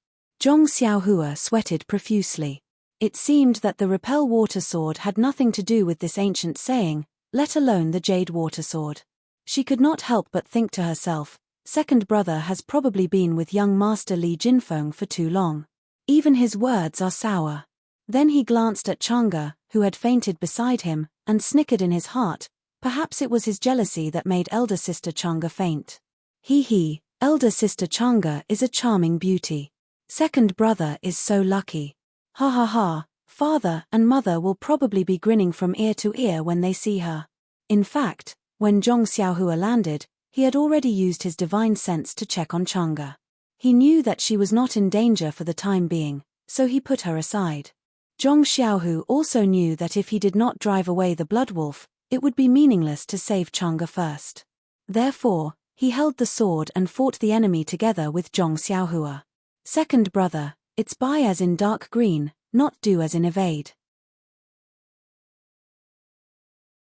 Zhong Xiaohua sweated profusely. It seemed that the repel water sword had nothing to do with this ancient saying, let alone the jade water sword. She could not help but think to herself, second brother has probably been with young master Li Jinfeng for too long. Even his words are sour. Then he glanced at Chang'e, who had fainted beside him, and snickered in his heart. Perhaps it was his jealousy that made elder sister Chang'e faint. He, elder sister Chang'e is a charming beauty. Second brother is so lucky. Ha ha ha, father and mother will probably be grinning from ear to ear when they see her. In fact, when Zhong Xiaohua landed, he had already used his divine sense to check on Chang'e. He knew that she was not in danger for the time being, so he put her aside. Zhong Xiaohu also knew that if he did not drive away the blood wolf, it would be meaningless to save Chang'e first. Therefore, he held the sword and fought the enemy together with Zhong Xiaohua. Second brother, it's buy as in dark green, not do as in evade.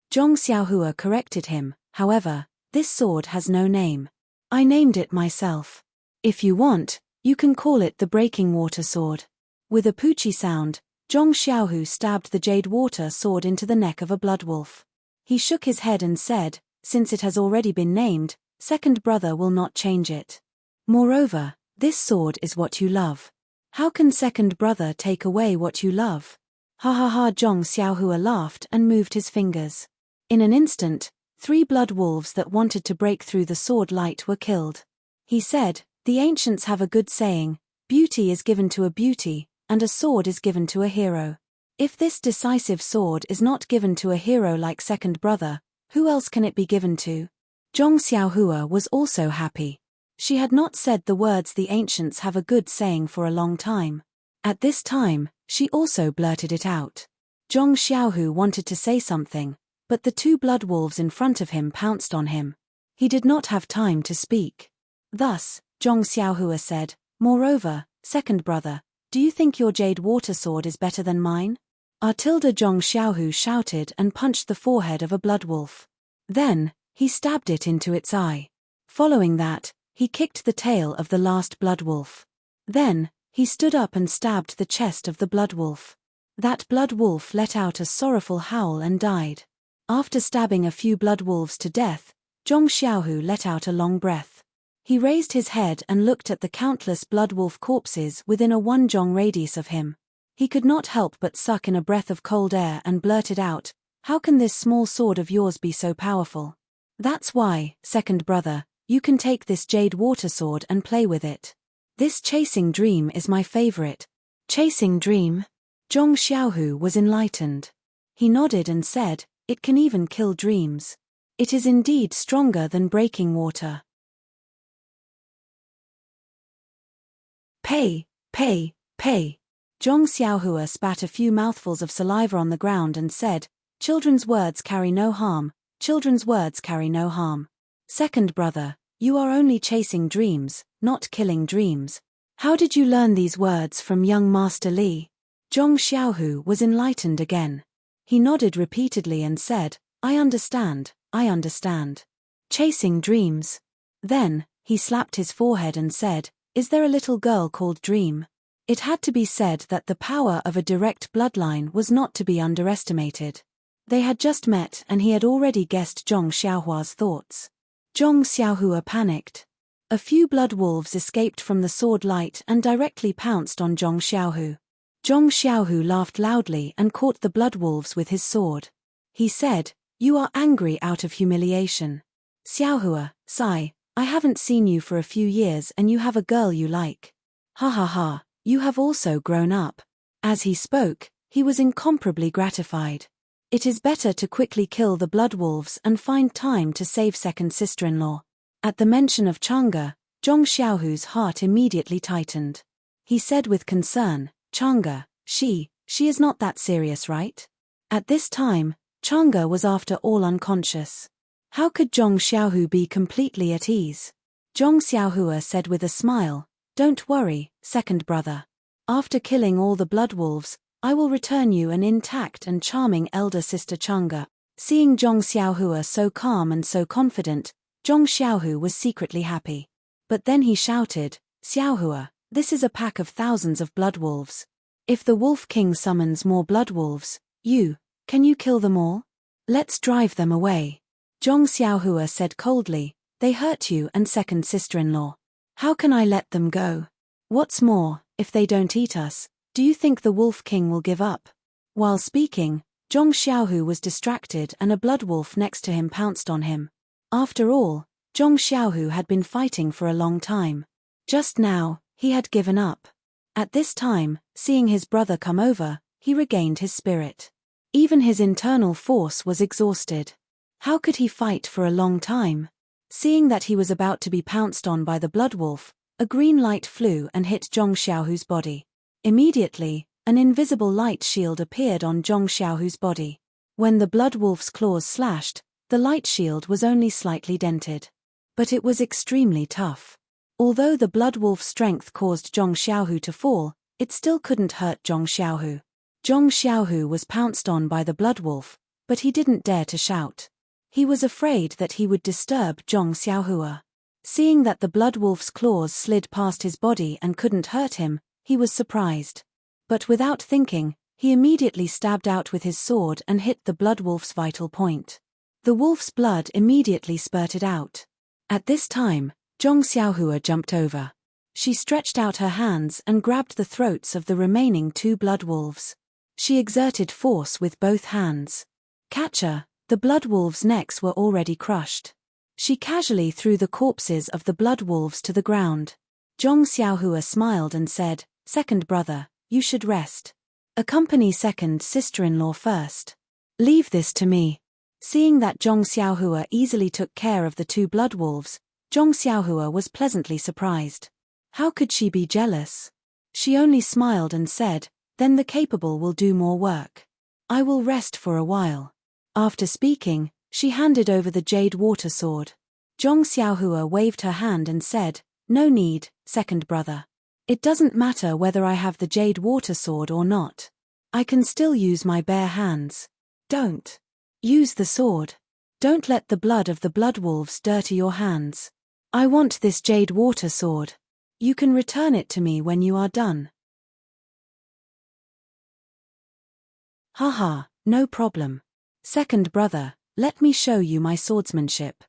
Zhong Xiaohua corrected him, however, this sword has no name. I named it myself. If you want, you can call it the breaking water sword. With a poochie sound, Zhong Xiaohu stabbed the jade water sword into the neck of a blood wolf. He shook his head and said, since it has already been named, second brother will not change it. Moreover, this sword is what you love. How can second brother take away what you love? Ha ha ha. Zhong Xiaohua laughed and moved his fingers. In an instant, 3 blood wolves that wanted to break through the sword light were killed. He said, the ancients have a good saying, beauty is given to a beauty, and a sword is given to a hero. If this decisive sword is not given to a hero like second brother, who else can it be given to? Zhong Xiaohua was also happy. She had not said the words the ancients have a good saying for a long time. At this time, she also blurted it out. Zhong Xiaohu wanted to say something, but the 2 blood wolves in front of him pounced on him. He did not have time to speak. Thus, Zhong Xiaohua said, moreover, second brother, do you think your jade water sword is better than mine? Zhong Xiaohu shouted and punched the forehead of a blood wolf. Then, he stabbed it into its eye. Following that, he kicked the tail of the last blood wolf. Then, he stood up and stabbed the chest of the blood wolf. That blood wolf let out a sorrowful howl and died. After stabbing a few blood wolves to death, Zhong Xiaohu let out a long breath. He raised his head and looked at the countless bloodwolf corpses within a 1 jong radius of him. He could not help but suck in a breath of cold air and blurted out, "How can this small sword of yours be so powerful?" "That's why, second brother, you can take this jade water sword and play with it. This chasing dream is my favorite." Chasing dream? Zhong Xiaohu was enlightened. He nodded and said, "It can even kill dreams. It is indeed stronger than breaking water." Pay, pay, pay. Zhong Xiaohua spat a few mouthfuls of saliva on the ground and said, "Children's words carry no harm, children's words carry no harm. Second brother, you are only chasing dreams, not killing dreams. How did you learn these words from young Master Li?" Zhong Xiaohu was enlightened again. He nodded repeatedly and said, I understand, I understand. Chasing dreams." Then, he slapped his forehead and said, "Is there a little girl called Dream?" It had to be said that the power of a direct bloodline was not to be underestimated. They had just met and he had already guessed Zhong Xiaohua's thoughts. Zhong Xiaohua panicked. A few blood wolves escaped from the sword light and directly pounced on Zhong Xiaohu. Zhong Xiaohu laughed loudly and caught the blood wolves with his sword. He said, "You are angry out of humiliation. Xiaohua, sigh, I haven't seen you for a few years and you have a girl you like. Ha ha ha, you have also grown up." As he spoke, he was incomparably gratified. It is better to quickly kill the blood wolves and find time to save second sister-in-law. At the mention of Chang'e, Zhong Xiaohu's heart immediately tightened. He said with concern, "Chang'e, she is not that serious, right?" At this time, Chang'e was after all unconscious. How could Zhong Xiaohu be completely at ease? Zhong Xiaohua said with a smile, "Don't worry, second brother. After killing all the blood wolves, I will return you an intact and charming elder sister Chang'e." Seeing Zhong Xiaohua so calm and so confident, Zhong Xiaohu was secretly happy. But then he shouted, "Xiaohua, this is a pack of thousands of blood wolves. If the Wolf King summons more blood wolves, can you kill them all? Let's drive them away." Zhong Xiaohua said coldly, "They hurt you and second sister-in-law. How can I let them go? What's more, if they don't eat us, do you think the Wolf King will give up?" While speaking, Zhong Xiaohu was distracted and a blood wolf next to him pounced on him. After all, Zhong Xiaohu had been fighting for a long time. Just now, he had given up. At this time, seeing his brother come over, he regained his spirit. Even his internal force was exhausted. How could he fight for a long time? Seeing that he was about to be pounced on by the blood wolf, a green light flew and hit Zhong Xiaohu's body. Immediately, an invisible light shield appeared on Zhong Xiaohu's body. When the blood wolf's claws slashed, the light shield was only slightly dented. But it was extremely tough. Although the blood wolf's strength caused Zhong Xiaohu to fall, it still couldn't hurt Zhong Xiaohu. Zhong Xiaohu was pounced on by the blood wolf, but he didn't dare to shout. He was afraid that he would disturb Zhong Xiaohua. Seeing that the blood wolf's claws slid past his body and couldn't hurt him, he was surprised. But without thinking, he immediately stabbed out with his sword and hit the blood wolf's vital point. The wolf's blood immediately spurted out. At this time, Zhong Xiaohua jumped over. She stretched out her hands and grabbed the throats of the remaining 2 blood wolves. She exerted force with both hands. Catcher, the blood wolves' necks were already crushed. She casually threw the corpses of the blood wolves to the ground. Zhong Xiaohua smiled and said, "Second brother, you should rest. Accompany second sister-in-law first. Leave this to me." Seeing that Zhong Xiaohua easily took care of the 2 blood wolves, Zhong Xiaohua was pleasantly surprised. How could she be jealous? She only smiled and said, "Then the capable will do more work. I will rest for a while." After speaking, she handed over the jade water sword. Zhong Xiaohua waved her hand and said, "No need, second brother. It doesn't matter whether I have the jade water sword or not. I can still use my bare hands. Don't use the sword. Don't let the blood of the blood wolves dirty your hands. I want this jade water sword. You can return it to me when you are done." Haha, no problem. Second brother, let me show you my swordsmanship.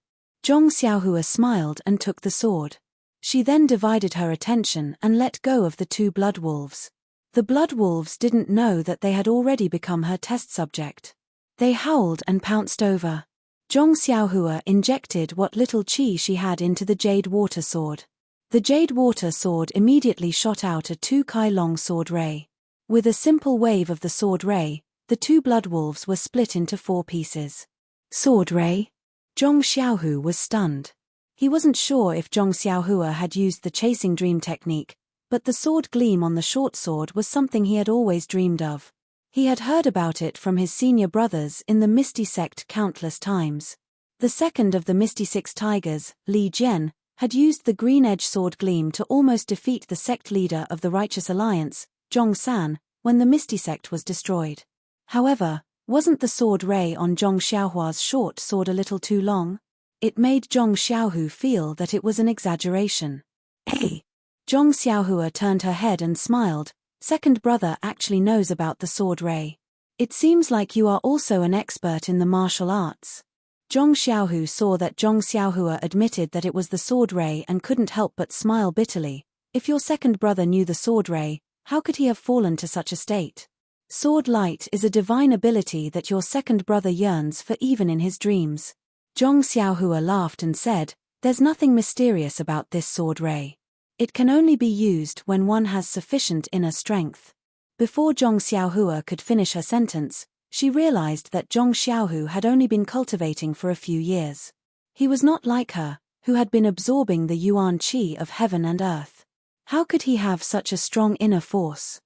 Zhong Xiaohua smiled and took the sword. She then divided her attention and let go of the two blood wolves. The blood wolves didn't know that they had already become her test subject. They howled and pounced over. Zhong Xiaohua injected what little qi she had into the jade water sword. The jade water sword immediately shot out a 2-kai-long sword ray. With a simple wave of the sword ray, the two blood wolves were split into 4 pieces. Sword ray? Zhong Xiaohu was stunned. He wasn't sure if Zhong Xiaohua had used the chasing dream technique, but the sword gleam on the short sword was something he had always dreamed of. He had heard about it from his senior brothers in the Misty sect countless times. The second of the Misty Six Tigers, Li Jian, had used the green edge sword gleam to almost defeat the sect leader of the Righteous Alliance, Zhong San, when the Misty sect was destroyed. However, wasn't the sword ray on Zhong Xiaohua's short sword a little too long? It made Zhong Xiaohu feel that it was an exaggeration. Hey! Zhong Xiaohua turned her head and smiled. Second brother actually knows about the sword ray. It seems like you are also an expert in the martial arts. Zhong Xiaohu saw that Zhong Xiaohua admitted that it was the sword ray and couldn't help but smile bitterly. If your second brother knew the sword ray, how could he have fallen to such a state? Sword light is a divine ability that your second brother yearns for even in his dreams. Zhong Xiaohua laughed and said, "There's nothing mysterious about this sword ray. It can only be used when one has sufficient inner strength." Before Zhong Xiaohua could finish her sentence, she realized that Zhong Xiaohu had only been cultivating for a few years. He was not like her, who had been absorbing the yuan qi of heaven and earth. How could he have such a strong inner force?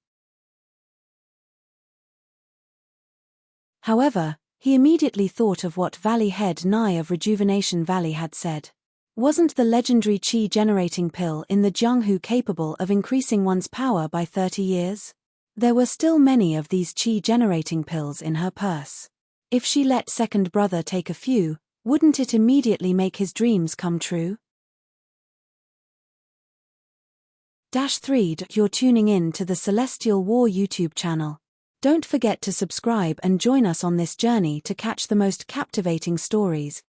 However, he immediately thought of what Valley Head Nai of Rejuvenation Valley had said. Wasn't the legendary qi-generating pill in the Jianghu capable of increasing one's power by 30 years? There were still many of these qi-generating pills in her purse. If she let second brother take a few, wouldn't it immediately make his dreams come true? 3. You're tuning in to the Celestial War YouTube channel. Don't forget to subscribe and join us on this journey to catch the most captivating stories,